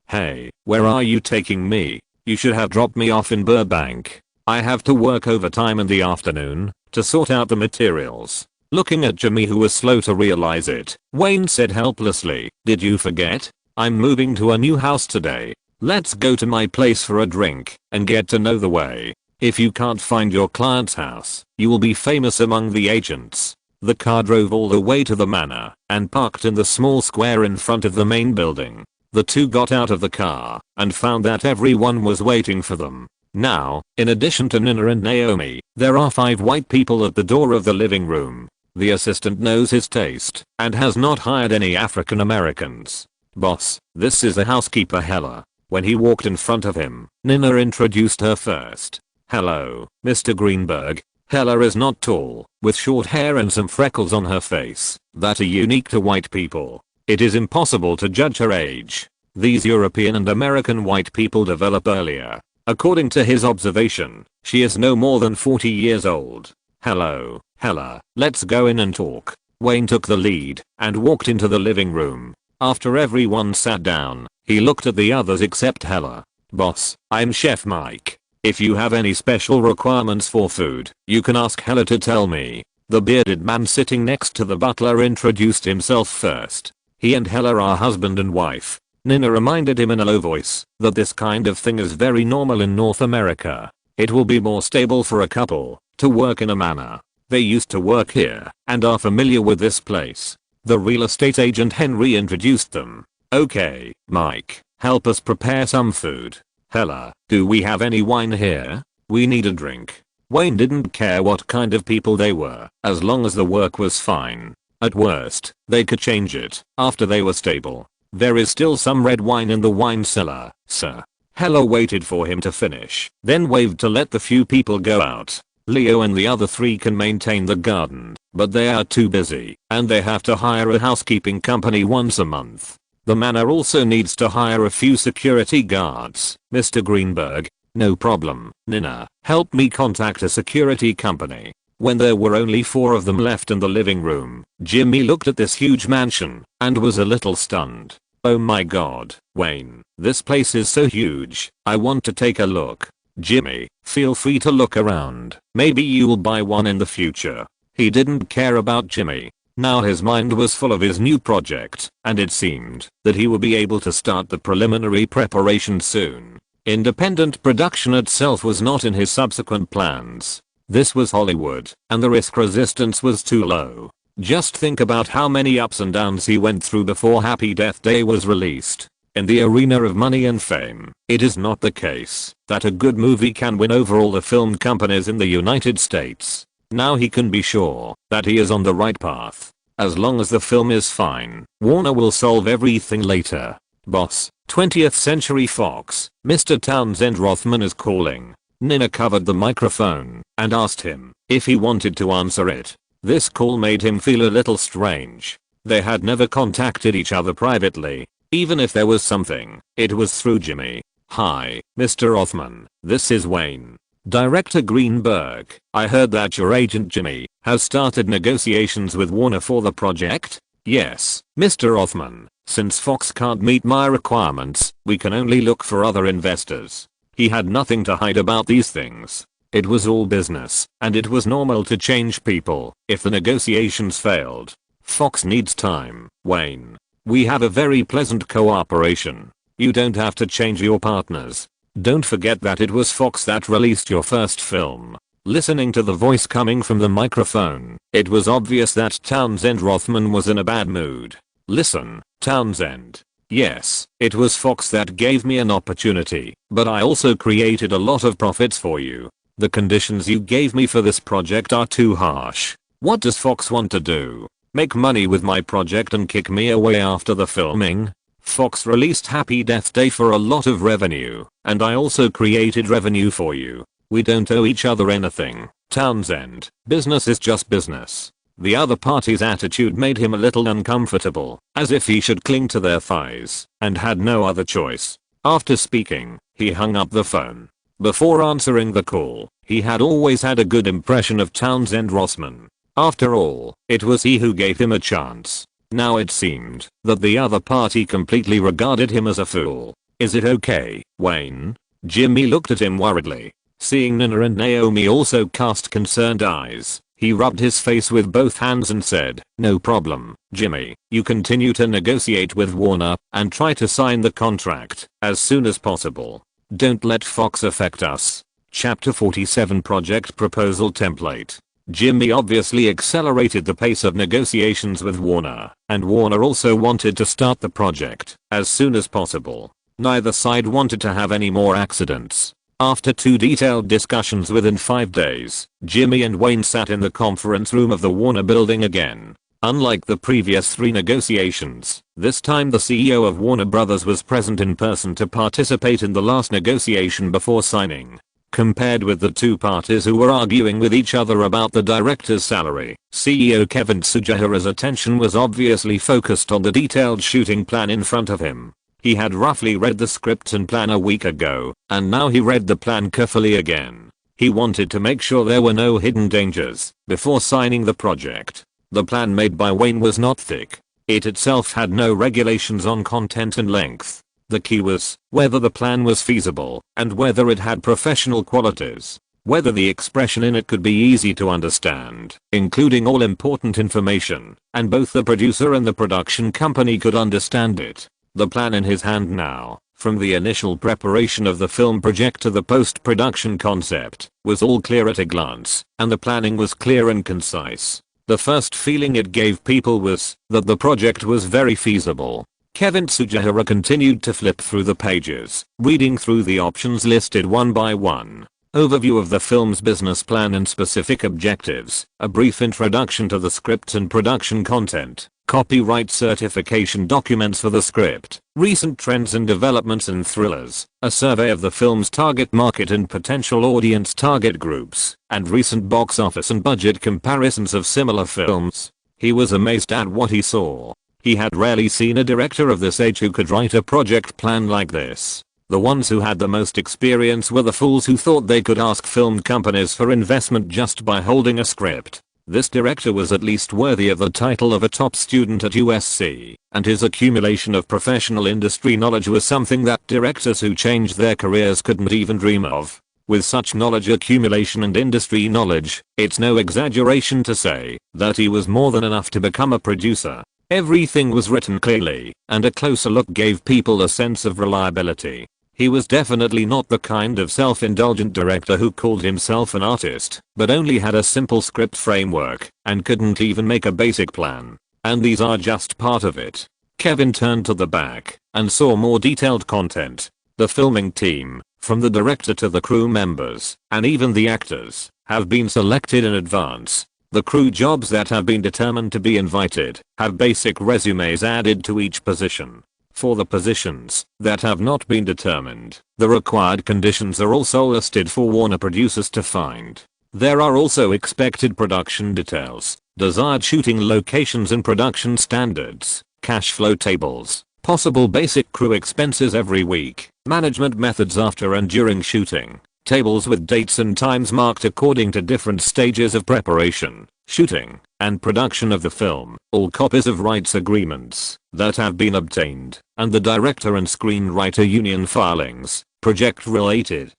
hey, where are you taking me? You should have dropped me off in Burbank. I have to work overtime in the afternoon to sort out the materials. Looking at Jimmy, who was slow to realize it, Wayne said helplessly, did you forget? I'm moving to a new house today. Let's go to my place for a drink and get to know the way. If you can't find your client's house, you will be famous among the agents. The car drove all the way to the manor and parked in the small square in front of the main building. The two got out of the car and found that everyone was waiting for them. Now, in addition to Nina and Naomi, there are 5 white people at the door of the living room. The assistant knows his taste and has not hired any African Americans. Boss, this is the housekeeper Hella. When he walked in front of him, Nina introduced her first. Hello, Mr. Greenberg. Hella is not tall, with short hair and some freckles on her face that are unique to white people. It is impossible to judge her age. These European and American white people develop earlier. According to his observation, she is no more than 40 years old. Hello, Hella, let's go in and talk. Wayne took the lead and walked into the living room. After everyone sat down, he looked at the others except Hella. Boss, I'm Chef Mike. If you have any special requirements for food, you can ask Hella to tell me. The bearded man sitting next to the butler introduced himself first. He and Hella are husband and wife. Nina reminded him in a low voice that this kind of thing is very normal in North America. It will be more stable for a couple to work in a manor. They used to work here and are familiar with this place. The real estate agent Henry introduced them. Okay, Mike, help us prepare some food. Hella, do we have any wine here? We need a drink. Wayne didn't care what kind of people they were, as long as the work was fine. At worst, they could change it after they were stable. There is still some red wine in the wine cellar, sir. Hella waited for him to finish, then waved to let the few people go out. Leo and the other 3 can maintain the garden, but they are too busy, and they have to hire a housekeeping company once a month. The manor also needs to hire a few security guards. Mr. Greenberg, no problem. Nina, help me contact a security company. When there were only 4 of them left in the living room, Jimmy looked at this huge mansion and was a little stunned. Oh my god, Wayne, this place is so huge. I want to take a look. Jimmy, feel free to look around. Maybe you'll buy one in the future. He didn't care about Jimmy. Now his mind was full of his new project, and it seemed that he would be able to start the preliminary preparation soon. Independent production itself was not in his subsequent plans. This was Hollywood, and the risk resistance was too low. Just think about how many ups and downs he went through before Happy Death Day was released. In the arena of money and fame, it is not the case that a good movie can win over all the film companies in the United States. Now he can be sure that he is on the right path. As long as the film is fine, Warner will solve everything later. Boss, 20th Century Fox, Mr. Townsend Rothman is calling. Nina covered the microphone and asked him if he wanted to answer it. This call made him feel a little strange. They had never contacted each other privately. Even if there was something, it was through Jimmy. Hi, Mr. Rothman, this is Wayne. Director Greenberg, I heard that your agent Jimmy has started negotiations with Warner for the project? Yes, Mr. Rothman. Since Fox can't meet my requirements, we can only look for other investors. He had nothing to hide about these things. It was all business, and it was normal to change people if the negotiations failed. Fox needs time, Wayne. We have a very pleasant cooperation. You don't have to change your partners. Don't forget that it was Fox that released your first film. Listening to the voice coming from the microphone, it was obvious that Townsend Rothman was in a bad mood. Listen, Townsend. Yes, it was Fox that gave me an opportunity, but I also created a lot of profits for you. The conditions you gave me for this project are too harsh. What does Fox want to do? Make money with my project and kick me away after the filming? Fox released Happy Death Day for a lot of revenue, and I also created revenue for you. We don't owe each other anything, Townsend. Business is just business. The other party's attitude made him a little uncomfortable, as if he should cling to their thighs, and had no other choice. After speaking, he hung up the phone. Before answering the call, he had always had a good impression of Townsend Rothman. After all, it was he who gave him a chance. Now it seemed that the other party completely regarded him as a fool. Is it okay, Wayne? Jimmy looked at him worriedly. Seeing Nina and Naomi also cast concerned eyes, he rubbed his face with both hands and said, no problem, Jimmy. You continue to negotiate with Warner and try to sign the contract as soon as possible. Don't let Fox affect us. Chapter 47 Project Proposal Template. Jimmy obviously accelerated the pace of negotiations with Warner, and Warner also wanted to start the project as soon as possible. Neither side wanted to have any more accidents. After 2 detailed discussions within 5 days, Jimmy and Wayne sat in the conference room of the Warner building again. Unlike the previous 3 negotiations, this time the CEO of Warner Brothers was present in person to participate in the last negotiation before signing. Compared with the 2 parties who were arguing with each other about the director's salary, CEO Kevin Tsujihara's attention was obviously focused on the detailed shooting plan in front of him. He had roughly read the script and plan a week ago, and now he read the plan carefully again. He wanted to make sure there were no hidden dangers before signing the project. The plan made by Wayne was not thick. It itself had no regulations on content and length. The key was whether the plan was feasible and whether it had professional qualities. Whether the expression in it could be easy to understand, including all important information, and both the producer and the production company could understand it. The plan in his hand now, from the initial preparation of the film project to the post-production concept, was all clear at a glance, and the planning was clear and concise. The first feeling it gave people was that the project was very feasible. Kevin Tsujihara continued to flip through the pages, reading through the options listed one by one. Overview of the film's business plan and specific objectives, a brief introduction to the script and production content, copyright certification documents for the script, recent trends and developments in thrillers, a survey of the film's target market and potential audience target groups, and recent box office and budget comparisons of similar films. He was amazed at what he saw. He had rarely seen a director of this age who could write a project plan like this. The ones who had the most experience were the fools who thought they could ask film companies for investment just by holding a script. This director was at least worthy of the title of a top student at USC, and his accumulation of professional industry knowledge was something that directors who changed their careers couldn't even dream of. With such knowledge accumulation and industry knowledge, it's no exaggeration to say that he was more than enough to become a producer. Everything was written clearly, and a closer look gave people a sense of reliability. He was definitely not the kind of self-indulgent director who called himself an artist, but only had a simple script framework, and couldn't even make a basic plan. And these are just part of it. Kevin turned to the back, and saw more detailed content. The filming team, from the director to the crew members, and even the actors, have been selected in advance. The crew jobs that have been determined to be invited have basic resumes added to each position. For the positions that have not been determined, the required conditions are also listed for Warner producers to find. There are also expected production details, desired shooting locations and production standards, cash flow tables, possible basic crew expenses every week, management methods after and during shooting, tables with dates and times marked according to different stages of preparation, shooting, and production of the film, all copies of rights agreements that have been obtained, and the director and screenwriter union filings, project-related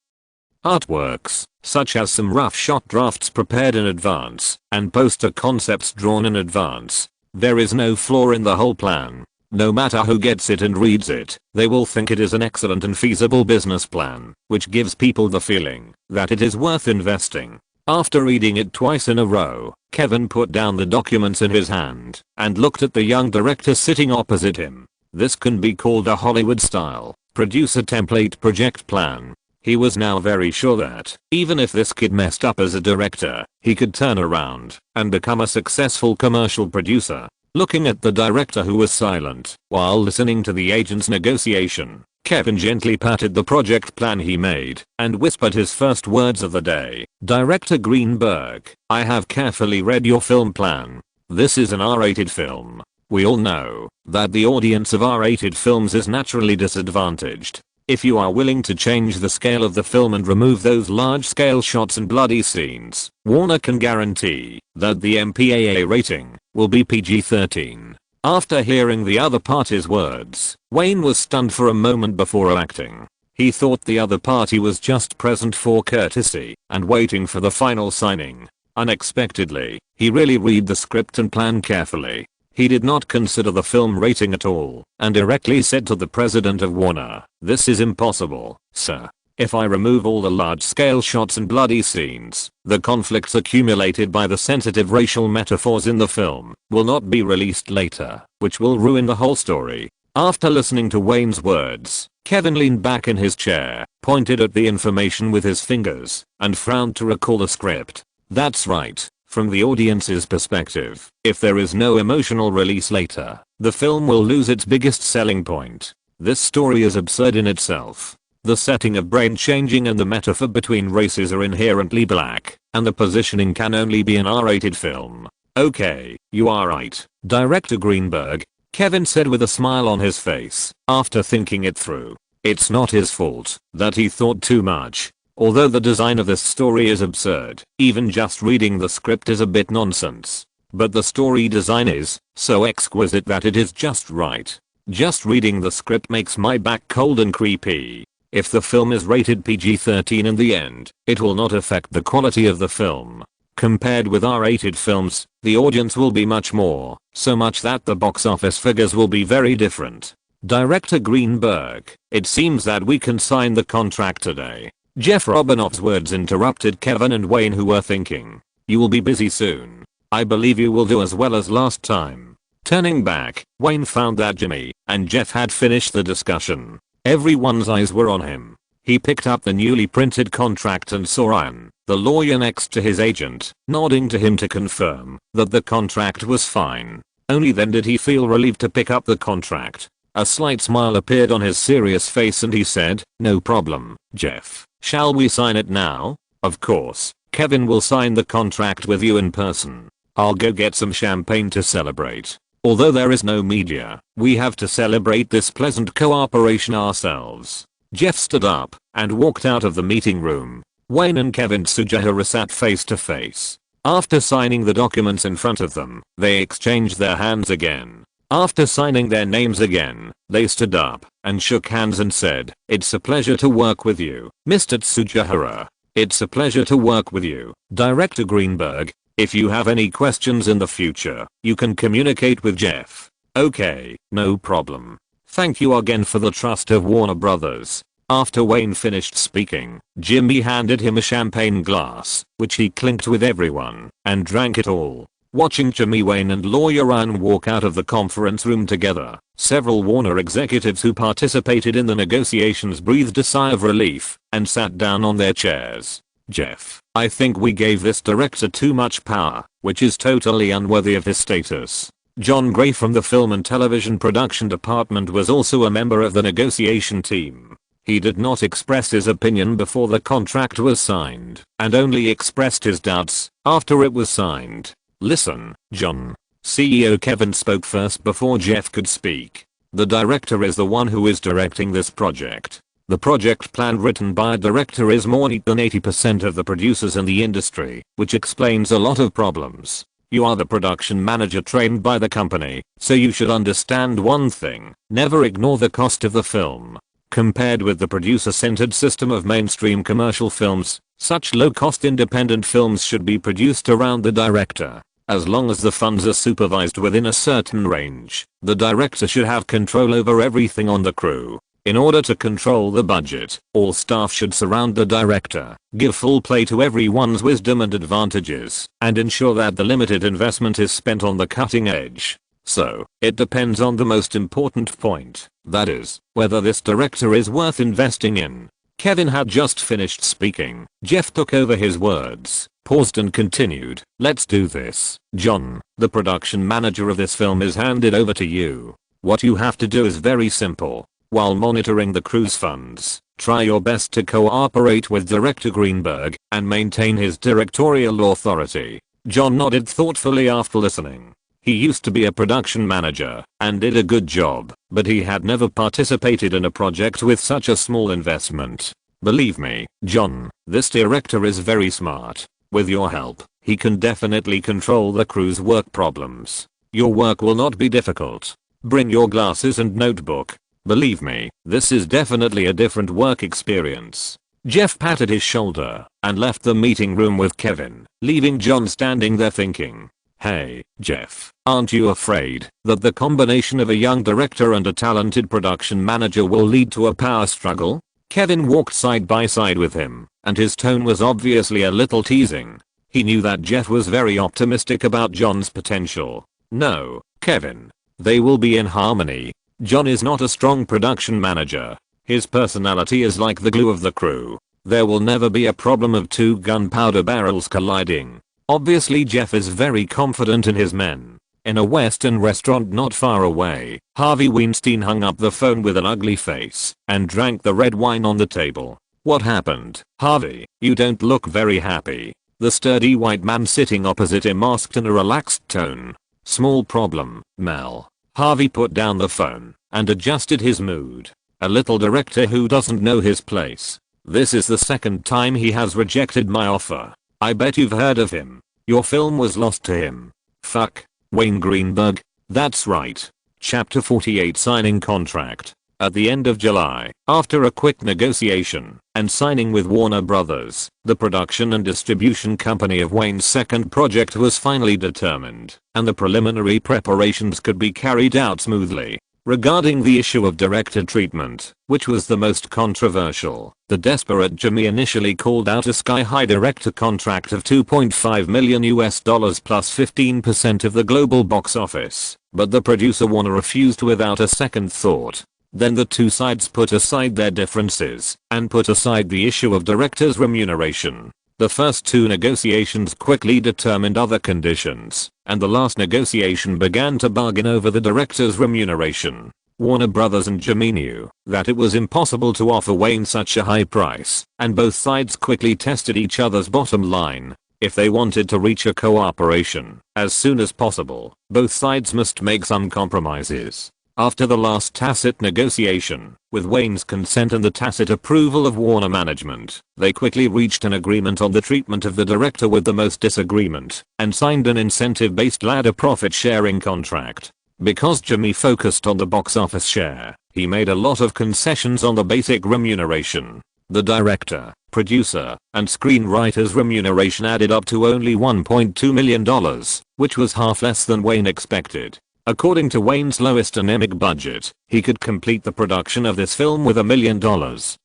artworks, such as some rough shot drafts prepared in advance, and poster concepts drawn in advance. There is no flaw in the whole plan. No matter who gets it and reads it, they will think it is an excellent and feasible business plan, which gives people the feeling that it is worth investing. After reading it twice in a row, Kevin put down the documents in his hand and looked at the young director sitting opposite him. This can be called a Hollywood-style producer template project plan. He was now very sure that, even if this kid messed up as a director, he could turn around and become a successful commercial producer. Looking at the director who was silent while listening to the agent's negotiation, Kevin gently patted the project plan he made and whispered his first words of the day. "Director Greenberg, I have carefully read your film plan. This is an R-rated film. We all know that the audience of R-rated films is naturally disadvantaged. If you are willing to change the scale of the film and remove those large-scale shots and bloody scenes, Warner can guarantee that the MPAA rating will be PG-13. After hearing the other party's words, Wayne was stunned for a moment before acting. He thought the other party was just present for courtesy and waiting for the final signing. Unexpectedly, he really read the script and plan carefully. He did not consider the film rating at all, and directly said to the president of Warner, "This is impossible, sir. If I remove all the large-scale shots and bloody scenes, the conflicts accumulated by the sensitive racial metaphors in the film will not be released later, which will ruin the whole story." After listening to Wayne's words, Kevin leaned back in his chair, pointed at the information with his fingers, and frowned to recall the script. That's right. From the audience's perspective, if there is no emotional release later, the film will lose its biggest selling point. This story is absurd in itself. The setting of brain changing and the metaphor between races are inherently black, and the positioning can only be an R-rated film. Okay, you are right, Director Greenberg, Kevin said with a smile on his face, after thinking it through. It's not his fault that he thought too much. Although the design of this story is absurd, even just reading the script is a bit nonsense. But the story design is so exquisite that it is just right. Just reading the script makes my back cold and creepy. If the film is rated PG-13 in the end, it will not affect the quality of the film. Compared with R-rated films, the audience will be much more, so much that the box office figures will be very different. Director Greenberg, it seems that we can sign the contract today. Jeff Robinoff's words interrupted Kevin and Wayne, who were thinking, "You will be busy soon. I believe you will do as well as last time." Turning back, Wayne found that Jimmy and Jeff had finished the discussion. Everyone's eyes were on him. He picked up the newly printed contract and saw Ann, the lawyer next to his agent, nodding to him to confirm that the contract was fine. Only then did he feel relieved to pick up the contract. A slight smile appeared on his serious face and he said, "No problem, Jeff. Shall we sign it now?" "Of course. Kevin will sign the contract with you in person. I'll go get some champagne to celebrate. Although there is no media, we have to celebrate this pleasant cooperation ourselves." Jeff stood up and walked out of the meeting room. Wayne and Kevin Tsujihara sat face to face. After signing the documents in front of them, they exchanged their hands again. After signing their names again, they stood up and shook hands and said, "It's a pleasure to work with you, Mr. Tsujihara." It's a pleasure to work with you, Director Greenberg. If you have any questions in the future, you can communicate with Jeff. Okay, no problem. Thank you again for the trust of Warner Brothers. After Wayne finished speaking, Jimmy handed him a champagne glass, which he clinked with everyone, and drank it all. Watching Jimmy, Wayne and lawyer Ryan walk out of the conference room together, several Warner executives who participated in the negotiations breathed a sigh of relief and sat down on their chairs. Jeff, I think we gave this director too much power, which is totally unworthy of his status. John Gray from the film and television production department was also a member of the negotiation team. He did not express his opinion before the contract was signed, and only expressed his doubts after it was signed. Listen, John. CEO Kevin spoke first before Jeff could speak. The director is the one who is directing this project. The project plan written by a director is more neat than 80% of the producers in the industry, which explains a lot of problems. You are the production manager trained by the company, so you should understand one thing: never ignore the cost of the film. Compared with the producer-centered system of mainstream commercial films, such low-cost independent films should be produced around the director. As long as the funds are supervised within a certain range, the director should have control over everything on the crew. In order to control the budget, all staff should surround the director, give full play to everyone's wisdom and advantages, and ensure that the limited investment is spent on the cutting edge. So, it depends on the most important point, that is, whether this director is worth investing in. Kevin had just finished speaking. Jeff took over his words, paused and continued, let's do this. John, the production manager of this film is handed over to you. What you have to do is very simple. While monitoring the crew's funds, try your best to cooperate with Director Greenberg and maintain his directorial authority. John nodded thoughtfully after listening. He used to be a production manager and did a good job, but he had never participated in a project with such a small investment. Believe me, John, this director is very smart. With your help, he can definitely control the crew's work problems. Your work will not be difficult. Bring your glasses and notebook. Believe me, this is definitely a different work experience. Jeff patted his shoulder and left the meeting room with Kevin, leaving John standing there thinking, hey, Jeff, aren't you afraid that the combination of a young director and a talented production manager will lead to a power struggle? Kevin walked side by side with him, and his tone was obviously a little teasing. He knew that Jeff was very optimistic about John's potential. No, Kevin. They will be in harmony. John is not a strong production manager. His personality is like the glue of the crew. There will never be a problem of two gunpowder barrels colliding. Obviously Jeff is very confident in his men. In a Western restaurant not far away, Harvey Weinstein hung up the phone with an ugly face and drank the red wine on the table. What happened, Harvey? You don't look very happy. The sturdy white man sitting opposite him asked in a relaxed tone. Small problem, Mel. Harvey put down the phone and adjusted his mood. A little director who doesn't know his place. This is the second time he has rejected my offer. I bet you've heard of him. Your film was lost to him. Fuck. Wayne Greenberg. That's right. Chapter 48 signing contract. At the end of July, after a quick negotiation and signing with Warner Brothers, the production and distribution company of Wayne's second project was finally determined, and the preliminary preparations could be carried out smoothly. Regarding the issue of director treatment, which was the most controversial, the desperate Jimmy initially called out a sky-high director contract of $2.5 million plus 15% of the global box office, but the producer Warner refused without a second thought. Then the two sides put aside their differences and put aside the issue of director's remuneration. The first two negotiations quickly determined other conditions, and the last negotiation began to bargain over the director's remuneration. Warner Brothers and Jimmy knew that it was impossible to offer Wayne such a high price, and both sides quickly tested each other's bottom line. If they wanted to reach a cooperation as soon as possible, both sides must make some compromises. After the last tacit negotiation, with Wayne's consent and the tacit approval of Warner management, they quickly reached an agreement on the treatment of the director with the most disagreement, and signed an incentive-based ladder profit-sharing contract. Because Jimmy focused on the box office share, he made a lot of concessions on the basic remuneration. The director, producer, and screenwriter's remuneration added up to only $1.2 million, which was half less than Wayne expected. According to Wayne's low astonishing budget, he could complete the production of this film with $1 million,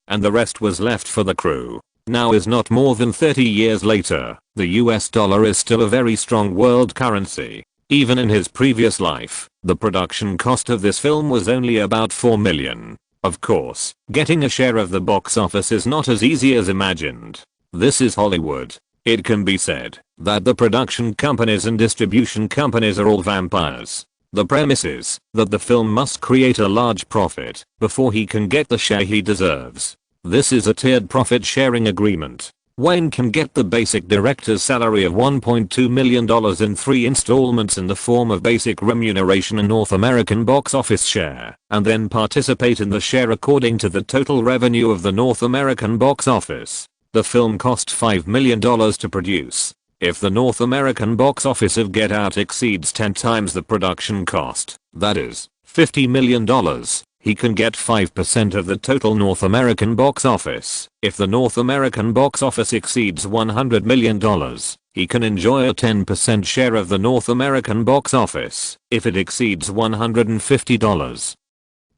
and the rest was left for the crew. Now is not more than 30 years later, the US dollar is still a very strong world currency. Even in his previous life, the production cost of this film was only about $4 million. Of course, getting a share of the box office is not as easy as imagined. This is Hollywood. It can be said that the production companies and distribution companies are all vampires. The premise is that the film must create a large profit before he can get the share he deserves. This is a tiered profit sharing agreement. Wayne can get the basic director's salary of $1.2 million in 3 installments in the form of basic remuneration and North American box office share, and then participate in the share according to the total revenue of the North American box office. The film cost $5 million to produce. If the North American box office of Get Out exceeds 10 times the production cost, that is, $50 million, he can get 5% of the total North American box office. If the North American box office exceeds $100 million, he can enjoy a 10% share of the North American box office. If it exceeds $150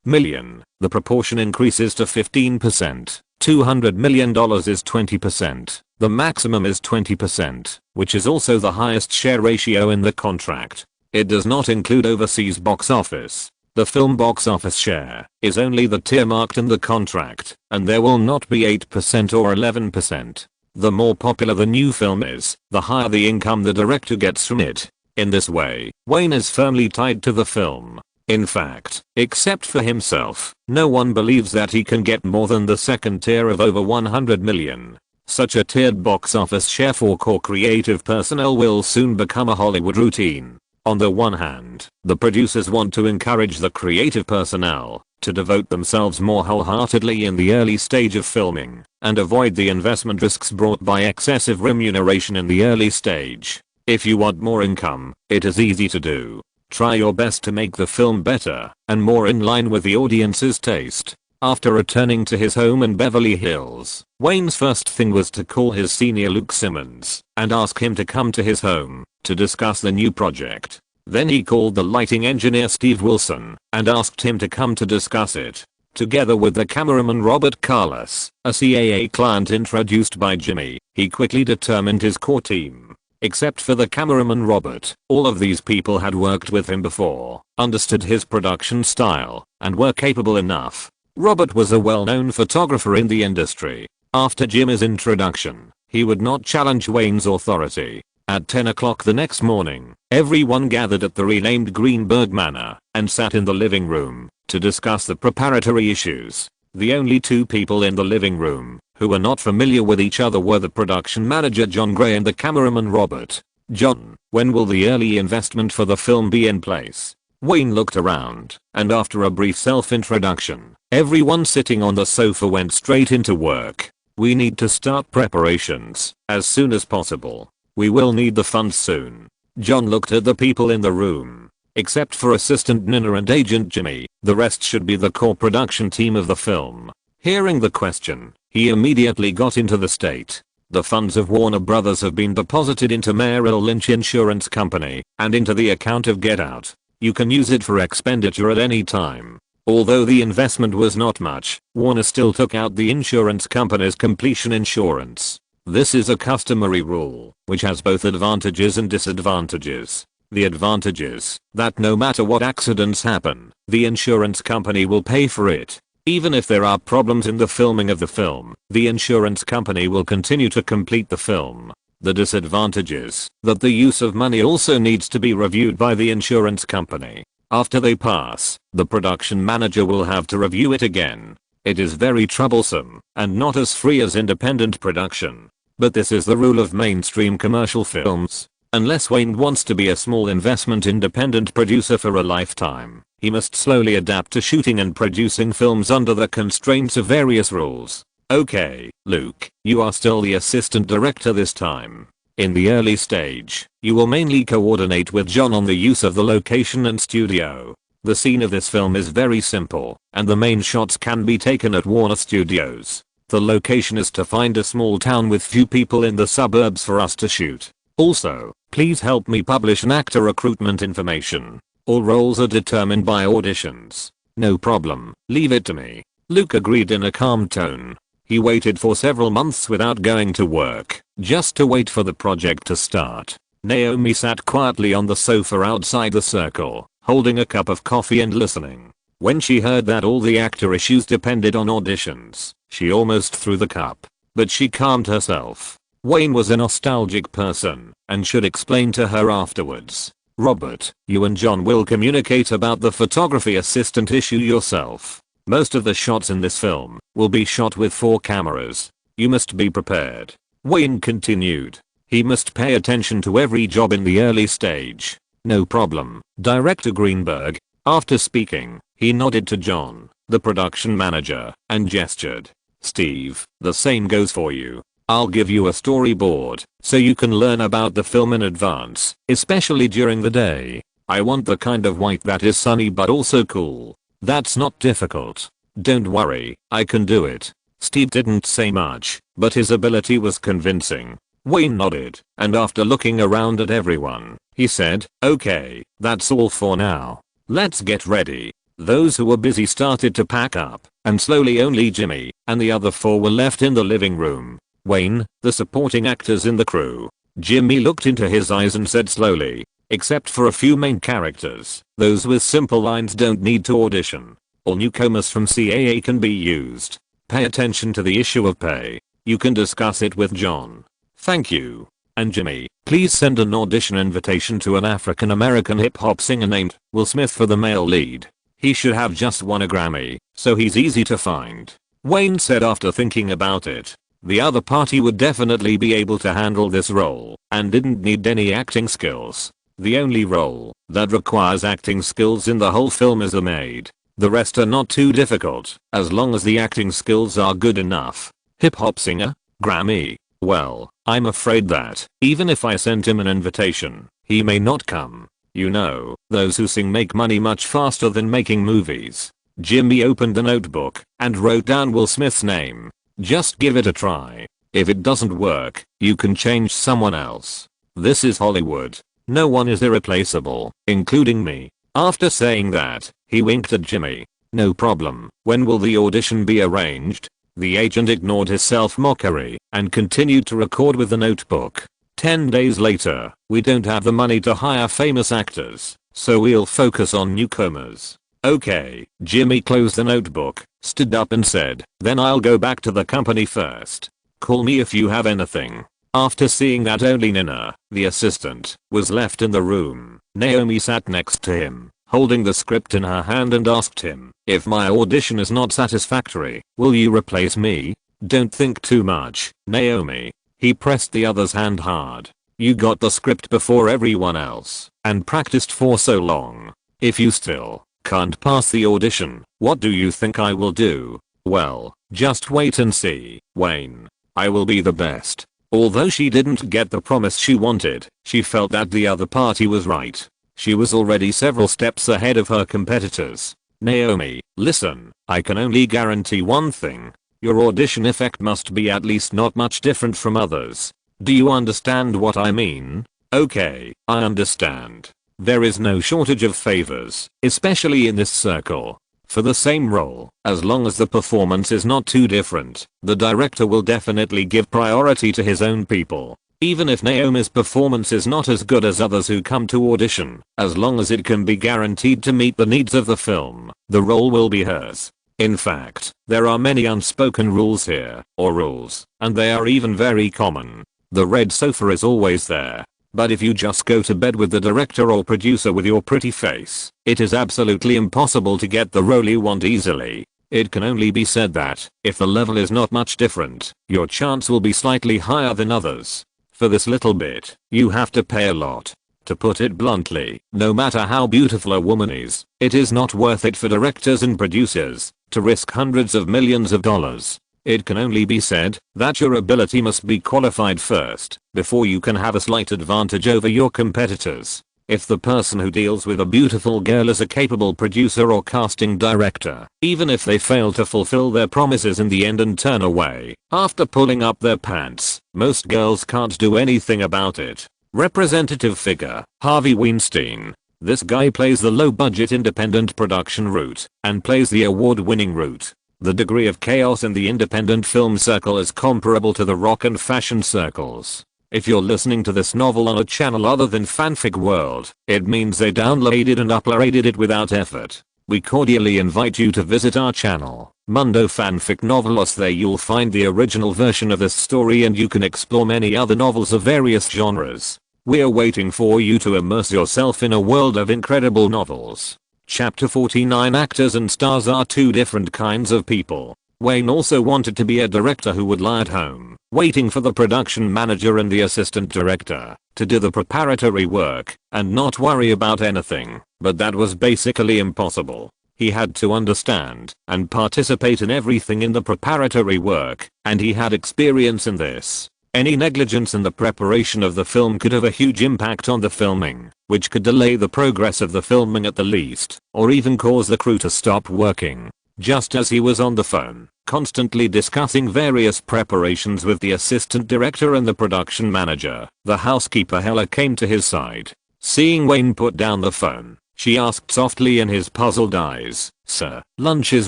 million, the proportion increases to 15%. $200 million is 20%. The maximum is 20%, which is also the highest share ratio in the contract. It does not include overseas box office. The film box office share is only the tier marked in the contract, and there will not be 8% or 11%. The more popular the new film is, the higher the income the director gets from it. In this way, Wayne is firmly tied to the film. In fact, except for himself, no one believes that he can get more than the second tier of over $100 million. Such a tiered box office share for core creative personnel will soon become a Hollywood routine. On the one hand, the producers want to encourage the creative personnel to devote themselves more wholeheartedly in the early stage of filming and avoid the investment risks brought by excessive remuneration in the early stage. If you want more income, it is easy to do. Try your best to make the film better and more in line with the audience's taste. After returning to his home in Beverly Hills, Wayne's first thing was to call his senior Luke Simmons and ask him to come to his home to discuss the new project. Then he called the lighting engineer Steve Wilson and asked him to come to discuss it. Together with the cameraman Robert Carlos, a CAA client introduced by Jimmy, he quickly determined his core team. Except for the cameraman Robert, all of these people had worked with him before, understood his production style, and were capable enough. Robert was a well-known photographer in the industry. After Jimmy's introduction, he would not challenge Wayne's authority. At 10 o'clock the next morning, everyone gathered at the renamed Greenberg Manor and sat in the living room to discuss the preparatory issues. The only 2 people in the living room who were not familiar with each other were the production manager John Gray and the cameraman Robert. "John, when will the early investment for the film be in place?" Wayne looked around, and after a brief self-introduction, everyone sitting on the sofa went straight into work. "We need to start preparations as soon as possible. We will need the funds soon." John looked at the people in the room. Except for assistant Nina and agent Jimmy, the rest should be the core production team of the film. Hearing the question, he immediately got into the state. "The funds of Warner Brothers have been deposited into Merrill Lynch Insurance Company and into the account of Get Out. You can use it for expenditure at any time." Although the investment was not much, Warner still took out the insurance company's completion insurance. This is a customary rule, which has both advantages and disadvantages. The advantage is that no matter what accidents happen, the insurance company will pay for it. Even if there are problems in the filming of the film, the insurance company will continue to complete the film. The disadvantage is that the use of money also needs to be reviewed by the insurance company. After they pass, the production manager will have to review it again. It is very troublesome and not as free as independent production. But this is the rule of mainstream commercial films. Unless Wayne wants to be a small investment independent producer for a lifetime, he must slowly adapt to shooting and producing films under the constraints of various rules. "Okay, Luke, you are still the assistant director this time. In the early stage, you will mainly coordinate with John on the use of the location and studio. The scene of this film is very simple, and the main shots can be taken at Warner Studios. The location is to find a small town with few people in the suburbs for us to shoot. Also, please help me publish an actor recruitment information. All roles are determined by auditions. No problem, leave it to me. Luke agreed in a calm tone. He waited for several months without going to work, just to wait for the project to start. Naomi sat quietly on the sofa outside the circle, holding a cup of coffee and listening. When she heard that all the actor issues depended on auditions, she almost threw the cup. But she calmed herself. Wayne was a nostalgic person, and should explain to her afterwards. Robert, you and John will communicate about the photography assistant issue yourself. Most of the shots in this film will be shot with 4 cameras. You must be prepared. Wayne continued. He must pay attention to every job in the early stage. No problem, Director Greenberg. After speaking, he nodded to John, the production manager, and gestured. Steve, the same goes for you. I'll give you a storyboard, so you can learn about the film in advance, especially during the day. I want the kind of white that is sunny but also cool. That's not difficult. Don't worry, I can do it. Steve didn't say much, but his ability was convincing. Wayne nodded, and after looking around at everyone, he said, okay, that's all for now. Let's get ready. Those who were busy started to pack up, and slowly only Jimmy and the other 4 were left in the living room. Wayne, the supporting actors in the crew. Jimmy looked into his eyes and said slowly, except for a few main characters, those with simple lines don't need to audition. All newcomers from CAA can be used. Pay attention to the issue of pay. You can discuss it with John. Thank you. And Jimmy, please send an audition invitation to an African American hip hop singer named Will Smith for the male lead. He should have just won a Grammy, so he's easy to find. Wayne said after thinking about it. The other party would definitely be able to handle this role, and didn't need any acting skills. The only role that requires acting skills in the whole film is a maid. The rest are not too difficult, as long as the acting skills are good enough. Hip hop singer? Grammy? Well, I'm afraid that, even if I sent him an invitation, he may not come. You know, those who sing make money much faster than making movies. Jimmy opened the notebook and wrote down Will Smith's name. Just give it a try. If it doesn't work, you can change someone else. This is Hollywood. No one is irreplaceable, including me. After saying that, he winked at Jimmy. No problem. When will the audition be arranged? The agent ignored his self-mockery and continued to record with the notebook. 10 days later, we don't have the money to hire famous actors, so we'll focus on newcomers. Okay, Jimmy closed the notebook, stood up and said, then I'll go back to the company first. Call me if you have anything. After seeing that only Nina, the assistant, was left in the room, Naomi sat next to him, holding the script in her hand and asked him, if my audition is not satisfactory, will you replace me? Don't think too much, Naomi. He pressed the other's hand hard. You got the script before everyone else, and practiced for so long. If you still can't pass the audition, what do you think I will do? Well, just wait and see, Wayne. I will be the best. Although she didn't get the promise she wanted, she felt that the other party was right. She was already several steps ahead of her competitors. Naomi, listen, I can only guarantee one thing. Your audition effect must be at least not much different from others. Do you understand what I mean? Okay, I understand. There is no shortage of favors, especially in this circle. For the same role, as long as the performance is not too different, the director will definitely give priority to his own people. Even if Naomi's performance is not as good as others who come to audition, as long as it can be guaranteed to meet the needs of the film, the role will be hers. In fact, there are many unspoken rules here, or rules, and they are even very common. The red sofa is always there. But if you just go to bed with the director or producer with your pretty face, it is absolutely impossible to get the role you want easily. It can only be said that, if the level is not much different, your chance will be slightly higher than others. For this little bit, you have to pay a lot. To put it bluntly, no matter how beautiful a woman is, it is not worth it for directors and producers to risk hundreds of millions of dollars. It can only be said that your ability must be qualified first, before you can have a slight advantage over your competitors. If the person who deals with a beautiful girl is a capable producer or casting director, even if they fail to fulfill their promises in the end and turn away after pulling up their pants, most girls can't do anything about it. Representative figure, Harvey Weinstein. This guy plays the low-budget independent production route and plays the award-winning route. The degree of chaos in the independent film circle is comparable to the rock and fashion circles. If you're listening to this novel on a channel other than Fanfic World, it means they downloaded and uploaded it without effort. We cordially invite you to visit our channel, Mundo Fanfic Novelos. There you'll find the original version of this story and you can explore many other novels of various genres. We're waiting for you to immerse yourself in a world of incredible novels. Chapter 49. Actors and stars are two different kinds of people. Wayne also wanted to be a director who would lie at home, waiting for the production manager and the assistant director to do the preparatory work and not worry about anything, but that was basically impossible. He had to understand and participate in everything in the preparatory work, and he had experience in this. Any negligence in the preparation of the film could have a huge impact on the filming, which could delay the progress of the filming at the least, or even cause the crew to stop working. Just as he was on the phone, constantly discussing various preparations with the assistant director and the production manager, the housekeeper Hella came to his side. Seeing Wayne put down the phone, she asked softly in his puzzled eyes, "Sir, lunch is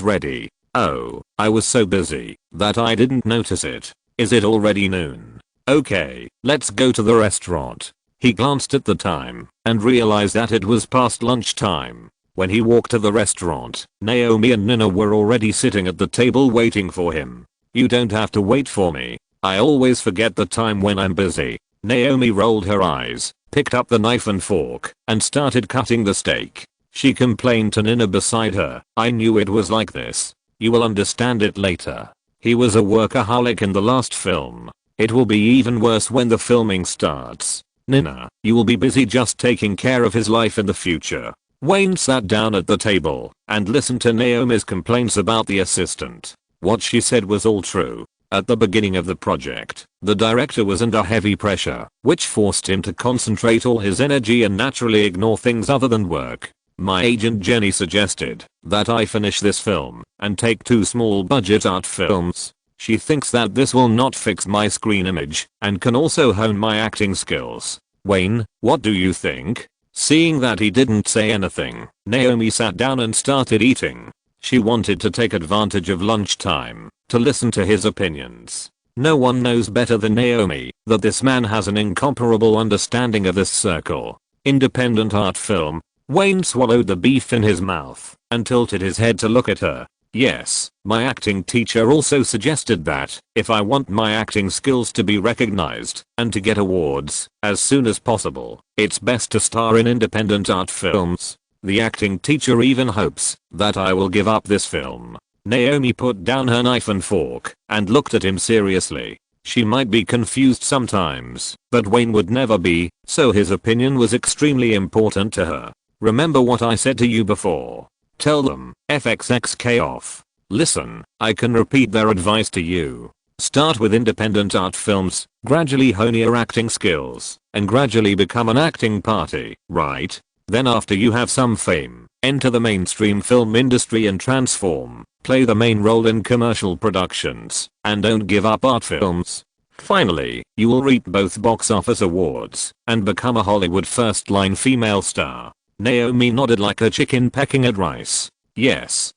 ready." "Oh, I was so busy that I didn't notice it. Is it already noon? Okay, let's go to the restaurant." He glanced at the time and realized that it was past lunchtime. When he walked to the restaurant, Naomi and Nina were already sitting at the table waiting for him. "You don't have to wait for me. I always forget the time when I'm busy." Naomi rolled her eyes, picked up the knife and fork, and started cutting the steak. She complained to Nina beside her, "I knew it was like this. You will understand it later. He was a workaholic in the last film. It will be even worse when the filming starts. Nina, you will be busy just taking care of his life in the future." Wayne sat down at the table and listened to Naomi's complaints about the assistant. What she said was all true. At the beginning of the project, the director was under heavy pressure, which forced him to concentrate all his energy and naturally ignore things other than work. My agent Jenny suggested that I finish this film and take 2 small budget art films. She thinks that this will not fix my screen image and can also hone my acting skills. Wayne, what do you think? Seeing that he didn't say anything, Naomi sat down and started eating. She wanted to take advantage of lunchtime to listen to his opinions. No one knows better than Naomi that this man has an incomparable understanding of this circle. Independent art film. Wayne swallowed the beef in his mouth and tilted his head to look at her. "Yes, my acting teacher also suggested that if I want my acting skills to be recognized and to get awards as soon as possible, it's best to star in independent art films. The acting teacher even hopes that I will give up this film." Naomi put down her knife and fork and looked at him seriously. She might be confused sometimes, but Wayne would never be, so his opinion was extremely important to her. "Remember what I said to you before. Tell them, FXXK off. Listen, I can repeat their advice to you. Start with independent art films, gradually hone your acting skills, and gradually become an acting party, right? Then after you have some fame, enter the mainstream film industry and transform, play the main role in commercial productions, and don't give up art films. Finally, you will reap both box office awards and become a Hollywood first-line female star." Naomi nodded like a chicken pecking at rice. Yes,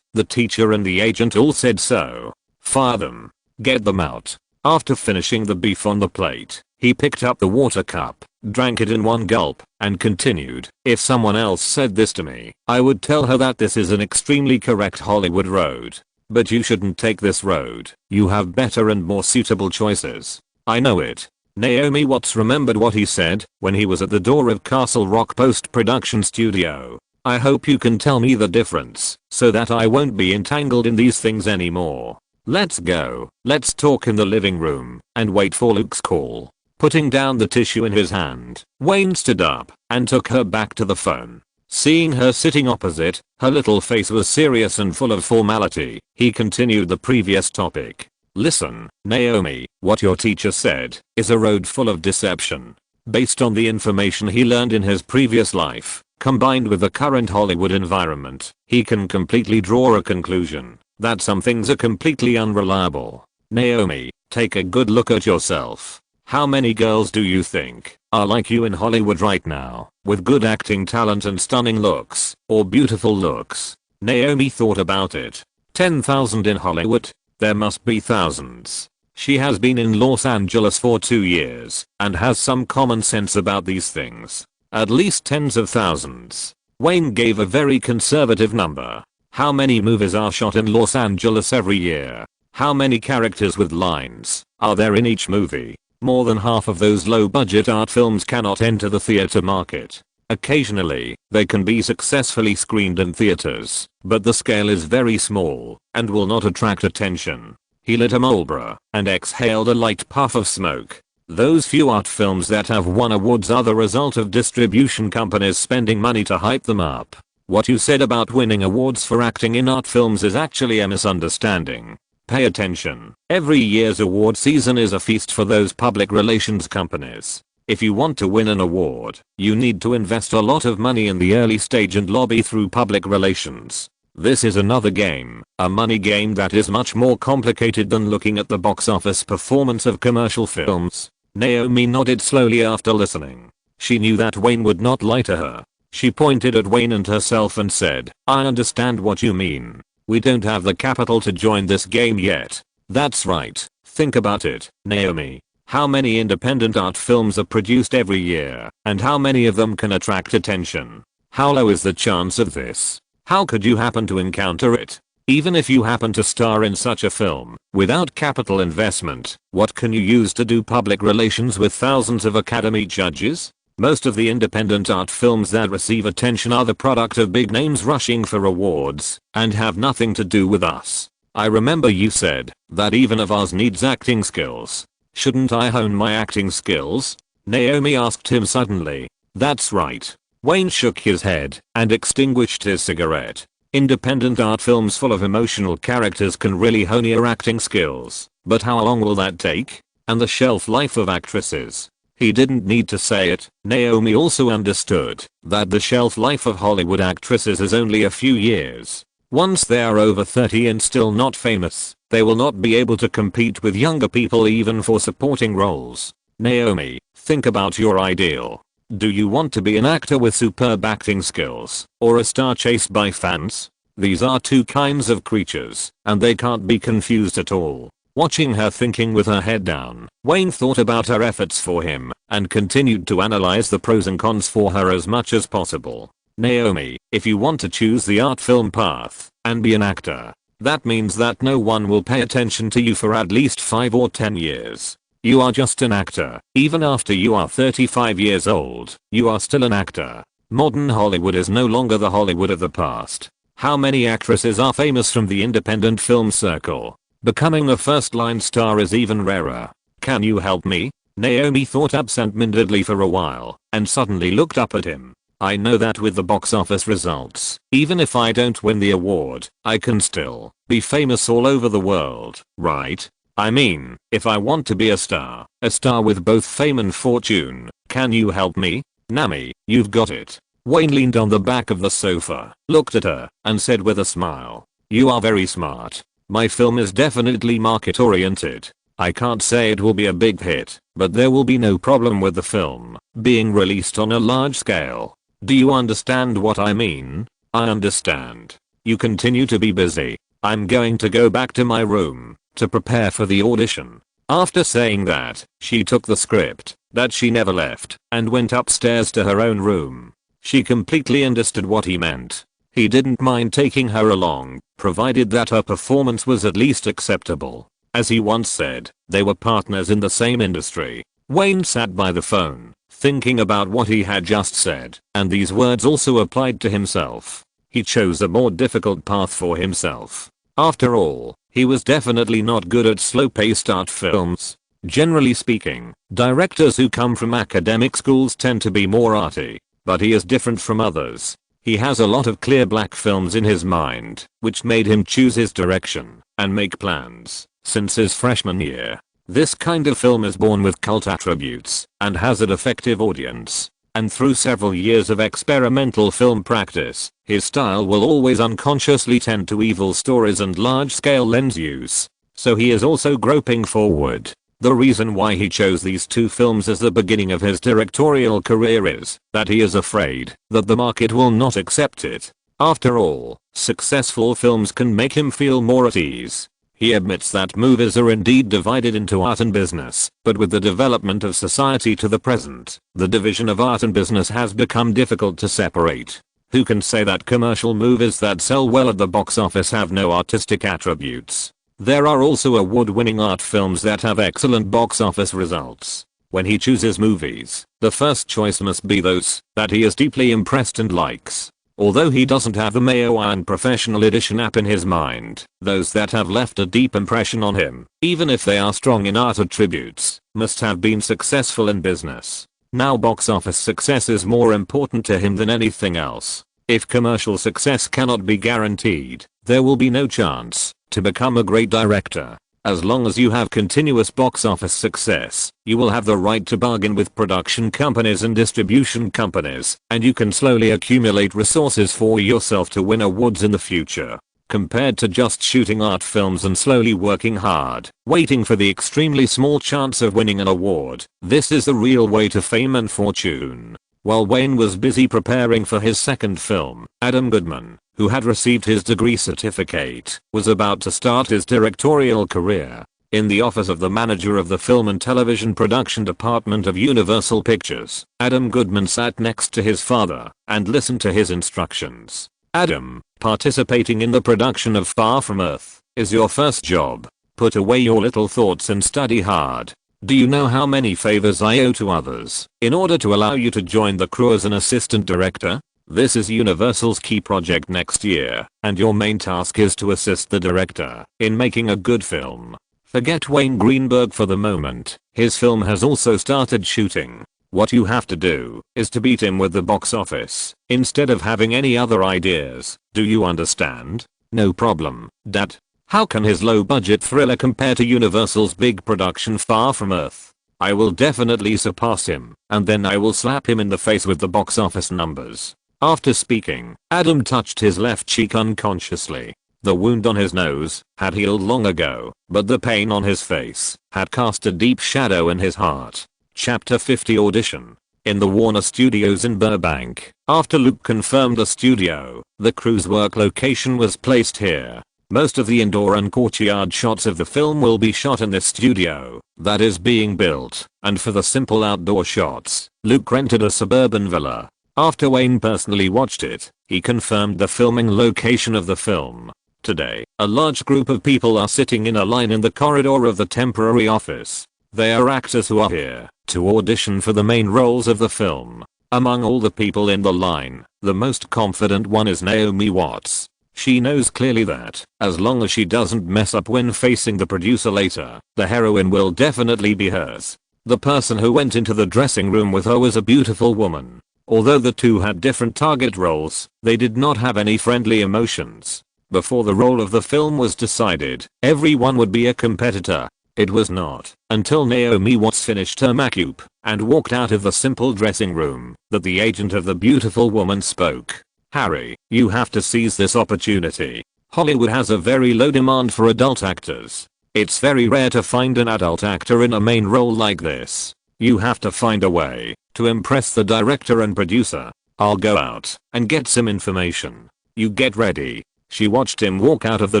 the teacher and the agent all said so. Fire them. Get them out. After finishing the beef on the plate, he picked up the water cup, drank it in one gulp, and continued, "If someone else said this to me, I would tell her that this is an extremely correct Hollywood road. But you shouldn't take this road. You have better and more suitable choices. I know it." Naomi Watts remembered what he said when he was at the door of Castle Rock post-production studio. "I hope you can tell me the difference so that I won't be entangled in these things anymore. Let's go. Let's talk in the living room and wait for Luke's call." Putting down the tissue in his hand, Wayne stood up and took her back to the phone. Seeing her sitting opposite, her little face was serious and full of formality. He continued the previous topic. "Listen, Naomi, what your teacher said is a road full of deception. Based on the information he learned in his previous life, combined with the current Hollywood environment, he can completely draw a conclusion that some things are completely unreliable. Naomi, take a good look at yourself. How many girls do you think are like you in Hollywood right now, with good acting talent and stunning looks, or beautiful looks? Naomi thought about it. 10,000 in Hollywood? There must be thousands. She has been in Los Angeles for 2 years, and has some common sense about these things. At least tens of thousands. Wayne gave a very conservative number. How many movies are shot in Los Angeles every year? How many characters with lines are there in each movie? More than half of those low-budget art films cannot enter the theater market. Occasionally, they can be successfully screened in theaters, but the scale is very small and will not attract attention. He lit a Marlboro and exhaled a light puff of smoke. Those few art films that have won awards are the result of distribution companies spending money to hype them up. What you said about winning awards for acting in art films is actually a misunderstanding. Pay attention. Every year's award season is a feast for those public relations companies. If you want to win an award, you need to invest a lot of money in the early stage and lobby through public relations. This is another game, a money game that is much more complicated than looking at the box office performance of commercial films. Naomi nodded slowly after listening. She knew that Wayne would not lie to her. She pointed at Wayne and herself and said, I understand what you mean. We don't have the capital to join this game yet. That's right. Think about it, Naomi. How many independent art films are produced every year, and how many of them can attract attention? How low is the chance of this? How could you happen to encounter it? Even if you happen to star in such a film, without capital investment, what can you use to do public relations with thousands of Academy judges? Most of the independent art films that receive attention are the product of big names rushing for awards, and have nothing to do with us. I remember you said that even of ours needs acting skills. Shouldn't I hone my acting skills? Naomi asked him suddenly. That's right. Wayne shook his head and extinguished his cigarette. Independent art films full of emotional characters can really hone your acting skills, but how long will that take? And the shelf life of actresses? He didn't need to say it. Naomi also understood that the shelf life of Hollywood actresses is only a few years. Once they are over 30 and still not famous, they will not be able to compete with younger people even for supporting roles. Naomi, think about your ideal. Do you want to be an actor with superb acting skills, or a star chased by fans? These are two kinds of creatures, and they can't be confused at all. Watching her thinking with her head down, Wayne thought about her efforts for him, and continued to analyze the pros and cons for her as much as possible. Naomi, if you want to choose the art film path, and be an actor, that means that no one will pay attention to you for at least 5 or 10 years. You are just an actor. Even after you are 35 years old, you are still an actor. Modern Hollywood is no longer the Hollywood of the past. How many actresses are famous from the independent film circle? Becoming a first-line star is even rarer. Can you help me? Naomi thought absent-mindedly for a while, and suddenly looked up at him. I know that with the box office results, even if I don't win the award, I can still be famous all over the world, right? I mean, if I want to be a star with both fame and fortune, can you help me? Nami, you've got it. Wayne leaned on the back of the sofa, looked at her, and said with a smile, you are very smart. My film is definitely market oriented. I can't say it will be a big hit, but there will be no problem with the film being released on a large scale. Do you understand what I mean? I understand. You continue to be busy. I'm going to go back to my room to prepare for the audition. After saying that, she took the script that she never left and went upstairs to her own room. She completely understood what he meant. He didn't mind taking her along, provided that her performance was at least acceptable. As he once said, they were partners in the same industry. Wayne sat by the phone, thinking about what he had just said, and these words also applied to himself. He chose a more difficult path for himself. After all, he was definitely not good at slow-paced art films. Generally speaking, directors who come from academic schools tend to be more arty, but he is different from others. He has a lot of clear black films in his mind, which made him choose his direction and make plans since his freshman year. This kind of film is born with cult attributes and has a defective audience. And through several years of experimental film practice, his style will always unconsciously tend to evil stories and large-scale lens use. So he is also groping forward. The reason why he chose these two films as the beginning of his directorial career is that he is afraid that the market will not accept it. After all, successful films can make him feel more at ease. He admits that movies are indeed divided into art and business, but with the development of society to the present, the division of art and business has become difficult to separate. Who can say that commercial movies that sell well at the box office have no artistic attributes? There are also award-winning art films that have excellent box office results. When he chooses movies, the first choice must be those that he is deeply impressed and likes. Although he doesn't have the Mayo and Professional Edition app in his mind, those that have left a deep impression on him, even if they are strong in art attributes, must have been successful in business. Now box office success is more important to him than anything else. If commercial success cannot be guaranteed, there will be no chance to become a great director. As long as you have continuous box office success, you will have the right to bargain with production companies and distribution companies, and you can slowly accumulate resources for yourself to win awards in the future. Compared to just shooting art films and slowly working hard, waiting for the extremely small chance of winning an award, this is the real way to fame and fortune. While Wayne was busy preparing for his second film, Adam Goodman, who had received his degree certificate, was about to start his directorial career. In the office of the manager of the film and television production department of Universal Pictures, Adam Goodman sat next to his father and listened to his instructions. Adam, participating in the production of Far From Earth is your first job. Put away your little thoughts and study hard. Do you know how many favors I owe to others in order to allow you to join the crew as an assistant director? This is Universal's key project next year, and your main task is to assist the director in making a good film. Forget Wayne Greenberg for the moment. His film has also started shooting. What you have to do is to beat him with the box office instead of having any other ideas. Do you understand? No problem, Dad. How can his low-budget thriller compare to Universal's big production Far From Earth? I will definitely surpass him, and then I will slap him in the face with the box office numbers. After speaking, Adam touched his left cheek unconsciously. The wound on his nose had healed long ago, but the pain on his face had cast a deep shadow in his heart. Chapter 50 Audition. In the Warner Studios in Burbank, after Luke confirmed the studio, the crew's work location was placed here. Most of the indoor and courtyard shots of the film will be shot in this studio that is being built, and for the simple outdoor shots, Luke rented a suburban villa. After Wayne personally watched it, he confirmed the filming location of the film. Today, a large group of people are sitting in a line in the corridor of the temporary office. They are actors who are here to audition for the main roles of the film. Among all the people in the line, the most confident one is Naomi Watts. She knows clearly that, as long as she doesn't mess up when facing the producer later, the heroine will definitely be hers. The person who went into the dressing room with her was a beautiful woman. Although the two had different target roles, they did not have any friendly emotions. Before the role of the film was decided, everyone would be a competitor. It was not until Naomi Watts finished her makeup and walked out of the simple dressing room that the agent of the beautiful woman spoke. Harry, you have to seize this opportunity. Hollywood has a very low demand for adult actors. It's very rare to find an adult actor in a main role like this. You have to find a way to impress the director and producer. I'll go out and get some information. You get ready. She watched him walk out of the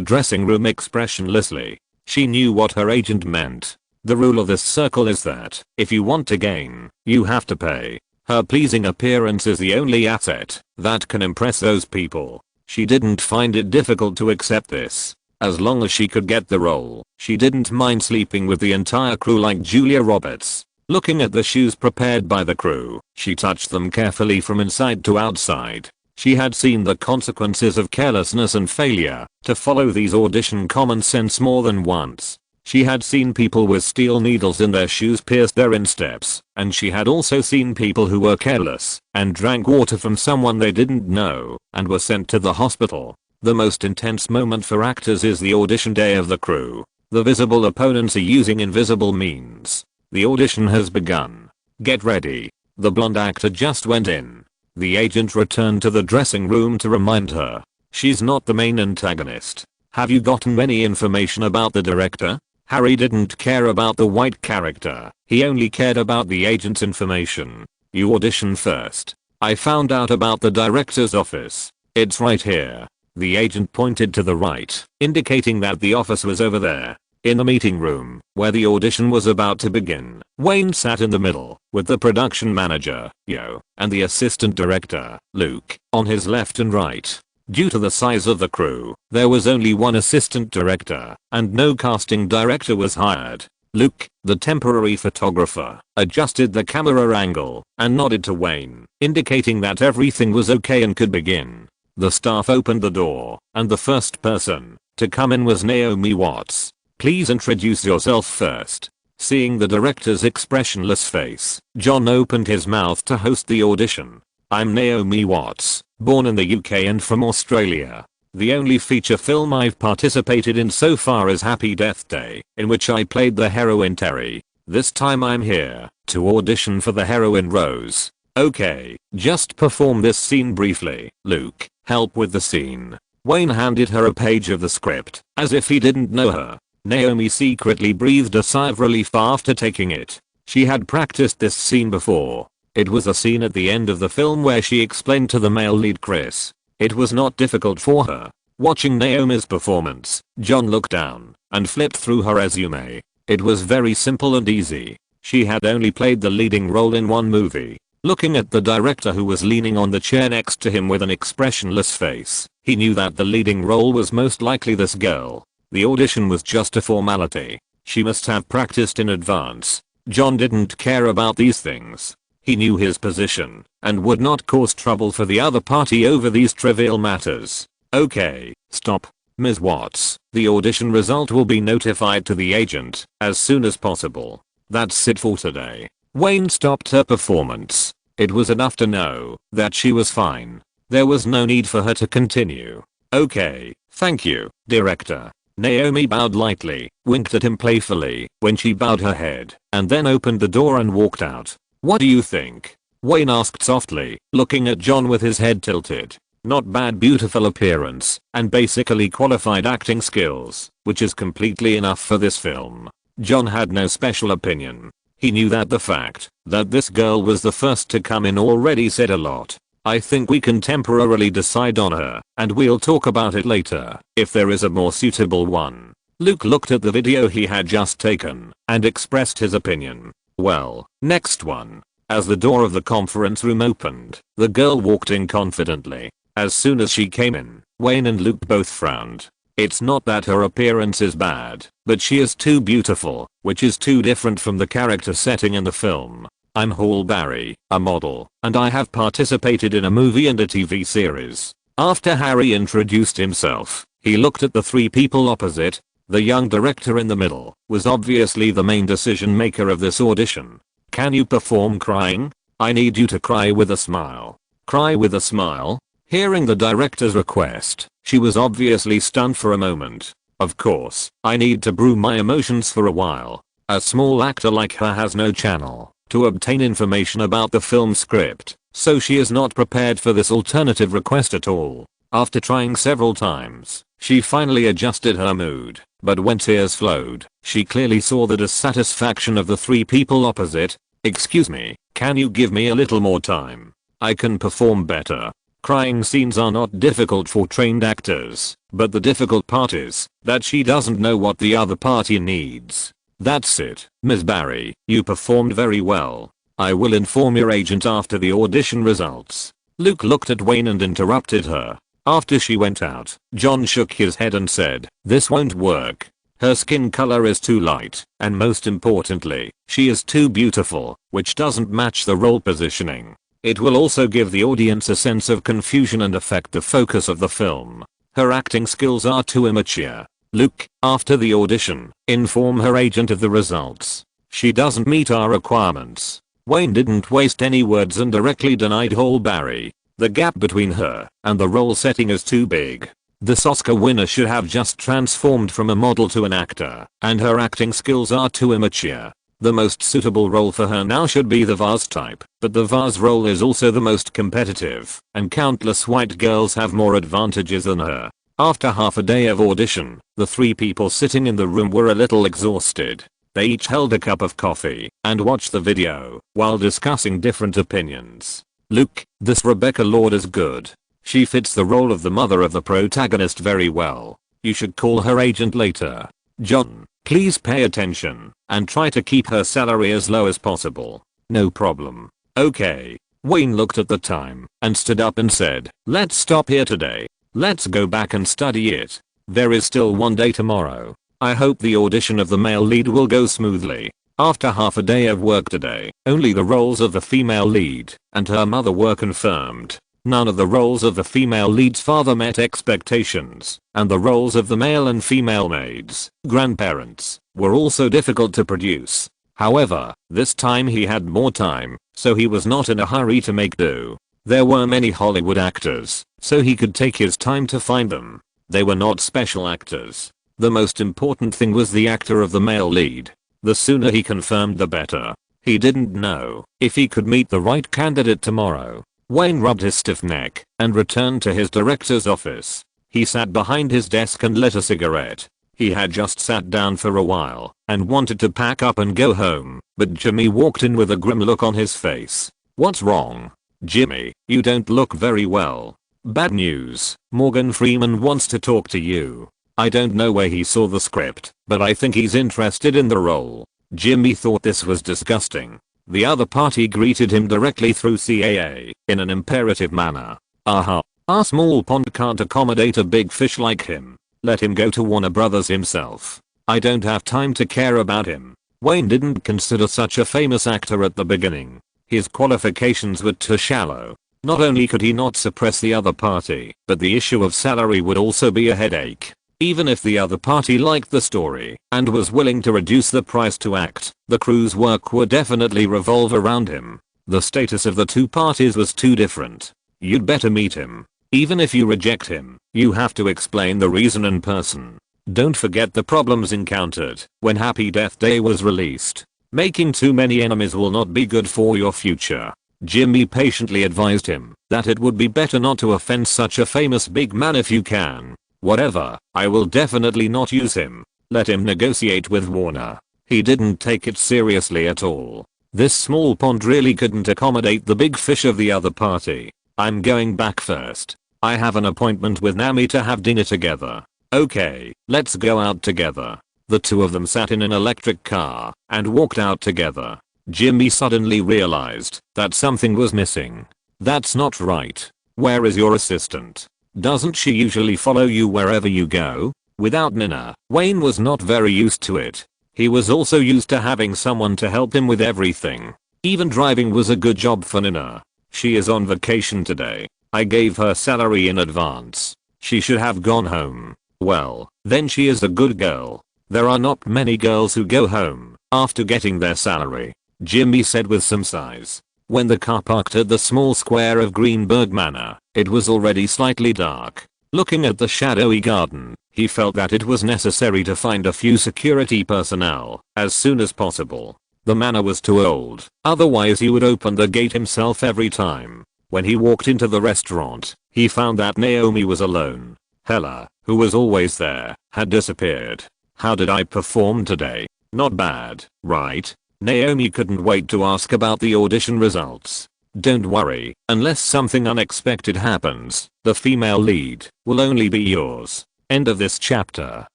dressing room expressionlessly. She knew what her agent meant. The rule of this circle is that if you want to gain, you have to pay. Her pleasing appearance is the only asset that can impress those people. She didn't find it difficult to accept this. As long as she could get the role, she didn't mind sleeping with the entire crew like Julia Roberts. Looking at the shoes prepared by the crew, she touched them carefully from inside to outside. She had seen the consequences of carelessness and failure to follow these audition common sense more than once. She had seen people with steel needles in their shoes pierce their insteps, and she had also seen people who were careless and drank water from someone they didn't know and were sent to the hospital. The most intense moment for actors is the audition day of the crew. The visible opponents are using invisible means. The audition has begun. Get ready. The blonde actor just went in. The agent returned to the dressing room to remind her. She's not the main antagonist. Have you gotten any information about the director? Harry didn't care about the white character. He only cared about the agent's information. You audition first. I found out about the director's office. It's right here. The agent pointed to the right, indicating that the office was over there. In the meeting room, where the audition was about to begin, Wayne sat in the middle, with the production manager, Yo, and the assistant director, Luke, on his left and right. Due to the size of the crew, there was only one assistant director, and no casting director was hired. Luke, the temporary photographer, adjusted the camera angle, and nodded to Wayne, indicating that everything was okay and could begin. The staff opened the door, and the first person to come in was Naomi Watts. Please introduce yourself first. Seeing the director's expressionless face, John opened his mouth to host the audition. I'm Naomi Watts, born in the UK and from Australia. The only feature film I've participated in so far is Happy Death Day, in which I played the heroine Terry. This time I'm here to audition for the heroine Rose. Okay, just perform this scene briefly. Luke, help with the scene. Wayne handed her a page of the script, as if he didn't know her. Naomi secretly breathed a sigh of relief after taking it. She had practiced this scene before. It was a scene at the end of the film where she explained to the male lead Chris. It was not difficult for her. Watching Naomi's performance, John looked down and flipped through her resume. It was very simple and easy. She had only played the leading role in one movie. Looking at the director who was leaning on the chair next to him with an expressionless face, he knew that the leading role was most likely this girl. The audition was just a formality. She must have practiced in advance. John didn't care about these things. He knew his position and would not cause trouble for the other party over these trivial matters. Okay, stop. Ms. Watts, the audition result will be notified to the agent as soon as possible. That's it for today. Wayne stopped her performance. It was enough to know that she was fine. There was no need for her to continue. Okay, thank you, director. Naomi bowed lightly, winked at him playfully when she bowed her head, and then opened the door and walked out. What do you think? Wayne asked softly, looking at John with his head tilted. Not bad, beautiful appearance, and basically qualified acting skills, which is completely enough for this film. John had no special opinion. He knew that the fact that this girl was the first to come in already said a lot. I think we can temporarily decide on her, and we'll talk about it later, if there is a more suitable one. Luke looked at the video he had just taken, and expressed his opinion. Well, next one. As the door of the conference room opened, the girl walked in confidently. As soon as she came in, Wayne and Luke both frowned. It's not that her appearance is bad, but she is too beautiful, which is too different from the character setting in the film. I'm Halle Berry, a model, and I have participated in a movie and a TV series. After Harry introduced himself, he looked at the three people opposite. The young director in the middle was obviously the main decision maker of this audition. Can you perform crying? I need you to cry with a smile. Cry with a smile? Hearing the director's request, she was obviously stunned for a moment. Of course, I need to brew my emotions for a while. A small actor like her has no channel to obtain information about the film script, so she is not prepared for this alternative request at all. After trying several times, she finally adjusted her mood, but when tears flowed, she clearly saw the dissatisfaction of the three people opposite. Excuse me, can you give me a little more time? I can perform better. Crying scenes are not difficult for trained actors, but the difficult part is that she doesn't know what the other party needs. That's it, Ms. Barry, you performed very well. I will inform your agent after the audition results. Luke looked at Wayne and interrupted her. After she went out, John shook his head and said, this won't work. Her skin color is too light, and most importantly, she is too beautiful, which doesn't match the role positioning. It will also give the audience a sense of confusion and affect the focus of the film. Her acting skills are too immature. Luke, after the audition, inform her agent of the results. She doesn't meet our requirements. Wayne didn't waste any words and directly denied Halle Berry. The gap between her and the role setting is too big. This Oscar winner should have just transformed from a model to an actor, and her acting skills are too immature. The most suitable role for her now should be the vase type, but the vase role is also the most competitive, and countless white girls have more advantages than her. After half a day of audition, the 3 people sitting in the room were a little exhausted. They each held a cup of coffee and watched the video while discussing different opinions. Luke, this Rebecca Lord is good. She fits the role of the mother of the protagonist very well. You should call her agent later. John, please pay attention and try to keep her salary as low as possible. No problem. Okay. Wayne looked at the time and stood up and said, let's stop here today. Let's go back and study it. There is still one day tomorrow. I hope the audition of the male lead will go smoothly. After half a day of work today, only the roles of the female lead and her mother were confirmed. None of the roles of the female lead's father met expectations, and the roles of the male and female maids, grandparents, were also difficult to produce. However, this time he had more time, so he was not in a hurry to make do. There were many Hollywood actors, so he could take his time to find them. They were not special actors. The most important thing was the actor of the male lead. The sooner he confirmed the better. He didn't know if he could meet the right candidate tomorrow. Wayne rubbed his stiff neck and returned to his director's office. He sat behind his desk and lit a cigarette. He had just sat down for a while and wanted to pack up and go home, but Jimmy walked in with a grim look on his face. What's wrong? Jimmy, you don't look very well. Bad news, Morgan Freeman wants to talk to you. I don't know where he saw the script, but I think he's interested in the role. Jimmy thought this was disgusting. The other party greeted him directly through CAA in an imperative manner. Our small pond can't accommodate a big fish like him. Let him go to Warner Brothers himself. I don't have time to care about him. Wayne didn't consider such a famous actor at the beginning. His qualifications were too shallow. Not only could he not suppress the other party, but the issue of salary would also be a headache. Even if the other party liked the story and was willing to reduce the price to act, the crew's work would definitely revolve around him. The status of the two parties was too different. You'd better meet him. Even if you reject him, you have to explain the reason in person. Don't forget the problems encountered when Happy Death Day was released. Making too many enemies will not be good for your future. Jimmy patiently advised him that it would be better not to offend such a famous big man if you can. Whatever, I will definitely not use him. Let him negotiate with Warner. He didn't take it seriously at all. This small pond really couldn't accommodate the big fish of the other party. I'm going back first. I have an appointment with Nami to have dinner together. Okay, let's go out together. The two of them sat in an electric car and walked out together. Jimmy suddenly realized that something was missing. That's not right. Where is your assistant? Doesn't she usually follow you wherever you go? Without Nina, Wayne was not very used to it. He was also used to having someone to help him with everything. Even driving was a good job for Nina. She is on vacation today. I gave her salary in advance. She should have gone home. Well, then she is a good girl. There are not many girls who go home after getting their salary, Jimmy said with some sighs. When the car parked at the small square of Greenberg Manor, it was already slightly dark. Looking at the shadowy garden, he felt that it was necessary to find a few security personnel as soon as possible. The manor was too old, otherwise he would open the gate himself every time. When he walked into the restaurant, he found that Naomi was alone. Hella, who was always there, had disappeared. How did I perform today? Not bad, right? Naomi couldn't wait to ask about the audition results. Don't worry, unless something unexpected happens, the female lead will only be yours. End of this chapter.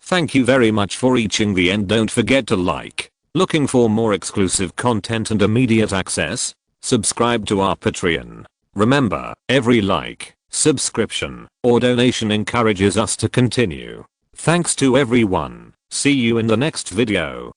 Thank you very much for reaching the end. Don't forget to like. Looking for more exclusive content and immediate access? Subscribe to our Patreon. Remember, every like, subscription, or donation encourages us to continue. Thanks to everyone. See you in the next video.